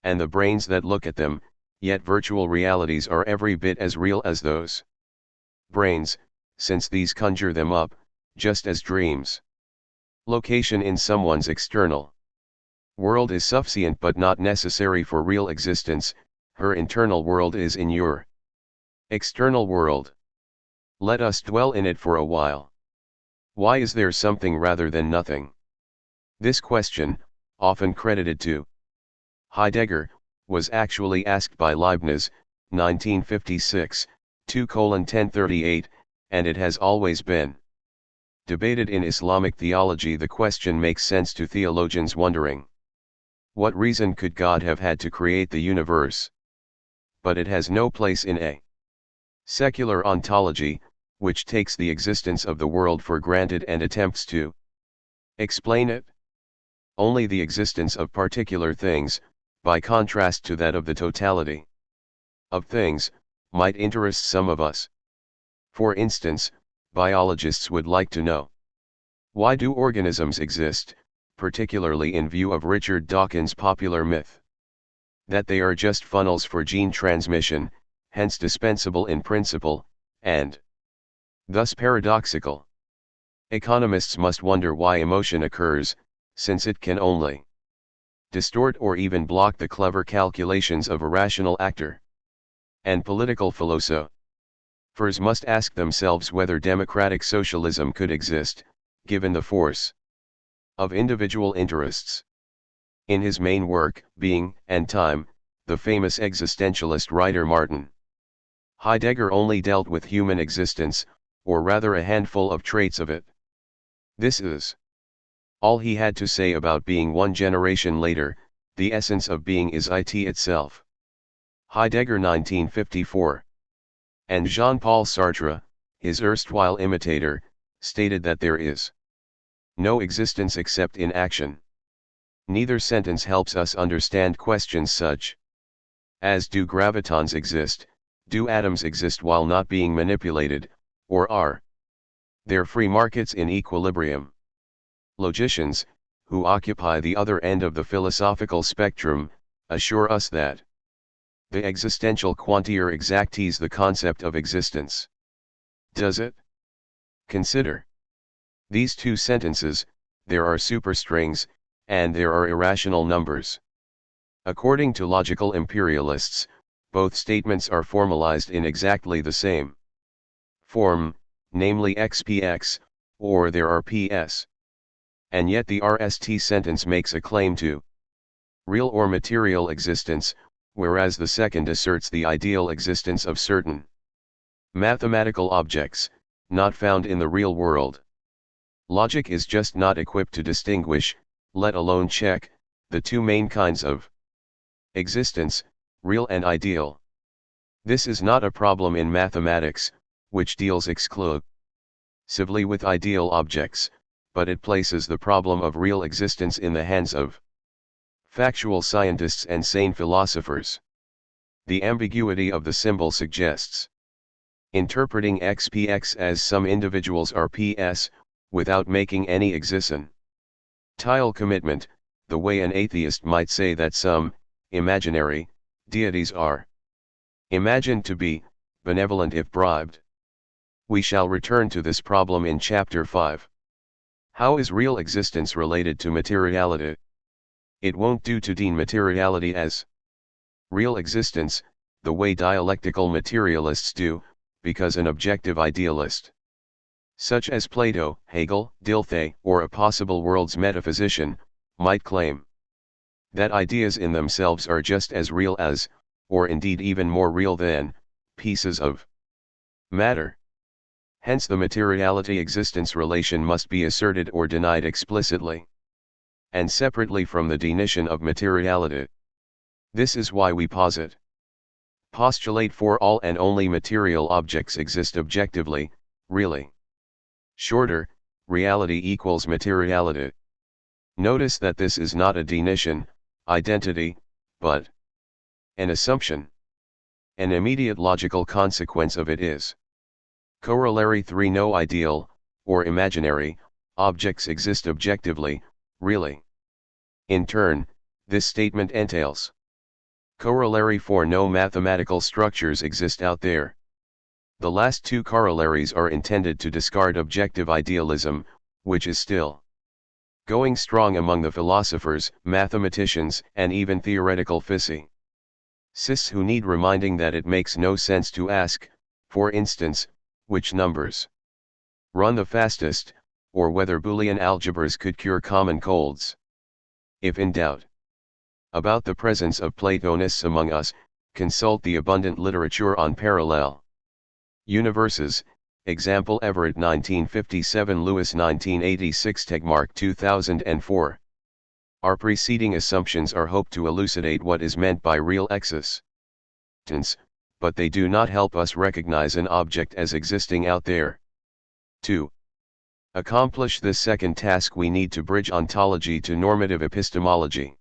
and the brains that look at them, yet virtual realities are every bit as real as those brains, since these conjure them up, just as dreams. Location in someone's external world is sufficient but not necessary for real existence. Her internal world is in your external world. Let us dwell in it for a while. Why is there something rather than nothing? This question, often credited to Heidegger, was actually asked by Leibniz, 1956, 2:1038, and it has always been debated in Islamic theology. The question makes sense to theologians wondering, what reason could God have had to create the universe? But it has no place in a secular ontology, which takes the existence of the world for granted and attempts to explain it. Only the existence of particular things, by contrast to that of the totality of things, might interest some of us. For instance, biologists would like to know, why do organisms exist, particularly in view of Richard Dawkins' popular myth that they are just funnels for gene transmission, hence dispensable in principle, and thus paradoxical. Economists must wonder why emotion occurs, since it can only distort or even block the clever calculations of a rational actor. And political philosophers must ask themselves whether democratic socialism could exist, given the force of individual interests. In his main work, Being and Time, the famous existentialist writer Martin Heidegger only dealt with human existence, or rather a handful of traits of it. This is all he had to say about being. One generation later, the essence of being is it itself. Heidegger 1954. And Jean-Paul Sartre, his erstwhile imitator, stated that there is no existence except in action. Neither sentence helps us understand questions such as, do gravitons exist, do atoms exist while not being manipulated, or are there free markets in equilibrium? Logicians, who occupy the other end of the philosophical spectrum, assure us that the existential quantior exactes the concept of existence. Does it? Consider these two sentences: there are superstrings, and there are irrational numbers. According to logical imperialists, both statements are formalized in exactly the same form, namely xpx, or there are ps. And yet the RST sentence makes a claim to real or material existence, whereas the second asserts the ideal existence of certain mathematical objects, not found in the real world. Logic is just not equipped to distinguish, let alone check, the two main kinds of existence, real and ideal. This is not a problem in mathematics, which deals exclusively with ideal objects, but it places the problem of real existence in the hands of factual scientists and sane philosophers. The ambiguity of the symbol suggests interpreting xpx as some individuals are ps, without making any existential commitment, the way an atheist might say that some imaginary deities are imagined to be benevolent if bribed. We shall return to this problem in Chapter 5. How is real existence related to materiality? It won't do to deem materiality as real existence, the way dialectical materialists do, because an objective idealist, such as Plato, Hegel, Dilthey, or a possible world's metaphysician, might claim that ideas in themselves are just as real as, or indeed even more real than, pieces of matter. Hence the materiality-existence relation must be asserted or denied explicitly and separately from the definition of materiality. This is why we postulate for all and only material objects exist objectively, really. Shorter, reality equals materiality. Notice that this is not a definition, identity, but an assumption. An immediate logical consequence of it is Corollary 3: no ideal, or imaginary, objects exist objectively, really. In turn, this statement entails Corollary 4: no mathematical structures exist out there. The last two corollaries are intended to discard objective idealism, which is still going strong among the philosophers, mathematicians, and even theoretical physicists who need reminding that it makes no sense to ask, for instance, which numbers run the fastest, or whether Boolean algebras could cure common colds. If in doubt about the presence of Platonists among us, consult the abundant literature on parallel universes, example Everett 1957, Lewis 1986, Tegmark 2004. Our preceding assumptions are hoped to elucidate what is meant by real existence, but they do not help us recognize an object as existing out there. To accomplish this second task, we need to bridge ontology to normative epistemology.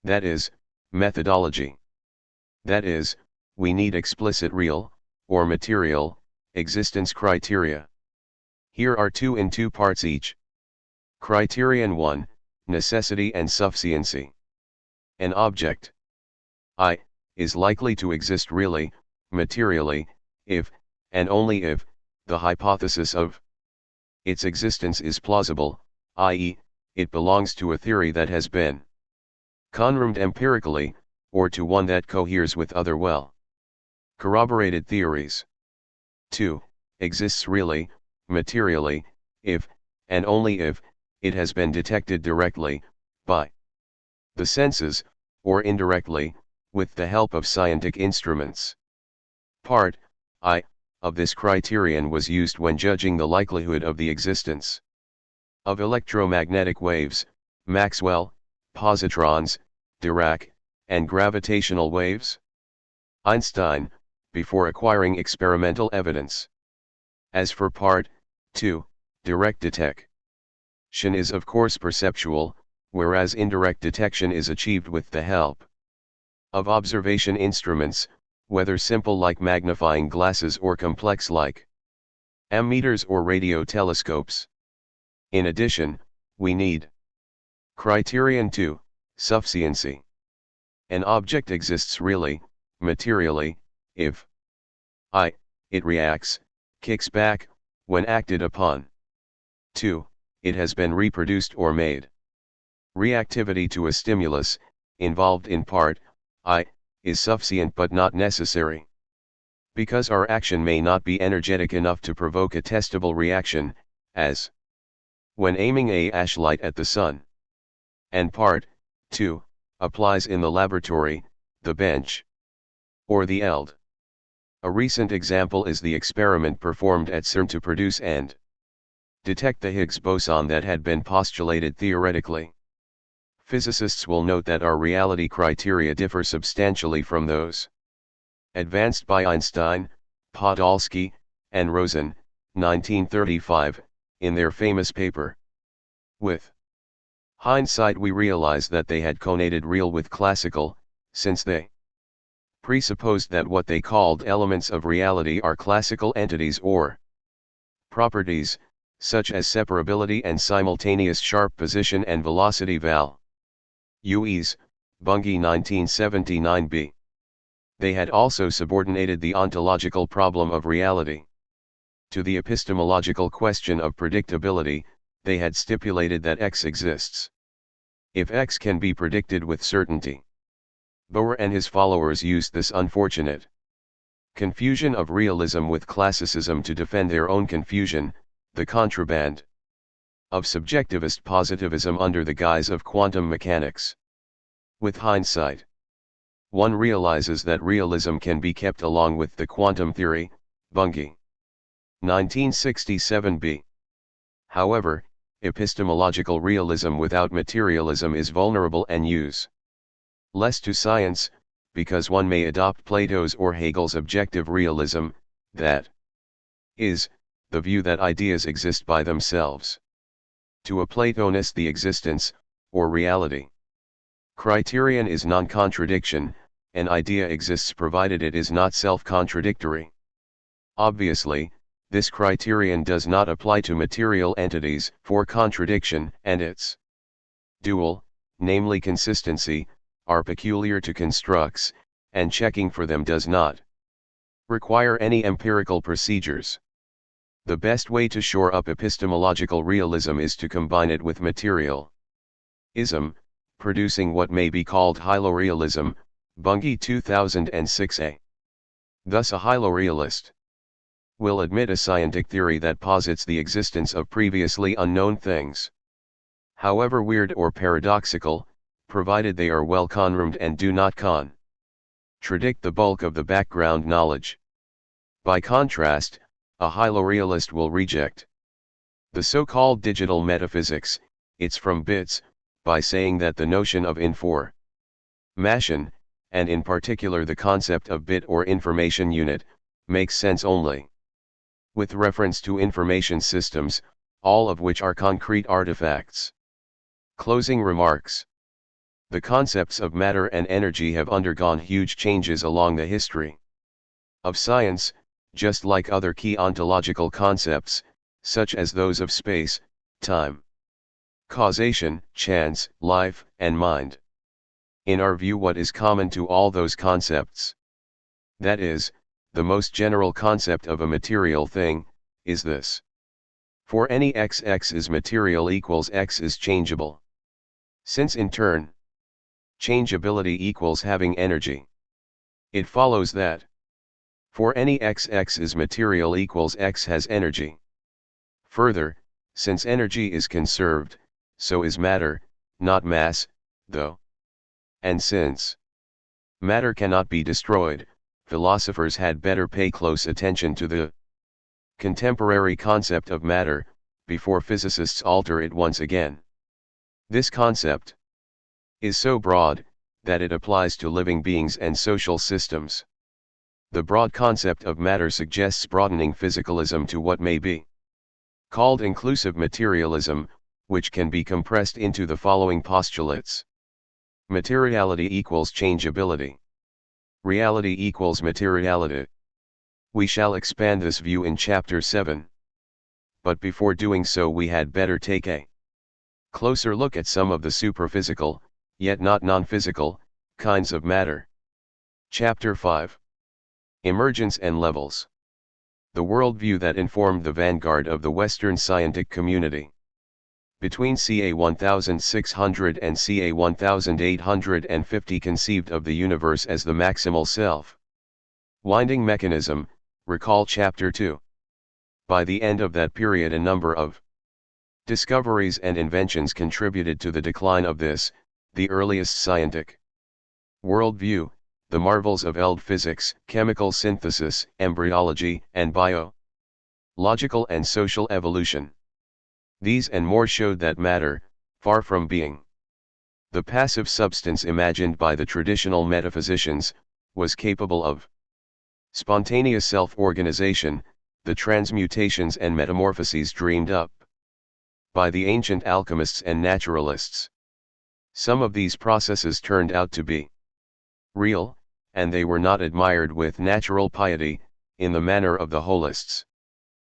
That is, methodology. That is, we need explicit real, or material, existence criteria. Here are two in two parts each. Criterion 1, necessity and sufficiency. An object I is likely to exist really, materially, if, and only if, the hypothesis of its existence is plausible, i.e., it belongs to a theory that has been confirmed empirically, or to one that coheres with other well corroborated theories. 2. Exists really, materially, if, and only if, it has been detected directly, by the senses, or indirectly, with the help of scientific instruments. Part I of this criterion was used when judging the likelihood of the existence of electromagnetic waves, Maxwell, positrons, Dirac, and gravitational waves. Einstein, before acquiring experimental evidence. As for part 2, direct detection is of course perceptual, whereas indirect detection is achieved with the help of observation instruments, whether simple like magnifying glasses or complex like ammeters or radio telescopes. In addition, we need criterion 2, sufficiency. An object exists really, materially, if it reacts, kicks back, when acted upon. 2. It has been reproduced or made. Reactivity to a stimulus, involved in part I, is sufficient but not necessary. Because our action may not be energetic enough to provoke a testable reaction, as when aiming a light at the sun. And part 2 applies in the laboratory, the bench, or the ELD. A recent example is the experiment performed at CERN to produce and detect the Higgs boson that had been postulated theoretically. Physicists will note that our reality criteria differ substantially from those advanced by Einstein, Podolsky, and Rosen, 1935, in their famous paper. With hindsight we realize that they had conated real with classical, since they presupposed that what they called elements of reality are classical entities or properties, such as separability and simultaneous sharp position and velocity values, Bunge 1979b. They had also subordinated the ontological problem of reality to the epistemological question of predictability. They had stipulated that X exists if X can be predicted with certainty. Bohr and his followers used this unfortunate confusion of realism with classicism to defend their own confusion, the contraband of subjectivist positivism under the guise of quantum mechanics. With hindsight, one realizes that realism can be kept along with the quantum theory, Bunge 1967b. However, epistemological realism without materialism is vulnerable and useless to science, because one may adopt Plato's or Hegel's objective realism, that is, the view that ideas exist by themselves. To a Platonist the existence, or reality criterion is non-contradiction. An idea exists provided it is not self-contradictory. Obviously, this criterion does not apply to material entities, for contradiction and its dual, namely consistency, are peculiar to constructs, and checking for them does not require any empirical procedures. The best way to shore up epistemological realism is to combine it with materialism, producing what may be called hylorealism, Bunge 2006a. Thus a hylorealist will admit a scientific theory that posits the existence of previously unknown things, however weird or paradoxical, provided they are well confirmed and do not contradict the bulk of the background knowledge. By contrast, a hylorealist will reject the so-called digital metaphysics, its from bits, by saying that the notion of information, and in particular the concept of bit or information unit, makes sense only with reference to information systems, all of which are concrete artifacts. Closing remarks. The concepts of matter and energy have undergone huge changes along the history of science, just like other key ontological concepts, such as those of space, time, causation, chance, life, and mind. In our view, what is common to all those concepts? That is, the most general concept of a material thing, is this. For any x is material equals x is changeable. Since in turn, changeability equals having energy, it follows that for any x is material equals x has energy. Further, since energy is conserved, so is matter, not mass, though. And since matter cannot be destroyed, philosophers had better pay close attention to the contemporary concept of matter, before physicists alter it once again. This concept is so broad, that it applies to living beings and social systems. The broad concept of matter suggests broadening physicalism to what may be called inclusive materialism, which can be compressed into the following postulates. Materiality equals changeability. Reality equals materiality. We shall expand this view in Chapter 7. But before doing so we had better take a closer look at some of the superphysical, yet not non-physical, kinds of matter. Chapter 5. Emergence and Levels. The worldview that informed the vanguard of the Western scientific community. Between ca 1600 and ca 1850 conceived of the universe as the maximal self-winding mechanism, recall Chapter 2. By the end of that period a number of discoveries and inventions contributed to the decline of this, the earliest scientific worldview, the marvels of eld physics, chemical synthesis, embryology, and biological and social evolution. These and more showed that matter, far from being the passive substance imagined by the traditional metaphysicians, was capable of spontaneous self-organization, the transmutations and metamorphoses dreamed up by the ancient alchemists and naturalists. Some of these processes turned out to be real, and they were not admired with natural piety, in the manner of the holists.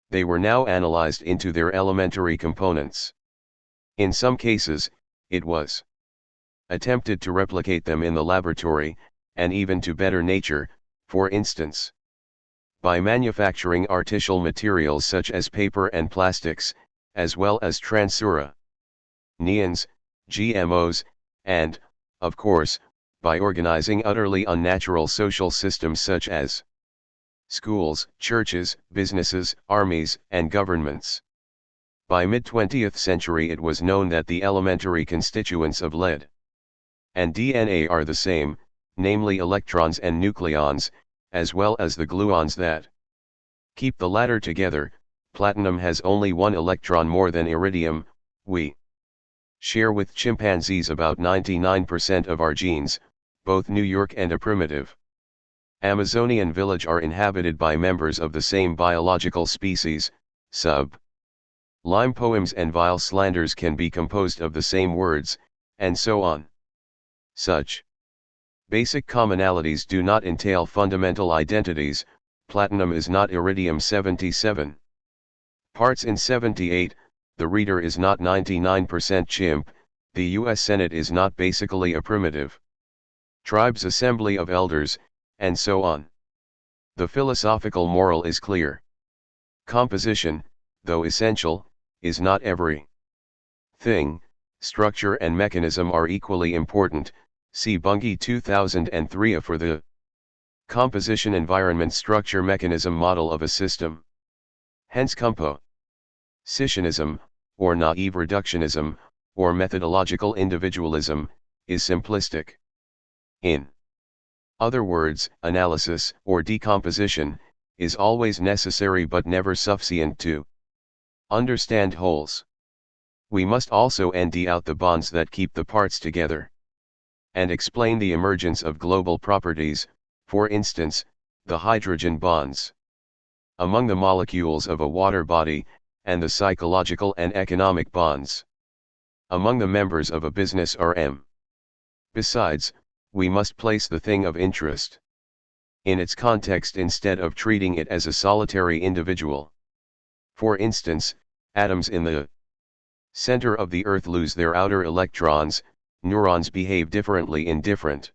They were now analyzed into their elementary components. In some cases, it was attempted to replicate them in the laboratory, and even to better nature, for instance, by manufacturing artificial materials such as paper and plastics, as well as transura, neons, GMOs, and, of course, by organizing utterly unnatural social systems such as schools, churches, businesses, armies, and governments. By mid-20th century it was known that the elementary constituents of lead and DNA are the same, namely electrons and nucleons, as well as the gluons that keep the latter together. Platinum has only one electron more than iridium. We share with chimpanzees about 99% of our genes, both New York and a primitive Amazonian village are inhabited by members of the same biological species. Lime poems and vile slanders can be composed of the same words, and so on. Such basic commonalities do not entail fundamental identities. Platinum is not iridium 77 parts in 78, the reader is not 99% chimp, the US Senate is not basically a primitive tribe's assembly of elders, and so on. The philosophical moral is clear. Composition, though essential, is not every thing. Structure and mechanism are equally important. See Bunge 2003 for the composition environment structure mechanism model of a system. Hence compositionism, or naive reductionism, or methodological individualism, is simplistic. In other words, analysis, or decomposition, is always necessary but never sufficient to understand wholes. We must also ND out the bonds that keep the parts together, and explain the emergence of global properties, for instance, the hydrogen bonds among the molecules of a water body, and the psychological and economic bonds among the members of a business RM. Besides, we must place the thing of interest in its context instead of treating it as a solitary individual. For instance, atoms in the center of the Earth lose their outer electrons, neurons behave differently in different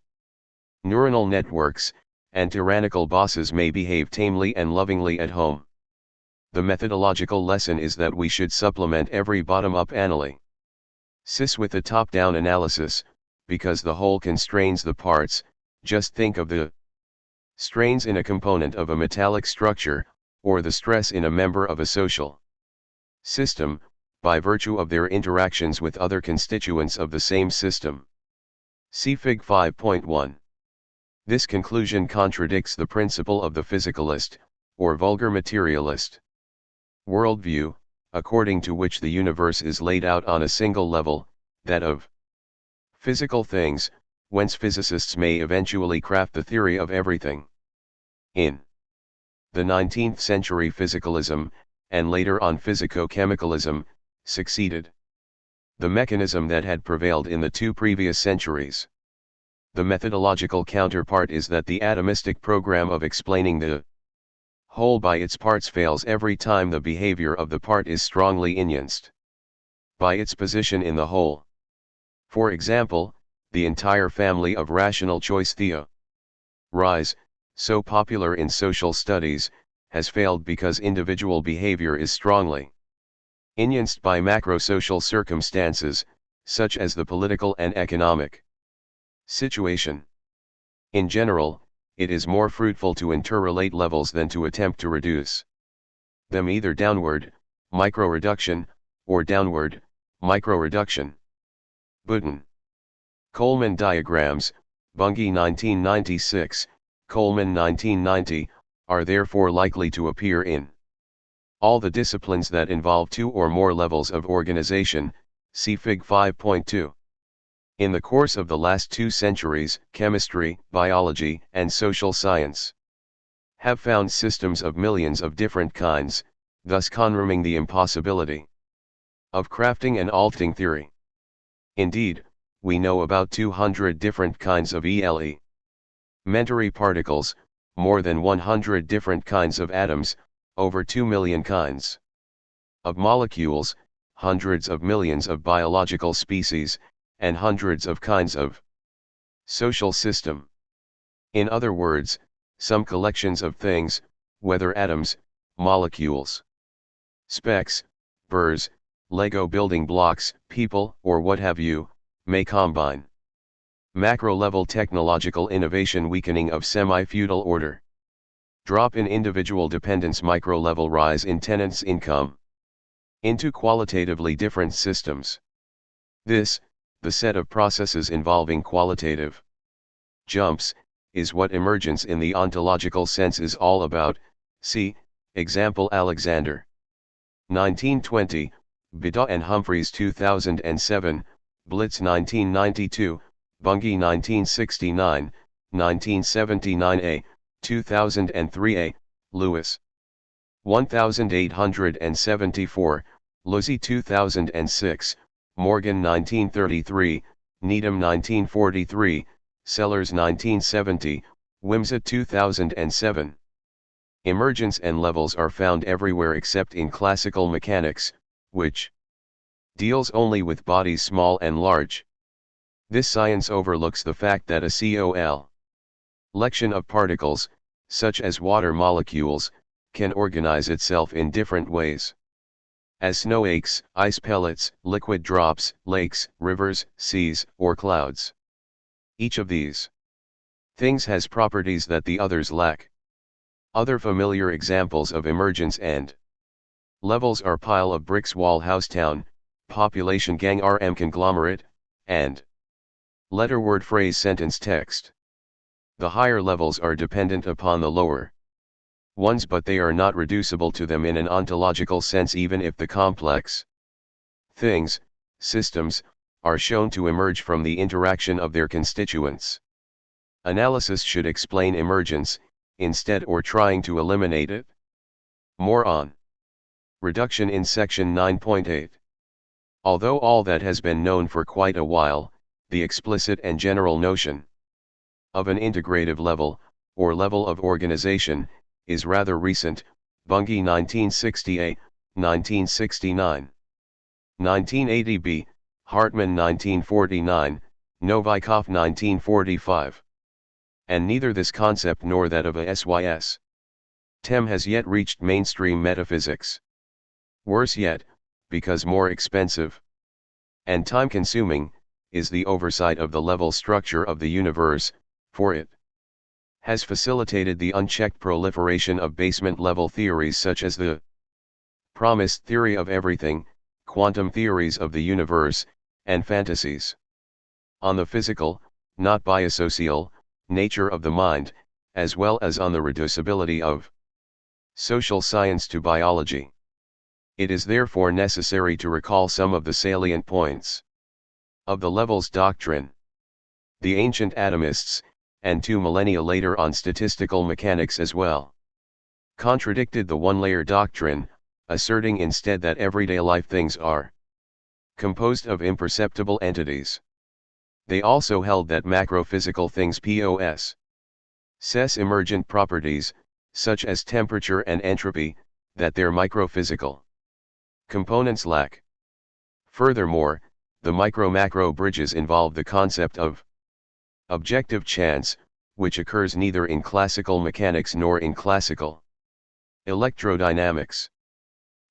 neuronal networks, and tyrannical bosses may behave tamely and lovingly at home. The methodological lesson is that we should supplement every bottom-up analysis with a top-down analysis, because the whole constrains the parts. Just think of the strains in a component of a metallic structure, or the stress in a member of a social system. by virtue of their interactions with other constituents of the same system. See Fig 5.1. This conclusion contradicts the principle of the physicalist, or vulgar materialist, worldview, according to which the universe is laid out on a single level, that of physical things, whence physicists may eventually craft the theory of everything. In the 19th century, physicalism, and later on physico-chemicalism, succeeded the mechanism that had prevailed in the two previous centuries. The methodological counterpart is that the atomistic program of explaining the whole by its parts fails every time the behavior of the part is strongly influenced by its position in the whole. For example, the entire family of rational choice theories, so popular in social studies, has failed because individual behavior is strongly influenced by macro-social circumstances, such as the political and economic situation. In general, it is more fruitful to interrelate levels than to attempt to reduce them either downward, micro-reduction, or downward, micro-reduction. Button. Coleman diagrams, Bunge 1996, Coleman 1990, are therefore likely to appear in all the disciplines that involve two or more levels of organization, see Fig 5.2. In the course of the last 2 centuries, chemistry, biology, and social science have found systems of millions of different kinds, thus confirming the impossibility of crafting an altering theory. Indeed, we know about 200 different kinds of elementary particles, more than 100 different kinds of atoms, over 2 million kinds of molecules, hundreds of millions of biological species, and hundreds of kinds of social system. In other words, some collections of things, whether atoms, molecules, specks, burrs, Lego building blocks, people, or what have you, may combine. Macro-level technological innovation, weakening of semi-feudal order. Drop in individual dependence, micro-level rise in tenants' income into qualitatively different systems. This, the set of processes involving qualitative jumps, is what emergence in the ontological sense is all about. See, example Alexander 1920, Bida and Humphreys 2007, Blitz 1992, Bunge 1969, 1979a, 2003a, Lewis 1874, Luzzi 2006, Morgan 1933, Needham 1943, Sellers 1970, Wimsa 2007. Emergence and levels are found everywhere except in classical mechanics, which deals only with bodies small and large. This science overlooks the fact that a collection of particles, such as water molecules, can organize itself in different ways. As snowflakes, ice pellets, liquid drops, lakes, rivers, seas, or clouds. Each of these things has properties that the others lack. Other familiar examples of emergence and levels are pile of bricks, wall, house, town, population, gang, RM, conglomerate, and letter, word, phrase, sentence, text. The higher levels are dependent upon the lower ones, but they are not reducible to them in an ontological sense, even if the complex things, systems, are shown to emerge from the interaction of their constituents. Analysis should explain emergence, instead, or trying to eliminate it. More on reduction in section 9.8. Although all that has been known for quite a while, the explicit and general notion of an integrative level, or level of organization, is rather recent. Bunge 1968, 1969. 1980b, Hartman 1949, Novikov 1945. And neither this concept nor that of a SYS TEM has yet reached mainstream metaphysics. Worse yet, because more expensive and time-consuming, is the oversight of the level structure of the universe, for it has facilitated the unchecked proliferation of basement-level theories such as the promised theory of everything, quantum theories of the universe, and fantasies. On the physical, not biosocial, nature of the mind, as well as on the reducibility of social science to biology. It is therefore necessary to recall some of the salient points of the levels doctrine. The ancient atomists, and 2 millennia later on statistical mechanics as well, contradicted the one-layer doctrine, asserting instead that everyday life things are composed of imperceptible entities. They also held that macrophysical things possess emergent properties, such as temperature and entropy, that their microphysical components lack. Furthermore, the micro-macro bridges involve the concept of objective chance, which occurs neither in classical mechanics nor in classical electrodynamics.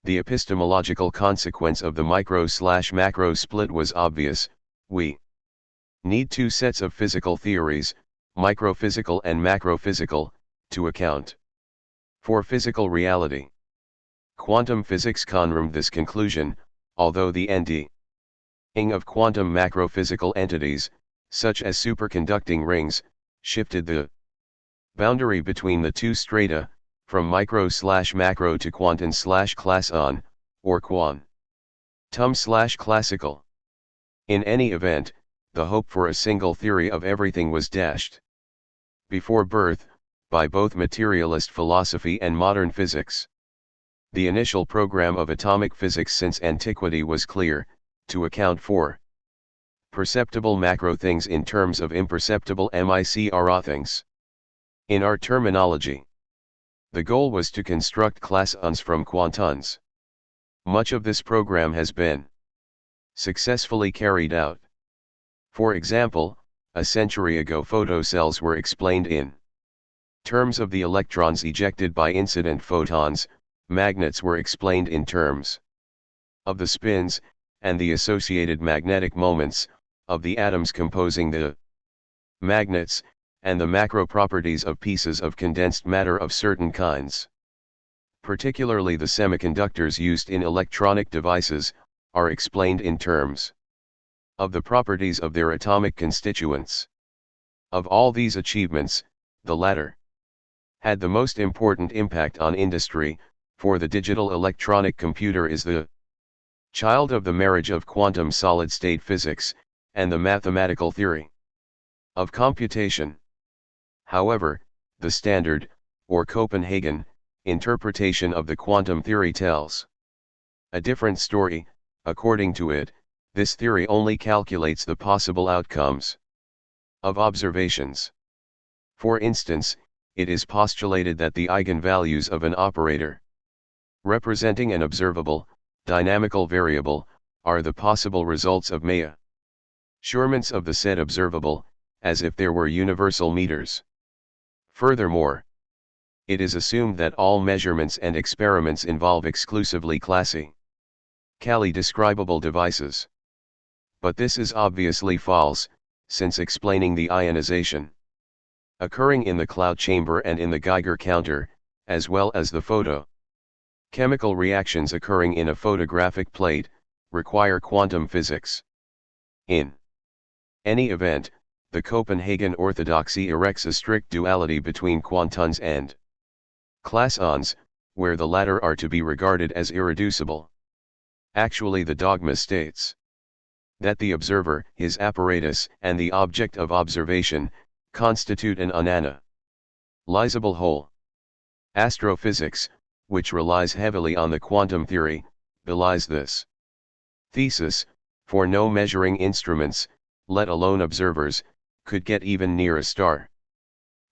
The epistemological consequence of the micro/macro split was obvious. We need 2 sets of physical theories, microphysical and macrophysical, to account for physical reality. Quantum physics confirmed this conclusion, although the ending of quantum macrophysical entities, such as superconducting rings, shifted the boundary between the 2 strata, from micro/macro to quantum/class-on, or quantum/classical. In any event, the hope for a single theory of everything was dashed before birth, by both materialist philosophy and modern physics. The initial program of atomic physics since antiquity was clear: to account for perceptible macro things in terms of imperceptible micro things. In our terminology, the goal was to construct class-ons from quantons. Much of this program has been successfully carried out. For example, a century ago photocells were explained in terms of the electrons ejected by incident photons, magnets were explained in terms of the spins, and the associated magnetic moments, of the atoms composing the magnets, and the macro properties of pieces of condensed matter of certain kinds. Particularly the semiconductors used in electronic devices, are explained in terms of the properties of their atomic constituents. Of all these achievements, the latter had the most important impact on industry, for the digital electronic computer is the child of the marriage of quantum solid-state physics, and the mathematical theory of computation. However, the standard, or Copenhagen, interpretation of the quantum theory tells a different story. According to it, this theory only calculates the possible outcomes of observations. For instance, it is postulated that the eigenvalues of an operator representing an observable, dynamical variable, are the possible results of measurements of the said observable, as if there were universal meters. Furthermore, it is assumed that all measurements and experiments involve exclusively classically describable devices. But this is obviously false, since explaining the ionization occurring in the cloud chamber and in the Geiger counter, as well as the chemical reactions occurring in a photographic plate, require quantum physics. In any event, the Copenhagen orthodoxy erects a strict duality between quantons and class-ons, where the latter are to be regarded as irreducible. Actually, the dogma states that the observer, his apparatus, and the object of observation constitute an unanalizable whole. Astrophysics, which relies heavily on the quantum theory, belies this thesis, for no measuring instruments, let alone observers, could get even near a star.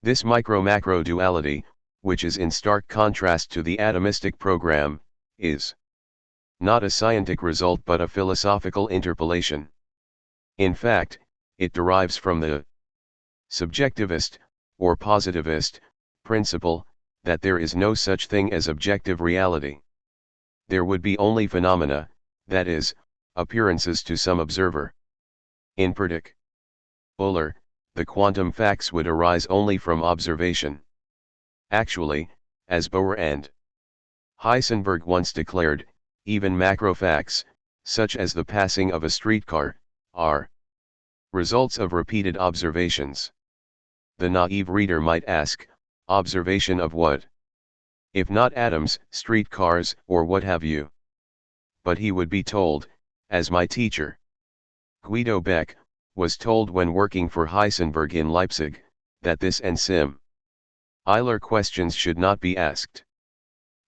This micro-macro duality, which is in stark contrast to the atomistic program, is not a scientific result but a philosophical interpolation. In fact, it derives from the subjectivist, or positivist, principle, that there is no such thing as objective reality. There would be only phenomena, that is, appearances to some observer. In particular, the quantum facts would arise only from observation. Actually, as Bohr and Heisenberg once declared, even macro facts, such as the passing of a streetcar, are results of repeated observations. The naive reader might ask, observation of what? If not atoms, streetcars, or what have you. But he would be told, as my teacher, Guido Beck, was told when working for Heisenberg in Leipzig, that this and sim. Euler questions should not be asked.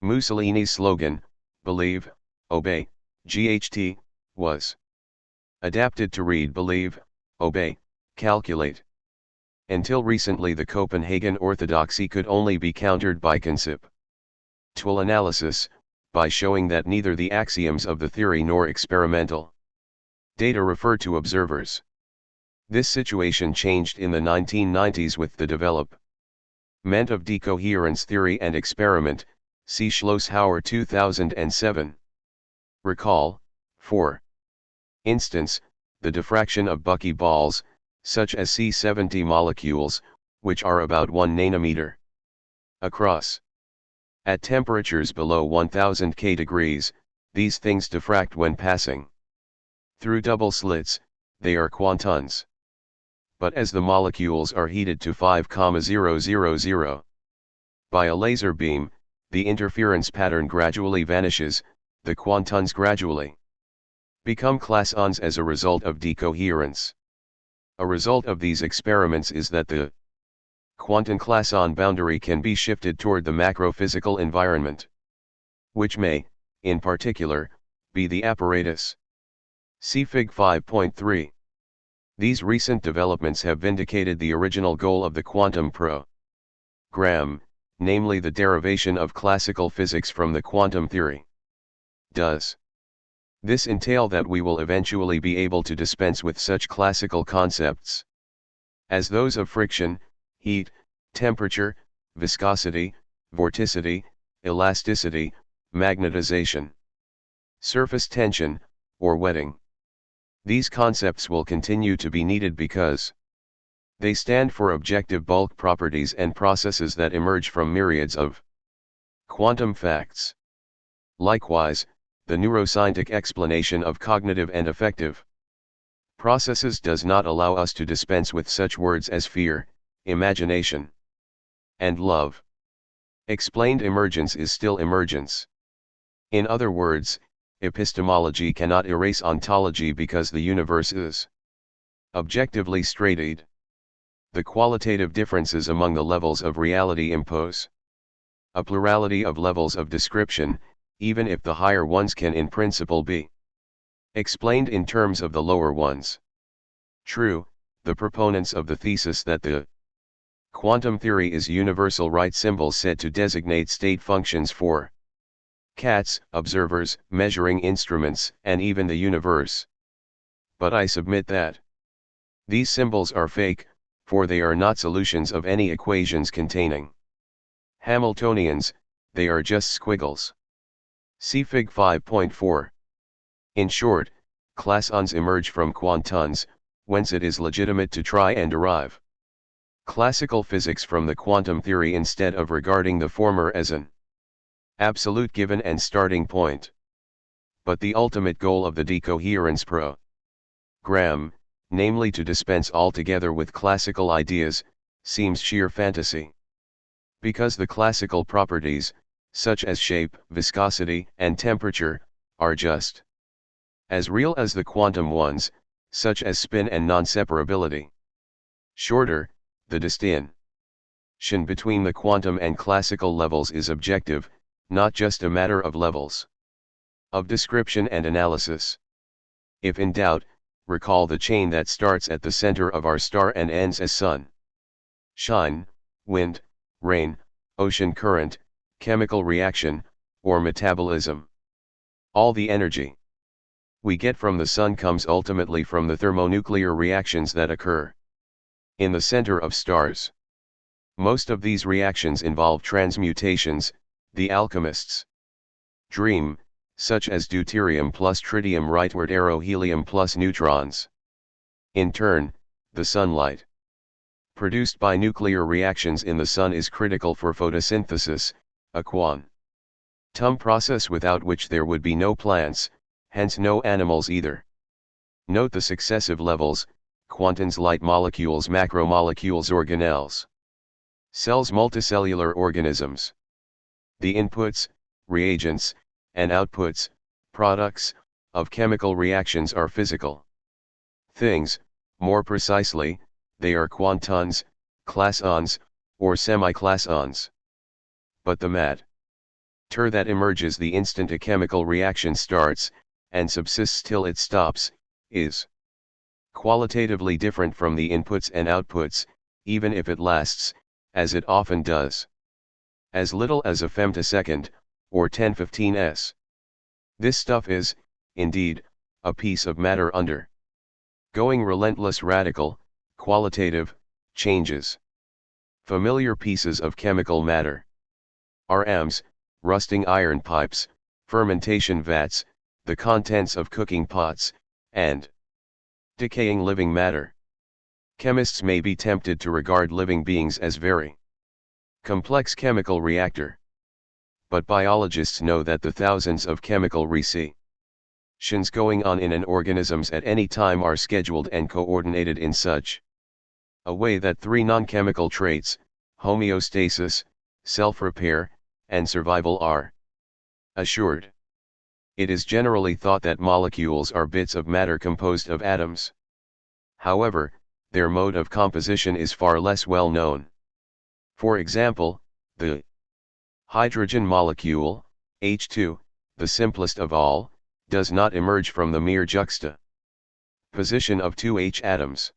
Mussolini's slogan, believe, obey, GHT, was adapted to read believe, obey, calculate. Until recently the Copenhagen orthodoxy could only be countered by conceptual analysis, by showing that neither the axioms of the theory nor experimental data refer to observers. This situation changed in the 1990s with the development of decoherence theory and experiment, see Schlosshauer 2007. Recall, for instance, the diffraction of buckyballs, such as C70 molecules, which are about 1 nanometer across. At temperatures below 1000 K degrees, these things diffract when passing through double slits, they are quantons. But as the molecules are heated to 5,000 by a laser beam, the interference pattern gradually vanishes, the quantons gradually become clasons as a result of decoherence. A result of these experiments is that the quantum clason boundary can be shifted toward the macrophysical environment, which may, in particular, be the apparatus. See Fig 5.3. These recent developments have vindicated the original goal of the quantum program, namely the derivation of classical physics from the quantum theory. Does this entail that we will eventually be able to dispense with such classical concepts as those of friction, heat, temperature, viscosity, vorticity, elasticity, magnetization, surface tension, or wetting? These concepts will continue to be needed because they stand for objective bulk properties and processes that emerge from myriads of quantum facts. Likewise, the neuroscientific explanation of cognitive and affective processes does not allow us to dispense with such words as fear, imagination, and love. Explained emergence is still emergence. In other words, epistemology cannot erase ontology because the universe is objectively straight. The qualitative differences among the levels of reality impose a plurality of levels of description, even if the higher ones can in principle be explained in terms of the lower ones. True, the proponents of the thesis that the quantum theory is universal write symbols said to designate state functions for cats, observers, measuring instruments, and even the universe. But I submit that these symbols are fake, for they are not solutions of any equations containing Hamiltonians, they are just squiggles. See Fig 5.4. In short, clasons emerge from quantons, whence it is legitimate to try and derive classical physics from the quantum theory instead of regarding the former as an absolute given and starting point. But the ultimate goal of the decoherence program, namely to dispense altogether with classical ideas, seems sheer fantasy. Because the classical properties, such as shape, viscosity, and temperature, are just as real as the quantum ones, such as spin and non-separability. Shorter, the distinction between the quantum and classical levels is objective, not just a matter of levels of description and analysis. If in doubt, recall the chain that starts at the center of our star and ends as sun, shine, wind, rain, ocean current, chemical reaction, or metabolism. All the energy we get from the sun comes ultimately from the thermonuclear reactions that occur in the center of stars. Most of these reactions involve transmutations, the alchemists dream, such as deuterium plus tritium rightward arrow helium plus neutrons. In turn, the sunlight produced by nuclear reactions in the sun is critical for photosynthesis, a quantum process without which there would be no plants, hence no animals either. Note the successive levels: quantons, light molecules, macromolecules, organelles. Cells, multicellular organisms. The inputs, reagents, and outputs, products, of chemical reactions are physical things. More precisely, they are quantons, classons, or semi-classons. But the matter that emerges the instant a chemical reaction starts, and subsists till it stops, is qualitatively different from the inputs and outputs, even if it lasts, as it often does, as little as a femtosecond, or 10-15 s. This stuff is, indeed, a piece of matter undergoing relentless radical, qualitative, changes. Familiar pieces of chemical matter are AMS, rusting iron pipes, fermentation vats, the contents of cooking pots, and decaying living matter. Chemists may be tempted to regard living beings as very complex chemical reactor. But biologists know that the thousands of chemical reactions going on in an organisms at any time are scheduled and coordinated in such a way that three non-chemical traits, homeostasis, self-repair, and survival, are assured. It is generally thought that molecules are bits of matter composed of atoms. However, their mode of composition is far less well known. For example, the hydrogen molecule, H2, the simplest of all, does not emerge from the mere juxtaposition of two H atoms.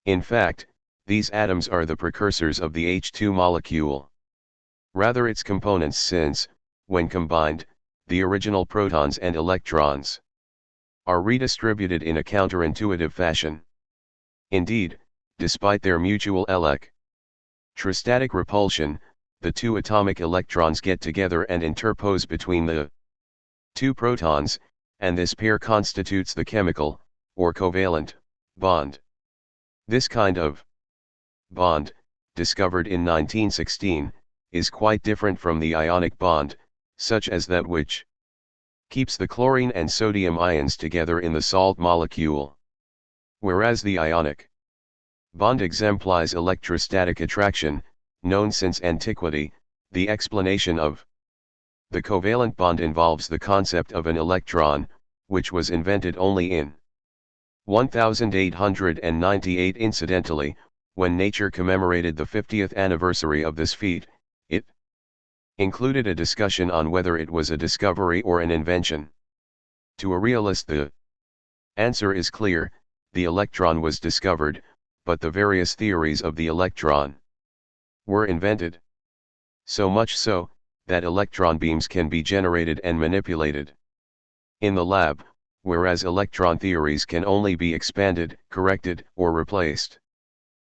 In fact, these atoms are the precursors of the H2 molecule. Rather its components, since, when combined, the original protons and electrons are redistributed in a counterintuitive fashion. Indeed, despite their mutual electrostatic repulsion, the two atomic electrons get together and interpose between the two protons, and this pair constitutes the chemical, or covalent, bond. This kind of bond, discovered in 1916, is quite different from the ionic bond, such as that which keeps the chlorine and sodium ions together in the salt molecule. Whereas the ionic bond exemplifies electrostatic attraction, known since antiquity, the explanation of the covalent bond involves the concept of an electron, which was invented only in 1898. Incidentally, when Nature commemorated the 50th anniversary of this feat, it included a discussion on whether it was a discovery or an invention. To a realist, the answer is clear: the electron was discovered, but the various theories of the electron were invented. So much so, that electron beams can be generated and manipulated in the lab, whereas electron theories can only be expanded, corrected, or replaced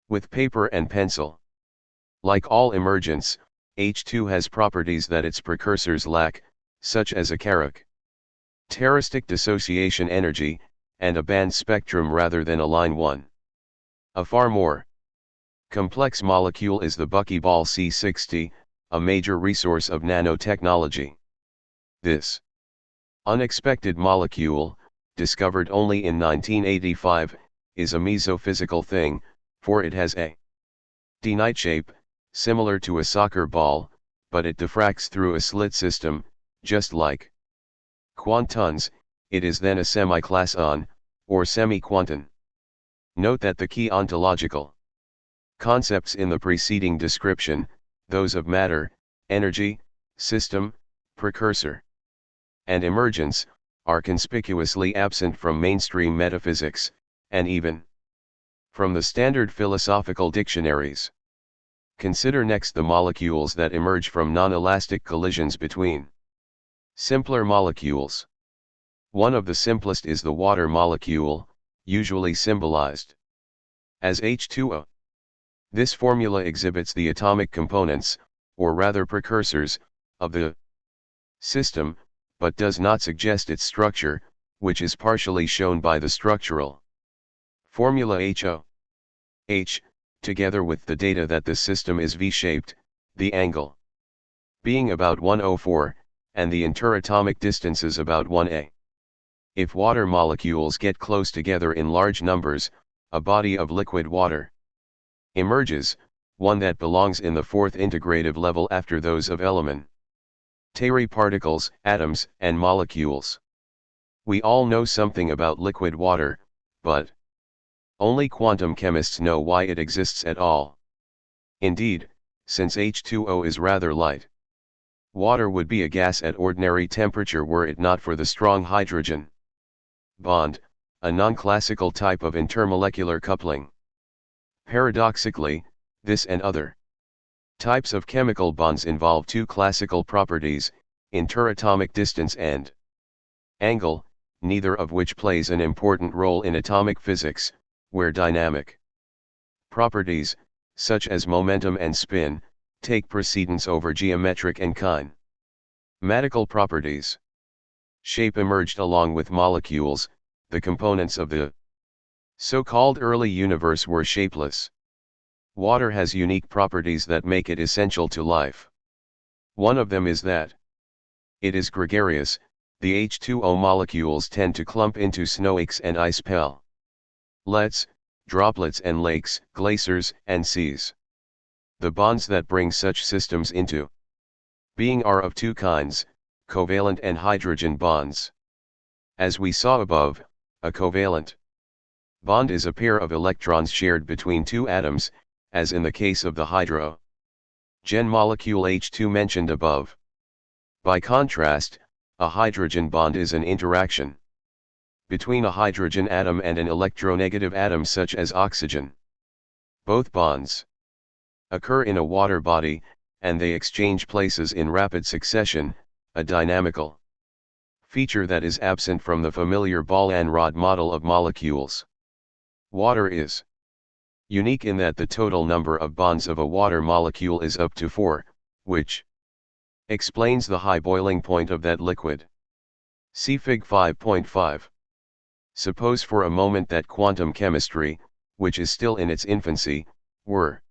with paper and pencil. Like all emergents, H2 has properties that its precursors lack, such as a characteristic dissociation energy, and a band spectrum rather than a line one. A far more complex molecule is the buckyball C60, a major resource of nanotechnology. This unexpected molecule, discovered only in 1985, is a mesophysical thing, for it has a D-night shape, similar to a soccer ball, but it diffracts through a slit system, just like quantons. It is then a semi-classon, or semi-quanton. Note that the key ontological concepts in the preceding description, those of matter, energy, system, precursor, and emergence, are conspicuously absent from mainstream metaphysics, and even from the standard philosophical dictionaries. Consider next the molecules that emerge from non-elastic collisions between simpler molecules. One of the simplest is the water molecule, usually symbolized as H2O. This formula exhibits the atomic components, or rather precursors, of the system, but does not suggest its structure, which is partially shown by the structural formula HO. H, together with the data that the system is V-shaped, the angle being about 104, and the interatomic distances about 1a. If water molecules get close together in large numbers, a body of liquid water emerges, one that belongs in the fourth integrative level after those of elementary particles, atoms, and molecules. We all know something about liquid water, but only quantum chemists know why it exists at all. Indeed, since H2O is rather light, water would be a gas at ordinary temperature were it not for the strong hydrogen bond, a non-classical type of intermolecular coupling. Paradoxically, this and other types of chemical bonds involve two classical properties, interatomic distance and angle, neither of which plays an important role in atomic physics, where dynamic properties, such as momentum and spin, take precedence over geometric and kinematical properties. Shape emerged along with molecules, the components of the so-called early universe were shapeless. Water has unique properties that make it essential to life. One of them is that it is gregarious. The H2O molecules tend to clump into snowflakes and ice pellets, droplets and lakes, glaciers, and seas. The bonds that bring such systems into being are of two kinds, covalent and hydrogen bonds. As we saw above, a covalent bond is a pair of electrons shared between two atoms, as in the case of the hydrogen molecule H2 mentioned above. By contrast, a hydrogen bond is an interaction between a hydrogen atom and an electronegative atom such as oxygen. Both bonds occur in a water body, and they exchange places in rapid succession, a dynamical feature that is absent from the familiar ball and rod model of molecules. Water is unique in that the total number of bonds of a water molecule is up to 4, which explains the high boiling point of that liquid. See Fig 5.5. Suppose for a moment that quantum chemistry, which is still in its infancy, were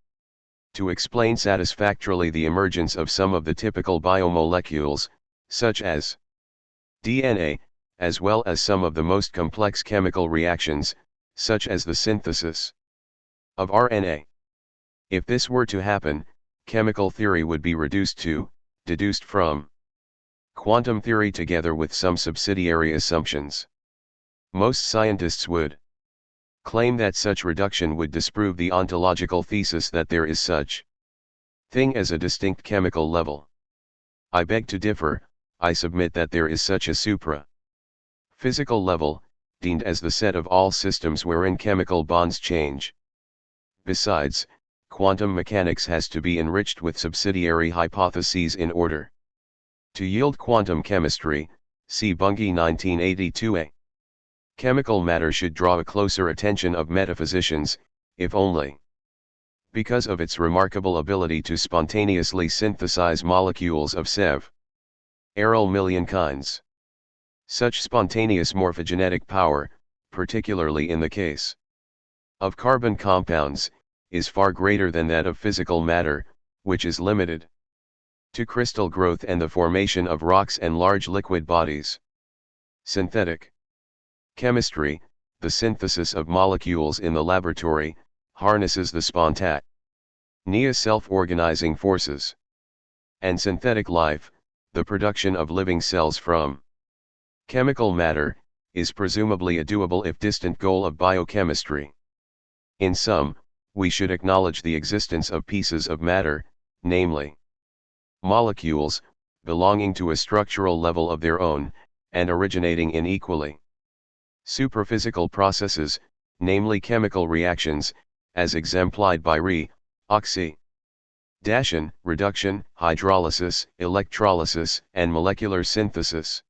to explain satisfactorily the emergence of some of the typical biomolecules, such as DNA, as well as some of the most complex chemical reactions, such as the synthesis of RNA. If this were to happen, chemical theory would be deduced from quantum theory together with some subsidiary assumptions. Most scientists would claim that such reduction would disprove the ontological thesis that there is such thing as a distinct chemical level. I beg to differ. I submit that there is such a supra-physical level, deemed as the set of all systems wherein chemical bonds change. Besides, quantum mechanics has to be enriched with subsidiary hypotheses in order to yield quantum chemistry, see Bunge 1982a. Chemical matter should draw a closer attention of metaphysicians, if only because of its remarkable ability to spontaneously synthesize molecules of several million kinds. Such spontaneous morphogenetic power, particularly in the case of carbon compounds, is far greater than that of physical matter, which is limited to crystal growth and the formation of rocks and large liquid bodies. Synthetic chemistry, the synthesis of molecules in the laboratory, harnesses the spontaneous self-organizing forces. And synthetic life, the production of living cells from chemical matter, is presumably a doable if distant goal of biochemistry. In sum, we should acknowledge the existence of pieces of matter, namely molecules, belonging to a structural level of their own, and originating in equally superphysical processes, namely chemical reactions, as exemplified by oxidation, reduction, hydrolysis, electrolysis, and molecular synthesis.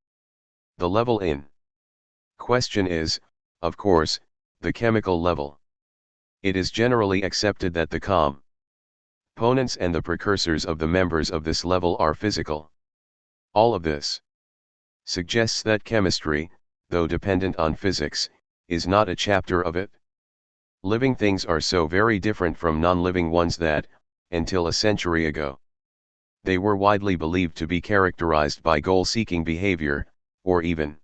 The level in question is, of course, the chemical level. It is generally accepted that the components and the precursors of the members of this level are physical. All of this suggests that chemistry, though dependent on physics, is not a chapter of it. Living things are so very different from non-living ones that, until a century ago, they were widely believed to be characterized by goal-seeking behavior, or even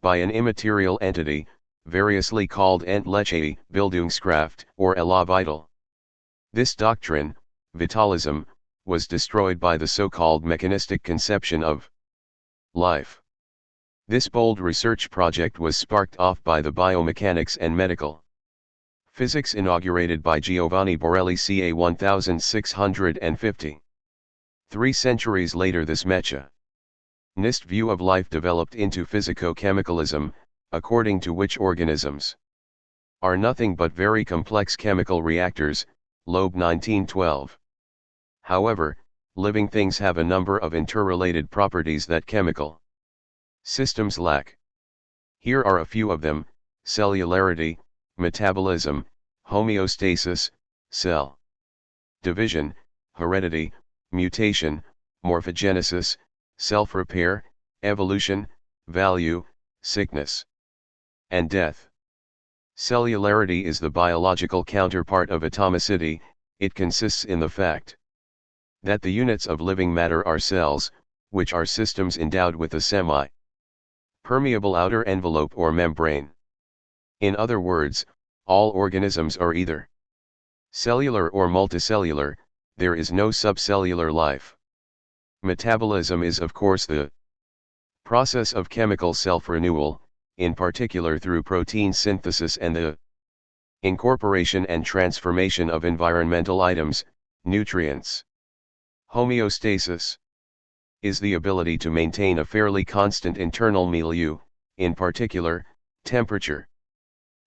by an immaterial entity, variously called Endliche, Bildungskraft, or Elah Vital. This doctrine, vitalism, was destroyed by the so-called mechanistic conception of life. This bold research project was sparked off by the biomechanics and medical physics inaugurated by Giovanni Borelli ca. 1650. 3 centuries later this mechanist view of life developed into physico-chemicalism, according to which organisms are nothing but very complex chemical reactors, Loeb 1912. However, living things have a number of interrelated properties that chemical systems lack. Here are a few of them: cellularity, metabolism, homeostasis, cell division, heredity, mutation, morphogenesis, self-repair, evolution, value, sickness, and death. Cellularity is the biological counterpart of atomicity. It consists in the fact that the units of living matter are cells, which are systems endowed with a semi-permeable outer envelope or membrane. In other words, all organisms are either cellular or multicellular. There is no subcellular life. Metabolism is of course the process of chemical self-renewal, in particular through protein synthesis and the incorporation and transformation of environmental items, nutrients. Homeostasis is the ability to maintain a fairly constant internal milieu, in particular, temperature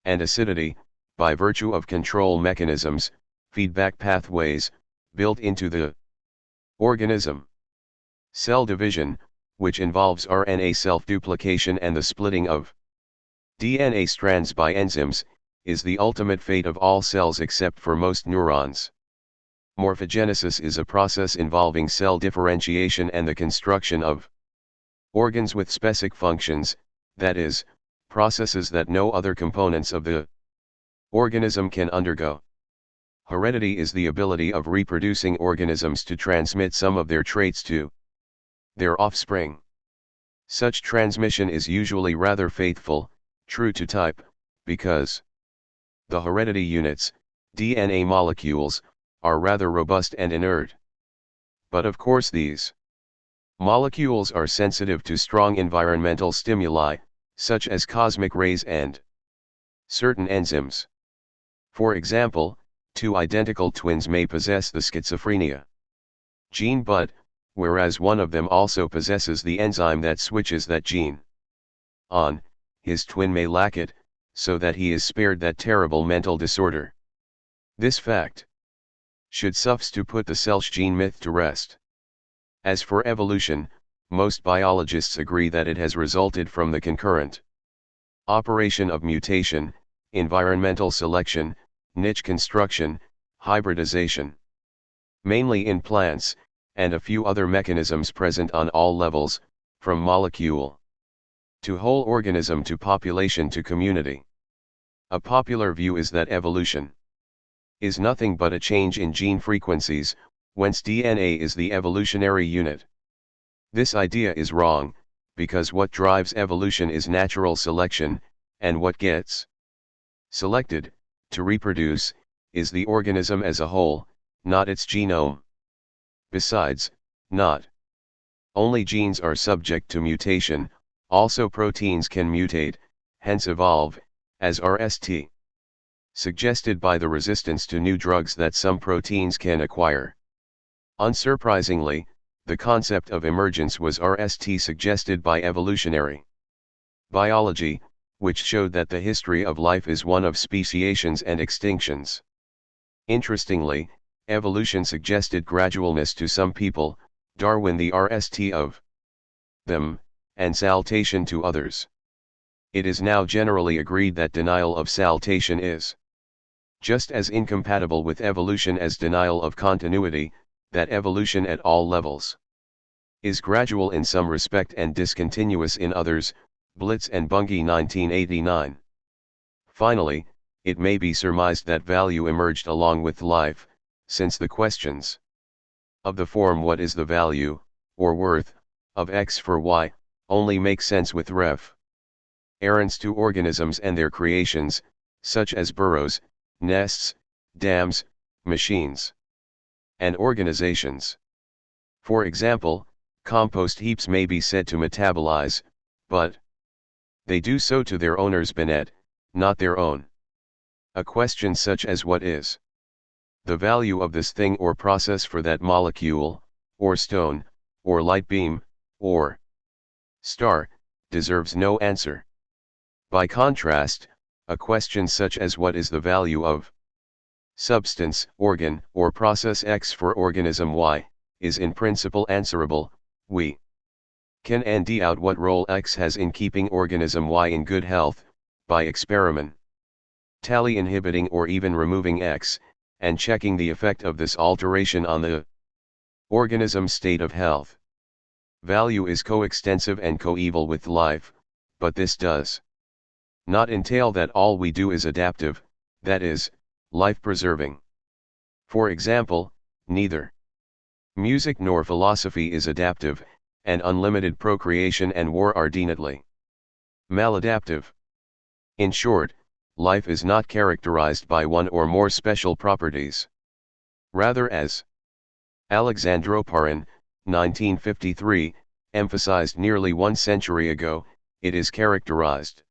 and acidity, by virtue of control mechanisms, feedback pathways, built into the organism. Cell division, which involves RNA self-duplication and the splitting of DNA strands by enzymes, is the ultimate fate of all cells except for most neurons. Morphogenesis is a process involving cell differentiation and the construction of organs with specific functions, that is, processes that no other components of the organism can undergo. Heredity is the ability of reproducing organisms to transmit some of their traits to their offspring. Such transmission is usually rather faithful, true to type, because the heredity units, DNA molecules, are rather robust and inert. But of course these molecules are sensitive to strong environmental stimuli, such as cosmic rays and certain enzymes. For example, 2 identical twins may possess the schizophrenia gene but, whereas one of them also possesses the enzyme that switches that gene on, his twin may lack it, so that he is spared that terrible mental disorder. This fact should suffice to put the Selch gene myth to rest. As for evolution, most biologists agree that it has resulted from the concurrent operation of mutation, environmental selection, niche construction, hybridization, mainly in plants, and a few other mechanisms present on all levels, from molecule to whole organism to population to community. A popular view is that evolution is nothing but a change in gene frequencies, whence DNA is the evolutionary unit. This idea is wrong, because what drives evolution is natural selection, and what gets selected to reproduce is the organism as a whole, not its genome. Besides, not only genes are subject to mutation, also proteins can mutate, hence evolve, as RST suggested by the resistance to new drugs that some proteins can acquire. Unsurprisingly, the concept of emergence was RST suggested by evolutionary biology, which showed that the history of life is one of speciations and extinctions. Interestingly, evolution suggested gradualness to some people, Darwin the RST of them, and saltation to others. It is now generally agreed that denial of saltation is just as incompatible with evolution as denial of continuity, that evolution at all levels is gradual in some respect and discontinuous in others, Blitz and Bunge 1989. Finally, it may be surmised that value emerged along with life, since the questions of the form what is the value, or worth, of X for Y, only make sense with ref. errands to organisms and their creations, such as burrows, nests, dams, machines, and organizations. For example, compost heaps may be said to metabolize, but they do so to their owner's benefit, not their own. A question such as what is the value of this thing or process for that molecule, or stone, or light beam, or star, deserves no answer. By contrast, a question such as what is the value of substance, organ, or process X for organism Y, is in principle answerable. We can find out what role X has in keeping organism Y in good health, by experiment. Tally inhibiting or even removing X, and checking the effect of this alteration on the organism's state of health. Value is coextensive and coeval with life, but this does not entail that all we do is adaptive, that is, life-preserving. For example, neither music nor philosophy is adaptive, and unlimited procreation and war are definitely maladaptive. In short, life is not characterized by one or more special properties. Rather, as Alexandre Oparin, 1953, emphasized nearly 1 century ago, it is characterized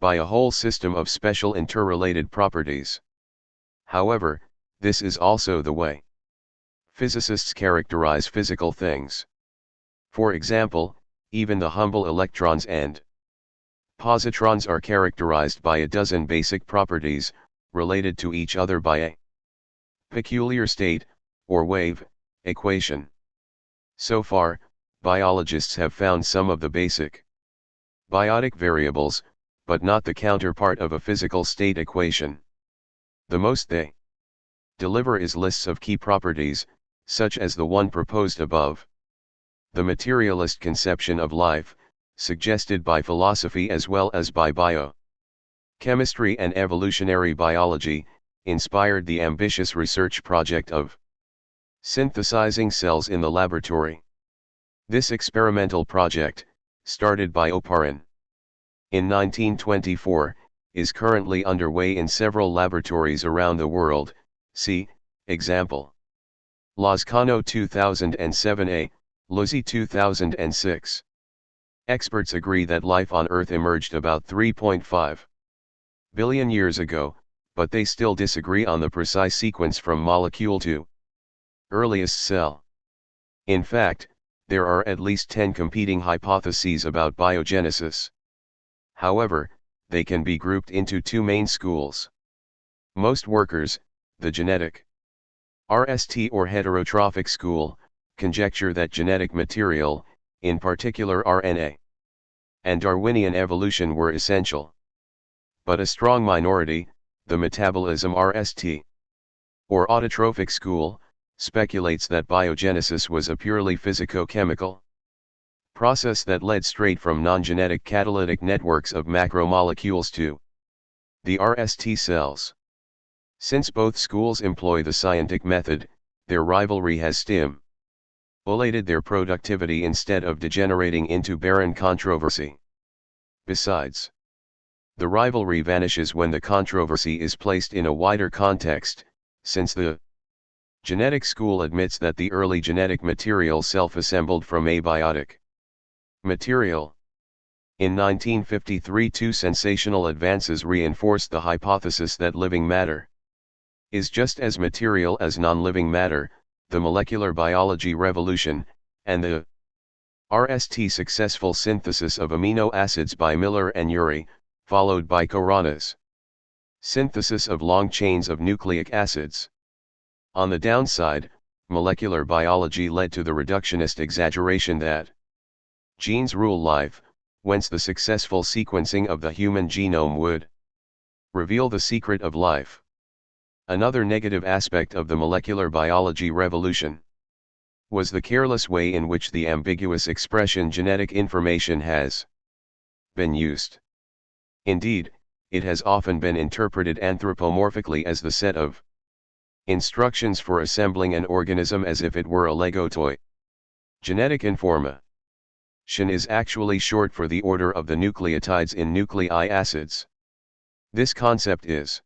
by a whole system of special interrelated properties. However, this is also the way physicists characterize physical things. For example, even the humble electrons and positrons are characterized by a dozen basic properties, related to each other by a peculiar state, or wave, equation. So far, biologists have found some of the basic biotic variables, but not the counterpart of a physical state equation. The most they deliver is lists of key properties, such as the one proposed above. The materialist conception of life, suggested by philosophy as well as by biochemistry and evolutionary biology, inspired the ambitious research project of synthesizing cells in the laboratory. This experimental project, started by Oparin in 1924, is currently underway in several laboratories around the world. See example. Lazcano 2007a, Luzzi 2006. Experts agree that life on Earth emerged about 3.5 billion years ago, but they still disagree on the precise sequence from molecule to earliest cell. In fact, there are at least 10 competing hypotheses about biogenesis. However, they can be grouped into two main schools. Most workers, the genetic RST or heterotrophic school, conjecture that genetic material, in particular RNA, and Darwinian evolution were essential. But a strong minority, the metabolism RST, or autotrophic school, speculates that biogenesis was a purely physico-chemical process that led straight from non-genetic catalytic networks of macromolecules to the RST cells. Since both schools employ the scientific method, their rivalry has stimulated their productivity instead of degenerating into barren controversy. Besides, the rivalry vanishes when the controversy is placed in a wider context, since the genetic school admits that the early genetic material self-assembled from abiotic material. In 1953, two sensational advances reinforced the hypothesis that living matter is just as material as non-living matter, the molecular biology revolution, and the RST successful synthesis of amino acids by Miller and Urey, followed by Khorana's synthesis of long chains of nucleic acids. On the downside, molecular biology led to the reductionist exaggeration that genes rule life, whence the successful sequencing of the human genome would reveal the secret of life. Another negative aspect of the molecular biology revolution was the careless way in which the ambiguous expression genetic information has been used. Indeed, it has often been interpreted anthropomorphically as the set of instructions for assembling an organism as if it were a Lego toy. Genetic information SHN is actually short for the order of the nucleotides in nucleic acids. This concept is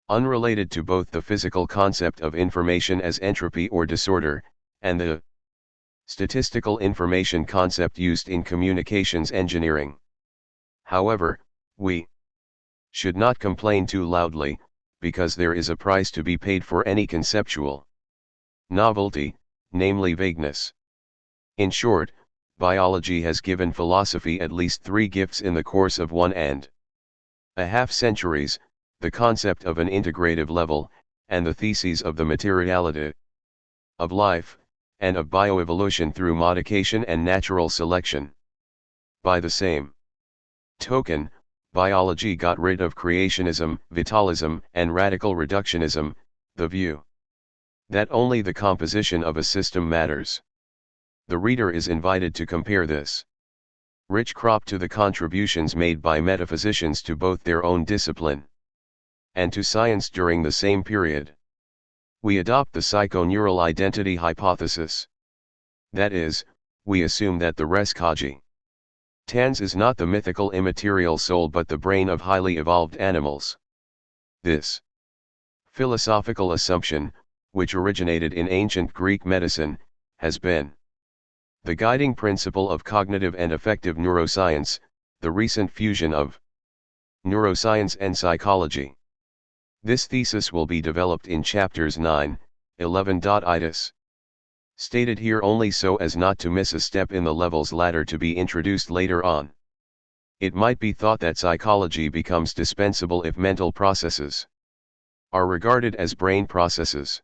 unrelated to both the physical concept of information as entropy or disorder, and the statistical information concept used in communications engineering. However, we should not complain too loudly, because there is a price to be paid for any conceptual novelty, namely vagueness. In short, biology has given philosophy at least 3 gifts in the course of 1.5 centuries, the concept of an integrative level, and the theses of the materiality of life, and of bioevolution through modification and natural selection. By the same token, biology got rid of creationism, vitalism, and radical reductionism, the view that only the composition of a system matters. The reader is invited to compare this rich crop to the contributions made by metaphysicians to both their own discipline and to science during the same period. We adopt the psychoneural identity hypothesis. That is, we assume that the res cogitans is not the mythical immaterial soul but the brain of highly evolved animals. This philosophical assumption, which originated in ancient Greek medicine, has been the guiding principle of cognitive and affective neuroscience, the recent fusion of neuroscience and psychology. This thesis will be developed in chapters 9, 11. Itis. Stated here only so as not to miss a step in the levels ladder to be introduced later on. It might be thought that psychology becomes dispensable if mental processes are regarded as brain processes.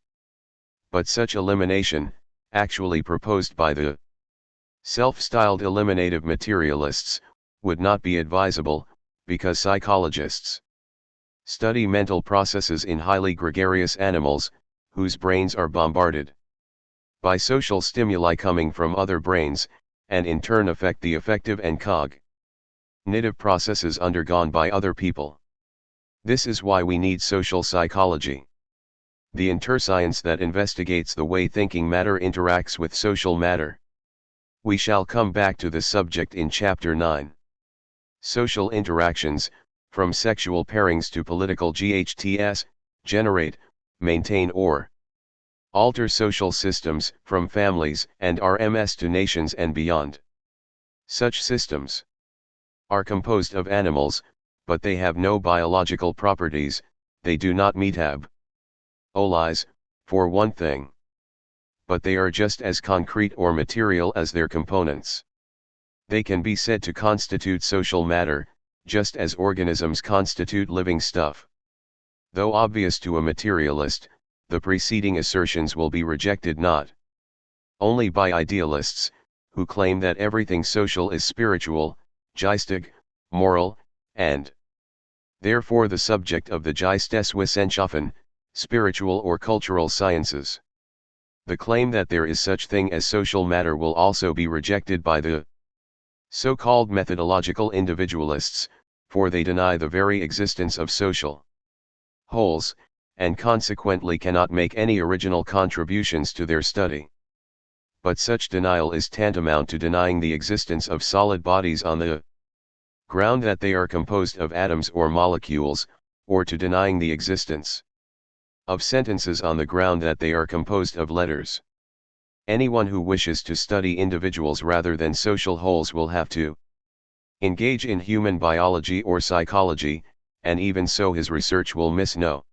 But such elimination, actually proposed by the self-styled eliminative materialists, would not be advisable, because psychologists study mental processes in highly gregarious animals, whose brains are bombarded by social stimuli coming from other brains, and in turn affect the affective and cognitive processes undergone by other people. This is why we need social psychology, the interscience that investigates the way thinking matter interacts with social matter. We shall come back to this subject in chapter 9. Social interactions, from sexual pairings to political GHTS, generate, maintain or alter social systems, from families and RMS to nations and beyond. Such systems are composed of animals, but they have no biological properties, they do not metabolize, for one thing. But they are just as concrete or material as their components. They can be said to constitute social matter, just as organisms constitute living stuff. Though obvious to a materialist, the preceding assertions will be rejected not only by idealists, who claim that everything social is spiritual, geistig, moral, and therefore the subject of the Geisteswissenschaften, spiritual or cultural sciences. The claim that there is such thing as social matter will also be rejected by the so-called methodological individualists, for they deny the very existence of social wholes, and consequently cannot make any original contributions to their study. But such denial is tantamount to denying the existence of solid bodies on the ground that they are composed of atoms or molecules, or to denying the existence of sentences on the ground that they are composed of letters. Anyone who wishes to study individuals rather than social wholes will have to engage in human biology or psychology, and even so his research will miss no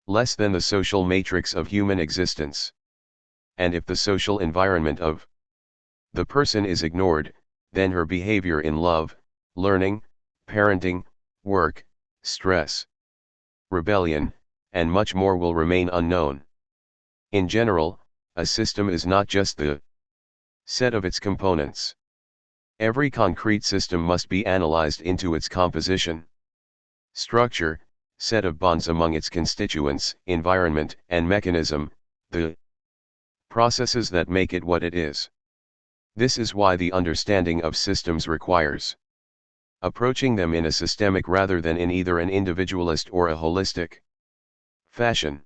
less than the social matrix of human existence. And if the social environment of the person is ignored, then her behavior in love, learning, parenting, work, stress, rebellion, and much more will remain unknown. In general, a system is not just the set of its components. Every concrete system must be analyzed into its composition, structure, set of bonds among its constituents, environment and mechanism, the processes that make it what it is. This is why the understanding of systems requires approaching them in a systemic rather than in either an individualist or a holistic fashion.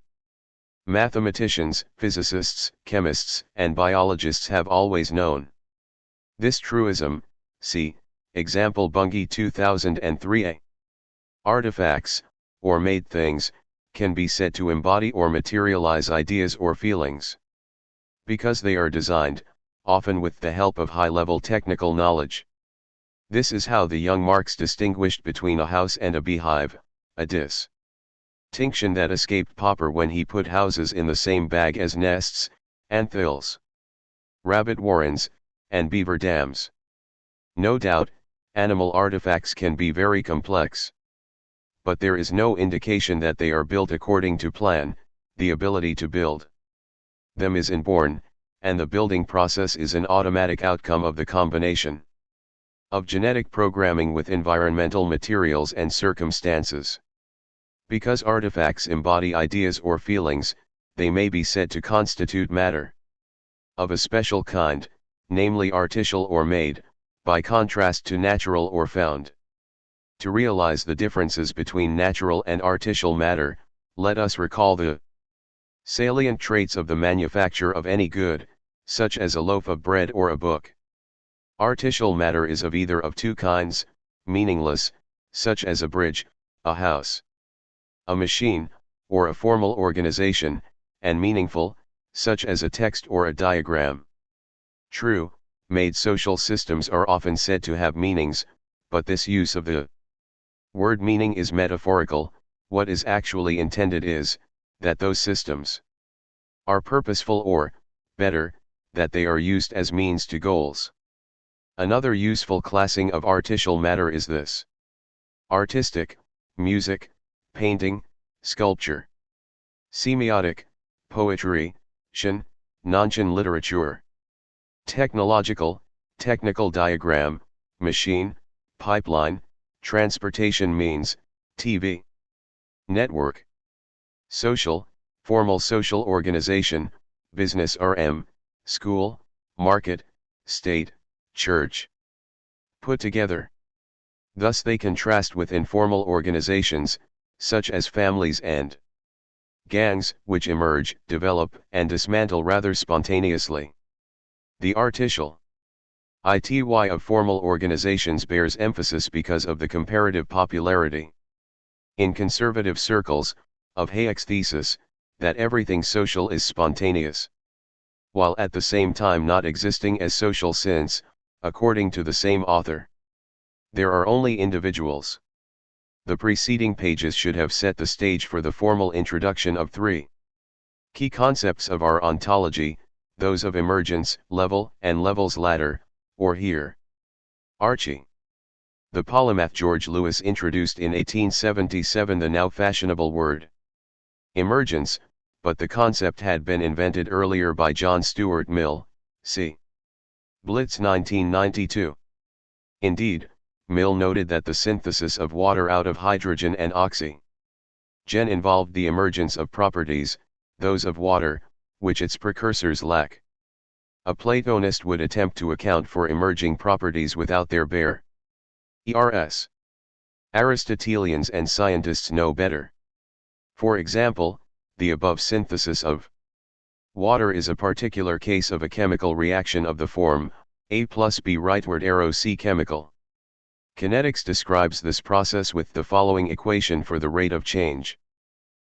Mathematicians, physicists, chemists, and biologists have always known This truism, see, example Bunge 2003a. Artifacts, or made things, can be said to embody or materialize ideas or feelings. Because they are designed, often with the help of high-level technical knowledge. This is how the young Marx distinguished between a house and a beehive, a distinction that escaped Popper when he put houses in the same bag as nests, ant hills, rabbit warrens, and beaver dams. No doubt, animal artifacts can be very complex. But there is no indication that they are built according to plan. The ability to build them is inborn, and the building process is an automatic outcome of the combination of genetic programming with environmental materials and circumstances. Because artifacts embody ideas or feelings, they may be said to constitute matter of a special kind, namely artificial or made, by contrast to natural or found. To realize the differences between natural and artificial matter, let us recall the salient traits of the manufacture of any good, such as a loaf of bread or a book. Artificial matter is of either of two kinds: meaningless, such as a bridge, a house, a machine, or a formal organization, and meaningful, such as a text or a diagram. True, made social systems are often said to have meanings, but this use of the word meaning is metaphorical. What is actually intended is that those systems are purposeful, or, better, that they are used as means to goals. Another useful classing of artificial matter is this: artistic, music, painting, sculpture; semiotic, poetry, non-fiction literature; technological, technical diagram, machine, pipeline, transportation means, TV, network; social, formal social organization, business RM, school, market, state, church. Put together. Thus they contrast with informal organizations, such as families and gangs, which emerge, develop, and dismantle rather spontaneously. The artificial ity of formal organizations bears emphasis because of the comparative popularity in conservative circles of Hayek's thesis that everything social is spontaneous, while at the same time not existing as social, since, according to the same author, there are only individuals. The preceding pages should have set the stage for the formal introduction of three key concepts of our ontology, those of emergence, level, and level's ladder, or here, Archie. The polymath George Lewis introduced in 1877 the now fashionable word emergence, but the concept had been invented earlier by John Stuart Mill, c. Blitz 1992. Indeed, Mill noted that the synthesis of water out of hydrogen and oxygen involved the emergence of properties, those of water, which its precursors lack. A Platonist would attempt to account for emerging properties without their bare ERS. Aristotelians and scientists know better. For example, the above synthesis of water is a particular case of a chemical reaction of the form A plus B rightward arrow C chemical. Kinetics describes this process with the following equation for the rate of change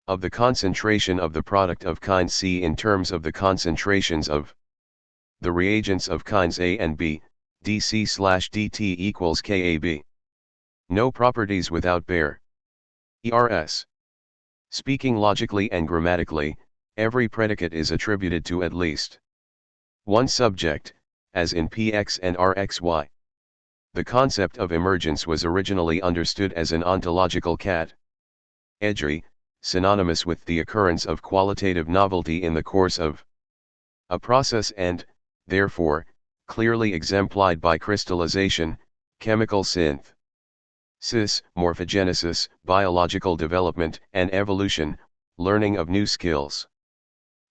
of the concentration of the product of kind C in terms of the concentrations of the reagents of kinds A and B, dC/dt equals KAB. No properties without bare ERS. Speaking logically and grammatically, every predicate is attributed to at least one subject, as in PX and RXY. The concept of emergence was originally understood as an ontological category, synonymous with the occurrence of qualitative novelty in the course of a process and, therefore, clearly exemplified by crystallization, chemical synthesis, morphogenesis, biological development and evolution, learning of new skills,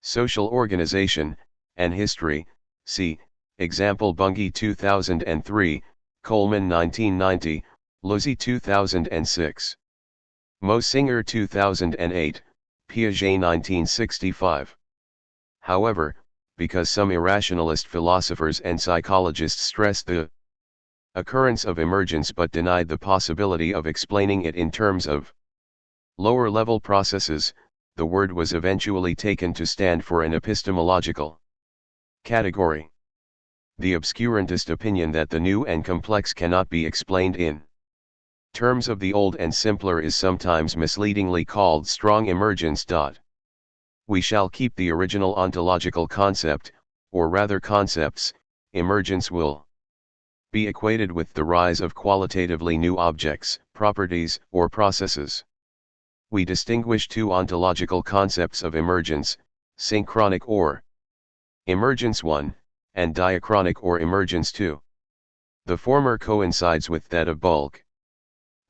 social organization, and history, see, example Bunge 2003, Coleman 1990, Lozzi 2006. Mosinger 2008, Piaget 1965. However, because some irrationalist philosophers and psychologists stressed the occurrence of emergence but denied the possibility of explaining it in terms of lower-level processes. The word was eventually taken to stand for an epistemological category. The obscurantist opinion that the new and complex cannot be explained in terms of the old and simpler is sometimes misleadingly called strong emergence. We shall keep the original ontological concept, or rather concepts. Emergence will be equated with the rise of qualitatively new objects, properties, or processes. We distinguish two ontological concepts of emergence, synchronic or emergence 1, and diachronic or emergence 2. The former coincides with that of bulk,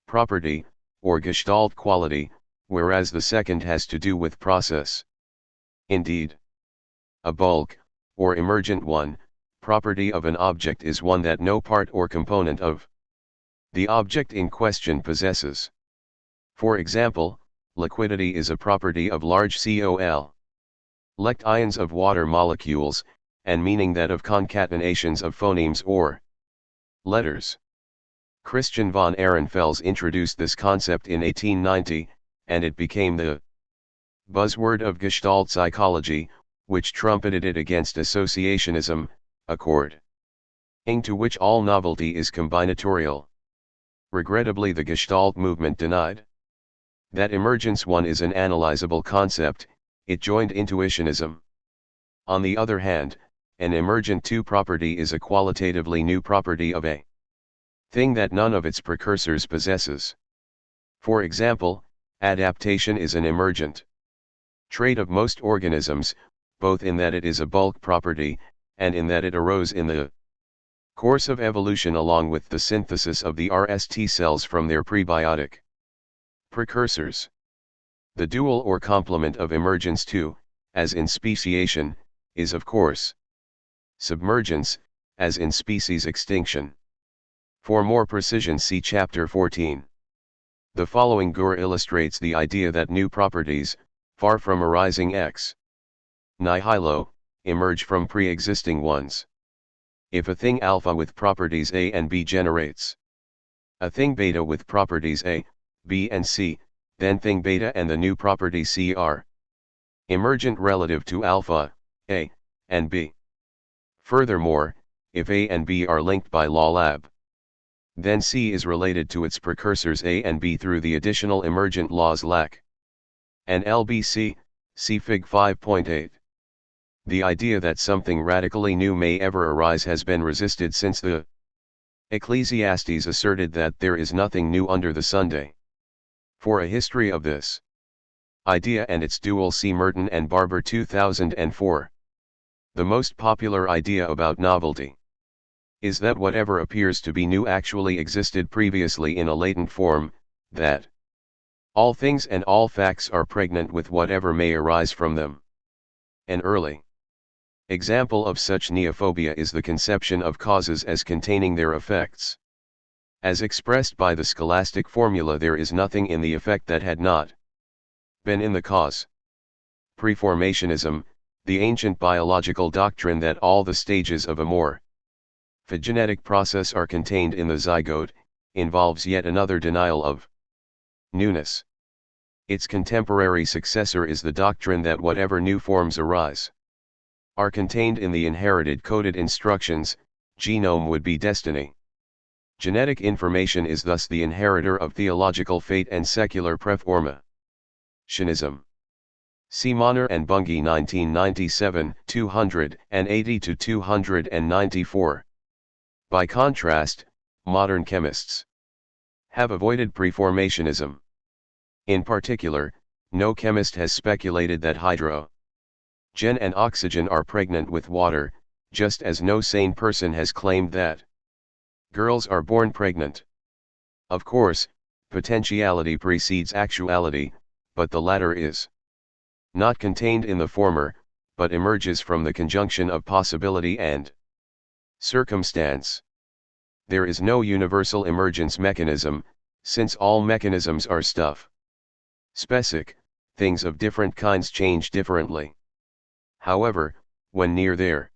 property, or gestalt quality, whereas the second has to do with process. Indeed, a bulk, or emergent one, property of an object is one that no part or component of the object in question possesses. For example, liquidity is a property of large COL. Lect ions of water molecules, and meaning that of concatenations of phonemes or letters. Christian von Ehrenfels introduced this concept in 1890, and it became the buzzword of Gestalt psychology, which trumpeted it against associationism, according to which all novelty is combinatorial. Regrettably, the Gestalt movement denied that emergence 1 is an analyzable concept. It joined intuitionism. On the other hand, an emergent 2 property is a qualitatively new property of a thing that none of its precursors possesses. For example, adaptation is an emergent trait of most organisms, both in that it is a bulk property, and in that it arose in the course of evolution along with the synthesis of the RST cells from their prebiotic precursors. The dual or complement of emergence 2, as in speciation, is of course submergence, as in species extinction. For more precision, see Chapter 14. The following GUR illustrates the idea that new properties, far from arising ex nihilo, emerge from pre-existing ones. If a thing alpha with properties A and B generates a thing beta with properties A, B and C, then thing beta and the new property C are emergent relative to alpha, A, and B. Furthermore, if A and B are linked by law lab, then C is related to its precursors A and B through the additional emergent laws LAC and LBC, see Fig 5.8. The idea that something radically new may ever arise has been resisted since the Ecclesiastes asserted that there is nothing new under the Sunday. For a history of this idea and its dual, see Merton and Barber 2004. The most popular idea about novelty is that whatever appears to be new actually existed previously in a latent form, that all things and all facts are pregnant with whatever may arise from them. An early example of such neophobia is the conception of causes as containing their effects. As expressed by the scholastic formula, there is nothing in the effect that had not been in the cause. Preformationism, the ancient biological doctrine that all the stages of a morphogenetic process are contained in the zygote, involves yet another denial of newness. Its contemporary successor is the doctrine that whatever new forms arise are contained in the inherited coded instructions. Genome would be destiny. Genetic information is thus the inheritor of theological fate and secular preformationism. See Mario and Bunge 1997, 280-294. By contrast, modern chemists have avoided preformationism. In particular, no chemist has speculated that hydrogen and oxygen are pregnant with water, just as no sane person has claimed that girls are born pregnant. Of course, potentiality precedes actuality, but the latter is not contained in the former, but emerges from the conjunction of possibility and circumstance. There is no universal emergence mechanism, since all mechanisms are stuff-specific, things of different kinds change differently. However, when near their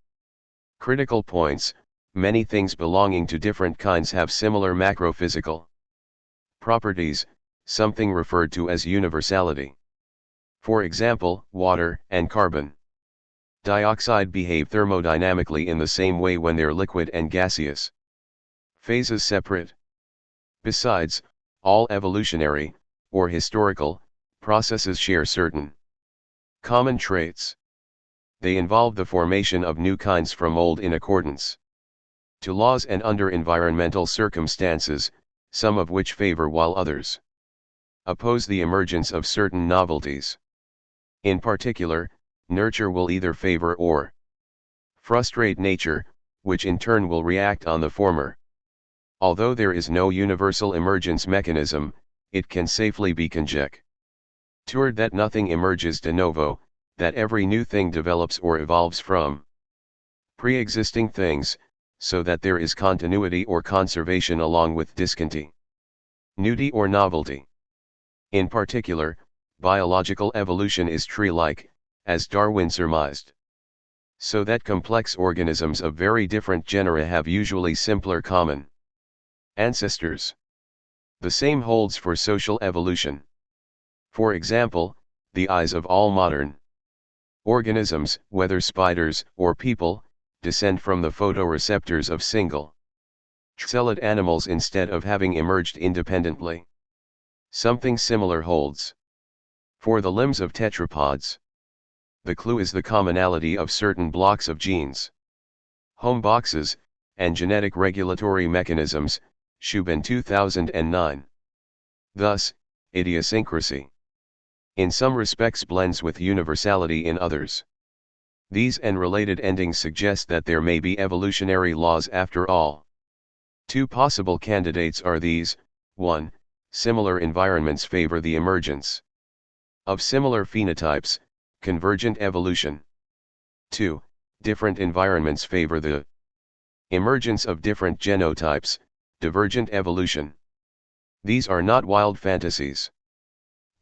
critical points, many things belonging to different kinds have similar macrophysical properties, something referred to as universality. For example, water and carbon dioxide behave thermodynamically in the same way when they're liquid and gaseous phases separate. Besides, all evolutionary, or historical, processes share certain common traits. They involve the formation of new kinds from old in accordance to laws and under environmental circumstances, some of which favor while others oppose the emergence of certain novelties. In particular, nurture will either favor or frustrate nature, which in turn will react on the former. Although there is no universal emergence mechanism, it can safely be conjectured that nothing emerges de novo, that every new thing develops or evolves from pre-existing things, so that there is continuity or conservation along with discontinuity or novelty. In particular, biological evolution is tree-like, as Darwin surmised. So that complex organisms of very different genera have usually simpler common ancestors. The same holds for social evolution. For example, the eyes of all modern organisms, whether spiders or people, descend from the photoreceptors of single-celled animals instead of having emerged independently. Something similar holds for the limbs of tetrapods. The clue is the commonality of certain blocks of genes, home boxes, and genetic regulatory mechanisms, Shubin 2009. Thus, idiosyncrasy in some respects blends with universality in others. These and related endings suggest that there may be evolutionary laws after all. Two possible candidates are these: 1. Similar environments favor the emergence of similar phenotypes, convergent evolution. 2. Different environments favor the emergence of different genotypes, divergent evolution. These are not wild fantasies,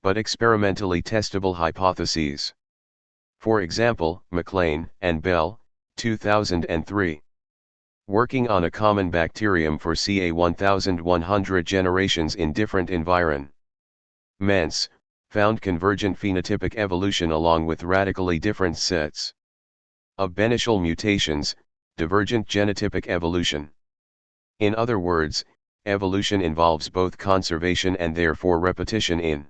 but experimentally testable hypotheses. For example, McLean and Bell, 2003. Working on a common bacterium for ca 1,100 generations in different environments, found convergent phenotypic evolution along with radically different sets of beneficial mutations, divergent genotypic evolution. In other words, evolution involves both conservation and therefore repetition in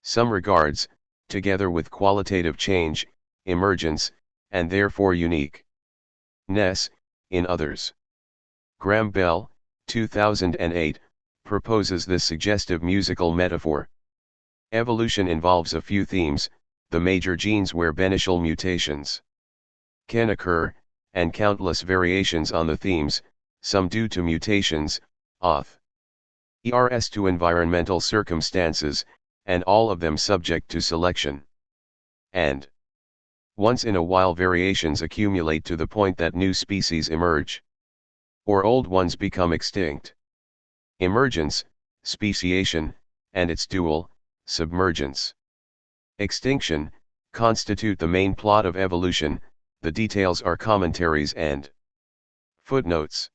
some regards, together with qualitative change, emergence, and therefore uniqueness, in others. Graham Bell, 2008, proposes this suggestive musical metaphor. Evolution involves a few themes, the major genes where beneficial mutations can occur, and countless variations on the themes, some due to mutations, others to environmental circumstances, and all of them subject to selection. And once in a while variations accumulate to the point that new species emerge, or old ones become extinct. Emergence, speciation, and its dual, submergence, extinction, constitute the main plot of evolution. The details are commentaries and footnotes.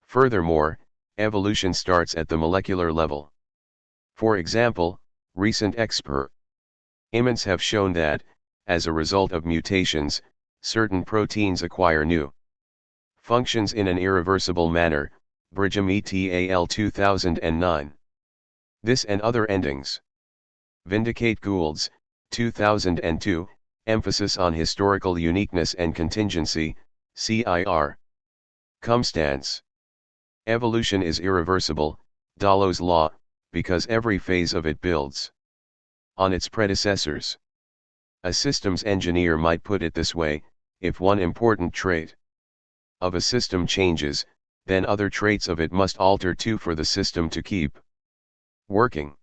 Furthermore, evolution starts at the molecular level. For example, recent experiments have shown that, as a result of mutations, certain proteins acquire new functions in an irreversible manner, Brigham et al. 2009. This and other endings vindicate Gould's, 2002, emphasis on historical uniqueness and contingency, CIR. Cumstance. Evolution is irreversible, Dallow's law, because every phase of it builds on its predecessors. A systems engineer might put it this way: if one important trait of a system changes, then other traits of it must alter too for the system to keep working.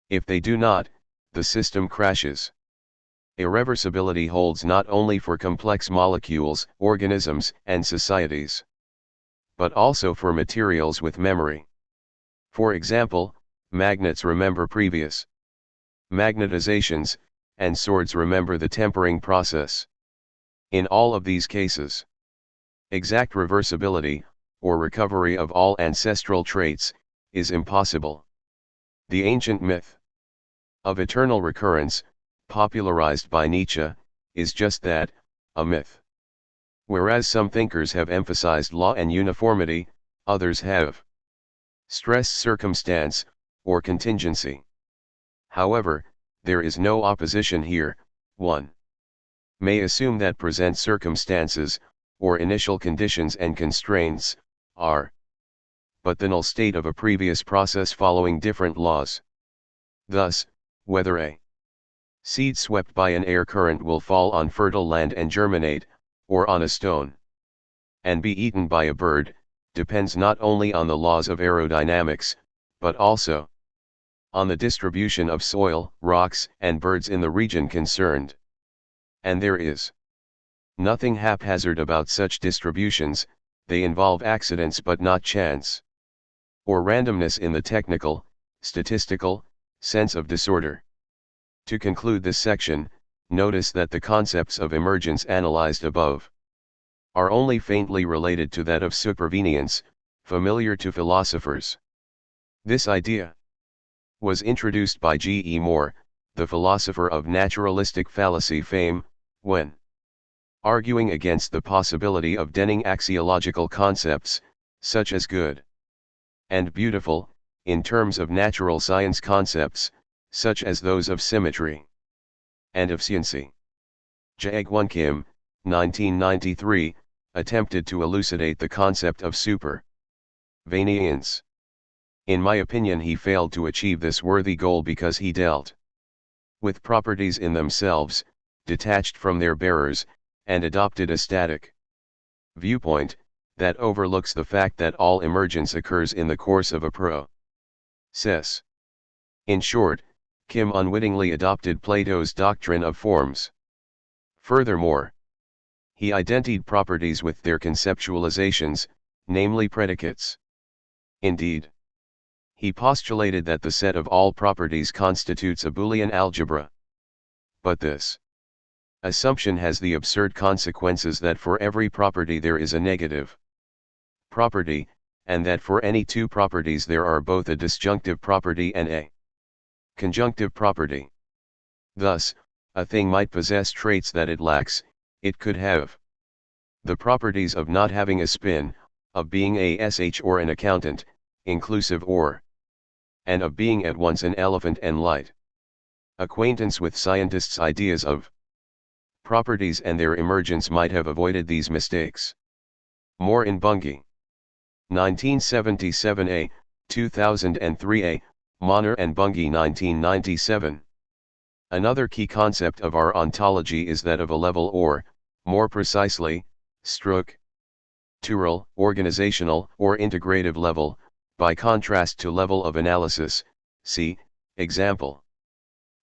If they do not, the system crashes. Irreversibility holds not only for complex molecules, organisms, and societies, but also for materials with memory. For example, magnets remember previous magnetizations, and swords remember the tempering process. In all of these cases, exact reversibility, or recovery of all ancestral traits, is impossible. The ancient myth of eternal recurrence, popularized by Nietzsche, is just that, a myth. Whereas some thinkers have emphasized law and uniformity, others have stressed circumstance, or contingency. However, there is no opposition here. 1. May assume that present circumstances, or initial conditions and constraints, are but the null state of a previous process following different laws. Thus, whether a seed swept by an air current will fall on fertile land and germinate, or on a stone and be eaten by a bird, depends not only on the laws of aerodynamics, but also on the distribution of soil, rocks, and birds in the region concerned. And there is nothing haphazard about such distributions, they involve accidents but not chance, or randomness in the technical, statistical, sense of disorder. To conclude this section, notice that the concepts of emergence analyzed above are only faintly related to that of supervenience, familiar to philosophers. This idea was introduced by G. E. Moore, the philosopher of naturalistic fallacy fame, when arguing against the possibility of denning axiological concepts, such as good and beautiful, in terms of natural science concepts, such as those of symmetry and efficiency. Jaegwon Kim, 1993, attempted to elucidate the concept of supervenience. In my opinion, he failed to achieve this worthy goal because he dealt with properties in themselves, detached from their bearers, and adopted a static viewpoint that overlooks the fact that all emergence occurs in the course of a process. In short, Kim unwittingly adopted Plato's doctrine of forms. Furthermore, he identified properties with their conceptualizations, namely predicates. Indeed, he postulated that the set of all properties constitutes a Boolean algebra. But this assumption has the absurd consequences that for every property there is a negative property, and that for any two properties there are both a disjunctive property and a conjunctive property. Thus, a thing might possess traits that it lacks. It could have the properties of not having a spin, of being a sh or an accountant, inclusive or, and of being at once an elephant and light. Acquaintance with scientists' ideas of properties and their emergence might have avoided these mistakes. More in Bunge. 1977a, 2003a, Monner and Bunge 1997. Another key concept of our ontology is that of a level or, more precisely, structural, organizational, or integrative level, by contrast to level of analysis, see, example.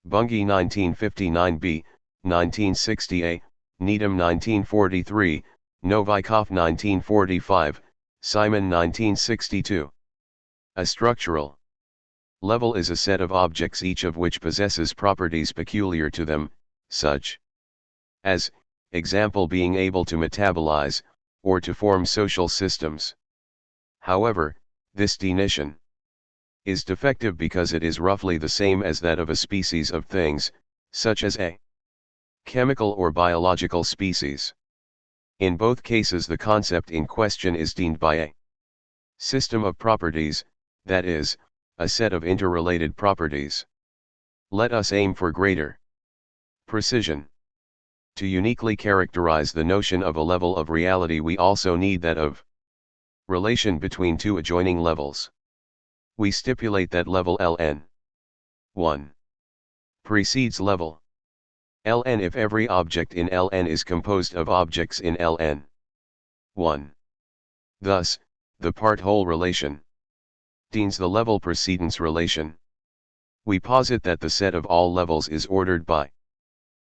Bunge 1959b, 1960a, Needham 1943, Novikov 1945, Simon 1962. A structural level is a set of objects each of which possesses properties peculiar to them, such as, example, being able to metabolize, or to form social systems. However, this definition is defective because it is roughly the same as that of a species of things, such as a chemical or biological species. In both cases the concept in question is deemed by a system of properties, that is, a set of interrelated properties. Let us aim for greater precision. To uniquely characterize the notion of a level of reality, we also need that of relation between two adjoining levels. We stipulate that level Ln 1 precedes level Ln if every object in Ln is composed of objects in Ln 1. Thus, the part-whole relation deans the level precedence relation. We posit that the set of all levels is ordered by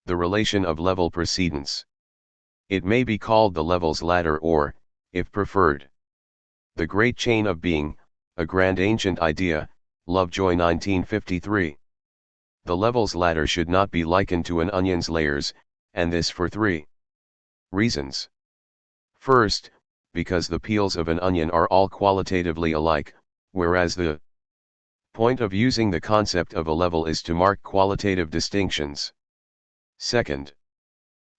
the relation of level precedence. It may be called the level's ladder or, if preferred, the great chain of being, a grand ancient idea, Lovejoy 1953. The level's ladder should not be likened to an onion's layers, and this for three Reasons. First, because the peels of an onion are all qualitatively alike, whereas the point of using the concept of a level is to mark qualitative distinctions. Second,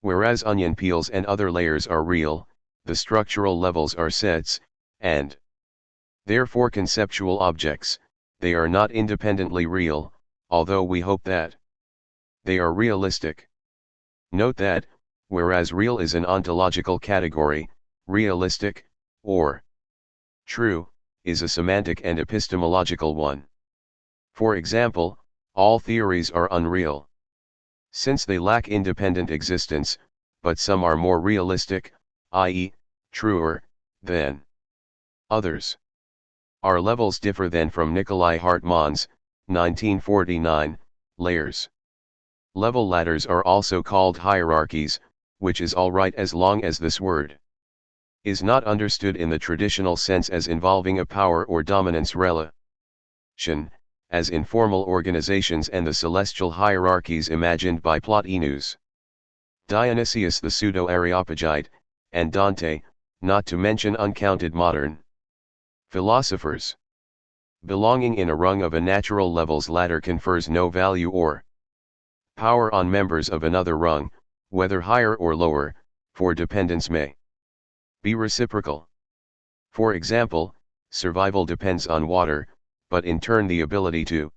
whereas onion peels and other layers are real, the structural levels are sets, and therefore conceptual objects. They are not independently real, although we hope that they are realistic. Note that, whereas real is an ontological category, realistic, or true, is a semantic and epistemological one. For example, all theories are unreal, since they lack independent existence, but some are more realistic, i.e., truer, than others. Our levels differ then from Nikolai Hartmann's, 1949, layers. Level ladders are also called hierarchies, which is alright as long as this word is not understood in the traditional sense as involving a power or dominance relation, as in formal organizations and the celestial hierarchies imagined by Plotinus, Dionysius the Pseudo-Areopagite, and Dante, not to mention uncounted modern philosophers. Belonging in a rung of a natural levels ladder confers no value or power on members of another rung, whether higher or lower, for dependence may be reciprocal. For example, survival depends on water, but in turn the ability to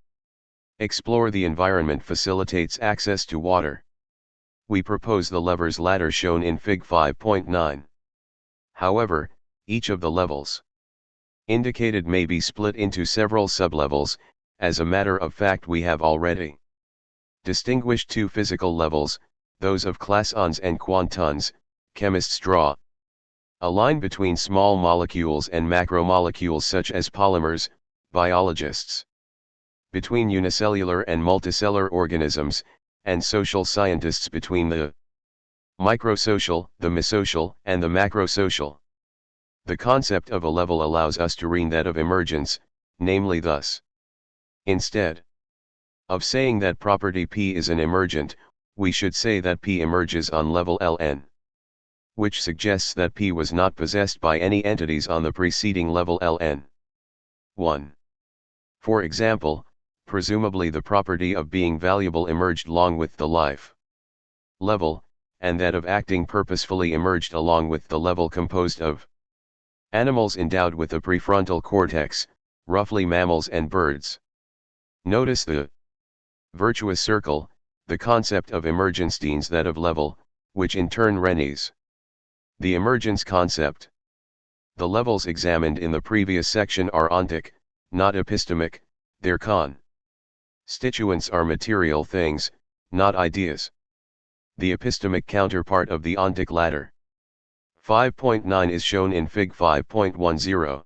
explore the environment facilitates access to water. We propose the levers ladder shown in Fig 5.9. However, each of the levels indicated may be split into several sublevels. As a matter of fact, we have already distinguished two physical levels, those of clasons and quantons. Chemists draw a line between small molecules and macromolecules such as polymers, biologists between unicellular and multicellular organisms, and social scientists between the microsocial, the mesosocial, and the macrosocial. The concept of a level allows us to read that of emergence, namely thus. Instead of saying that property P is an emergent, we should say that P emerges on level Ln, which suggests that P was not possessed by any entities on the preceding level Ln. 1. For example, presumably the property of being valuable emerged along with the life level, and that of acting purposefully emerged along with the level composed of animals endowed with a prefrontal cortex, roughly mammals and birds. Notice the virtuous circle, the concept of emergence means that of level, which in turn renies the emergence concept. The levels examined in the previous section are ontic, not epistemic. Their constituents are material things, not ideas. The epistemic counterpart of the ontic ladder 5.9 is shown in Fig 5.10.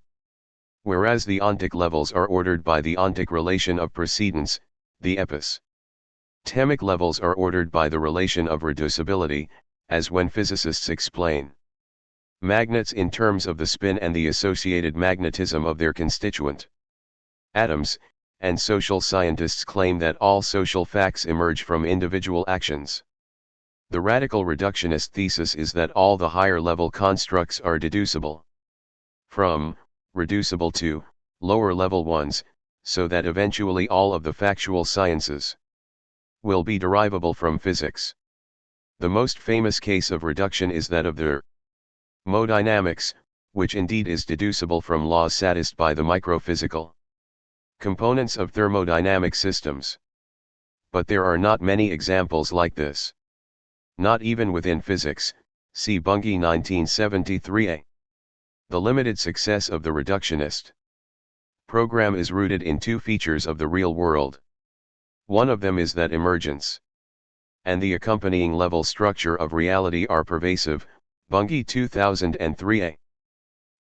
Whereas the ontic levels are ordered by the ontic relation of precedence, the epistemic levels are ordered by the relation of reducibility, as when physicists explain magnets in terms of the spin and the associated magnetism of their constituent atoms, and social scientists claim that all social facts emerge from individual actions. The radical reductionist thesis is that all the higher level constructs are deducible from, reducible to, lower level ones, so that eventually all of the factual sciences will be derivable from physics. The most famous case of reduction is that of the thermodynamics, which indeed is deducible from laws satisfied by the microphysical components of thermodynamic systems. But there are not many examples like this. Not even within physics, see Bunge 1973a. The limited success of the reductionist program is rooted in two features of the real world. One of them is that emergence and the accompanying level structure of reality are pervasive, Bunge 2003a.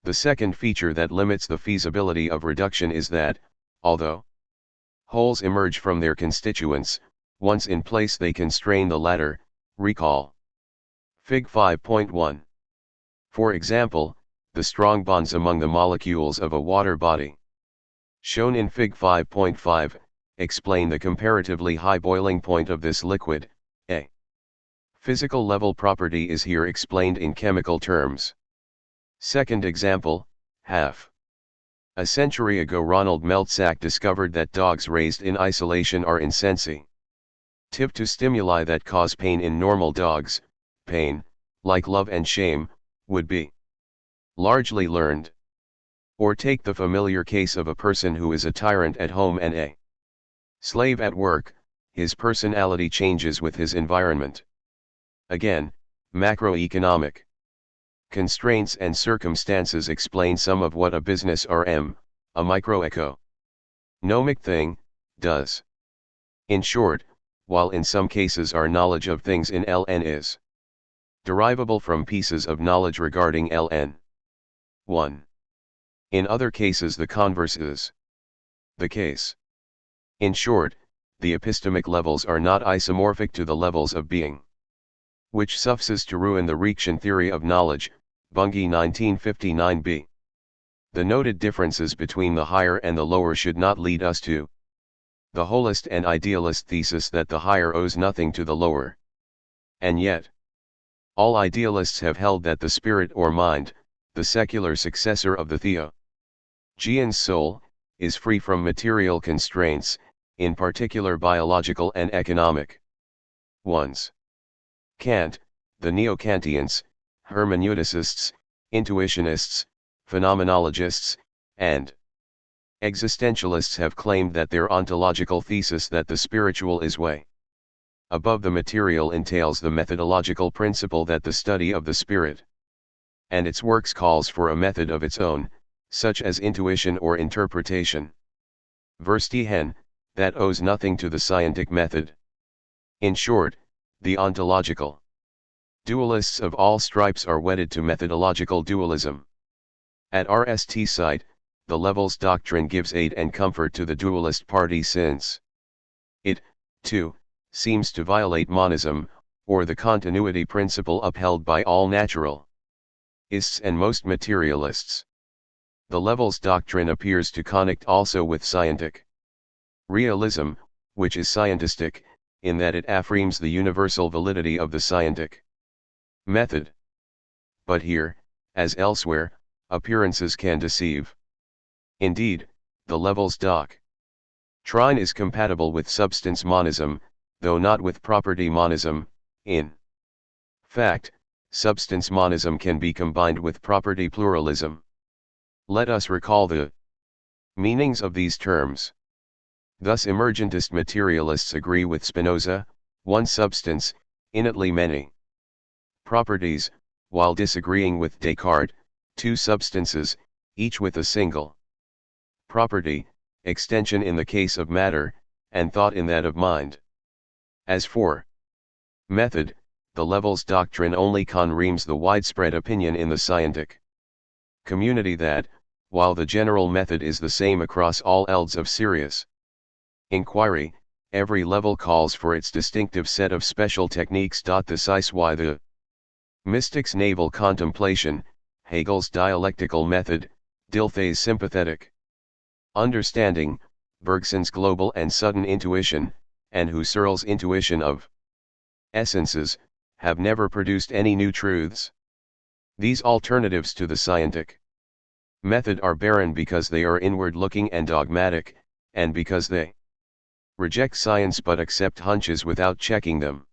The second feature that limits the feasibility of reduction is that, although wholes emerge from their constituents, once in place they constrain the latter. Recall Fig 5.1. For example, the strong bonds among the molecules of a water body, shown in Fig 5.5, explain the comparatively high boiling point of this liquid, A. Physical level property is here explained in chemical terms. Second example, half. A century ago Ronald Meltsack discovered that dogs raised in isolation are insensitive to stimuli that cause pain in normal dogs. Pain, like love and shame, would be largely learned. Or take the familiar case of a person who is a tyrant at home and a slave at work. His personality changes with his environment. Again, macroeconomic constraints and circumstances explain some of what a business RM, a microeconomic thing, does. In short, while in some cases our knowledge of things in LN is derivable from pieces of knowledge regarding LN 1. In other cases the converse is the case. In short, the epistemic levels are not isomorphic to the levels of being, which suffices to ruin the Reaction theory of knowledge, Bunge 1959b. The noted differences between the higher and the lower should not lead us to the holist and idealist thesis that the higher owes nothing to the lower. And yet, all idealists have held that the spirit or mind, the secular successor of the Theogean soul, is free from material constraints, in particular biological and economic ones. Kant, the neo-Kantians, hermeneuticists, intuitionists, phenomenologists, and existentialists have claimed that their ontological thesis that the spiritual is way above the material entails the methodological principle that the study of the spirit and its works calls for a method of its own, such as intuition or interpretation. Verstehen, that owes nothing to the scientific method. In short, the ontological dualists of all stripes are wedded to methodological dualism. At RST site, the levels doctrine gives aid and comfort to the dualist party since it, too, seems to violate monism, or the continuity principle upheld by all naturalists and most materialists. The levels doctrine appears to connect also with scientific realism, which is scientistic, in that it affirms the universal validity of the scientific method. But here, as elsewhere, appearances can deceive. Indeed, the levels doctrine is compatible with substance monism, though not with property monism. In fact, substance monism can be combined with property pluralism. Let us recall the meanings of these terms. Thus emergentist materialists agree with Spinoza, one substance, innately many properties, while disagreeing with Descartes, two substances, each with a single property, extension in the case of matter, and thought in that of mind. As for method, the levels doctrine only confirms the widespread opinion in the scientific community that, while the general method is the same across all fields of serious inquiry, every level calls for its distinctive set of special techniques. This is why the mystic's naval contemplation, Hegel's dialectical method, Dilthey's sympathetic understanding, Bergson's global and sudden intuition, and Husserl's intuition of essences, have never produced any new truths. These alternatives to the scientific method are barren because they are inward-looking and dogmatic, and because they reject science but accept hunches without checking them.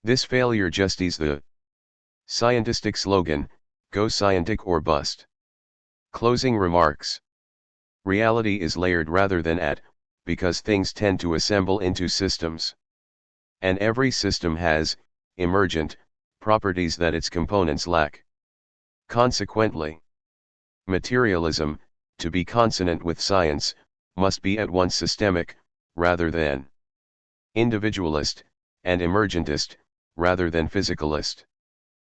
This failure justifies the scientistic slogan, "Go scientific or bust." Closing remarks. Reality is layered rather than because things tend to assemble into systems. And every system has, emergent, properties that its components lack. Consequently, materialism, to be consonant with science, must be at once systemic, rather than individualist, and emergentist, rather than physicalist.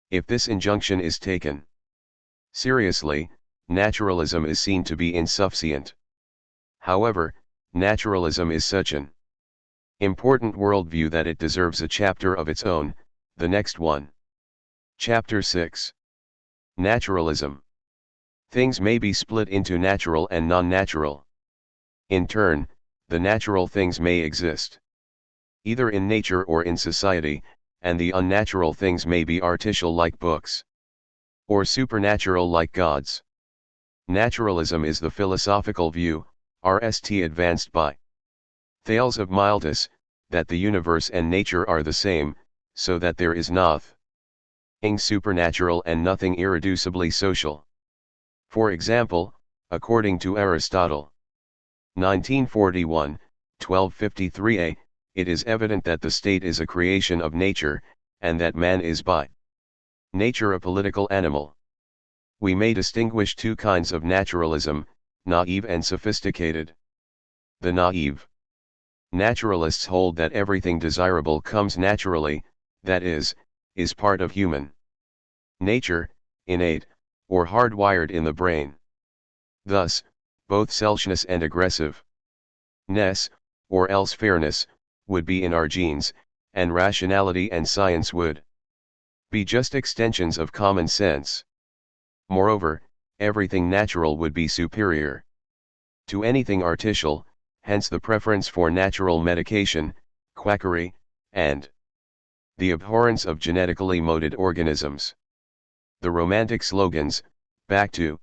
If this injunction is taken seriously, naturalism is seen to be insufficient. However, naturalism is such an important worldview that it deserves a chapter of its own, the next one. Chapter 6. Naturalism. Things may be split into natural and non-natural. In turn, the natural things may exist either in nature or in society, and the unnatural things may be artificial like books, or supernatural like gods. Naturalism is the philosophical view, RST advanced by Thales of Miletus, that the universe and nature are the same, so that there is nothing supernatural and nothing irreducibly social. For example, according to Aristotle, 1941, 1253a, it is evident that the state is a creation of nature, and that man is by nature a political animal. We may distinguish two kinds of naturalism, naive and sophisticated. The naive naturalists hold that everything desirable comes naturally, that is part of human nature, innate, or hardwired in the brain. Thus, both selfishness and aggressiveness, or else fairness, would be in our genes, and rationality and science would be just extensions of common sense. Moreover, everything natural would be superior to anything artificial, hence the preference for natural medication, quackery, and the abhorrence of genetically molded organisms. The romantic slogans, "Back to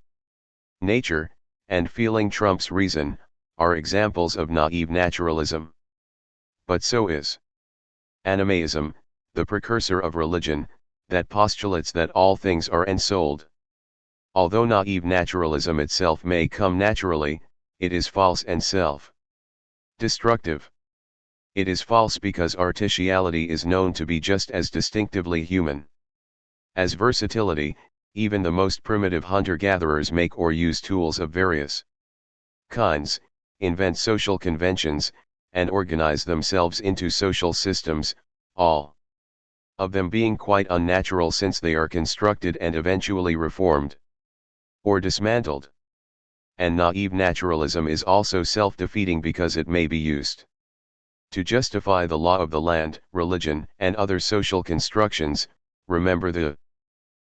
nature," and "Feeling trumps reason," are examples of naive naturalism. But so is animism, the precursor of religion, that postulates that all things are ensouled. Although naive naturalism itself may come naturally, it is false and self-destructive. It is false because artificiality is known to be just as distinctively human as versatility. Even the most primitive hunter-gatherers make or use tools of various kinds, invent social conventions, and organize themselves into social systems, all of them being quite unnatural since they are constructed and eventually reformed or dismantled. And naive naturalism is also self-defeating because it may be used to justify the law of the land, religion, and other social constructions. Remember the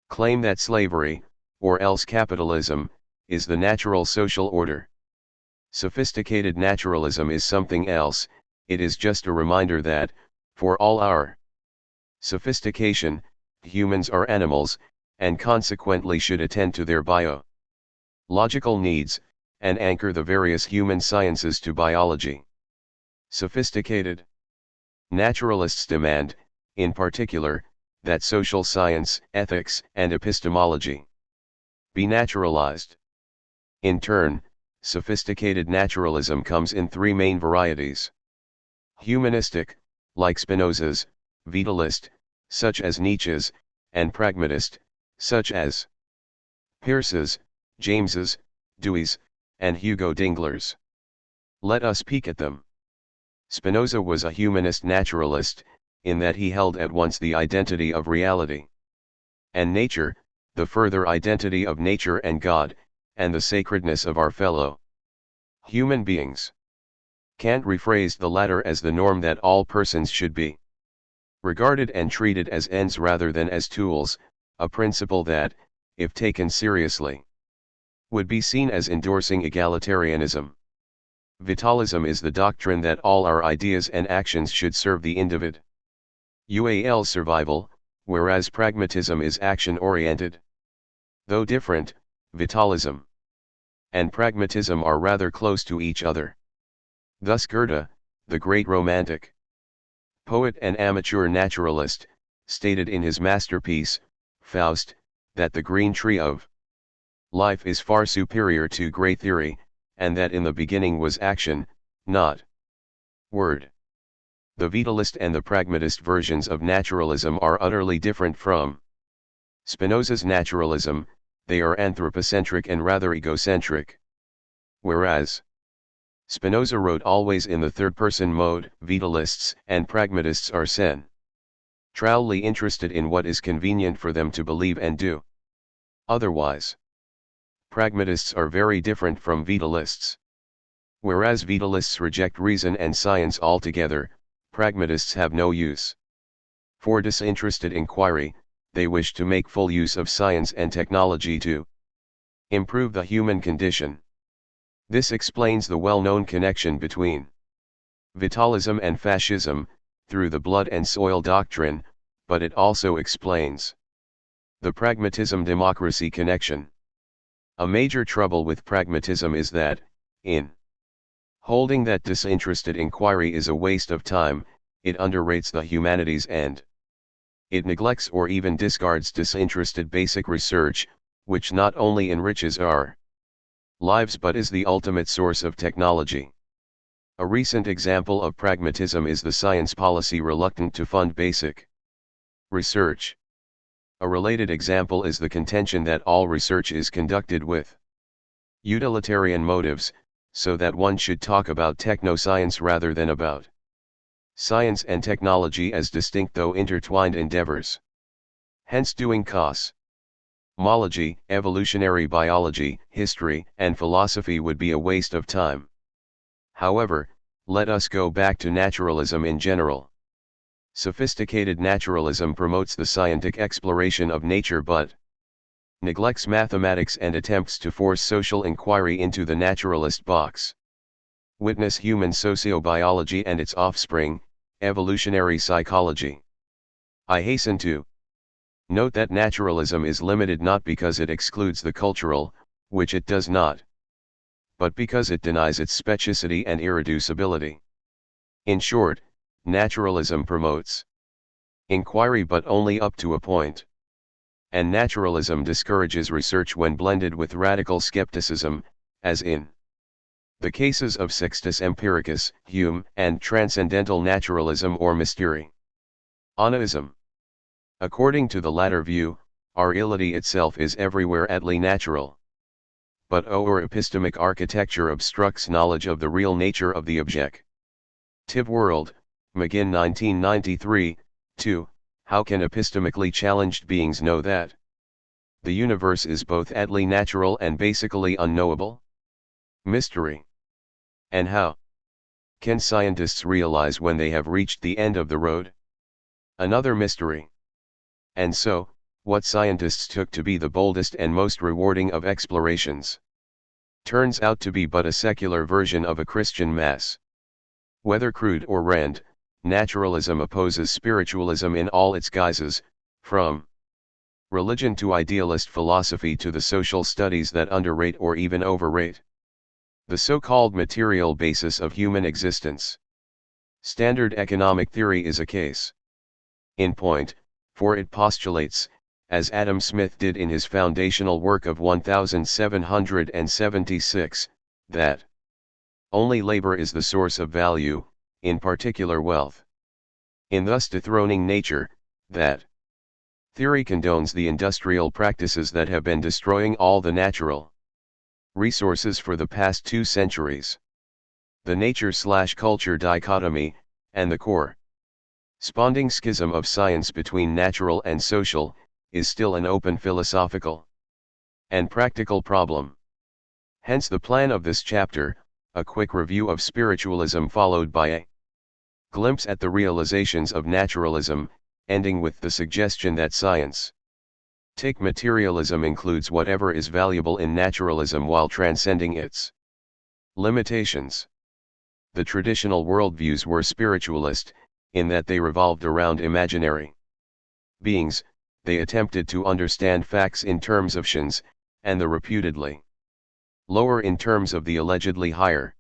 claim that slavery, or else capitalism, is the natural social order. Sophisticated naturalism is something else. It is just a reminder that, for all our sophistication, humans are animals, and consequently should attend to their biological needs, and anchor the various human sciences to biology. Sophisticated naturalists demand, in particular, that social science, ethics, and epistemology be naturalized. In turn, sophisticated naturalism comes in three main varieties: humanistic, like Spinoza's; vitalist, such as Nietzsche's; and pragmatist, such as Peirce's, James's, Dewey's, and Hugo Dingler's. Let us peek at them. Spinoza was a humanist naturalist, in that he held at once the identity of reality and nature, the further identity of nature and God, and the sacredness of our fellow human beings. Kant rephrased the latter as the norm that all persons should be regarded and treated as ends rather than as tools, a principle that, if taken seriously, would be seen as endorsing egalitarianism. Vitalism is the doctrine that all our ideas and actions should serve the individual's survival, whereas pragmatism is action-oriented. Though different, vitalism and pragmatism are rather close to each other. Thus Goethe, the great romantic poet and amateur naturalist, stated in his masterpiece, Faust, that the green tree of life is far superior to great theory, and that in the beginning was action, not word. The vitalist and the pragmatist versions of naturalism are utterly different from Spinoza's naturalism. They are anthropocentric and rather egocentric. Whereas Spinoza wrote always in the third-person mode, vitalists and pragmatists are centrally interested in what is convenient for them to believe and do. Otherwise, pragmatists are very different from vitalists. Whereas vitalists reject reason and science altogether, pragmatists have no use for disinterested inquiry. They wish to make full use of science and technology to improve the human condition. This explains the well-known connection between vitalism and fascism, through the blood and soil doctrine, but it also explains the pragmatism-democracy connection. A major trouble with pragmatism is that, in holding that disinterested inquiry is a waste of time, it underrates the humanities and it neglects or even discards disinterested basic research, which not only enriches our lives but is the ultimate source of technology. A recent example of pragmatism is the science policy reluctant to fund basic research. A related example is the contention that all research is conducted with utilitarian motives, so that one should talk about technoscience rather than about science and technology as distinct though intertwined endeavors. Hence doing cosmology, evolutionary biology, history, and philosophy would be a waste of time. However, let us go back to naturalism in general. Sophisticated naturalism promotes the scientific exploration of nature but neglects mathematics and attempts to force social inquiry into the naturalist box. Witness human sociobiology and its offspring, evolutionary psychology. I hasten to note that naturalism is limited not because it excludes the cultural, which it does not, but because it denies its specificity and irreducibility. In short, naturalism promotes inquiry but only up to a point. And naturalism discourages research when blended with radical skepticism, as in the cases of Sextus Empiricus, Hume, and transcendental naturalism or mysterianism. According to the latter view, our reality itself is everywhere atly natural. But our epistemic architecture obstructs knowledge of the real nature of the objective world. McGinn 1993, 2. How can epistemically challenged beings know that the universe is both atly natural and basically unknowable? Mystery. And how can scientists realize when they have reached the end of the road? Another mystery. And so, what scientists took to be the boldest and most rewarding of explorations turns out to be but a secular version of a Christian mass. Whether crude or rand, naturalism opposes spiritualism in all its guises, from religion to idealist philosophy to the social studies that underrate or even overrate the so-called material basis of human existence. Standard economic theory is a case in point, for it postulates, as Adam Smith did in his foundational work of 1776, that only labor is the source of value, in particular wealth. In thus dethroning nature, that theory condones the industrial practices that have been destroying all the natural resources for the past 2 centuries. The nature/culture dichotomy, and the corresponding schism of science between natural and social, is still an open philosophical and practical problem. Hence the plan of this chapter, a quick review of spiritualism followed by a glimpse at the realizations of naturalism, ending with the suggestion that science materialism includes whatever is valuable in naturalism while transcending its limitations. The traditional worldviews were spiritualist, in that they revolved around imaginary beings. They attempted to understand facts in terms of actions, and the reputedly lower in terms of the allegedly higher.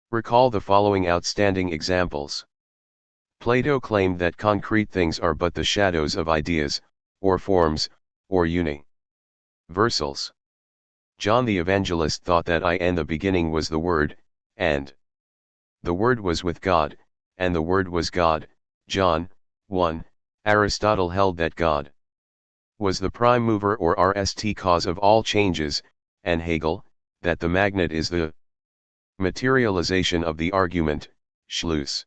Recall the following outstanding examples. Plato claimed that concrete things are but the shadows of ideas, or forms, or universals. John the Evangelist thought that I and the beginning was the Word, and the Word was with God, and the Word was God. John 1. Aristotle held that God was the prime mover or RST cause of all changes, and Hegel, that the magnet is the materialization of the argument, Schluss.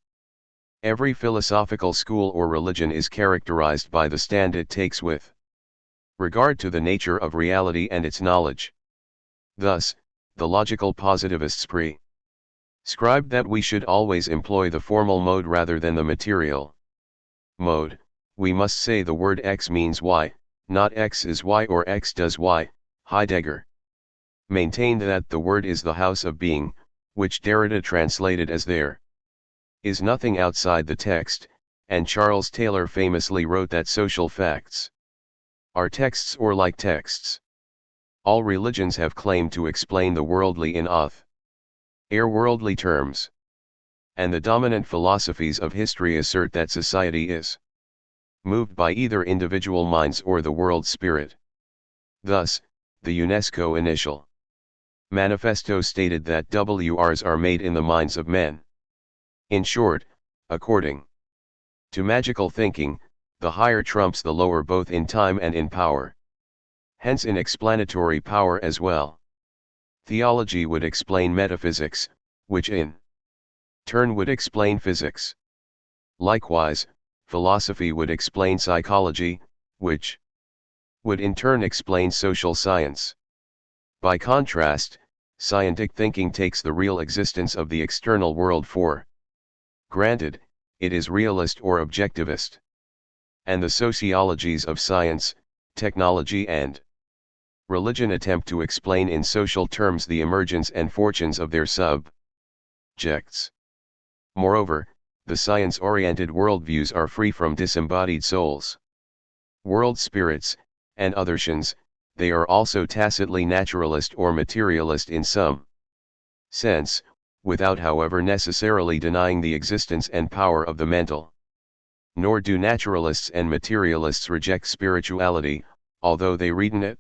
Every philosophical school or religion is characterized by the stand it takes with regard to the nature of reality and its knowledge. Thus, the logical positivists prescribed that we should always employ the formal mode rather than the material mode. We must say the word X means Y, not X is Y or X does Y. Heidegger maintained that the word is the house of being, which Derrida translated as there is nothing outside the text, and Charles Taylor famously wrote that social facts are texts or like texts. All religions have claimed to explain the worldly in worldly terms. And the dominant philosophies of history assert that society is moved by either individual minds or the world spirit. Thus, the UNESCO initial manifesto stated that WRs are made in the minds of men. In short, according to magical thinking, the higher trumps the lower both in time and in power. Hence in explanatory power as well. Theology would explain metaphysics, which in turn would explain physics. Likewise, philosophy would explain psychology, which would in turn explain social science. By contrast, scientific thinking takes the real existence of the external world for granted, it is realist or objectivist. And the sociologies of science, technology and religion attempt to explain in social terms the emergence and fortunes of their subjects. Moreover, the science-oriented worldviews are free from disembodied souls, world spirits, and othertions. They are also tacitly naturalist or materialist in some sense, without however necessarily denying the existence and power of the mental. Nor do naturalists and materialists reject spirituality, although they read in it.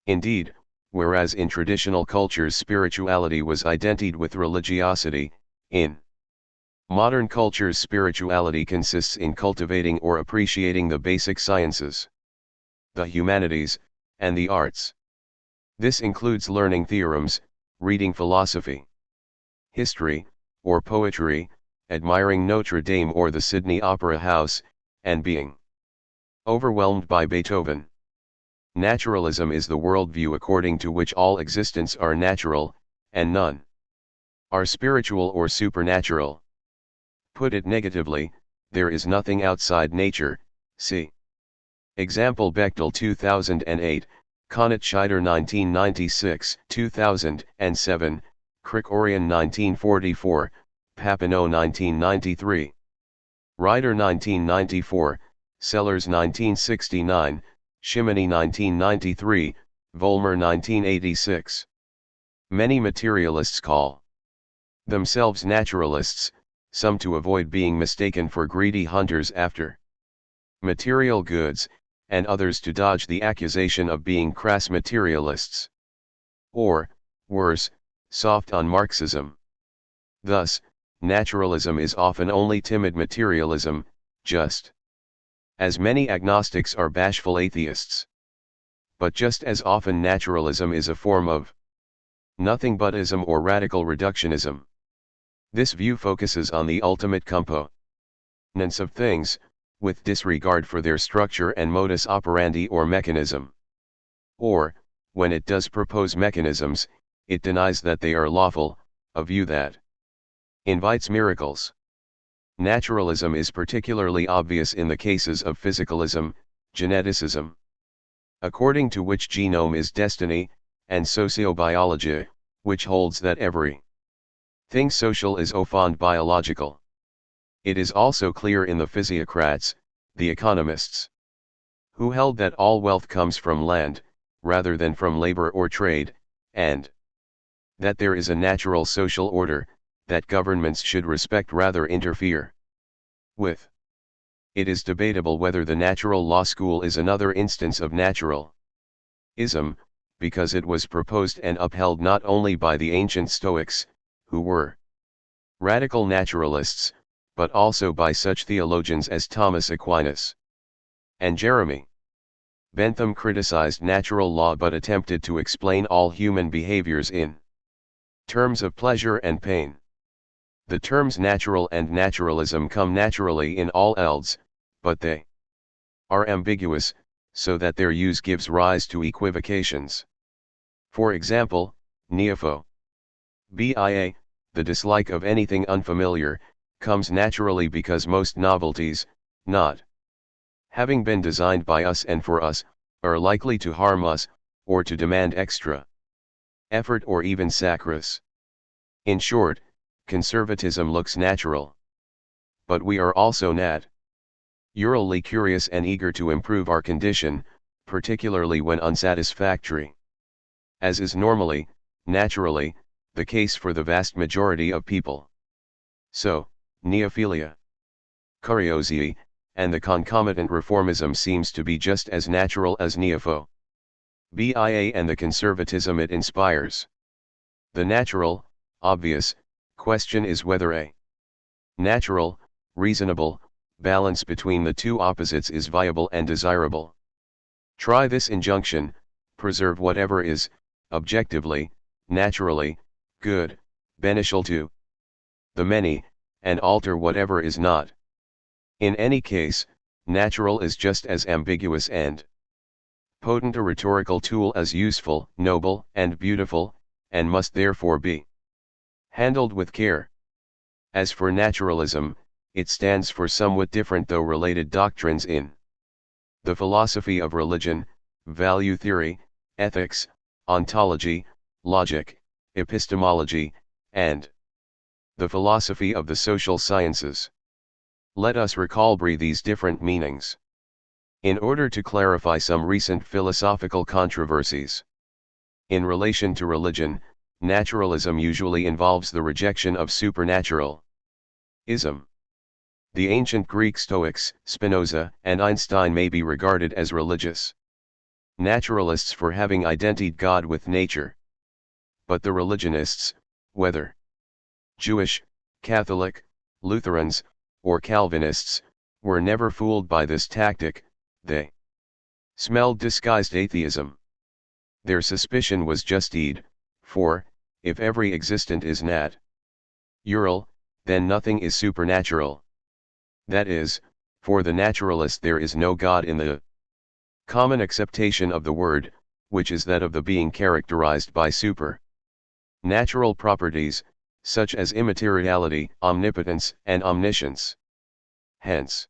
Indeed, whereas in traditional cultures spirituality was identified with religiosity, in modern cultures spirituality consists in cultivating or appreciating the basic sciences, the humanities, and the arts. This includes learning theorems, reading philosophy, history, or poetry, admiring Notre Dame or the Sydney Opera House, and being overwhelmed by Beethoven. Naturalism is the worldview according to which all existents are natural, and none are spiritual or supernatural. Put it negatively, there is nothing outside nature. See example Bechtel 2008, Konitscheider 1996, 2007, Krikorian 1944, Papineau 1993, Ryder 1994, Sellers 1969, Shimony 1993, Vollmer 1986. Many materialists call themselves naturalists, some to avoid being mistaken for greedy hunters after material goods, and others to dodge the accusation of being crass materialists. Or, worse, soft on Marxism. Thus, naturalism is often only timid materialism, just as many agnostics are bashful atheists. But just as often naturalism is a form of nothing butism or radical reductionism. This view focuses on the ultimate components of things, with disregard for their structure and modus operandi or mechanism. Or, when it does propose mechanisms, it denies that they are lawful, a view that invites miracles. Naturalism is particularly obvious in the cases of physicalism, geneticism, according to which genome is destiny, and sociobiology, which holds that every thing social is au fond biological. It is also clear in the physiocrats, the economists, who held that all wealth comes from land, rather than from labor or trade, and that there is a natural social order, that governments should respect rather interfere with. It is debatable whether the natural law school is another instance of naturalism, because it was proposed and upheld not only by the ancient Stoics, who were radical naturalists, but also by such theologians as Thomas Aquinas and Jeremy Bentham criticized natural law but attempted to explain all human behaviors in terms of pleasure and pain. The terms natural and naturalism come naturally in all else, but they are ambiguous, so that their use gives rise to equivocations. For example, neophobia, the dislike of anything unfamiliar, comes naturally because most novelties, not having been designed by us and for us, are likely to harm us, or to demand extra effort or even sacrifice. In short, conservatism looks natural. But we are also Urally curious and eager to improve our condition, particularly when unsatisfactory. As is normally, naturally, the case for the vast majority of people. So, neophilia, curiosity, and the concomitant reformism seems to be just as natural as neophobe. BIA and the conservatism it inspires. The natural, obvious, question is whether a natural, reasonable, balance between the two opposites is viable and desirable. Try this injunction: preserve whatever is, objectively, naturally, good, beneficial to the many, and alter whatever is not. In any case, natural is just as ambiguous and potent a rhetorical tool as useful, noble, and beautiful, and must therefore be handled with care. As for naturalism, it stands for somewhat different though related doctrines in the philosophy of religion, value theory, ethics, ontology, logic, epistemology, and the philosophy of the social sciences. Let us recall briefly these different meanings, in order to clarify some recent philosophical controversies. In relation to religion, naturalism usually involves the rejection of supernaturalism. The ancient Greek Stoics, Spinoza, and Einstein may be regarded as religious naturalists for having identified God with nature. But the religionists, whether Jewish, Catholic, Lutherans, or Calvinists, were never fooled by this tactic. They smelled disguised atheism. Their suspicion was justified, for, if every existent is natural, then nothing is supernatural. That is, for the naturalist there is no God in the common acceptation of the word, which is that of the being characterized by supernatural properties, such as immateriality, omnipotence, and omniscience. Hence,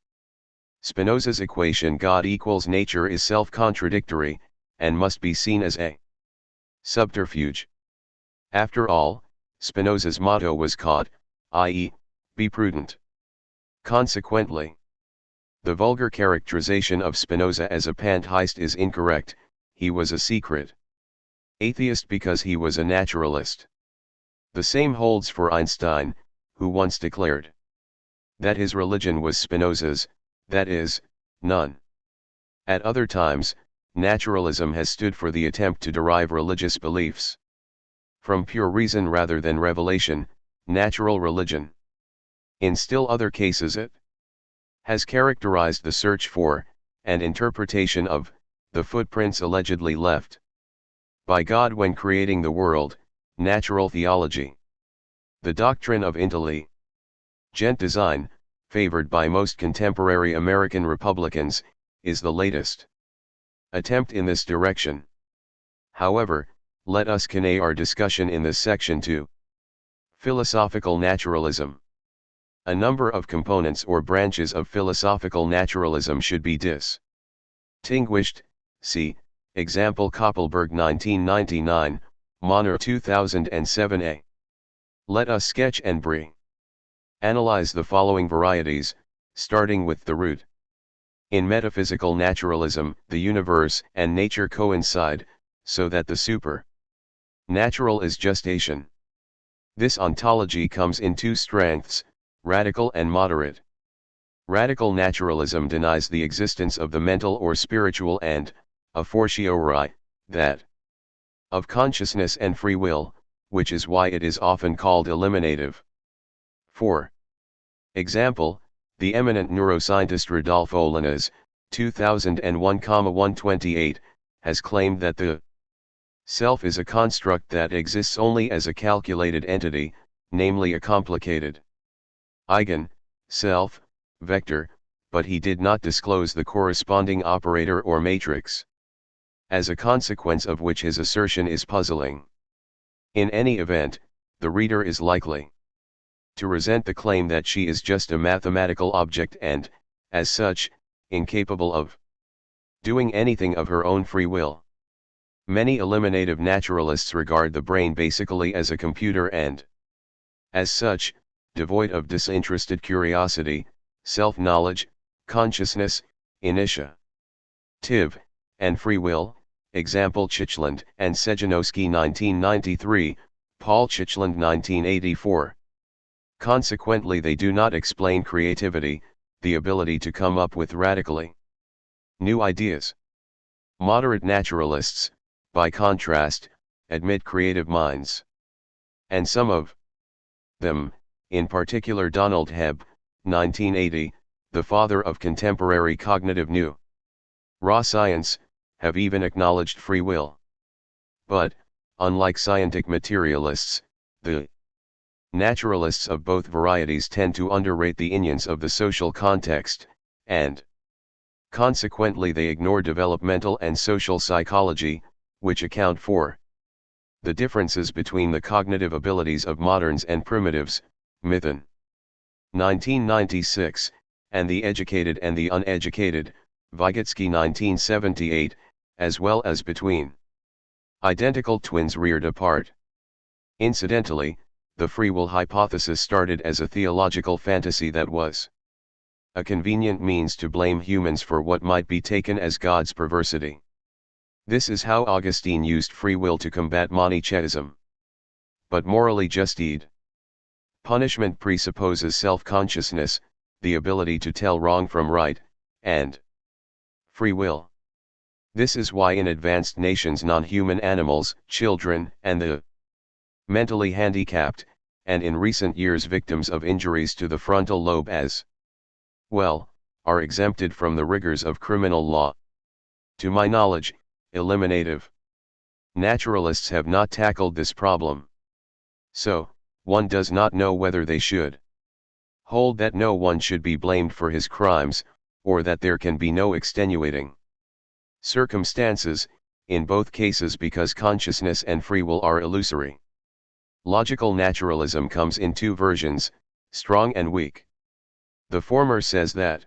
Spinoza's equation God equals nature is self-contradictory, and must be seen as a subterfuge. After all, Spinoza's motto was caught, i.e., be prudent. Consequently, the vulgar characterization of Spinoza as a pantheist is incorrect. He was a secret atheist because he was a naturalist. The same holds for Einstein, who once declared that his religion was Spinoza's, that is, none. At other times, naturalism has stood for the attempt to derive religious beliefs from pure reason rather than revelation, natural religion. In still other cases it has characterized the search for, and interpretation of, the footprints allegedly left by God when creating the world, natural theology. The doctrine of intelligent design, favored by most contemporary American Republicans, is the latest attempt in this direction. However, let us convey our discussion in this section to philosophical naturalism. A number of components or branches of philosophical naturalism should be distinguished. See, example Koppelberg 1999, Monner 2007a. Let us sketch and analyze the following varieties, starting with the root. In metaphysical naturalism, the universe and nature coincide, so that the supernatural is gestation. This ontology comes in two strengths, radical and moderate. Radical naturalism denies the existence of the mental or spiritual and, a fortiori, that of consciousness and free will, which is why it is often called eliminative. For example, the eminent neuroscientist Rodolfo Linares, 2001-128, has claimed that the self is a construct that exists only as a calculated entity, namely a complicated self, vector, but he did not disclose the corresponding operator or matrix. As a consequence of which his assertion is puzzling. In any event, the reader is likely to resent the claim that she is just a mathematical object and, as such, incapable of doing anything of her own free will. Many eliminative naturalists regard the brain basically as a computer and, as such, devoid of disinterested curiosity, self-knowledge, consciousness, initia, tiv, and free will, example Chitland and Sejanowski 1993, Paul Chitland 1984. Consequently they do not explain creativity, the ability to come up with radically new ideas. Moderate naturalists, by contrast, admit creative minds. And some of them, in particular Donald Hebb, 1980, the father of contemporary cognitive new raw science, have even acknowledged free will. But, unlike scientific materialists, the naturalists of both varieties tend to underrate the ingenience of the social context, and consequently they ignore developmental and social psychology, which account for the differences between the cognitive abilities of moderns and primitives, Mithen, 1996, and the educated and the uneducated, Vygotsky 1978, as well as between identical twins reared apart. Incidentally, the free will hypothesis started as a theological fantasy that was a convenient means to blame humans for what might be taken as God's perversity. This is how Augustine used free will to combat Manichaeism. But morally justice. Punishment presupposes self-consciousness, the ability to tell wrong from right, and free will. This is why in advanced nations non-human animals, children, and the mentally handicapped, and in recent years victims of injuries to the frontal lobe as well, are exempted from the rigors of criminal law. To my knowledge, eliminative naturalists have not tackled this problem. So, one does not know whether they should hold that no one should be blamed for his crimes, or that there can be no extenuating circumstances, in both cases because consciousness and free will are illusory. Logical naturalism comes in two versions, strong and weak. The former says that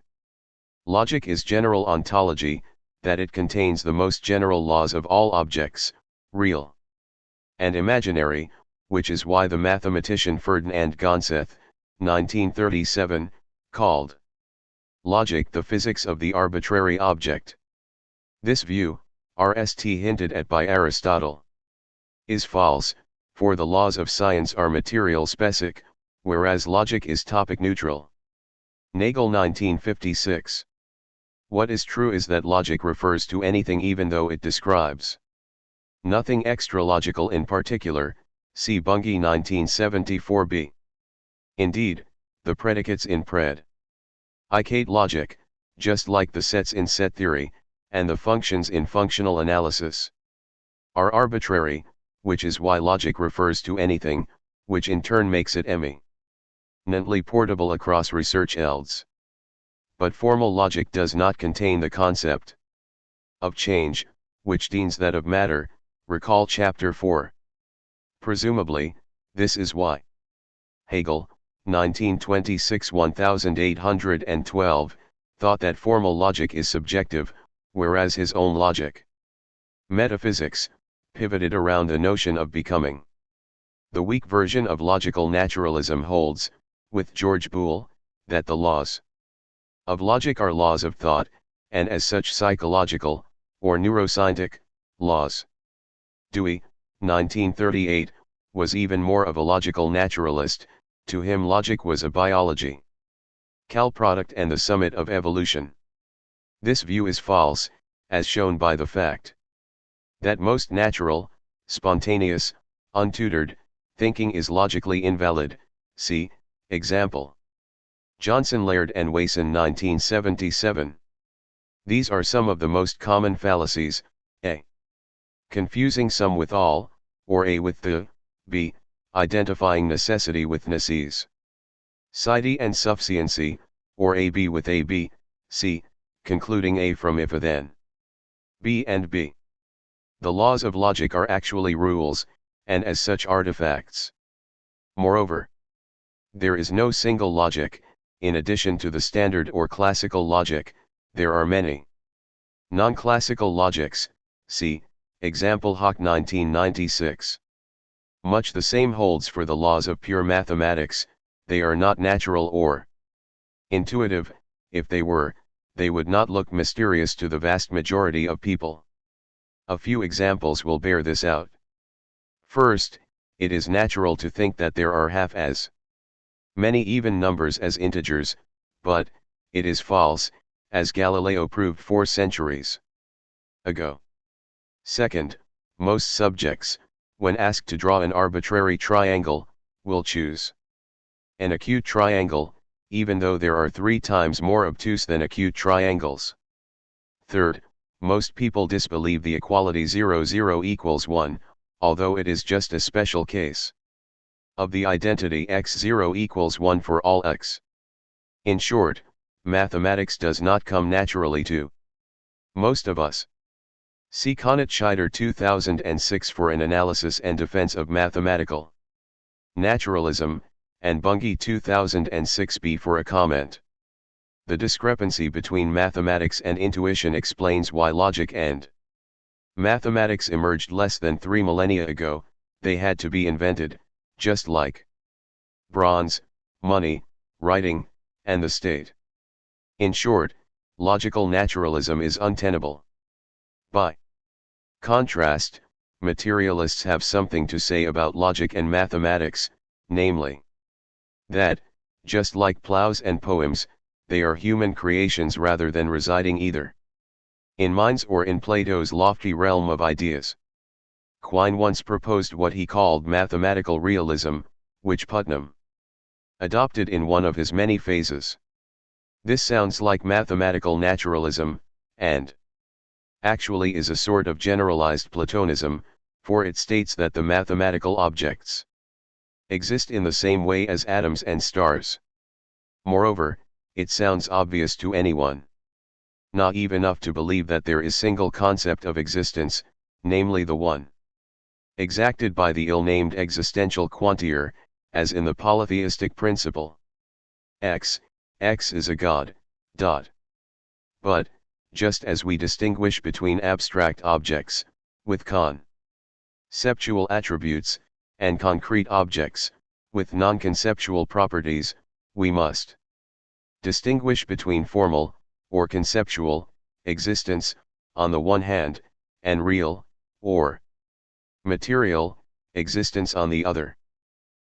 logic is general ontology, that it contains the most general laws of all objects, real and imaginary, which is why the mathematician Ferdinand Gonseath, 1937, called logic the physics of the arbitrary object. This view, RST hinted at by Aristotle, is false, for the laws of science are material-specific, whereas logic is topic-neutral. Nagel 1956. What is true is that logic refers to anything even though it describes nothing extra-logical in particular, see Bunge 1974b. Indeed, the predicates in predicate logic, just like the sets in set theory, and the functions in functional analysis, are arbitrary, which is why logic refers to anything, which in turn makes it eminently portable across research fields. But formal logic does not contain the concept of change, which deans that of matter, recall chapter 4. Presumably, this is why Hegel, 1926-1812, thought that formal logic is subjective, whereas his own logic, metaphysics, pivoted around the notion of becoming. The weak version of logical naturalism holds, with George Boole, that the laws of logic are laws of thought, and as such psychological, or neuroscientific, laws. Dewey, 1938, was even more of a logical naturalist. To him logic was a biology product and the summit of evolution. This view is false, as shown by the fact that most natural, spontaneous, untutored, thinking is logically invalid, see, example. Johnson Laird and Wason 1977. These are some of the most common fallacies, a. Confusing some with all, or a with the, b. Identifying necessity with necessity and sufficiency, or a b with a b, c. Concluding a from if a then b and b. The laws of logic are actually rules, and as such artifacts. Moreover, there is no single logic. In addition to the standard or classical logic, there are many non-classical logics, see, example Hawk 1996. Much the same holds for the laws of pure mathematics. They are not natural or intuitive. If they were, they would not look mysterious to the vast majority of people. A few examples will bear this out. First, it is natural to think that there are half as many even numbers as integers, but it is false, as Galileo proved 4 centuries ago. Second, most subjects, when asked to draw an arbitrary triangle, will choose an acute triangle, even though there are 3 times more obtuse than acute triangles. Third, most people disbelieve the equality 0, 0 equals 1, although it is just a special case of the identity x 0 equals 1 for all x. In short, mathematics does not come naturally to most of us. See Connet Scheider 2006 for an analysis and defense of mathematical naturalism, and Bunge 2006b for a comment. The discrepancy between mathematics and intuition explains why logic and mathematics emerged less than 3 millennia ago. They had to be invented, just like bronze, money, writing, and the state. In short, logical naturalism is untenable. By contrast, materialists have something to say about logic and mathematics, namely that, just like plows and poems, they are human creations rather than residing either in minds or in Plato's lofty realm of ideas. Quine once proposed what he called mathematical realism, which Putnam adopted in one of his many phases. This sounds like mathematical naturalism, and actually is a sort of generalized Platonism, for it states that the mathematical objects exist in the same way as atoms and stars. Moreover, it sounds obvious to anyone naive enough to believe that there is single concept of existence, namely the one exacted by the ill-named existential quantier, as in the polytheistic principle. X is a god. But, just as we distinguish between abstract objects, with conceptual attributes, and concrete objects, with non-conceptual properties, we must distinguish between formal, or conceptual, existence, on the one hand, and real, or material, existence on the other.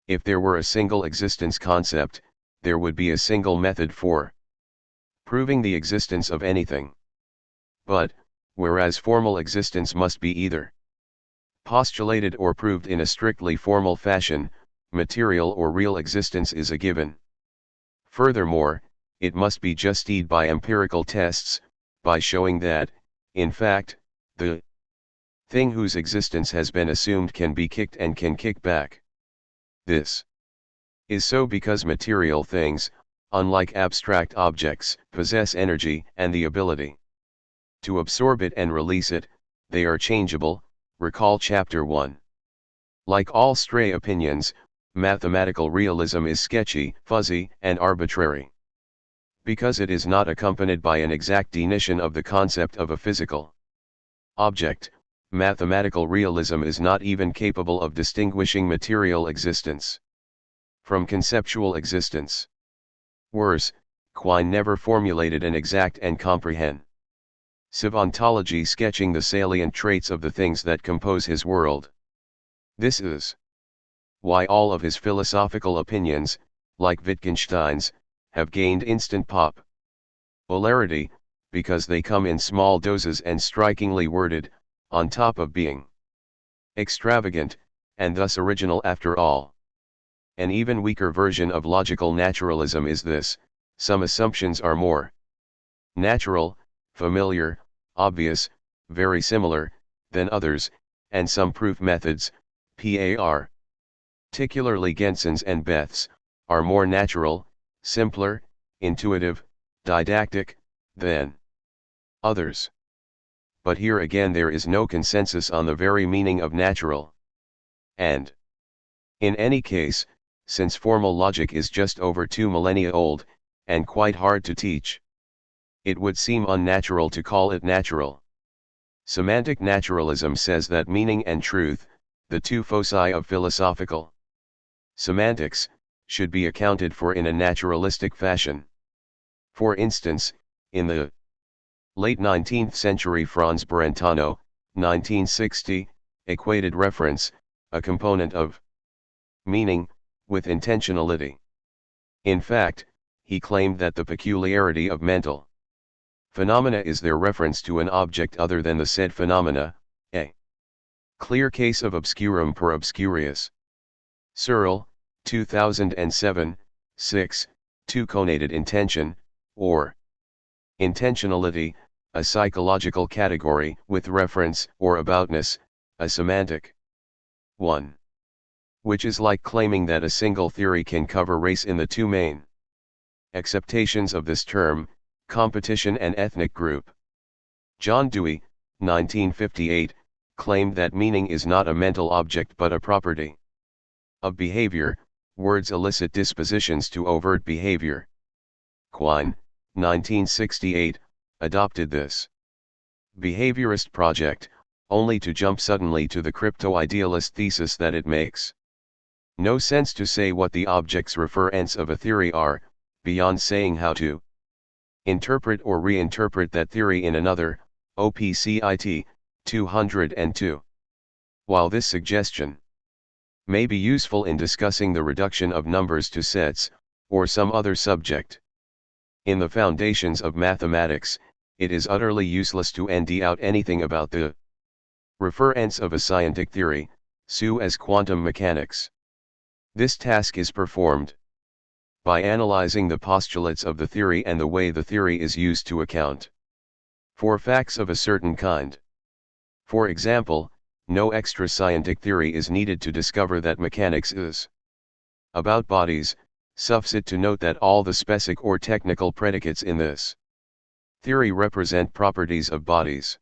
If there were a single existence concept, there would be a single method for proving the existence of anything. But, whereas formal existence must be either postulated or proved in a strictly formal fashion, material or real existence is a given. Furthermore, it must be justified by empirical tests, by showing that, in fact, the thing whose existence has been assumed can be kicked and can kick back. This is so because material things, unlike abstract objects, possess energy and the ability to absorb it and release it. They are changeable, recall chapter 1. Like all stray opinions, mathematical realism is sketchy, fuzzy, and arbitrary. Because it is not accompanied by an exact definition of the concept of a physical object, mathematical realism is not even capable of distinguishing material existence from conceptual existence. Worse, Quine never formulated an exact and comprehensive ontology sketching the salient traits of the things that compose his world. This is why all of his philosophical opinions, like Wittgenstein's, have gained instant popularity, because they come in small doses and strikingly worded, on top of being extravagant, and thus original after all. An even weaker version of logical naturalism is this: some assumptions are more natural, familiar, obvious, very similar, than others, and some proof methods, particularly Genson's and Beth's, are more natural, simpler, intuitive, didactic, than others. But here again there is no consensus on the very meaning of natural. And in any case, since formal logic is just over 2 millennia old, and quite hard to teach, it would seem unnatural to call it natural. Semantic naturalism says that meaning and truth, the two foci of philosophical semantics, should be accounted for in a naturalistic fashion. For instance, In the late 19th century, Franz Brentano, 1960, equated reference, a component of meaning, with intentionality. In fact, he claimed that the peculiarity of mental phenomena is their reference to an object other than the said phenomena, a clear case of obscurum per obscurius. Searle, 2007, 6, 2. Conated intention, or intentionality, a psychological category with reference or aboutness, a semantic one. Which is like claiming that a single theory can cover race in the two main acceptations of this term, competition and ethnic group. John Dewey, 1958, claimed that meaning is not a mental object but a property of behavior. Words elicit dispositions to overt behavior. Quine, 1968, adopted this behaviorist project, only to jump suddenly to the crypto-idealist thesis that it makes no sense to say what the objects referents of a theory are, beyond saying how to interpret or reinterpret that theory in another, OPCIT, 202. While this suggestion may be useful in discussing the reduction of numbers to sets, or some other subject in the foundations of mathematics, it is utterly useless to ND out anything about the referents of a scientific theory, so as quantum mechanics. This task is performed by analyzing the postulates of the theory and the way the theory is used to account for facts of a certain kind. For example, no extra scientific theory is needed to discover that mechanics is about bodies, suffice to note that all the specific or technical predicates in this theory represent properties of bodies.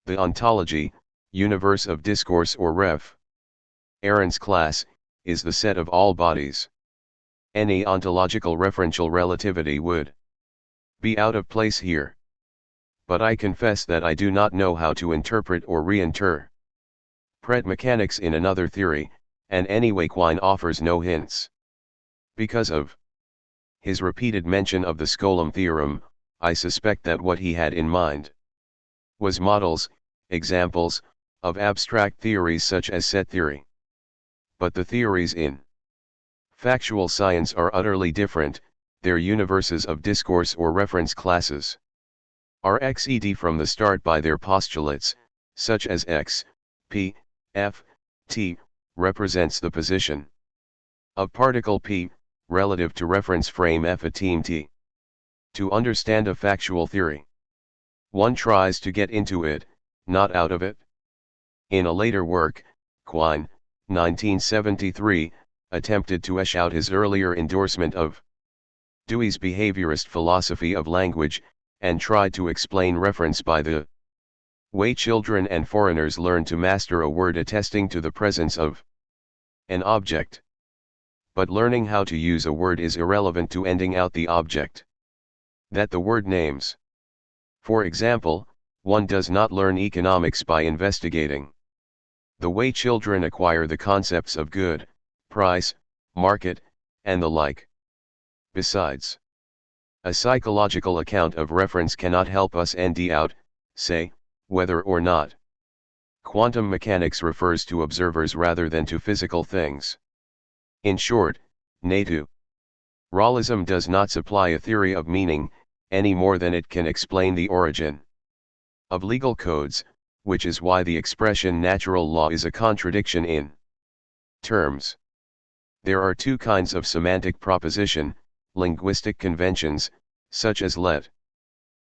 The ontology, universe of discourse or ref. Aaron's class, is the set of all bodies. Any ontological referential relativity would be out of place here. But I confess that I do not know how to interpret or reinterpret mechanics in another theory, and anyway Quine offers no hints. Because of his repeated mention of the Skolem theorem, I suspect that what he had in mind was models, examples, of abstract theories such as set theory. But the theories in factual science are utterly different. Their universes of discourse or reference classes are xed from the start by their postulates, such as x, p, f, t, represents the position of particle p, relative to reference frame f at team t. To understand a factual theory, one tries to get into it, not out of it. In a later work, Quine, 1973, attempted to esh out his earlier endorsement of Dewey's behaviorist philosophy of language, and tried to explain reference by the way children and foreigners learn to master a word attesting to the presence of an object. But learning how to use a word is irrelevant to ending out the object that the word names. For example, one does not learn economics by investigating the way children acquire the concepts of good, price, market, and the like. Besides, a psychological account of reference cannot help us ND out, say, whether or not quantum mechanics refers to observers rather than to physical things. In short, naturalism does not supply a theory of meaning, any more than it can explain the origin of legal codes, which is why the expression natural law is a contradiction in terms. There are two kinds of semantic proposition: linguistic conventions, such as let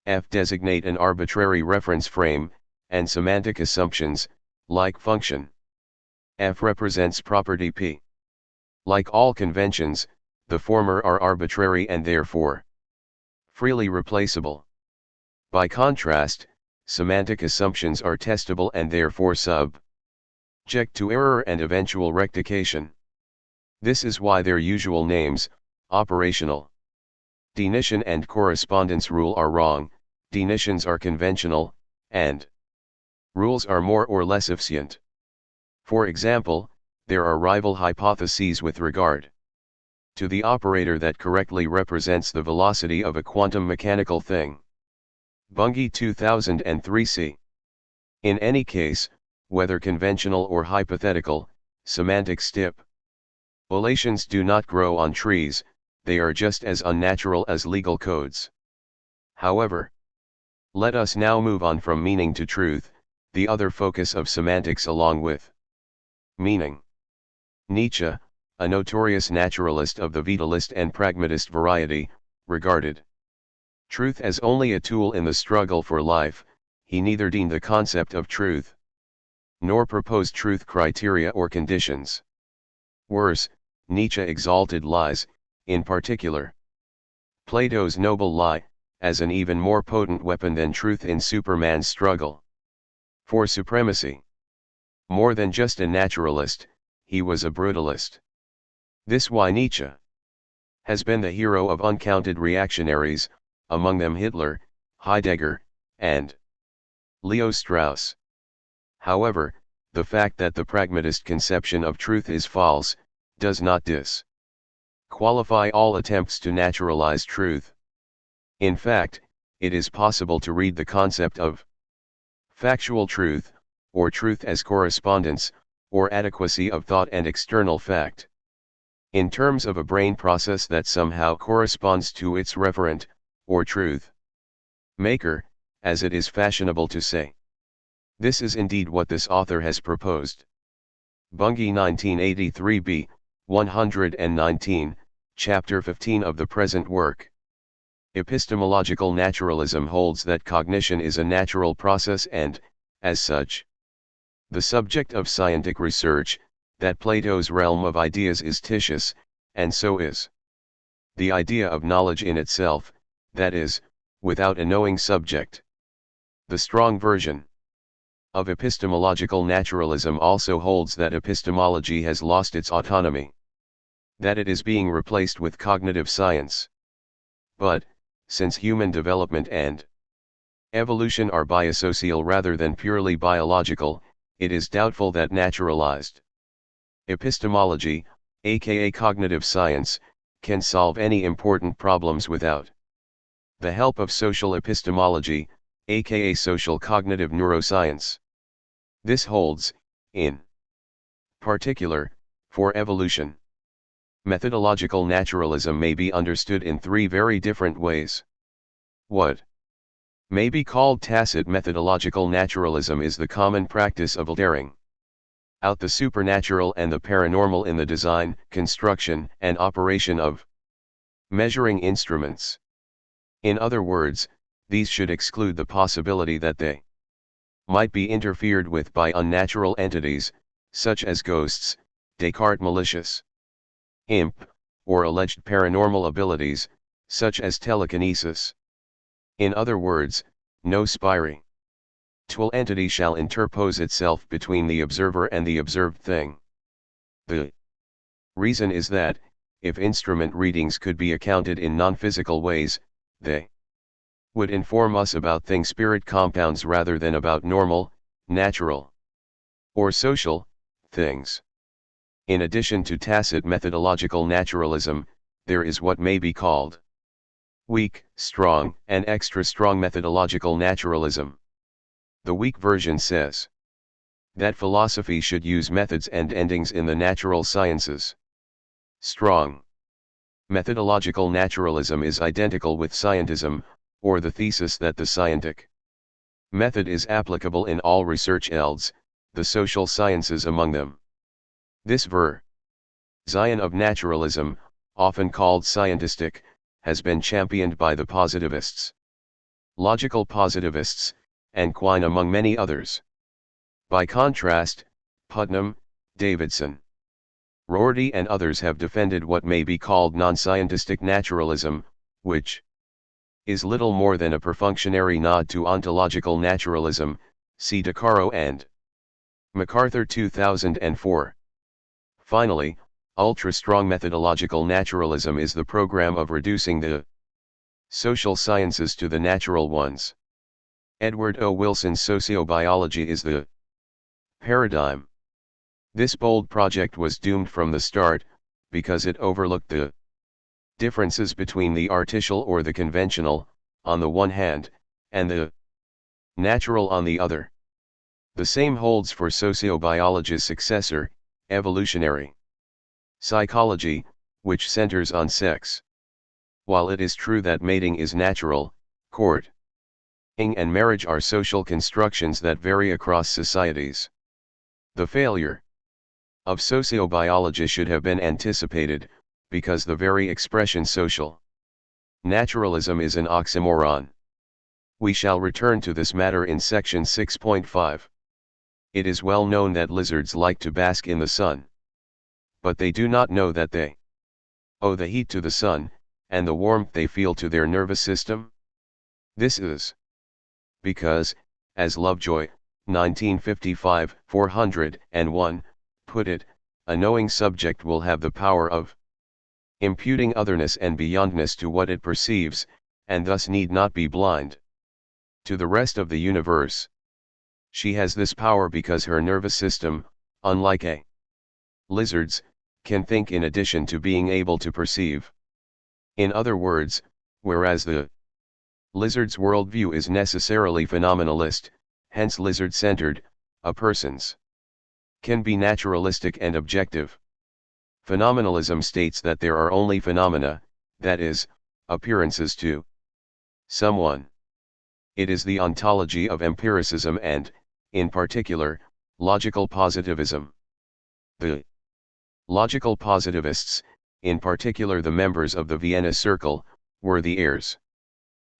f designate an arbitrary reference frame, and semantic assumptions, like function f represents property p. Like all conventions, the former are arbitrary and therefore freely replaceable. By contrast, semantic assumptions are testable and therefore subject to error and eventual rectification. This is why their usual names, operational denition and correspondence rule, are wrong. Denitions are conventional, and rules are more or less efficient. For example, there are rival hypotheses with regard to the operator that correctly represents the velocity of a quantum mechanical thing. Bunge 2003 c. In any case, whether conventional or hypothetical, semantic stipulations do not grow on trees, they are just as unnatural as legal codes. However, let us now move on from meaning to truth, the other focus of semantics along with meaning. Nietzsche, a notorious naturalist of the vitalist and pragmatist variety, regarded truth as only a tool in the struggle for life. He neither deemed the concept of truth, nor proposed truth criteria or conditions. Worse, Nietzsche exalted lies, in particular Plato's noble lie, as an even more potent weapon than truth in Superman's struggle for supremacy. More than just a naturalist, he was a brutalist. This why Nietzsche has been the hero of uncounted reactionaries, among them Hitler, Heidegger, and Leo Strauss. However, the fact that the pragmatist conception of truth is false, does not disqualify all attempts to naturalize truth. In fact, it is possible to read the concept of factual truth, or truth as correspondence, or adequacy of thought and external fact, in terms of a brain process that somehow corresponds to its referent, or truth maker, as it is fashionable to say. This is indeed what this author has proposed. Bunge 1983b, 119, chapter 15 of the present work. Epistemological naturalism holds that cognition is a natural process and, as such, the subject of scientific research, that Plato's realm of ideas is Titius, and so is the idea of knowledge in itself, that is, without a knowing subject. The strong version of epistemological naturalism also holds that epistemology has lost its autonomy, that it is being replaced with cognitive science. But, since human development and evolution are biosocial rather than purely biological, it is doubtful that naturalized epistemology, aka cognitive science, can solve any important problems without the help of social epistemology, aka social cognitive neuroscience. This holds, in particular, for evolution. Methodological naturalism may be understood in three very different ways. What may be called tacit methodological naturalism is the common practice of filtering out the supernatural and the paranormal in the design, construction, and operation of measuring instruments. In other words, these should exclude the possibility that they might be interfered with by unnatural entities, such as ghosts, Descartes' malicious imp, or alleged paranormal abilities, such as telekinesis. In other words, no spiritual entity shall interpose itself between the observer and the observed thing. The reason is that, if instrument readings could be accounted in non-physical ways, they would inform us about thing-spirit compounds rather than about normal, natural, or social things. In addition to tacit methodological naturalism, there is what may be called weak, strong, and extra-strong methodological naturalism. The weak version says that philosophy should use methods and endings in the natural sciences. Strong methodological naturalism is identical with scientism, or the thesis that the scientific method is applicable in all research fields, the social sciences among them. This version of naturalism, often called scientistic, has been championed by the positivists, logical positivists, and Quine among many others. By contrast, Putnam, Davidson, Rorty and others have defended what may be called non-scientistic naturalism, which is little more than a perfunctory nod to ontological naturalism, see DeCaro and MacArthur 2004. Finally, ultra-strong methodological naturalism is the program of reducing the social sciences to the natural ones. Edward O. Wilson's sociobiology is the paradigm. This bold project was doomed from the start, because it overlooked the differences between the artificial or the conventional, on the one hand, and the natural on the other. The same holds for sociobiology's successor, evolutionary psychology, which centers on sex. While it is true that mating is natural, courting and marriage are social constructions that vary across societies. The failure of sociobiology should have been anticipated, because the very expression social naturalism is an oxymoron. We shall return to this matter in section 6.5. It is well known that lizards like to bask in the sun. But they do not know that they owe the heat to the sun, and the warmth they feel to their nervous system. This is because, as Lovejoy, 1955, 401, put it, a knowing subject will have the power of imputing otherness and beyondness to what it perceives, and thus need not be blind to the rest of the universe. She has this power because her nervous system, unlike a lizard's, can think in addition to being able to perceive. In other words, whereas the lizard's worldview is necessarily phenomenalist, hence lizard-centered, a person's can be naturalistic and objective. Phenomenalism states that there are only phenomena, that is, appearances to someone. It is the ontology of empiricism and, in particular, logical positivism. The logical positivists, in particular the members of the Vienna Circle, were the heirs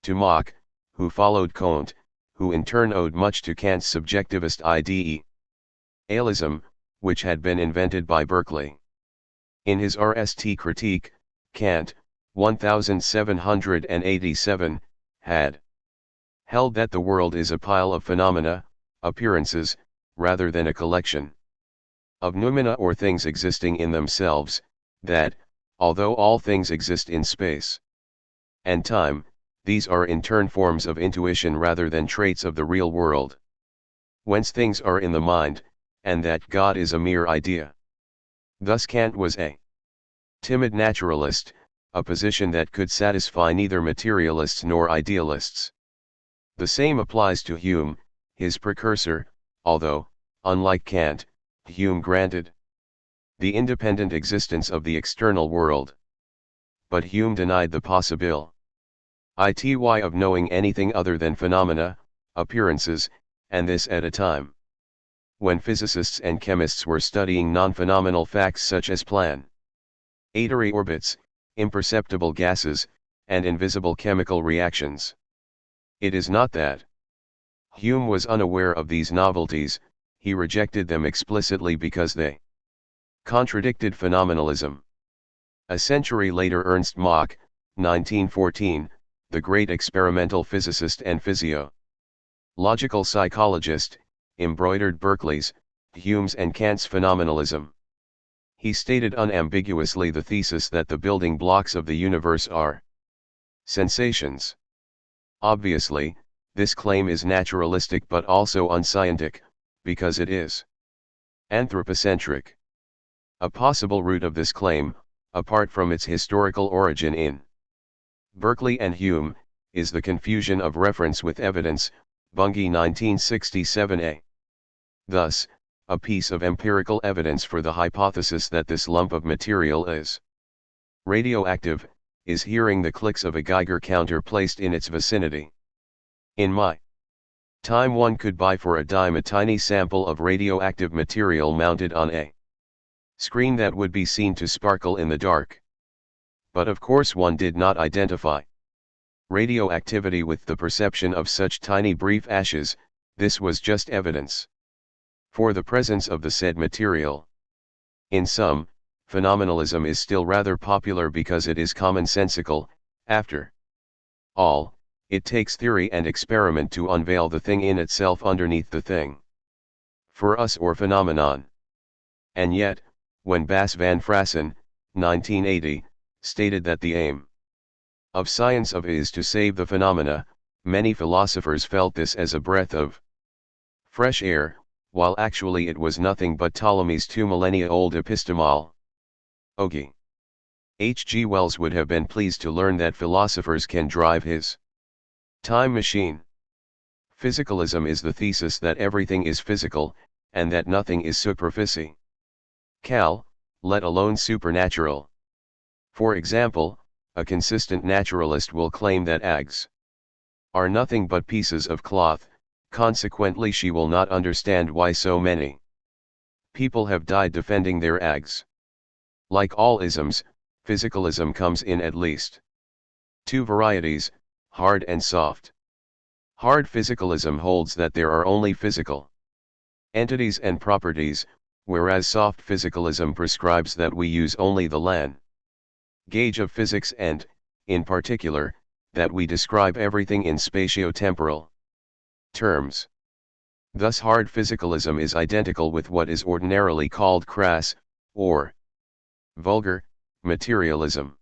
to Mach, who followed Comte, who in turn owed much to Kant's subjectivist idealism, which had been invented by Berkeley. In his RST critique, Kant, 1787, had held that the world is a pile of phenomena, appearances, rather than a collection of noumena or things existing in themselves, that, although all things exist in space and time, these are in turn forms of intuition rather than traits of the real world. Whence things are in the mind, and that God is a mere idea. Thus Kant was a timid naturalist, a position that could satisfy neither materialists nor idealists. The same applies to Hume, his precursor, although, unlike Kant, Hume granted the independent existence of the external world. But Hume denied the possibility of knowing anything other than phenomena, appearances, and this at a time when physicists and chemists were studying non-phenomenal facts such as planetary orbits, imperceptible gases, and invisible chemical reactions. It is not that Hume was unaware of these novelties, he rejected them explicitly because they contradicted phenomenalism. A century later Ernst Mach, 1914, the great experimental physicist and physiological psychologist, embroidered Berkeley's, Hume's and Kant's phenomenalism. He stated unambiguously the thesis that the building blocks of the universe are sensations. Obviously, this claim is naturalistic but also unscientific, because it is anthropocentric. A possible root of this claim, apart from its historical origin in Berkeley and Hume, is the confusion of reference with evidence, Bunge 1967a. Thus, a piece of empirical evidence for the hypothesis that this lump of material is radioactive, is hearing the clicks of a Geiger counter placed in its vicinity. In my time one could buy for a dime a tiny sample of radioactive material mounted on a screen that would be seen to sparkle in the dark. But of course one did not identify radioactivity with the perception of such tiny brief ashes, this was just evidence for the presence of the said material. In sum, phenomenalism is still rather popular because it is commonsensical. After all, it takes theory and experiment to unveil the thing in itself underneath the thing. For us or phenomenon. And yet, when Bas van Fraassen, 1980, stated that the aim of science is to save the phenomena, many philosophers felt this as a breath of fresh air, while actually it was nothing but Ptolemy's 2 millennia-old epistemology. H. G. Wells would have been pleased to learn that philosophers can drive his time machine. Physicalism is the thesis that everything is physical, and that nothing is superficie. Let alone supernatural. For example, a consistent naturalist will claim that eggs are nothing but pieces of cloth, consequently she will not understand why so many people have died defending their eggs. Like all isms, physicalism comes in at least two varieties, hard and soft. Hard physicalism holds that there are only physical entities and properties, whereas soft physicalism prescribes that we use only the gauge of physics and, in particular, that we describe everything in spatio-temporal terms. Thus hard physicalism is identical with what is ordinarily called crass, or vulgar, materialism.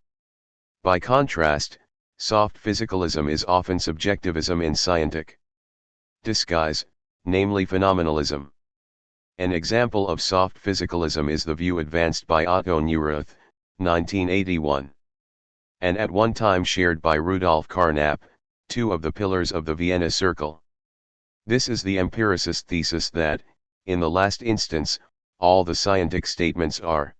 By contrast, soft physicalism is often subjectivism in scientific disguise, namely phenomenalism. An example of soft physicalism is the view advanced by Otto Neurath, 1981. And at one time shared by Rudolf Carnap, two of the pillars of the Vienna Circle. This is the empiricist thesis that, in the last instance, all the scientific statements are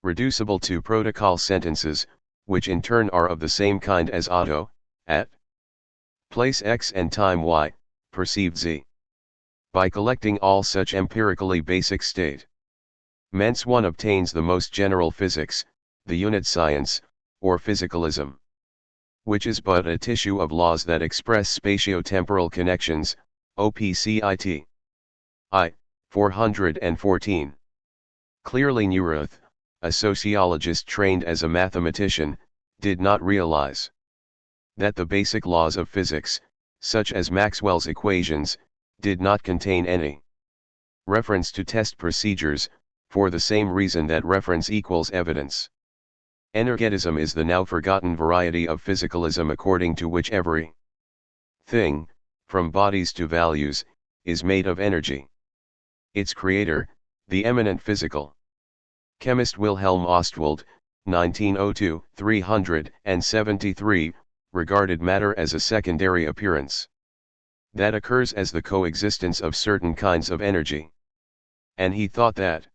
reducible to protocol sentences, which in turn are of the same kind as Otto, at place X and time Y, perceived Z. By collecting all such empirically basic statements one obtains the most general physics, the unit science, or physicalism, which is but a tissue of laws that express spatio-temporal connections, OPCIT. I. 414. Clearly Neurath, a sociologist trained as a mathematician, did not realize that the basic laws of physics, such as Maxwell's equations, did not contain any reference to test procedures, for the same reason that reference equals evidence. Energetism is the now forgotten variety of physicalism according to which every thing, from bodies to values, is made of energy. Its creator, the eminent physical chemist Wilhelm Ostwald, 1902-373, regarded matter as a secondary appearance that occurs as the coexistence of certain kinds of energy. And he thought that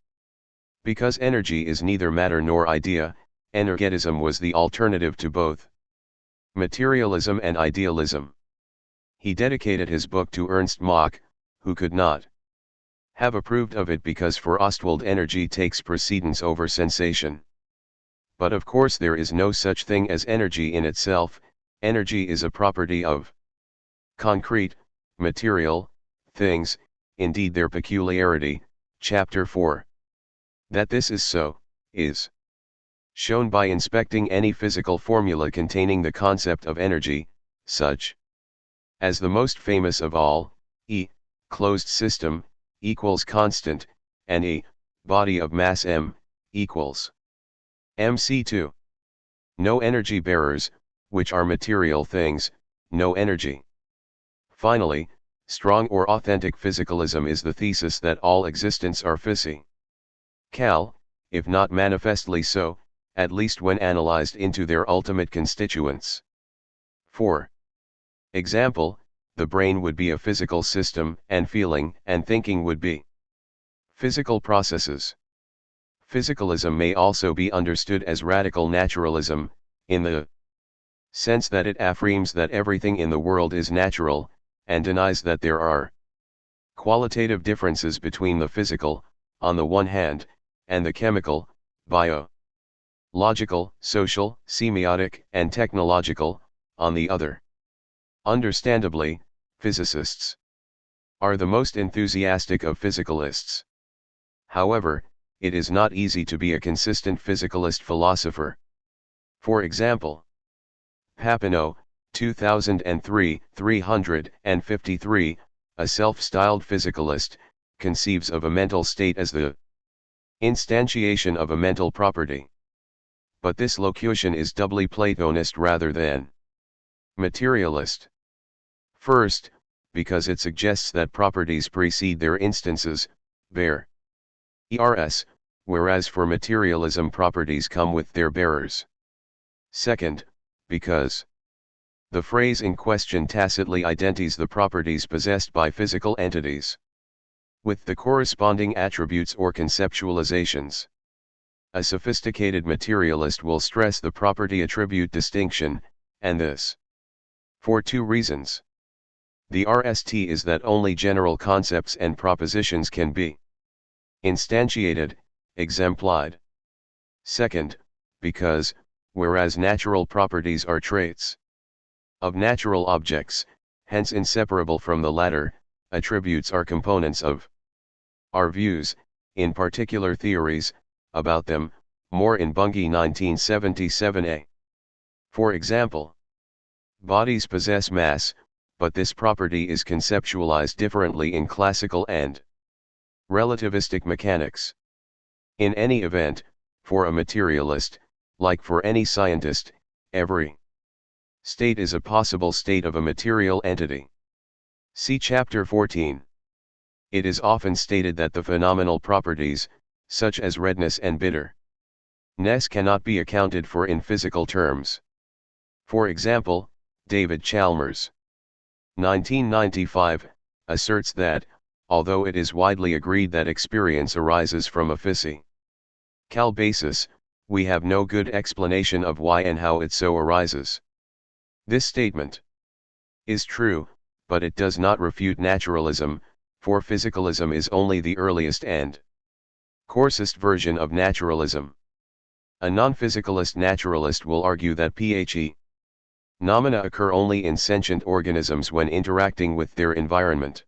because energy is neither matter nor idea, energetism was the alternative to both materialism and idealism. He dedicated his book to Ernst Mach, who could not have approved of it because for Ostwald energy takes precedence over sensation. But of course there is no such thing as energy in itself, energy is a property of concrete, material, things, indeed their peculiarity, chapter 4. That this is so, is shown by inspecting any physical formula containing the concept of energy, such as the most famous of all, E, closed system, equals constant, and E, body of mass m, equals mc2. No energy bearers, which are material things, no energy. Finally, strong or authentic physicalism is the thesis that all existents are physical, if not manifestly so, at least when analyzed into their ultimate constituents. For example, the brain would be a physical system, and feeling and thinking would be physical processes. Physicalism may also be understood as radical naturalism, in the sense that it affirms that everything in the world is natural, and denies that there are qualitative differences between the physical, on the one hand, and the chemical, biological, social, semiotic, and technological, on the other. Understandably, physicists are the most enthusiastic of physicalists. However, it is not easy to be a consistent physicalist philosopher. For example, Papineau, 2003, 353, a self-styled physicalist, conceives of a mental state as the instantiation of a mental property. But this locution is doubly Platonist rather than materialist. First, because it suggests that properties precede their instances, bearers, whereas for materialism properties come with their bearers. Second, because The phrase in question tacitly identifies the properties possessed by physical entities with the corresponding attributes or conceptualizations. A sophisticated materialist will stress the property-attribute distinction, and this for two reasons. The RST is that only general concepts and propositions can be instantiated, exemplified. Second, because, whereas natural properties are traits of natural objects, hence inseparable from the latter, attributes are components of our views, in particular theories, about them, more in Bunge 1977a. For example, bodies possess mass, but this property is conceptualized differently in classical and relativistic mechanics. In any event, for a materialist, like for any scientist, every state is a possible state of a material entity. See Chapter 14. It is often stated that the phenomenal properties, such as redness and bitterness, cannot be accounted for in physical terms. For example, David Chalmers, 1995, asserts that, although it is widely agreed that experience arises from a physical basis, we have no good explanation of why and how it so arises. This statement is true, but it does not refute naturalism, for physicalism is only the earliest and coarsest version of naturalism. A non-physicalist naturalist will argue that phenomena occur only in sentient organisms when interacting with their environment.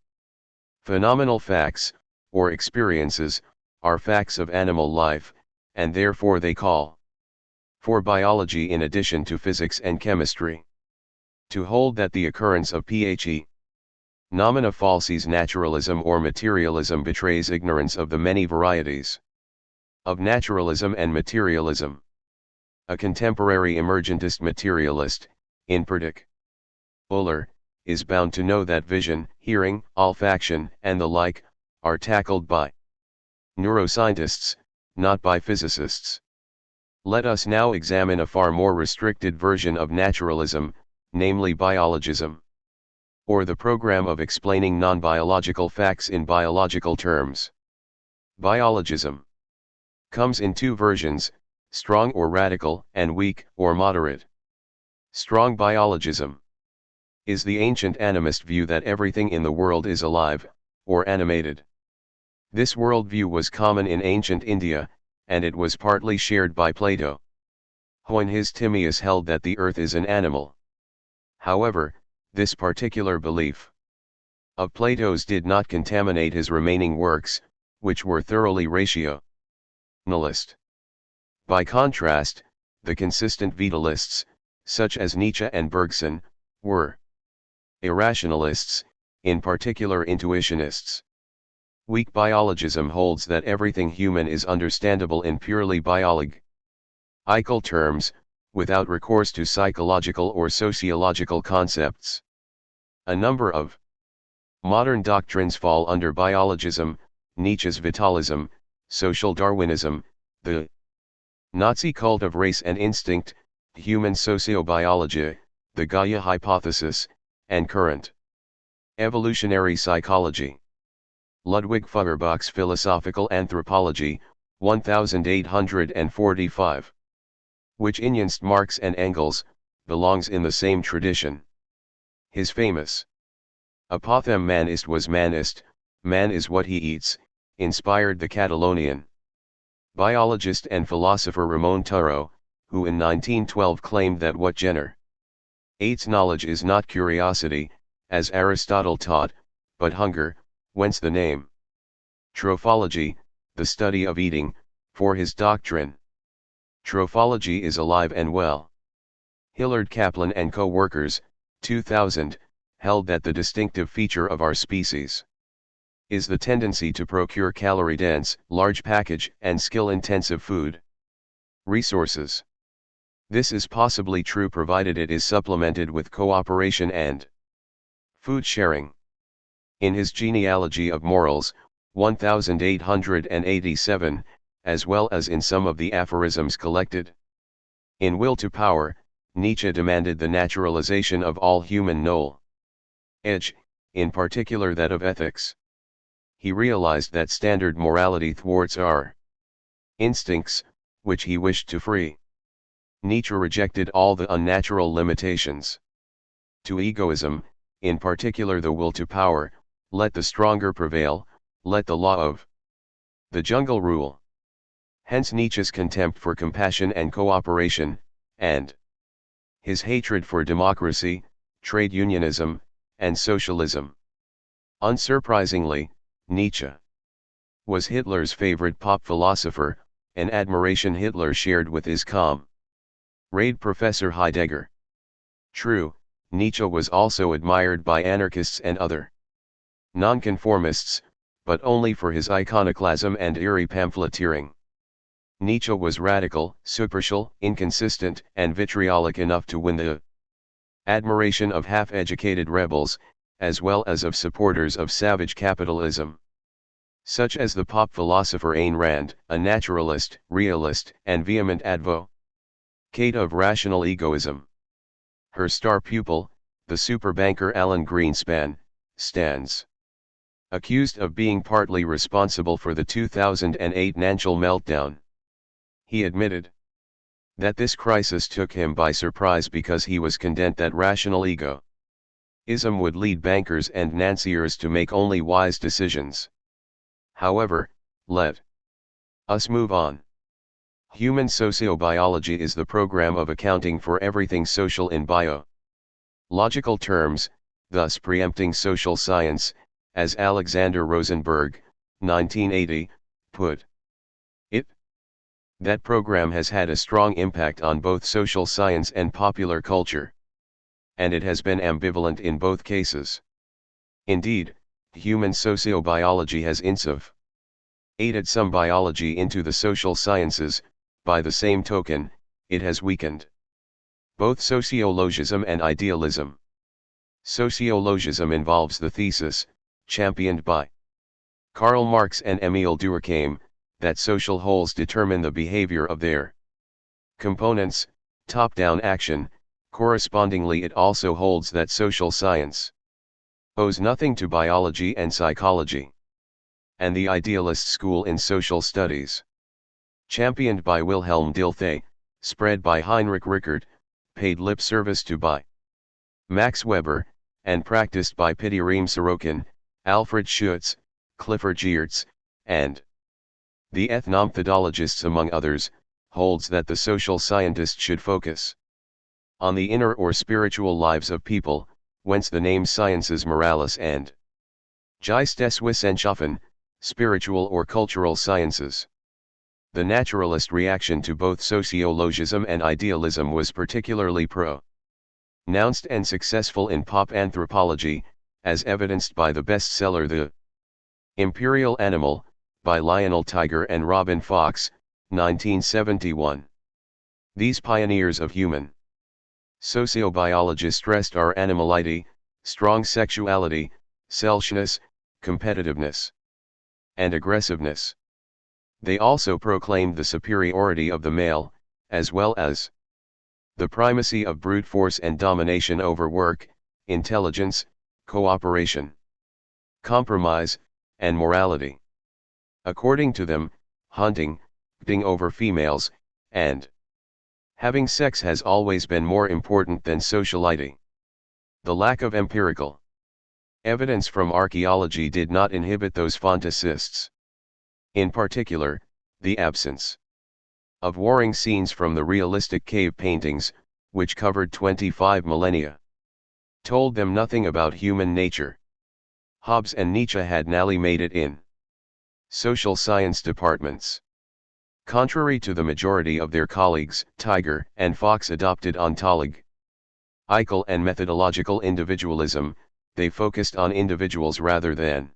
Phenomenal facts, or experiences, are facts of animal life, and therefore they call for biology in addition to physics and chemistry. To hold that the occurrence of phenomena falsies naturalism or materialism betrays ignorance of the many varieties of naturalism and materialism. A contemporary emergentist materialist, in particular, is bound to know that vision, hearing, olfaction, and the like, are tackled by neuroscientists, not by physicists. Let us now examine a far more restricted version of naturalism, namely biologism, or the program of explaining non-biological facts in biological terms. Biologism comes in two versions, strong or radical, and weak or moderate. Strong biologism is the ancient animist view that everything in the world is alive, or animated. This worldview was common in ancient India, and it was partly shared by Plato, who in his Timaeus held that the earth is an animal. However, this particular belief of Plato's did not contaminate his remaining works, which were thoroughly rationalist. By contrast, the consistent vitalists, such as Nietzsche and Bergson, were irrationalists, in particular intuitionists. Weak biologism holds that everything human is understandable in purely biological terms, without recourse to psychological or sociological concepts. A number of modern doctrines fall under biologism: Nietzsche's vitalism, social Darwinism, the Nazi cult of race and instinct, human sociobiology, the Gaia hypothesis, and current evolutionary psychology. Ludwig Feuerbach's Philosophical Anthropology, 1845, which influenced Marx and Engels, belongs in the same tradition. His famous Apothem manist was manist, man is what he eats, inspired the Catalonian biologist and philosopher Ramon Turró, who in 1912 claimed that what generates knowledge is not curiosity, as Aristotle taught, but hunger, whence the name trophology, the study of eating, for his doctrine. Trophology is alive and well. Hillard Kaplan and co-workers, 2000, held that the distinctive feature of our species is the tendency to procure calorie-dense, large package, and skill-intensive food resources. This is possibly true provided it is supplemented with cooperation and food sharing. In his Genealogy of Morals, 1887, as well as in some of the aphorisms collected in Will to Power, Nietzsche demanded the naturalization of all human knowledge, in particular that of ethics. He realized that standard morality thwarts our instincts, which he wished to free. Nietzsche rejected all the unnatural limitations to egoism, in particular the will to power. Let the stronger prevail, let the law of the jungle rule. Hence Nietzsche's contempt for compassion and cooperation, and his hatred for democracy, trade unionism, and socialism. Unsurprisingly, Nietzsche was Hitler's favorite pop philosopher, an admiration Hitler shared with his comrade Professor Heidegger. True, Nietzsche was also admired by anarchists and other nonconformists, but only for his iconoclasm and eerie pamphleteering. Nietzsche was radical, superficial, inconsistent, and vitriolic enough to win the admiration of half-educated rebels, as well as of supporters of savage capitalism, such as the pop philosopher Ayn Rand, a naturalist, realist, and vehement advocate of rational egoism. Her star pupil, the super banker Alan Greenspan, stands accused of being partly responsible for the 2008 financial meltdown. He admitted that this crisis took him by surprise because he was content that rational egoism would lead bankers and financiers to make only wise decisions. However, let us move on. Human sociobiology is the program of accounting for everything social in biological terms, thus preempting social science, as Alexander Rosenberg, 1980, put it. That program has had a strong impact on both social science and popular culture. And it has been ambivalent in both cases. Indeed, human sociobiology has aided some biology into the social sciences. By the same token, it has weakened both sociologism and idealism. Sociologism involves the thesis, championed by Karl Marx and Émile Durkheim, that social wholes determine the behavior of their components, top-down action. Correspondingly, it also holds that social science owes nothing to biology and psychology. And the idealist school in social studies, championed by Wilhelm Dilthey, spread by Heinrich Rickert, paid lip service to by Max Weber, and practiced by Pitirim Sorokin, Alfred Schutz, Clifford Geertz, and the ethnomethodologists among others, holds that the social scientist should focus on the inner or spiritual lives of people, whence the name sciences moralis and Geisteswissenschaften, spiritual or cultural sciences. The naturalist reaction to both sociologism and idealism was particularly pronounced and successful in pop anthropology, as evidenced by the bestseller The Imperial Animal, by Lionel Tiger and Robin Fox, 1971. These pioneers of human sociobiology stressed our animality, strong sexuality, selfishness, competitiveness, and aggressiveness. They also proclaimed the superiority of the male, as well as the primacy of brute force and domination over work, intelligence, cooperation, compromise, and morality. According to them, hunting over females, and having sex has always been more important than sociality. The lack of empirical evidence from archaeology did not inhibit those fantasists. In particular, the absence of warring scenes from the realistic cave paintings, which covered 25 millennia, told them nothing about human nature. Hobbes and Nietzsche had nearly made it in social science departments. Contrary to the majority of their colleagues, Tiger and Fox adopted ontological and methodological individualism. They focused on individuals rather than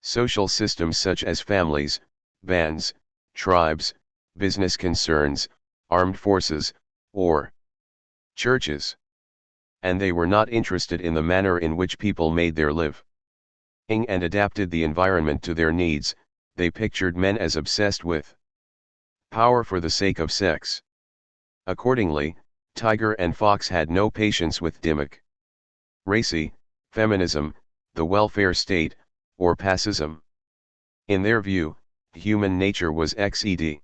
social systems such as families, bands, tribes, business concerns, armed forces, or churches. And they were not interested in the manner in which people made their living and adapted the environment to their needs. They pictured men as obsessed with power for the sake of sex. Accordingly, Tiger and Fox had no patience with democracy, feminism, the welfare state, or passism. In their view, human nature was XED.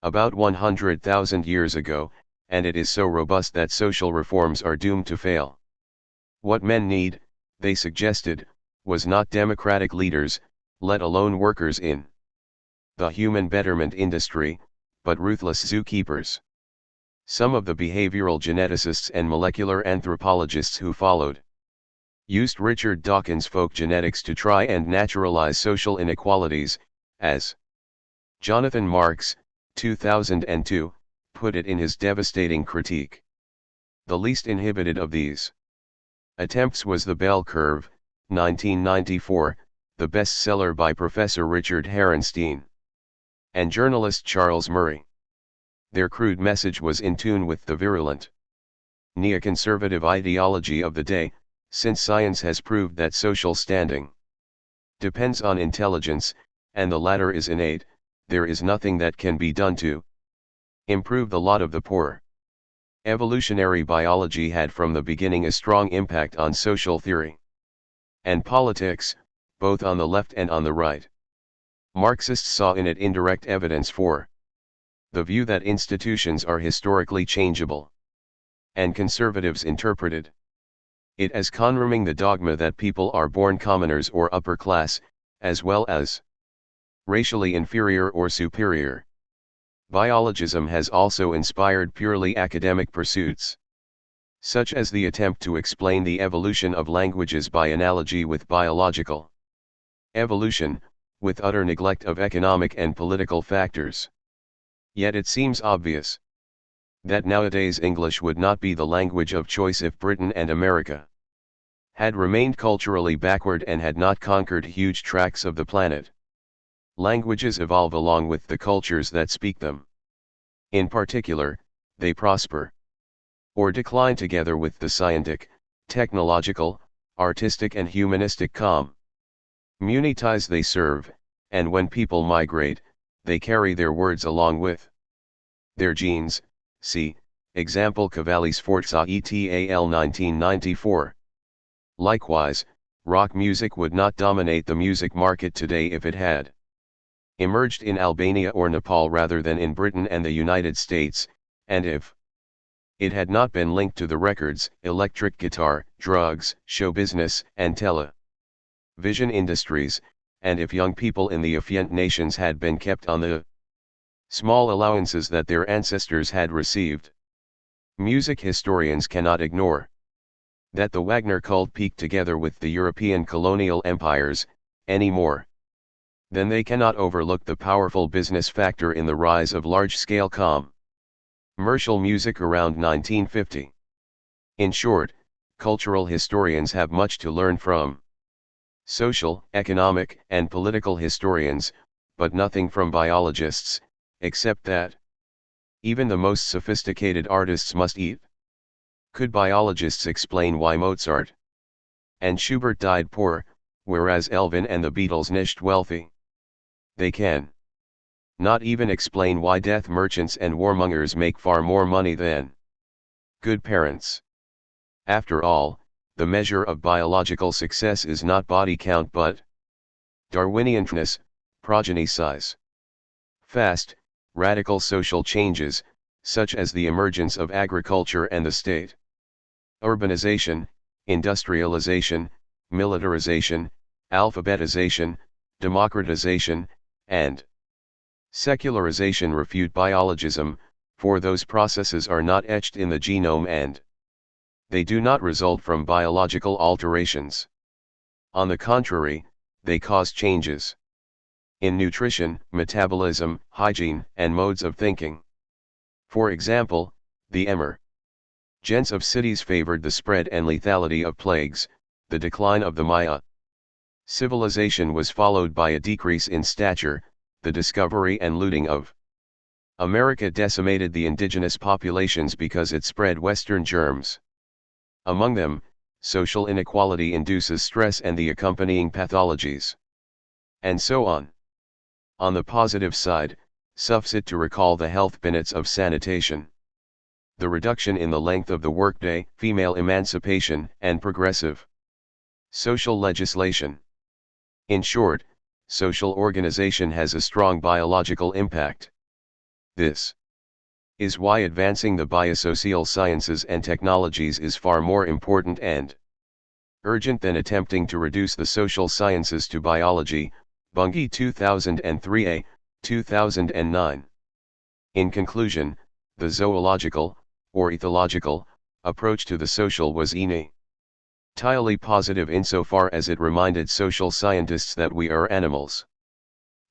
About 100,000 years ago, and it is so robust that social reforms are doomed to fail. What men need, they suggested, was not democratic leaders, let alone workers in the human betterment industry, but ruthless zookeepers. Some of the behavioral geneticists and molecular anthropologists who followed used Richard Dawkins' folk genetics to try and naturalize social inequalities, as Jonathan Marks, 2002, put it in his devastating critique. The least inhibited of these attempts was The Bell Curve, 1994, the bestseller by Professor Richard Herenstein and journalist Charles Murray. Their crude message was in tune with the virulent neoconservative ideology of the day, since science has proved that social standing depends on intelligence, and the latter is innate, there is nothing that can be done to improve the lot of the poor. Evolutionary biology had from the beginning a strong impact on social theory and politics, both on the left and on the right. Marxists saw in it indirect evidence for the view that institutions are historically changeable, and conservatives interpreted it as confirming the dogma that people are born commoners or upper class, as well as racially inferior or superior. Biologism has also inspired purely academic pursuits, such as the attempt to explain the evolution of languages by analogy with biological evolution, with utter neglect of economic and political factors. Yet it seems obvious that nowadays English would not be the language of choice if Britain and America had remained culturally backward and had not conquered huge tracts of the planet. Languages evolve along with the cultures that speak them. In particular, they prosper or decline together with the scientific, technological, artistic and humanistic communities they serve, and when people migrate, they carry their words along with their genes. See, example Cavalli Sforza et al. 1994. Likewise, rock music would not dominate the music market today if it had emerged in Albania or Nepal rather than in Britain and the United States, and if it had not been linked to the records, electric guitar, drugs, show business, and television industries, and if young people in the affiant nations had been kept on the small allowances that their ancestors had received. Music historians cannot ignore that the Wagner cult peaked together with the European colonial empires, any more than they cannot overlook the powerful business factor in the rise of large-scale commercial music around 1950. In short, cultural historians have much to learn from social, economic, and political historians, but nothing from biologists, except that even the most sophisticated artists must eat. Could biologists explain why Mozart and Schubert died poor, whereas Elvin and the Beatles niched wealthy? They can not even explain why death merchants and warmongers make far more money than good parents. After all, the measure of biological success is not body count but Darwinianness, progeny size. Fast, radical social changes, such as the emergence of agriculture and the state, urbanization, industrialization, militarization, alphabetization, democratization, and secularization refute biologism, for those processes are not etched in the genome and they do not result from biological alterations. On the contrary, they cause changes in nutrition, metabolism, hygiene, and modes of thinking. For example, the emergence of cities favored the spread and lethality of plagues, the decline of the Maya civilization was followed by a decrease in stature, the discovery and looting of America decimated the indigenous populations because it spread Western germs. Among them, social inequality induces stress and the accompanying pathologies. And so on. On the positive side, suffice it to recall the health benefits of sanitation. the reduction in the length of the workday, female emancipation, and progressive social legislation. In short, social organization has a strong biological impact. This is why advancing the biosocial sciences and technologies is far more important and urgent than attempting to reduce the social sciences to biology. Bunge 2003a, 2009. In conclusion, the zoological, or ethological, approach to the social was entirely positive insofar as it reminded social scientists that we are animals.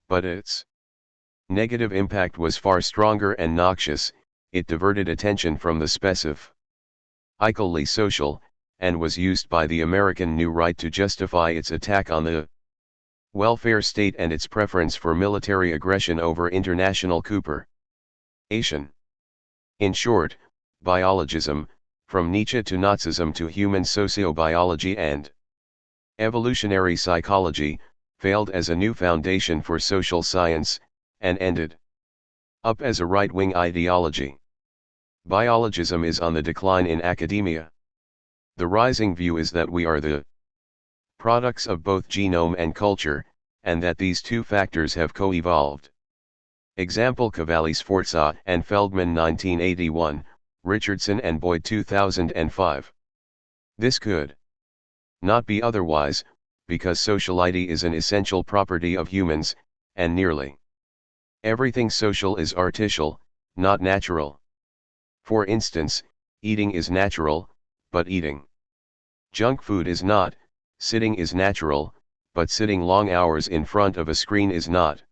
But its negative impact was far stronger and noxious. It diverted attention from the specifically social, and was used by the American New Right to justify its attack on the welfare state and its preference for military aggression over international cooperation. In short, biologism, from Nietzsche to Nazism to human sociobiology and evolutionary psychology, failed as a new foundation for social science, and ended up as a right-wing ideology. Biologism is on the decline in academia. The rising view is that we are the products of both genome and culture, and that these two factors have co-evolved. Example: Cavalli-Sforza and Feldman 1981, Richardson and Boyd 2005. This could not be otherwise, because sociality is an essential property of humans, and nearly everything social is artificial, not natural. For instance, eating is natural, but eating junk food is not. Sitting is natural, but sitting long hours in front of a screen is not.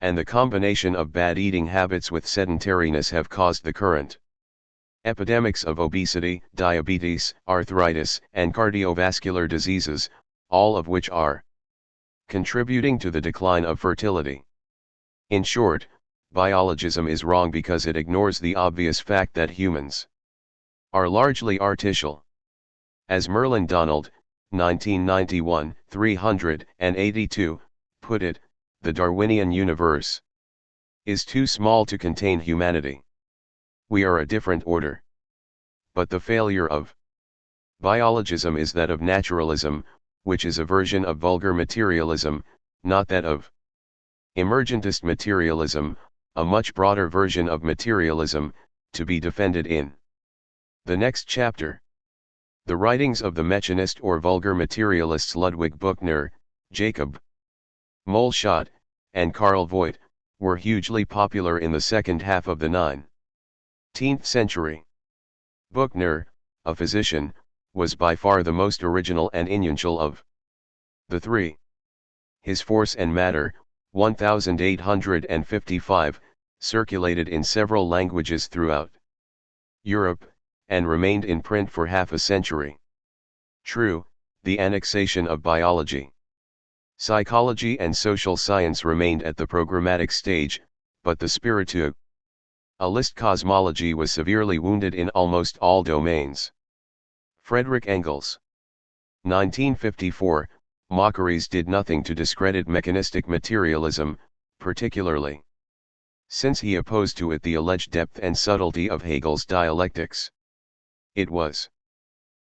And the combination of bad eating habits with sedentariness have caused the current epidemics of obesity, diabetes, arthritis, and cardiovascular diseases, all of which are contributing to the decline of fertility. In short, biologism is wrong because it ignores the obvious fact that humans are largely artificial. As Merlin Donald, 1991, 382, put it, the Darwinian universe is too small to contain humanity. We are a different order. But the failure of biologism is that of naturalism, which is a version of vulgar materialism, not that of emergentist materialism, a much broader version of materialism, to be defended in the next chapter. The writings of the mechanist or vulgar materialists Ludwig Buchner, Jacob Moleschott, and Karl Voigt, were hugely popular in the second half of the 19th century. Buchner, a physician, was by far the most original and influential of the three. His Force and Matter, 1855, circulated in several languages throughout Europe, and remained in print for half a century. True, the annexation of biology, psychology and social science remained at the programmatic stage, but the spiritualist cosmology was severely wounded in almost all domains. Frederick Engels, 1954, Mockeries did nothing to discredit mechanistic materialism, particularly since he opposed to it the alleged depth and subtlety of Hegel's dialectics. It was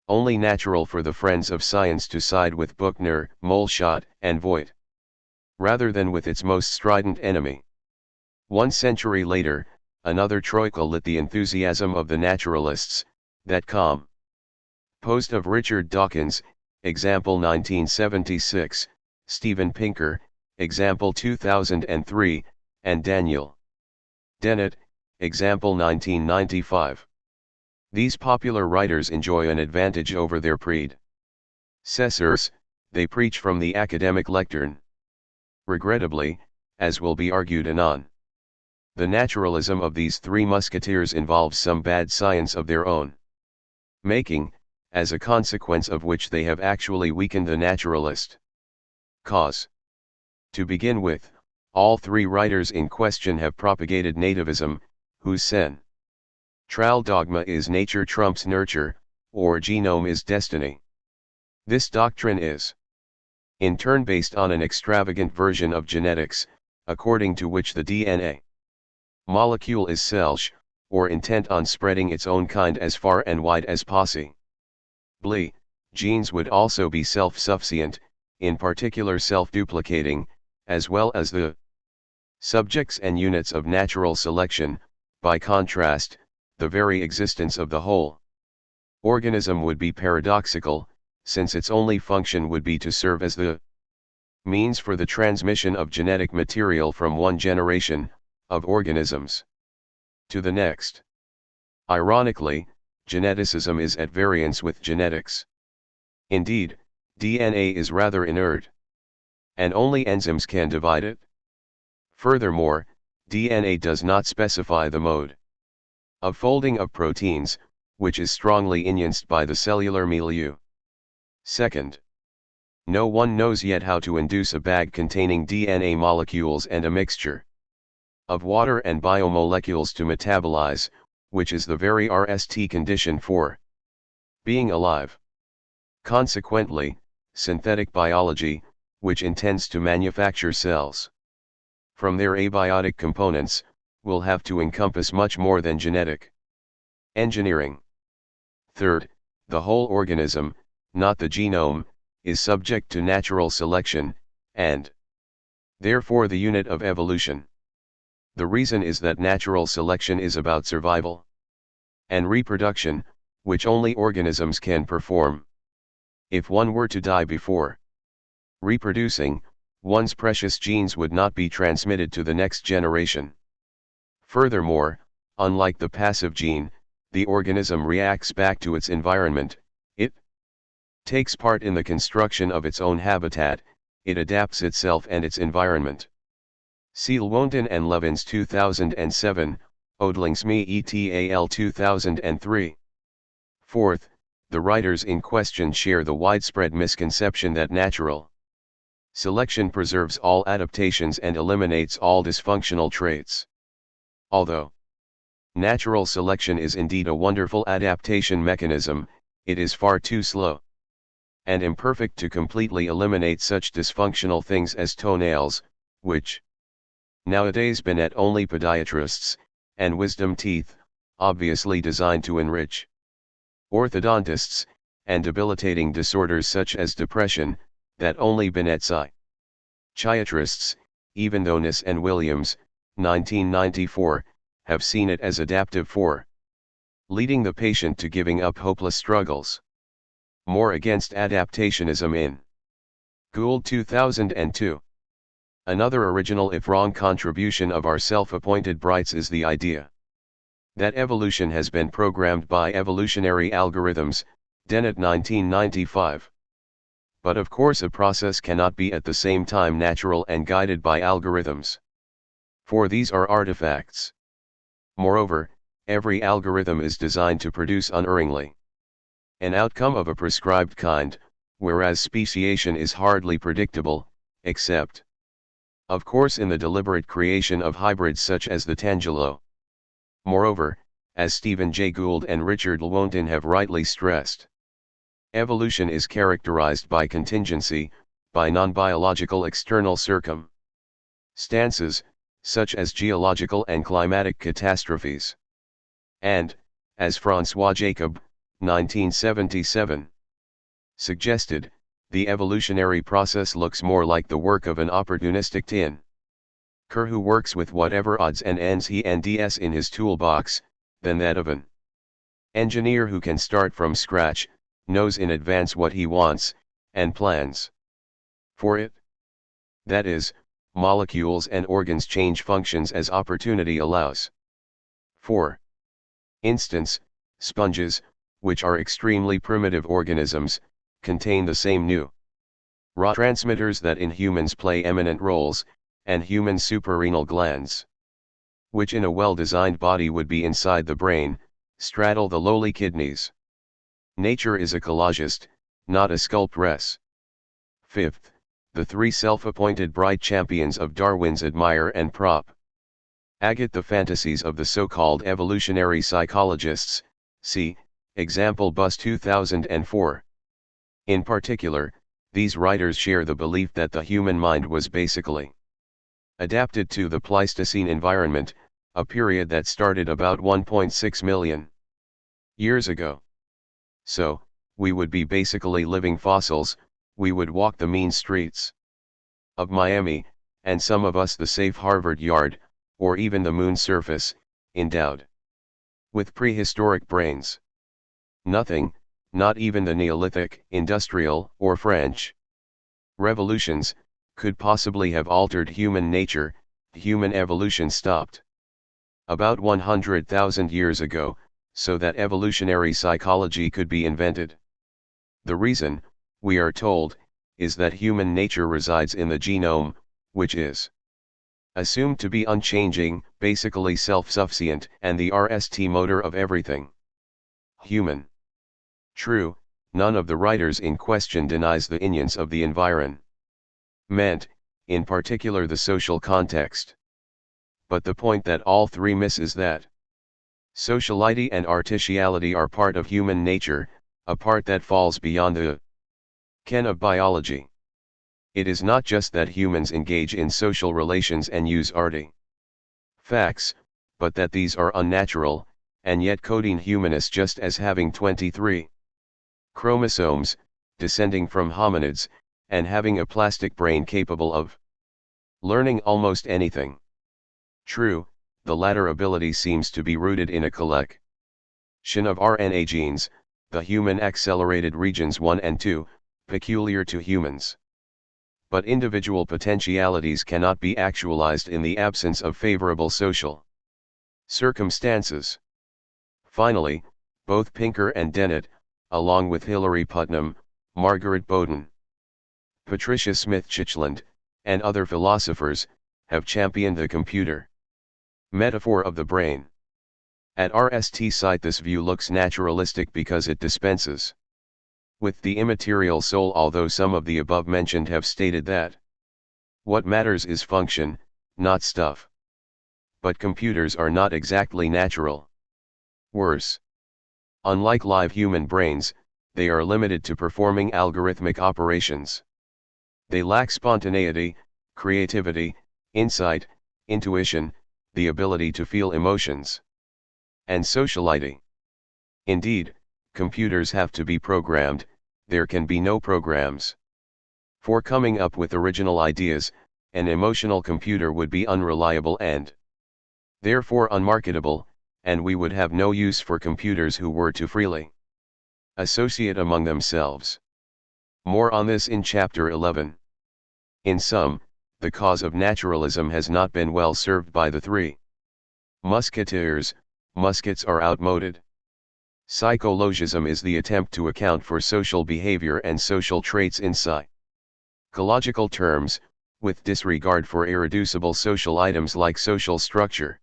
only natural for the friends of science to side with Buchner, Moleschott, and Voigt, rather than with its most strident enemy. 1 century later, another troika lit the enthusiasm of the naturalists, that composed of Richard Dawkins, example 1976, Steven Pinker, example 2003, and Daniel Dennett, example 1995. These popular writers enjoy an advantage over their predecessors: they preach from the academic lectern. Regrettably, as will be argued anon, the naturalism of these three musketeers involves some bad science of their own making, as a consequence of which they have actually weakened the naturalist cause. To begin with, all three writers in question have propagated nativism, whose central dogma is nature trumps nurture, or genome is destiny. This doctrine is, in turn, based on an extravagant version of genetics, according to which the DNA molecule is self, or intent on spreading its own kind as far and wide as possible. Genes would also be self-sufficient, in particular self-duplicating, as well as the subjects and units of natural selection. By contrast, the very existence of the whole organism would be paradoxical, since its only function would be to serve as the means for the transmission of genetic material from one generation of organisms to the next. Ironically, geneticism is at variance with genetics. Indeed, DNA is rather inert, and only enzymes can divide it. Furthermore, DNA does not specify the mode of folding of proteins, which is strongly influenced by the cellular milieu. Second, no one knows yet how to induce a bag containing DNA molecules and a mixture of water and biomolecules to metabolize, which is the very RST condition for being alive. Consequently, synthetic biology, which intends to manufacture cells from their abiotic components, will have to encompass much more than genetic engineering. Third, the whole organism, not the genome, is subject to natural selection, and therefore the unit of evolution. The reason is that natural selection is about survival and reproduction, which only organisms can perform. If one were to die before reproducing, one's precious genes would not be transmitted to the next generation. Furthermore, unlike the passive gene, the organism reacts back to its environment. It takes part in the construction of its own habitat, it adapts itself and its environment. See Lewontin and Levins 2007, Odlingsme et al. 2003. Fourth, the writers in question share the widespread misconception that natural selection preserves all adaptations and eliminates all dysfunctional traits. Although natural selection is indeed a wonderful adaptation mechanism, it is far too slow and imperfect to completely eliminate such dysfunctional things as toenails, which nowadays benet only podiatrists, and wisdom teeth, obviously designed to enrich orthodontists, and debilitating disorders such as depression, that only benet psychiatrists, even though Niss and Williams, 1994, have seen it as adaptive for leading the patient to giving up hopeless struggles. More against adaptationism in Gould 2002. Another original if wrong contribution of our self-appointed brights is the idea that evolution has been programmed by evolutionary algorithms, Dennett 1995. But of course a process cannot be at the same time natural and guided by algorithms. For these are artifacts. Moreover, every algorithm is designed to produce unerringly an outcome of a prescribed kind, whereas speciation is hardly predictable, except, of course, in the deliberate creation of hybrids such as the Tangelo. Moreover, as Stephen Jay Gould and Richard Lewontin have rightly stressed, evolution is characterized by contingency, by non-biological external circumstances, such as geological and climatic catastrophes. And, as François Jacob, 1977, suggested, the evolutionary process looks more like the work of an opportunistic tinker who works with whatever odds and ends he has in his toolbox, than that of an engineer who can start from scratch, knows in advance what he wants, and plans for it. That is, molecules and organs change functions as opportunity allows. For instance, sponges, which are extremely primitive organisms, contain the same neurotransmitters that in humans play eminent roles, and human suprarenal glands, which in a well-designed body would be inside the brain, straddle the lowly kidneys. Nature is a collagist, not a sculptress. Fifth, the three self-appointed bright champions of Darwin's admire and propagate the fantasies of the so-called evolutionary psychologists, see, example Bus 2004. In particular, these writers share the belief that the human mind was basically adapted to the Pleistocene environment, a period that started about 1.6 million years ago. So, we would be basically living fossils, we would walk the mean streets of Miami, and some of us the safe Harvard Yard, or even the moon surface, endowed with prehistoric brains. Nothing, not even the Neolithic, industrial, or French revolutions, could possibly have altered human nature. Human evolution stopped about 100,000 years ago, so that evolutionary psychology could be invented. The reason, we are told, is that human nature resides in the genome, which is assumed to be unchanging, basically self-sufficient, and the RST motor of everything human. True, none of the writers in question denies the influence of the environment, in particular the social context. But the point that all three miss is that sociality and artificiality are part of human nature, a part that falls beyond the ken of biology. It is not just that humans engage in social relations and use artifacts, but that these are unnatural, and yet coding humanists just as having 23 chromosomes, descending from hominids, and having a plastic brain capable of learning almost anything. True, the latter ability seems to be rooted in a collection of RNA genes, the human accelerated regions 1 and 2, peculiar to humans. But individual potentialities cannot be actualized in the absence of favorable social circumstances. Finally, both Pinker and Dennett, along with Hilary Putnam, Margaret Bowden, Patricia Smith-Chitchland, and other philosophers, have championed the computer metaphor of the brain. At RST site this view looks naturalistic because it dispenses with the immaterial soul, although some of the above mentioned have stated that what matters is function, not stuff. But computers are not exactly natural. Worse, unlike live human brains, they are limited to performing algorithmic operations. They lack spontaneity, creativity, insight, intuition, the ability to feel emotions, and sociality. Indeed, computers have to be programmed, there can be no programs. For coming up with original ideas, an emotional computer would be unreliable and therefore unmarketable, and we would have no use for computers who were to freely associate among themselves. More on this in Chapter 11. In sum, the cause of naturalism has not been well served by the three musketeers. Muskets are outmoded. Psychologism is the attempt to account for social behavior and social traits in psychological terms, with disregard for irreducible social items like social structure,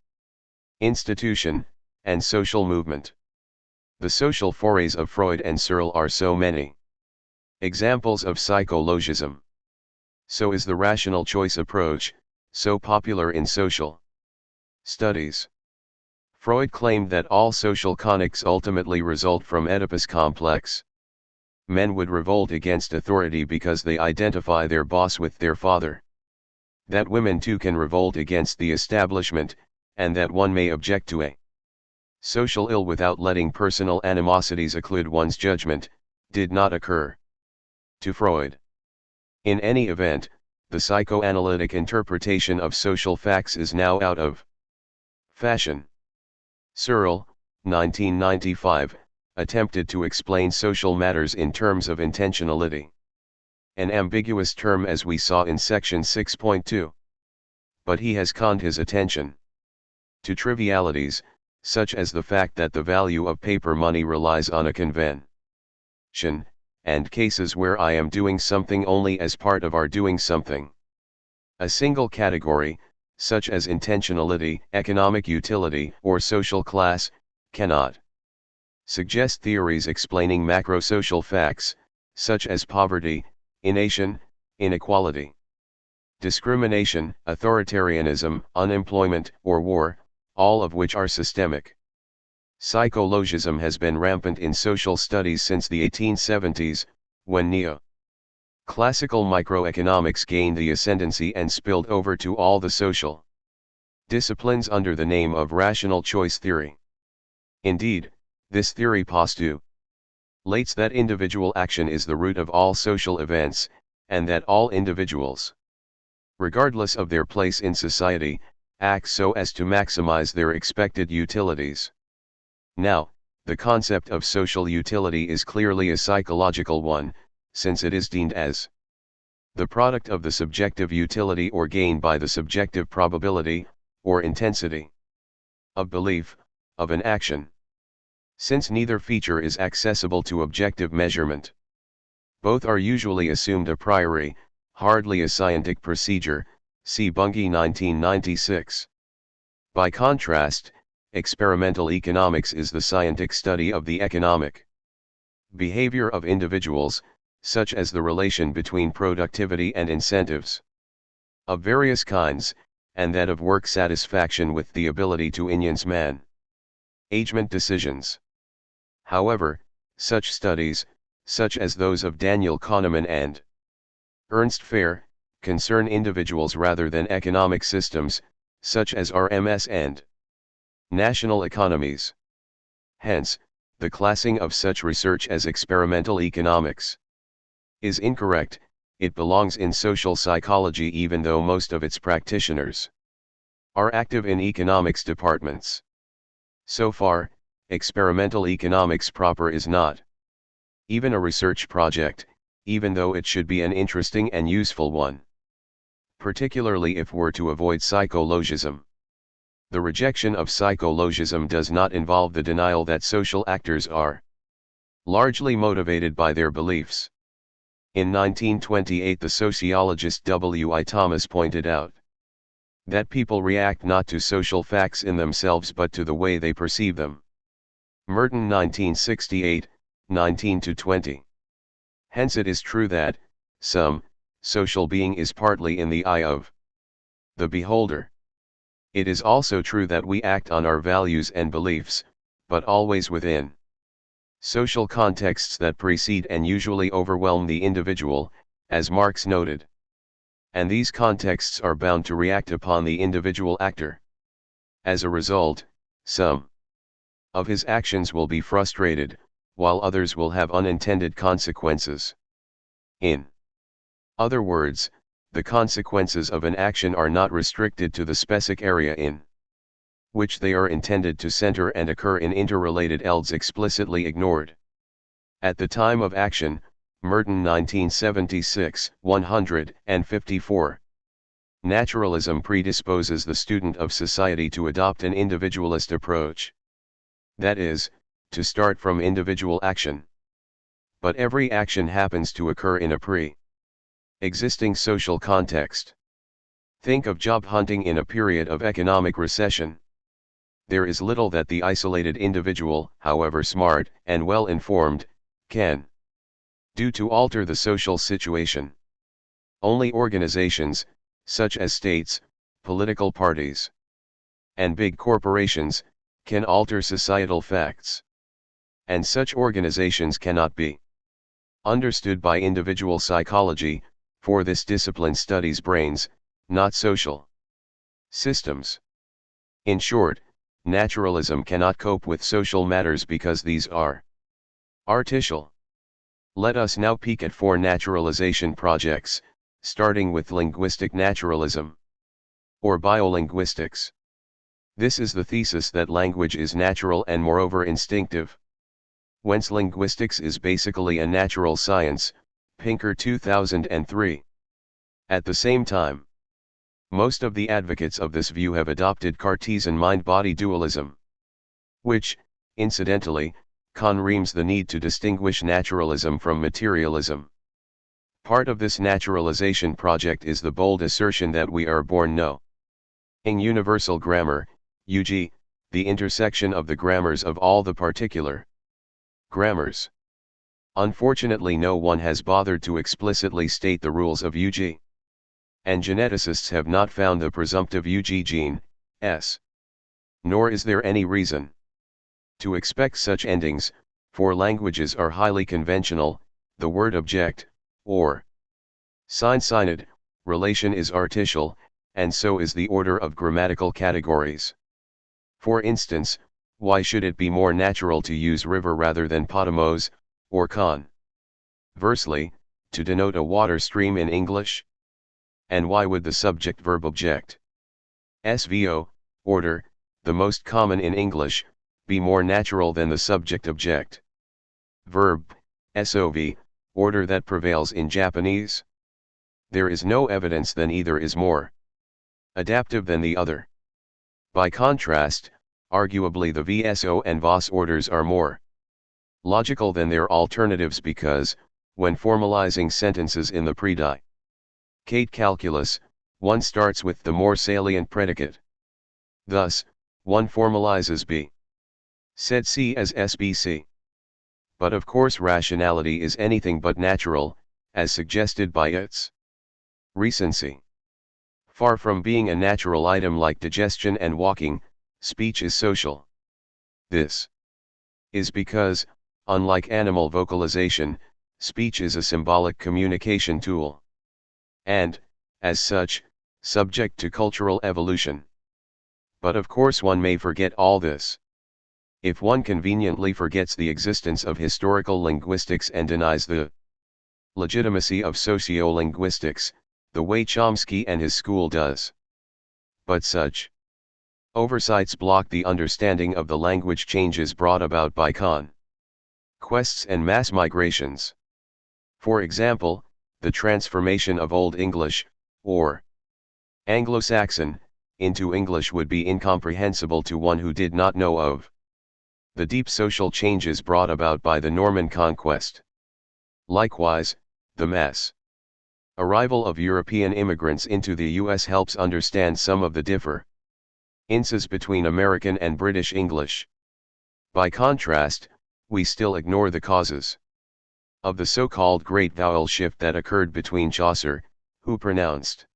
institution, and social movement. The social forays of Freud and Searle are so many examples of psychologism. So is the rational choice approach, so popular in social studies. Freud claimed that all social conics ultimately result from Oedipus complex. Men would revolt against authority because they identify their boss with their father. That women too can revolt against the establishment, and that one may object to a social ill without letting personal animosities occlude one's judgment, did not occur to Freud. In any event, the psychoanalytic interpretation of social facts is now out of fashion. Searle, 1995, attempted to explain social matters in terms of intentionality. An ambiguous term as we saw in section 6.2. But he has conned his attention to trivialities, such as the fact that the value of paper money relies on a convention, and cases where I am doing something only as part of our doing something. A single category, such as intentionality, economic utility, or social class, cannot suggest theories explaining macro-social facts, such as poverty, ination, inequality, discrimination, authoritarianism, unemployment, or war, all of which are systemic. Psychologism has been rampant in social studies since the 1870s, when neo-classical microeconomics gained the ascendancy and spilled over to all the social disciplines under the name of rational choice theory. Indeed, this theory postulates that individual action is the root of all social events, and that all individuals, regardless of their place in society, act so as to maximize their expected utilities. Now, the concept of social utility is clearly a psychological one, since it is deemed as the product of the subjective utility or gain by the subjective probability, or intensity, of belief, of an action. Since neither feature is accessible to objective measurement, both are usually assumed a priori, hardly a scientific procedure, see Bunge 1996. By contrast, experimental economics is the scientific study of the economic behavior of individuals, such as the relation between productivity and incentives of various kinds, and that of work satisfaction with the ability to enhance management decisions. However, such studies, such as those of Daniel Kahneman and Ernst Fehr, concern individuals rather than economic systems, such as RMS and national economies. Hence, the classing of such research as experimental economics is incorrect. It belongs in social psychology, even though most of its practitioners are active in economics departments. So far, experimental economics proper is not even a research project, even though it should be an interesting and useful one, particularly if we're to avoid psychologism. The rejection of psychologism does not involve the denial that social actors are largely motivated by their beliefs. In 1928, the sociologist W. I. Thomas pointed out that people react not to social facts in themselves but to the way they perceive them. Merton 1968, 19-20. Hence it is true that some social being is partly in the eye of the beholder. It is also true that we act on our values and beliefs, but always within social contexts that precede and usually overwhelm the individual, as Marx noted. And these contexts are bound to react upon the individual actor. As a result, some of his actions will be frustrated, while others will have unintended consequences. In other words, the consequences of an action are not restricted to the specific area in which they are intended to center and occur in interrelated else explicitly ignored. At the time of action, Merton 1976, 154. Naturalism predisposes the student of society to adopt an individualist approach. That is, to start from individual action. But every action happens to occur in a pre-existing social context. Think of job hunting in a period of economic recession. There is little that the isolated individual, however smart and well-informed, can do to alter the social situation. Only organizations, such as states, political parties, and big corporations, can alter societal facts. And such organizations cannot be understood by individual psychology, for this discipline studies brains, not social systems. In short, naturalism cannot cope with social matters because these are artificial. Let us now peek at 4 naturalization projects, starting with linguistic naturalism, or biolinguistics. This is the thesis that language is natural and moreover instinctive. Whence linguistics is basically a natural science, Pinker 2003. At the same time, most of the advocates of this view have adopted Cartesian mind-body dualism, which, incidentally, confirms the need to distinguish naturalism from materialism. Part of this naturalization project is the bold assertion that we are born knowing universal grammar, UG, the intersection of the grammars of all the particular grammars. Unfortunately, no one has bothered to explicitly state the rules of UG. And geneticists have not found the presumptive UG gene, S. Nor is there any reason to expect such endings, for languages are highly conventional. The word object, or sign-signed, relation is artificial, and so is the order of grammatical categories. For instance, why should it be more natural to use river rather than potamos, or con? Versely, to denote a water stream in English? And why would the subject-verb object? SVO, order, the most common in English, be more natural than the subject-object? Verb, SOV, order that prevails in Japanese? There is no evidence that either is more adaptive than the other. By contrast, arguably the VSO and VOS orders are more logical than their alternatives because, when formalizing sentences in the predicate calculus, one starts with the more salient predicate. Thus, one formalizes be said C as SBC. But of course rationality is anything but natural, as suggested by its recency. Far from being a natural item like digestion and walking, speech is social. This is because, unlike animal vocalization, speech is a symbolic communication tool. And, as such, subject to cultural evolution. But of course one may forget all this. If one conveniently forgets the existence of historical linguistics and denies the legitimacy of sociolinguistics, the way Chomsky and his school does. But such oversights block the understanding of the language changes brought about by conquests and mass migrations. For example, the transformation of Old English, or Anglo-Saxon, into English would be incomprehensible to one who did not know of the deep social changes brought about by the Norman conquest. Likewise, the mass arrival of European immigrants into the US helps understand some of the differences between American and British English. By contrast, we still ignore the causes of the so-called Great Vowel Shift that occurred between Chaucer, who pronounced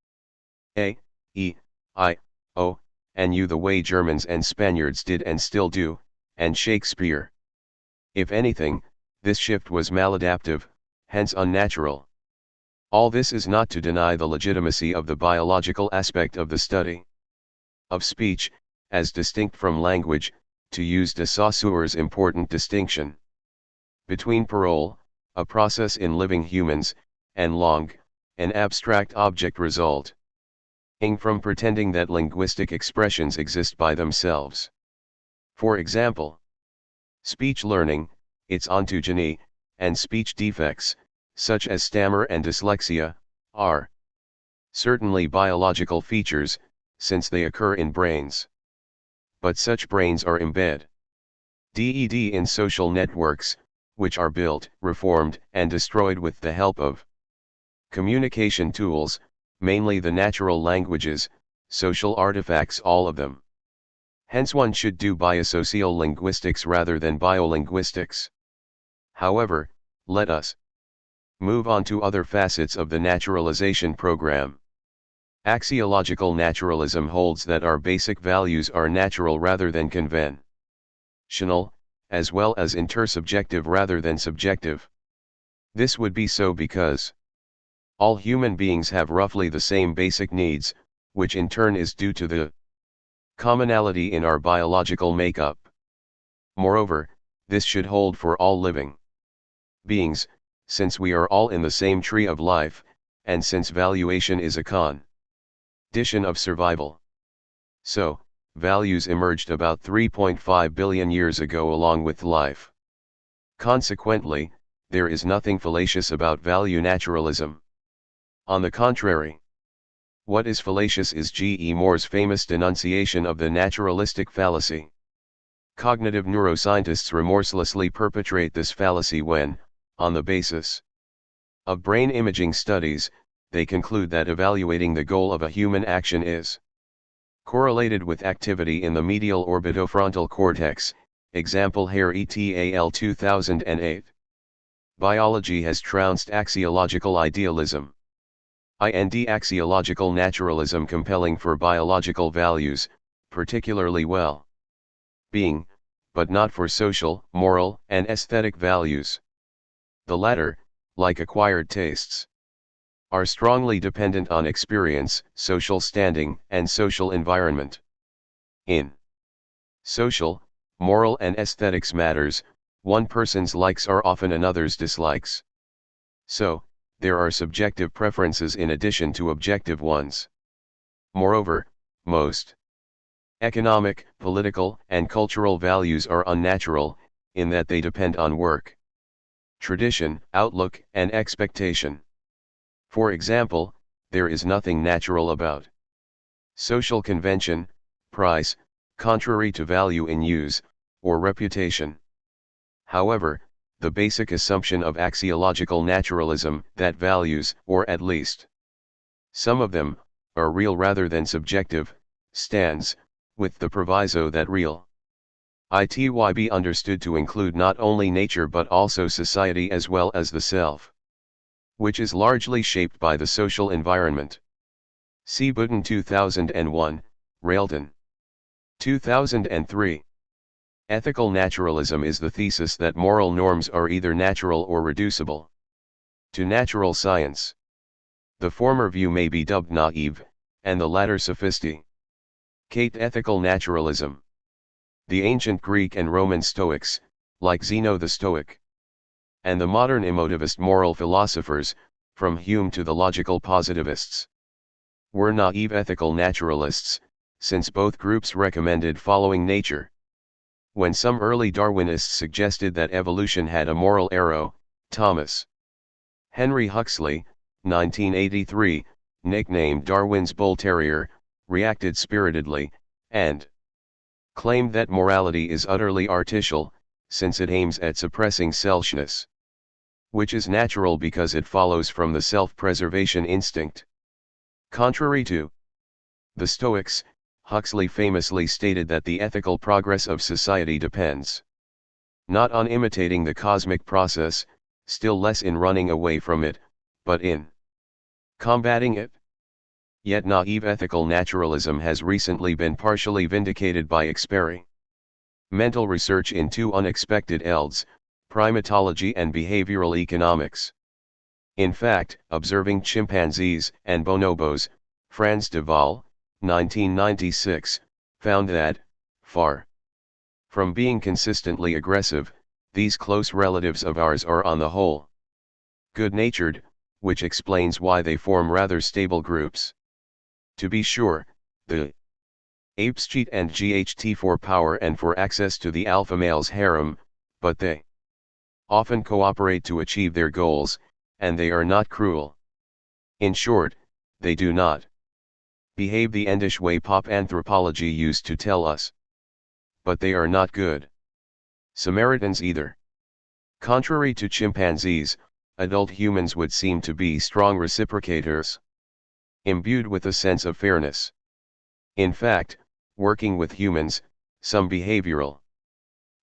A, E, I, O, and U the way Germans and Spaniards did and still do, and Shakespeare. If anything, this shift was maladaptive, hence unnatural. All this is not to deny the legitimacy of the biological aspect of the study of speech, as distinct from language, to use de Saussure's important distinction between parole, a process in living humans, and langue, an abstract object result from pretending that linguistic expressions exist by themselves. For example, speech learning, its ontogeny, and speech defects, such as stammer and dyslexia, are certainly biological features, since they occur in brains. But such brains are embedded in social networks, which are built, reformed, and destroyed with the help of communication tools, mainly the natural languages, social artifacts, all of them. Hence one should do biosocial linguistics rather than biolinguistics. However, let us move on to other facets of the naturalization program. Axiological naturalism holds that our basic values are natural rather than conventional, as well as intersubjective rather than subjective. This would be so because all human beings have roughly the same basic needs, which in turn is due to the commonality in our biological makeup. Moreover, this should hold for all living beings, since we are all in the same tree of life, and since valuation is a condition of survival. So, values emerged about 3.5 billion years ago along with life. Consequently, there is nothing fallacious about value naturalism. On the contrary, what is fallacious is G. E. Moore's famous denunciation of the naturalistic fallacy. Cognitive neuroscientists remorselessly perpetrate this fallacy when, on the basis of brain imaging studies, they conclude that evaluating the goal of a human action is correlated with activity in the medial orbitofrontal cortex, example Hare et al. 2008. Biology has trounced axiological idealism. Axiological naturalism compelling for biological values, particularly well-being, but not for social, moral, and aesthetic values. The latter, like acquired tastes, are strongly dependent on experience, social standing, and social environment. In social, moral and aesthetics matters, one person's likes are often another's dislikes. So, there are subjective preferences in addition to objective ones. Moreover, most economic, political, and cultural values are unnatural, in that they depend on work, tradition, outlook, and expectation. For example, there is nothing natural about social convention, price, contrary to value in use, or reputation. However, the basic assumption of axiological naturalism, that values, or at least some of them, are real rather than subjective, stands, with the proviso that real it be understood to include not only nature but also society as well as the self, which is largely shaped by the social environment. See Button 2001, Railton 2003. Ethical naturalism is the thesis that moral norms are either natural or reducible to natural science. The former view may be dubbed naive, and the latter sophisticate. Ethical naturalism. The ancient Greek and Roman Stoics, like Zeno the Stoic, and the modern emotivist moral philosophers, from Hume to the logical positivists, were naive ethical naturalists, since both groups recommended following nature. When some early Darwinists suggested that evolution had a moral arrow, Thomas Henry Huxley, 1983, nicknamed Darwin's Bull Terrier, reacted spiritedly, and claimed that morality is utterly artificial, since it aims at suppressing selfishness, which is natural because it follows from the self-preservation instinct. Contrary to the Stoics, Huxley famously stated that the ethical progress of society depends not on imitating the cosmic process, still less in running away from it, but in combating it. Yet naive ethical naturalism has recently been partially vindicated by experimental research in two unexpected fields, primatology and behavioral economics. In fact, observing chimpanzees and bonobos, Franz de Waal, 1996, found that, far from being consistently aggressive, these close relatives of ours are on the whole good-natured, which explains why they form rather stable groups. To be sure, the apes cheat and GHT for power and for access to the alpha male's harem, but they often cooperate to achieve their goals, and they are not cruel. In short, they do not behave the endish way pop anthropology used to tell us. But they are not good Samaritans either. Contrary to chimpanzees, adult humans would seem to be strong reciprocators, imbued with a sense of fairness. In fact, working with humans, some behavioral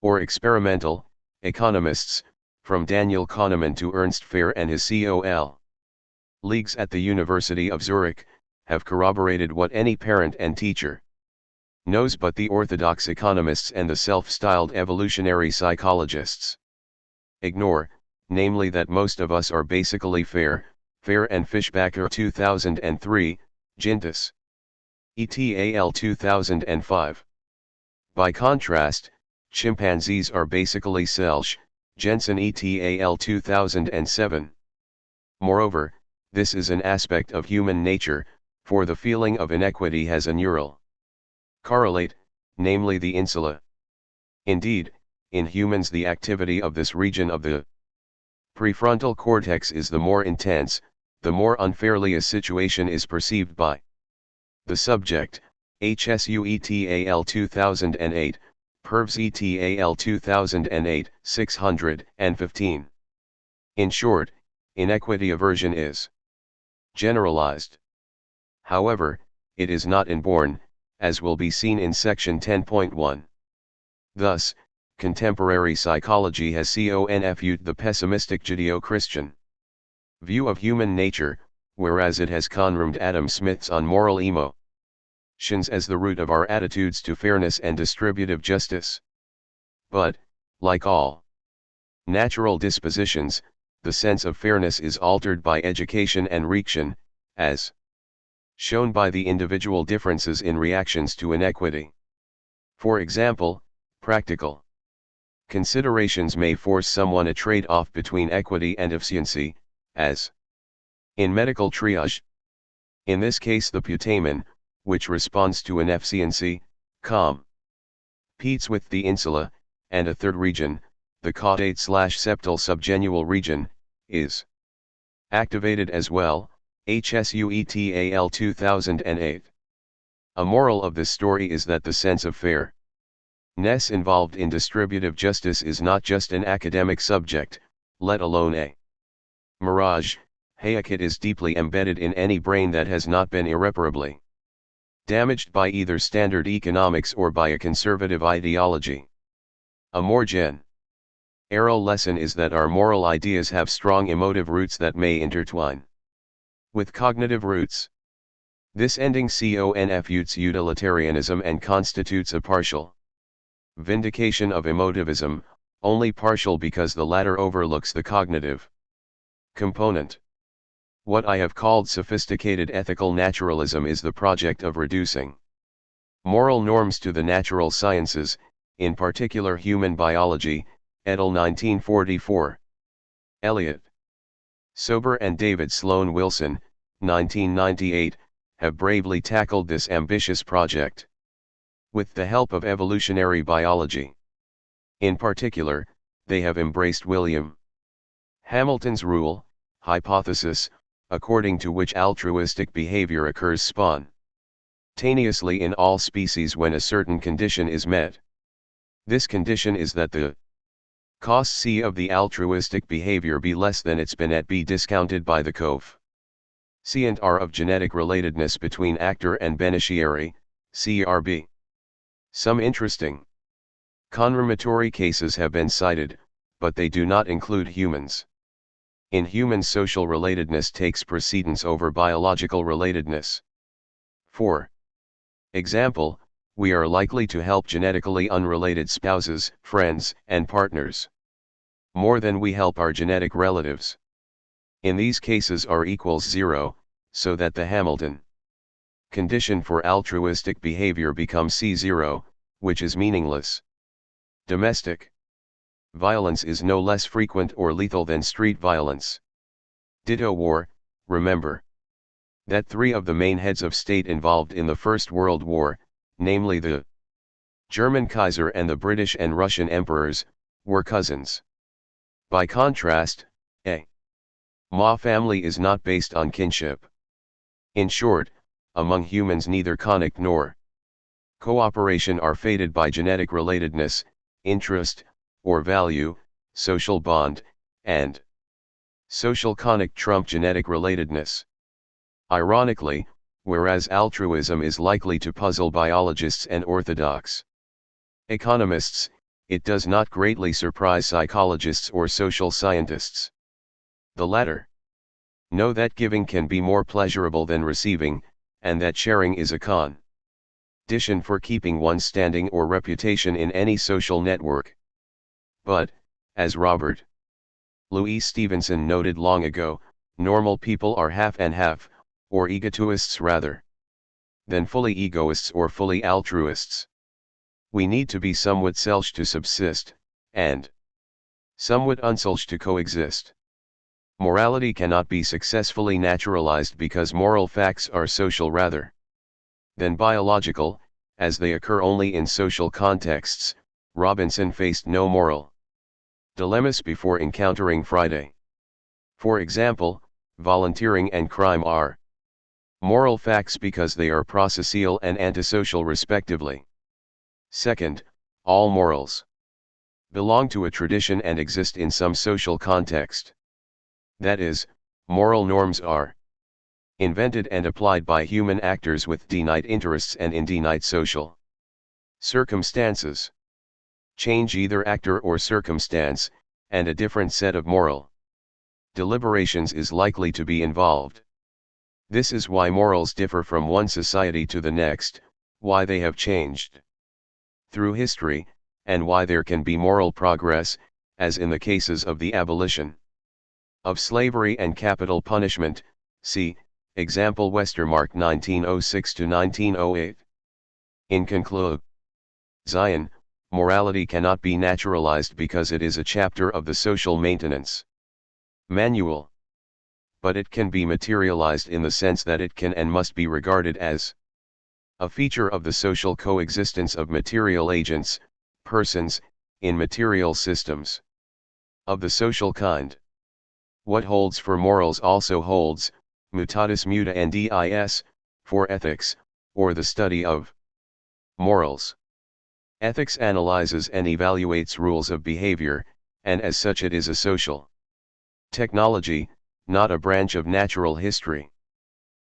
or experimental economists, from Daniel Kahneman to Ernst Fehr and his COL leagues at the University of Zurich, have corroborated what any parent and teacher knows but the orthodox economists and the self-styled evolutionary psychologists ignore, namely that most of us are basically fair. Fehr and Fischbacher 2003, Gintis et al. 2005. By contrast, chimpanzees are basically selfish, Jensen et al. 2007. Moreover, this is an aspect of human nature, for the feeling of inequity has a neural correlate, namely the insula. Indeed, in humans the activity of this region of the prefrontal cortex is the more intense, the more unfairly a situation is perceived by the subject. HSU et al. 2008, Pervs et al. 2008, 615. In short, inequity aversion is generalized. However, it is not inborn, as will be seen in section 10.1. Thus, contemporary psychology has confused the pessimistic Judeo-Christian view of human nature, whereas it has confirmed Adam Smith's on moral emotions as the root of our attitudes to fairness and distributive justice. But, like all natural dispositions, the sense of fairness is altered by education and reaction, as shown by the individual differences in reactions to inequity. For example, practical considerations may force someone a trade-off between equity and efficiency, as in medical triage. In this case the putamen, which responds to an efficiency, competes with the insula, and a third region, the caudate/septal subgenual region, is activated as well, HSUETAL 2008. A moral of this story is that the sense of fairness involved in distributive justice is not just an academic subject, let alone a mirage. It is deeply embedded in any brain that has not been irreparably damaged by either standard economics or by a conservative ideology. A more general lesson is that our moral ideas have strong emotive roots that may intertwine with cognitive roots. This ending confutes utilitarianism and constitutes a partial vindication of emotivism, only partial because the latter overlooks the cognitive component. What I have called sophisticated ethical naturalism is the project of reducing moral norms to the natural sciences, in particular human biology, et al. 1944. Eliot Sober and David Sloan Wilson, 1998, have bravely tackled this ambitious project with the help of evolutionary biology. In particular, they have embraced William Hamilton's rule, hypothesis, according to which altruistic behavior occurs spontaneously in all species when a certain condition is met. This condition is that the cost C of the altruistic behavior be less than its bin at B discounted by the coefficient R of genetic relatedness between actor and beneficiary, CRB. Some interesting confirmatory cases have been cited, but they do not include humans. In humans, social relatedness takes precedence over biological relatedness. For example, we are likely to help genetically unrelated spouses, friends, and partners more than we help our genetic relatives. In these cases R equals 0, so that the Hamilton condition for altruistic behavior becomes C0, which is meaningless. Domestic violence is no less frequent or lethal than street violence. Ditto war. Remember that 3 of the main heads of state involved in the First World War, namely the German Kaiser and the British and Russian emperors, were cousins. By contrast, a Ma family is not based on kinship. In short, among humans neither connect nor cooperation are fated by genetic relatedness, interest, or value, social bond, and social connect trump genetic relatedness. Ironically, whereas altruism is likely to puzzle biologists and orthodox economists, it does not greatly surprise psychologists or social scientists. The latter know that giving can be more pleasurable than receiving, and that sharing is a condition for keeping one's standing or reputation in any social network. But, as Robert Louis Stevenson noted long ago, normal people are half and half, or egoists rather than fully egoists or fully altruists. We need to be somewhat selfish to subsist, and somewhat unselfish to coexist. Morality cannot be successfully naturalized because moral facts are social rather than biological, as they occur only in social contexts. Robinson faced no moral dilemmas before encountering Friday. For example, volunteering and crime are moral facts because they are processual and antisocial respectively. Second, all morals belong to a tradition and exist in some social context. That is, moral norms are invented and applied by human actors with finite interests and in finite social circumstances. Change either actor or circumstance, and a different set of moral deliberations is likely to be involved. This is why morals differ from one society to the next, why they have changed through history, and why there can be moral progress, as in the cases of the abolition Of slavery and capital punishment, see, example Westermark 1906-1908. In conclusion, morality cannot be naturalized because it is a chapter of the social maintenance manual. But it can be materialized in the sense that it can and must be regarded as a feature of the social coexistence of material agents, persons, in material systems of the social kind. What holds for morals also holds, mutatis mutandis, for ethics, or the study of morals. Ethics analyzes and evaluates rules of behavior, and as such it is a social technology, not a branch of natural history.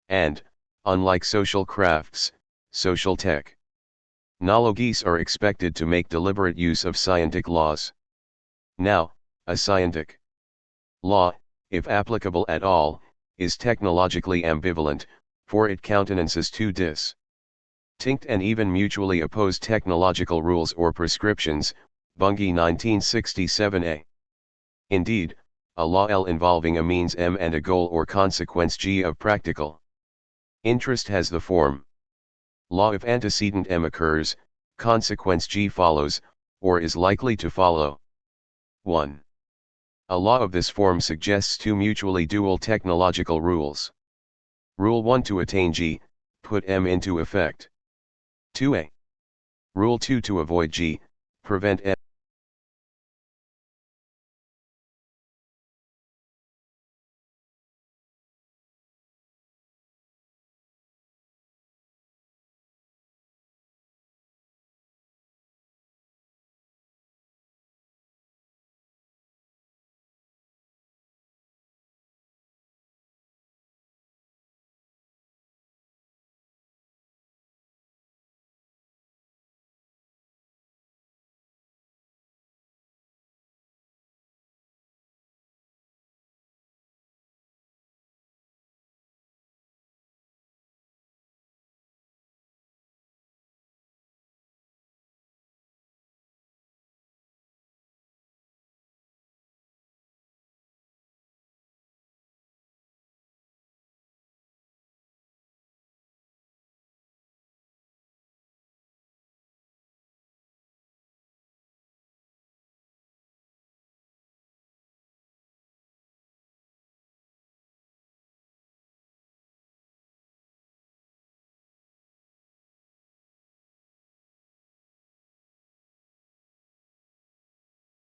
And, unlike social crafts, social technologies are expected to make deliberate use of scientific laws. Now, a scientific law, if applicable at all, is technologically ambivalent, for it countenances two distinct and even mutually opposed technological rules or prescriptions, Bunge 1967a. Indeed, a law L involving a means M and a goal or consequence G of practical interest has the form. Law if antecedent M occurs, consequence G follows, or is likely to follow. 1. A law of this form suggests two mutually dual technological rules. Rule 1 to attain G, put M into effect. 2a. Rule 2 to avoid G, prevent M.